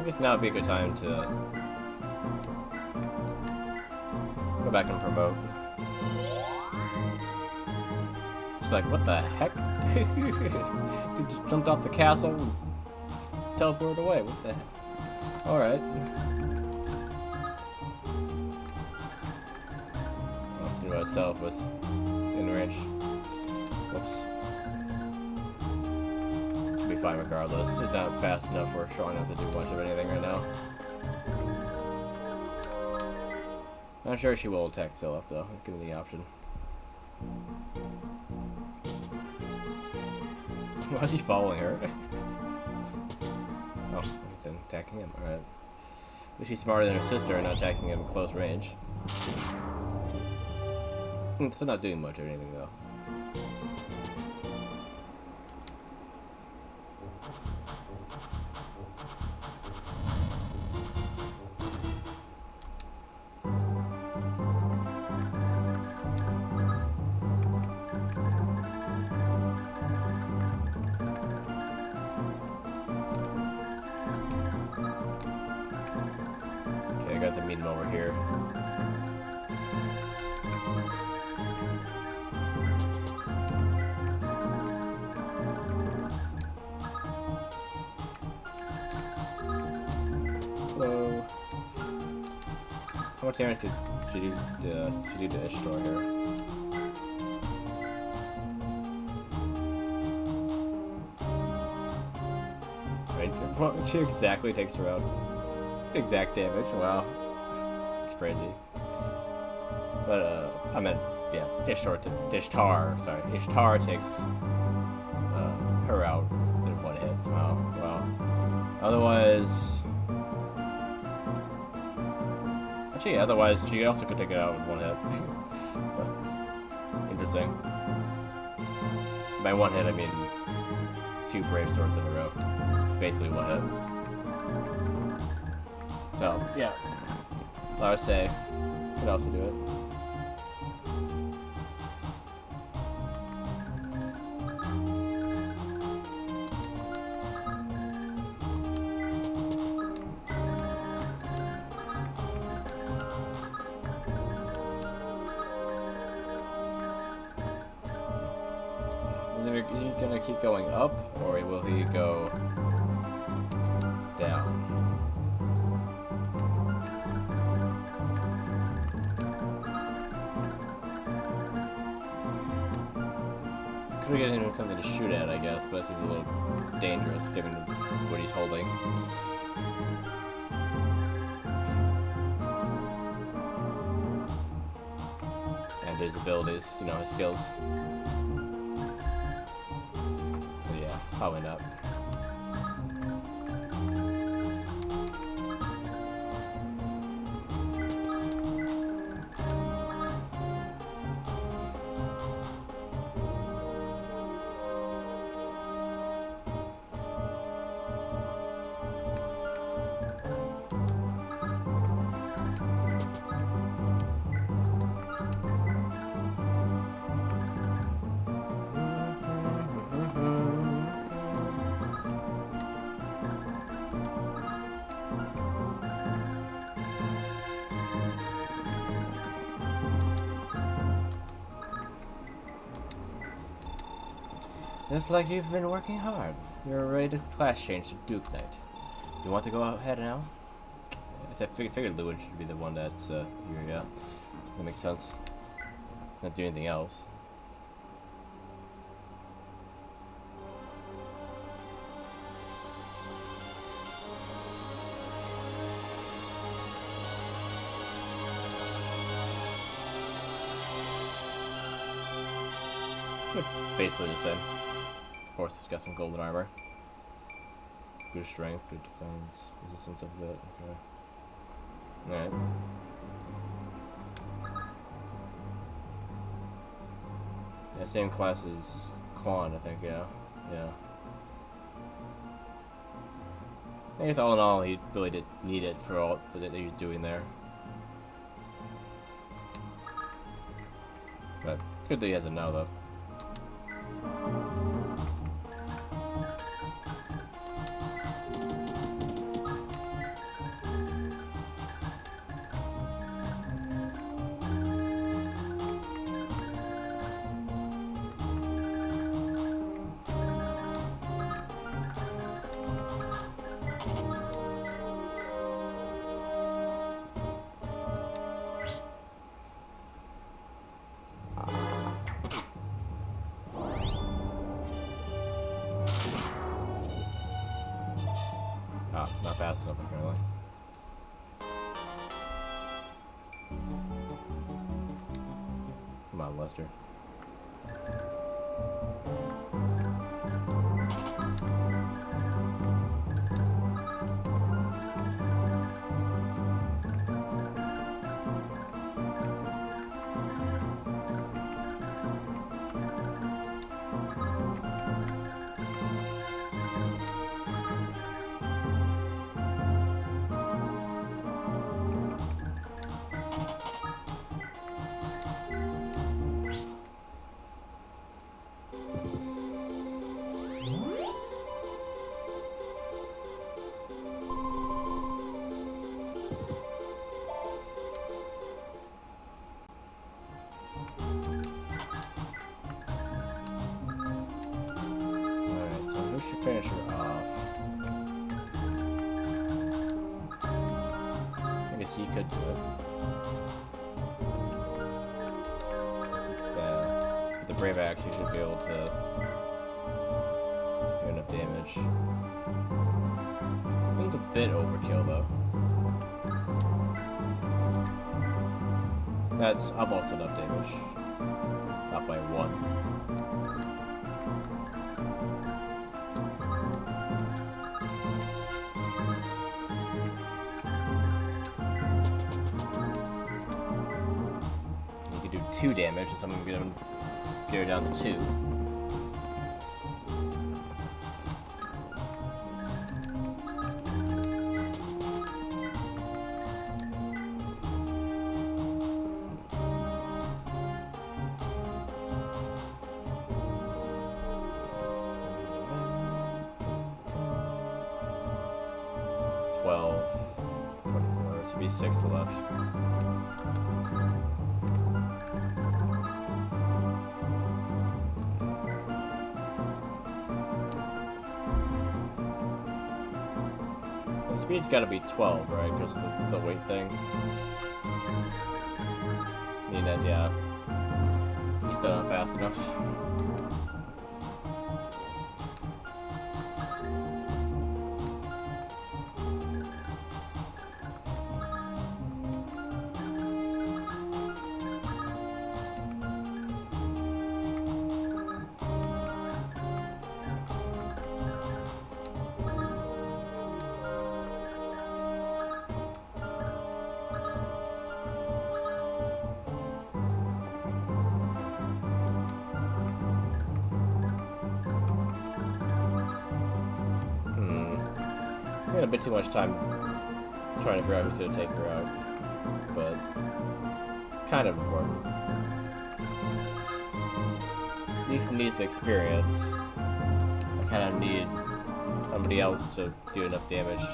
I guess now would be a good time to go back and promote. It's like, what the heck? Dude just jumped off the castle and teleported away. What the heck? Alright. Oh, do myself was in range. Whoops. Should be fine regardless. He's not fast enough or strong enough to do much of anything right now. I'm sure she will attack Sylph though, given the option. Why is he following her? Oh, then attacking him. Alright. At least she's smarter than her sister and not attacking him at close range. Still not doing much or anything though. Okay, I got to meet him over here. Hello. How much damage did you do to Ishtar here? Right, what she exactly takes her out. Exact damage. Wow, it's crazy. But I meant yeah, Ishtar. Sorry, Ishtar takes her out in one hit somehow. Wow. Otherwise. Actually, otherwise, she also could take it out with one hit. Interesting. By one hit, I mean 2 Brave Swords in a row. Basically one hit. So, yeah. Larse could also do it. Is he gonna keep going up, or will he go down? Could get him with something to shoot at, I guess, but it seems a little dangerous given what he's holding. And his abilities, you know, his skills. So yeah, probably not. Looks like you've been working hard. You're ready to class change to Duke Knight. You want to go ahead now? I figured Lewin should be the one that's here, yeah. That makes sense. Not do anything else. It's basically the same. Of course, it's got some golden armor. Good strength, good defense, resistance of it. Okay. Alright. Yeah, same class as Quan, I think, yeah. Yeah. I guess all in all, he really did need it for all that he was doing there. But it's good that he has it now, though. fast enough, apparently. Come on, Lester. Finish her off. I guess he could do it. With the Brave Axe, you should be able to do enough damage. I think it's a bit overkill, though. That's almost enough damage. Not by one. Do 2 damage, and so I'm gonna get her down to 2. There should be 6 left. Speed's gotta be 12, right? Because of the weight thing. I mean, yeah. He's still not fast enough. I had a bit too much time trying to figure out who's going to take her out, but kind of important. Leaf needs experience. I kind of need somebody else to do enough damage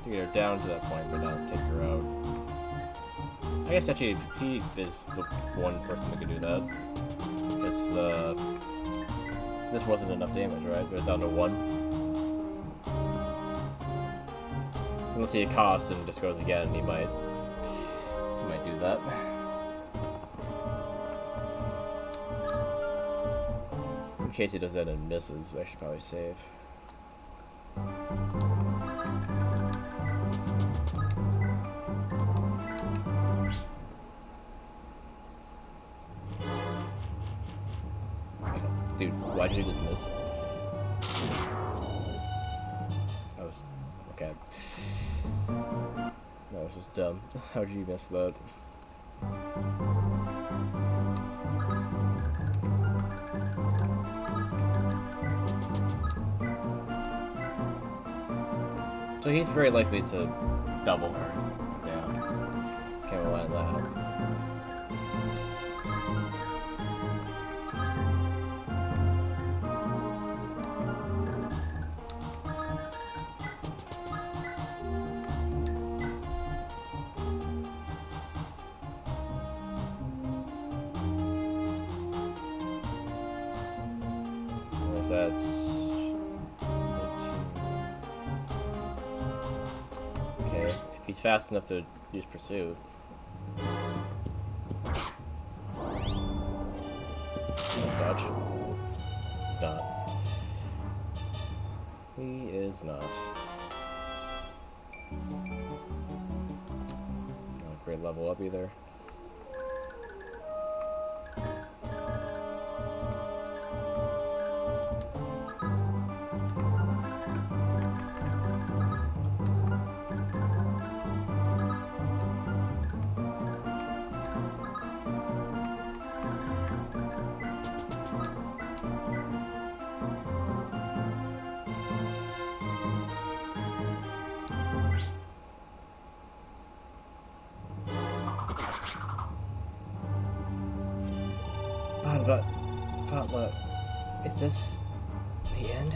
to get her down to that point, but not take her out. I guess actually he is the one person that can do that, because this wasn't enough damage, right? It was down to 1. Unless he coughs and just goes again, he might do that. In case he does that and misses, I should probably save. Dude, why did he just miss? That was okay. That was just dumb. How did you miss that? So he's very likely to double her. Yeah. Can't rely on that. That's 13. Okay, if he's fast enough to use pursuit. Let's dodge. He's not. He is not. level up either. But, is this the end?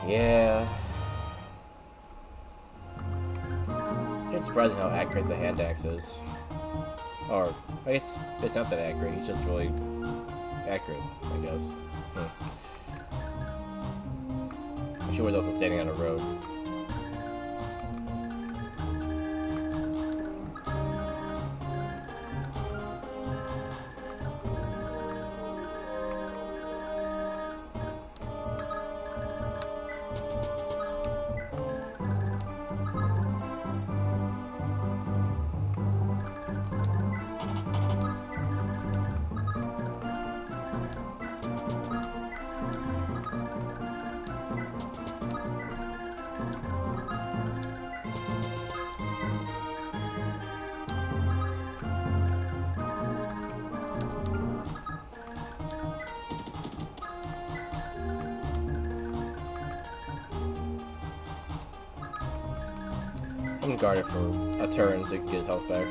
Yeah. It's surprising how accurate the hand axe is. Or, I guess it's not that accurate, it's just really accurate, I guess. She was also standing on a road. I'm gonna guard it for a turn so he can get his health back.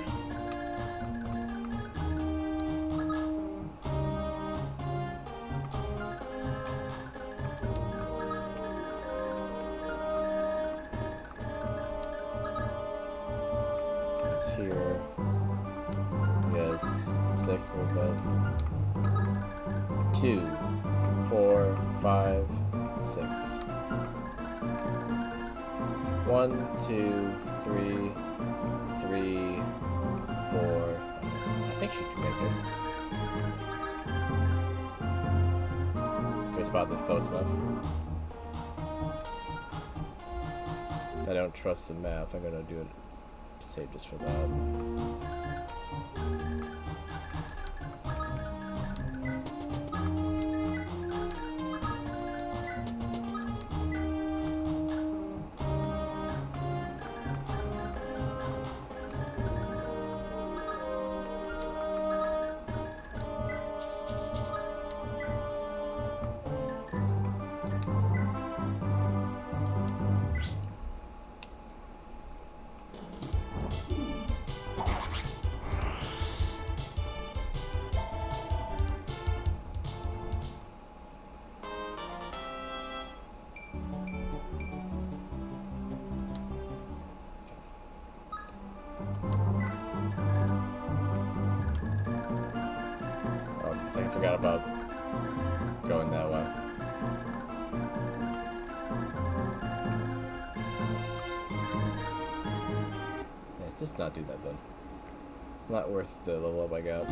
It's here. Yes, 6 movement. 2, 4, 5, 6. 1, 2, 3, 3, 4. I think she can make it. Can we spot this close enough? I don't trust the math. I'm gonna do it. Save just for that. I forgot about going that way. Yeah, let's just not do that then. Not worth the level up I got.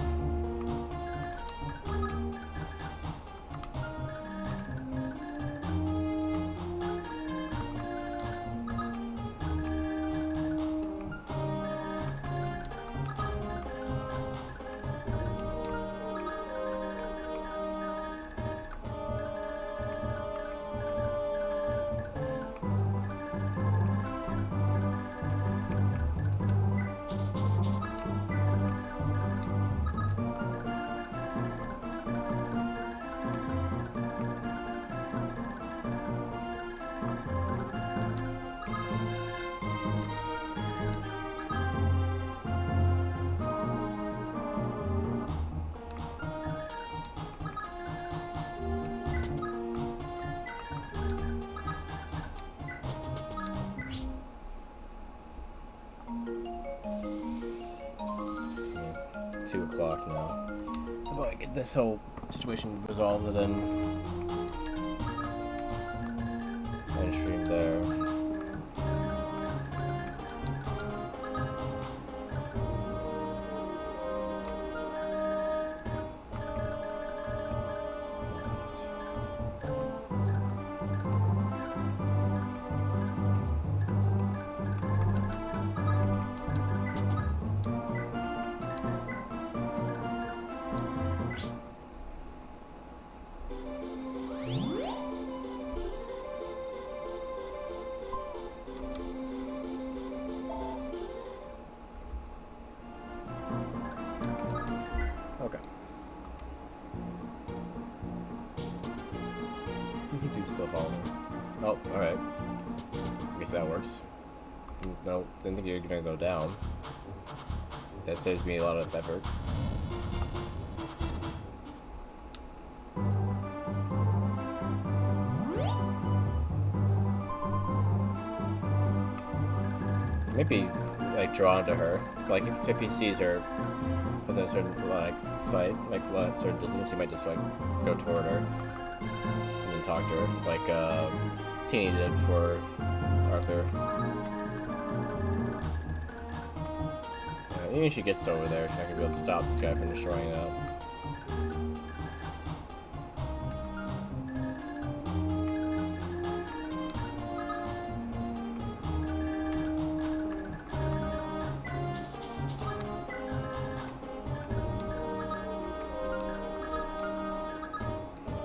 O'clock now. How about I get this whole situation resolved and then end stream there. follow me. Oh, alright. I guess that works. No, didn't think you were gonna go down. That saves me a lot of effort. Maybe like drawn to her. Like if he sees her within a certain like sight, like certain distance, he might just like go toward her and then talk to her, like Teeny did for Arthur. Even if she gets over there, she's not gonna be able to stop this guy from destroying that.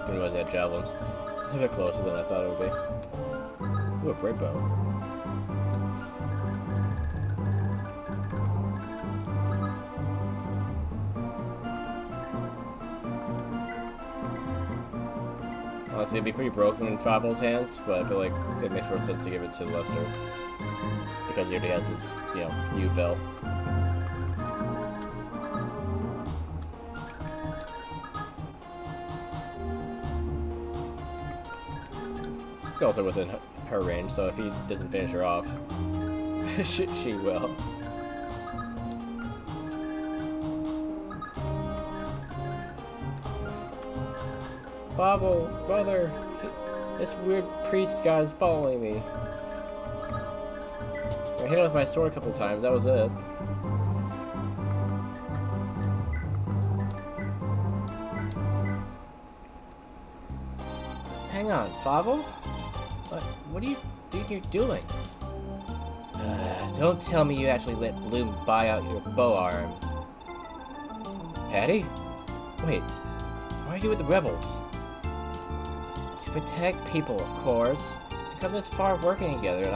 Didn't realize they had javelins. A bit closer than I thought it would be. Ooh, a great bow. Honestly, it'd be pretty broken in Fable's hands, but I feel like it makes more sense to give it to Lester. Because he already has his, you know, new Vel. It's also within her range, so if he doesn't finish her off, she will. Fable, brother, this weird priest guy is following me. I hit him with my sword a couple times, that was it. Hang on, Fable? What do you think you're doing? Don't tell me you actually let Bloom buy out your bow arm. Patty? Wait, why are you with the rebels? To protect people, of course. We've come this far working together, and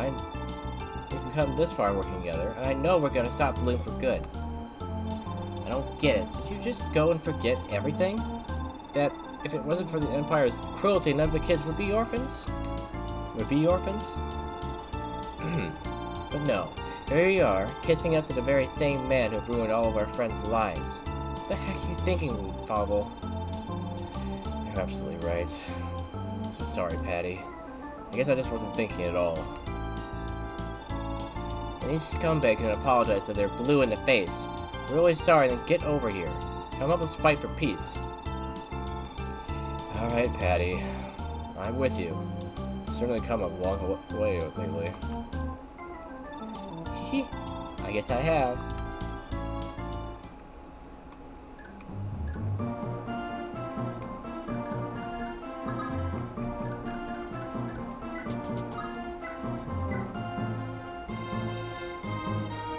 I know we're gonna stop Bloom for good. I don't get it. Did you just go and forget everything? That if it wasn't for the Empire's cruelty, none of the kids would be orphans? But no. Here you are, kissing up to the very same man who ruined all of our friends' lives. What the heck are you thinking, Fable? You're absolutely right. So sorry, Patty. I guess I just wasn't thinking at all. And these scumbags can apologize that they're blue in the face. We're really sorry, then get over here. Come help us fight for peace. Alright, Patty. I'm with you. Certainly come a long way lately. I guess I have.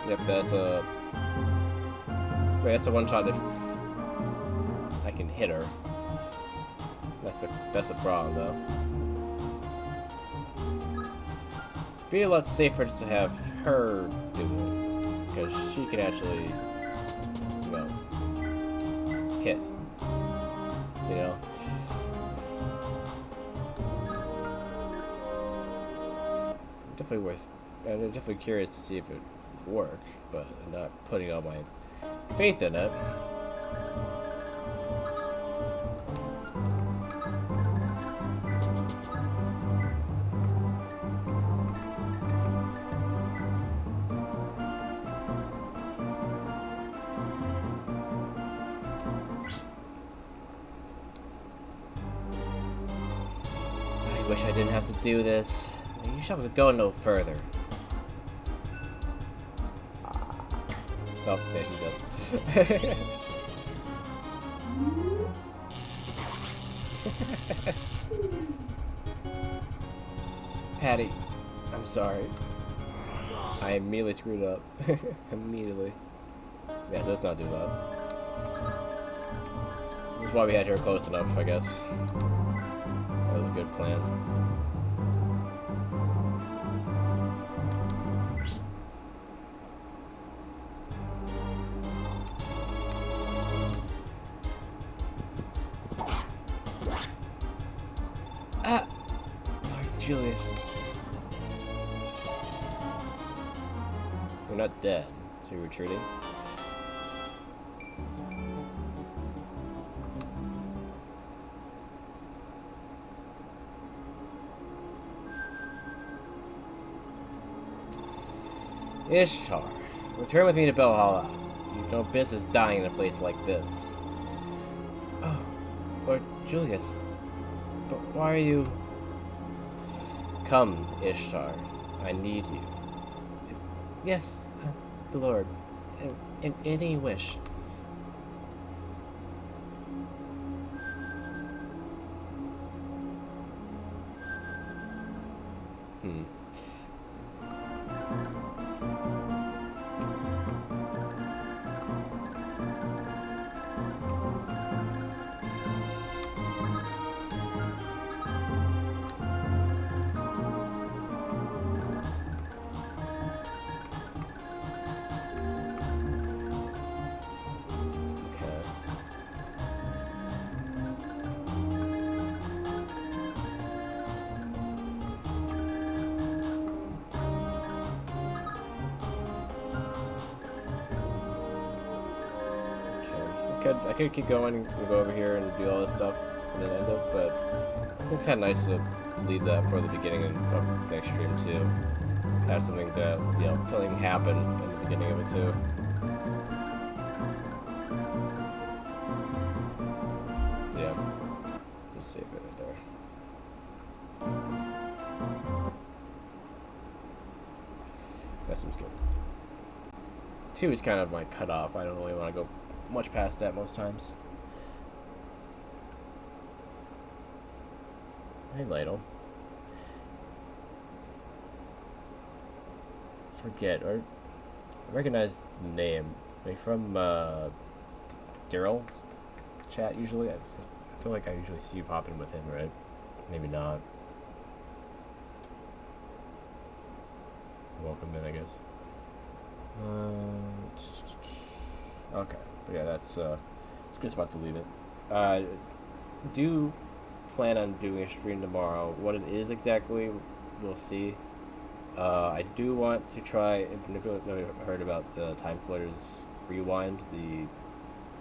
Yep, that's a... Wait, that's a one-shot if I can hit her. That's the problem, though. Be a lot safer just to have her do it, because she can actually, you know, hit. You know? I'm definitely curious to see if it would work, but I'm not putting all my faith in it. I wish I didn't have to do this. You should go no further. Oh, there you go. Patty, I'm sorry. I immediately screwed up. Immediately. Yeah, so let's not do that. This is why we had her close enough, I guess. That was a good plan. Julius. You're not dead, so you're retreating? Ishtar, return with me to Belhala. You've no business dying in a place like this. Oh, Lord Julius. But why are you... Come, Ishtar. I need you. Yes, the Lord. Anything you wish. I could keep going and go over here and do all this stuff and then end it, but I think it's kind of nice to leave that for the beginning of the next stream too. Have something that, you know, something happen in the beginning of it too. So yeah, just save it right there. That seems good. 2 is kind of my cutoff. I don't really want to go much past that most times. Hey, Ladle. Forget, or recognize the name. Are you from Daryl's chat usually? I feel like I usually see you popping with him, right? Maybe not. Welcome in, I guess. Okay. But yeah, it's a good spot to leave it. Do plan on doing a stream tomorrow. What it is exactly, we'll see. I do want to try, if you've never heard about the Time Splitters Rewind, the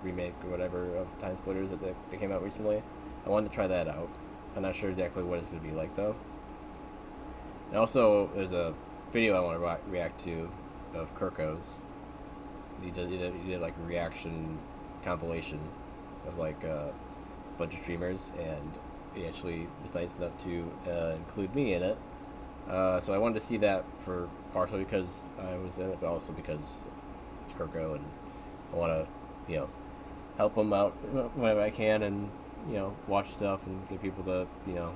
remake or whatever of Time Splitters that came out recently. I wanted to try that out. I'm not sure exactly what it's going to be like though. And also, there's a video I want to react to of Kirko's. He did like a reaction compilation of like a bunch of streamers, and he actually was nice enough to include me in it. So I wanted to see that for partially because I was in it, but also because it's Kirko, and I want to, you know, help him out whenever I can, and you know, watch stuff and get people to, you know,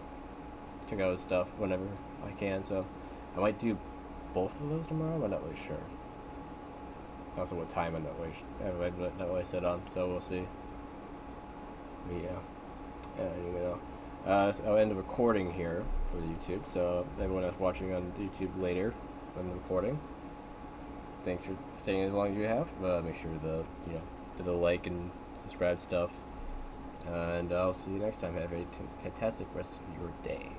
check out his stuff whenever I can. So I might do both of those tomorrow. I'm not really sure. Also, what time I'm not really set on, so we'll see. But yeah. Anyway, so I'll end the recording here for YouTube. So everyone that's watching on YouTube later, when the recording, thanks for staying as long as you have. Make sure to do the like and subscribe stuff. And I'll see you next time. Have a fantastic rest of your day.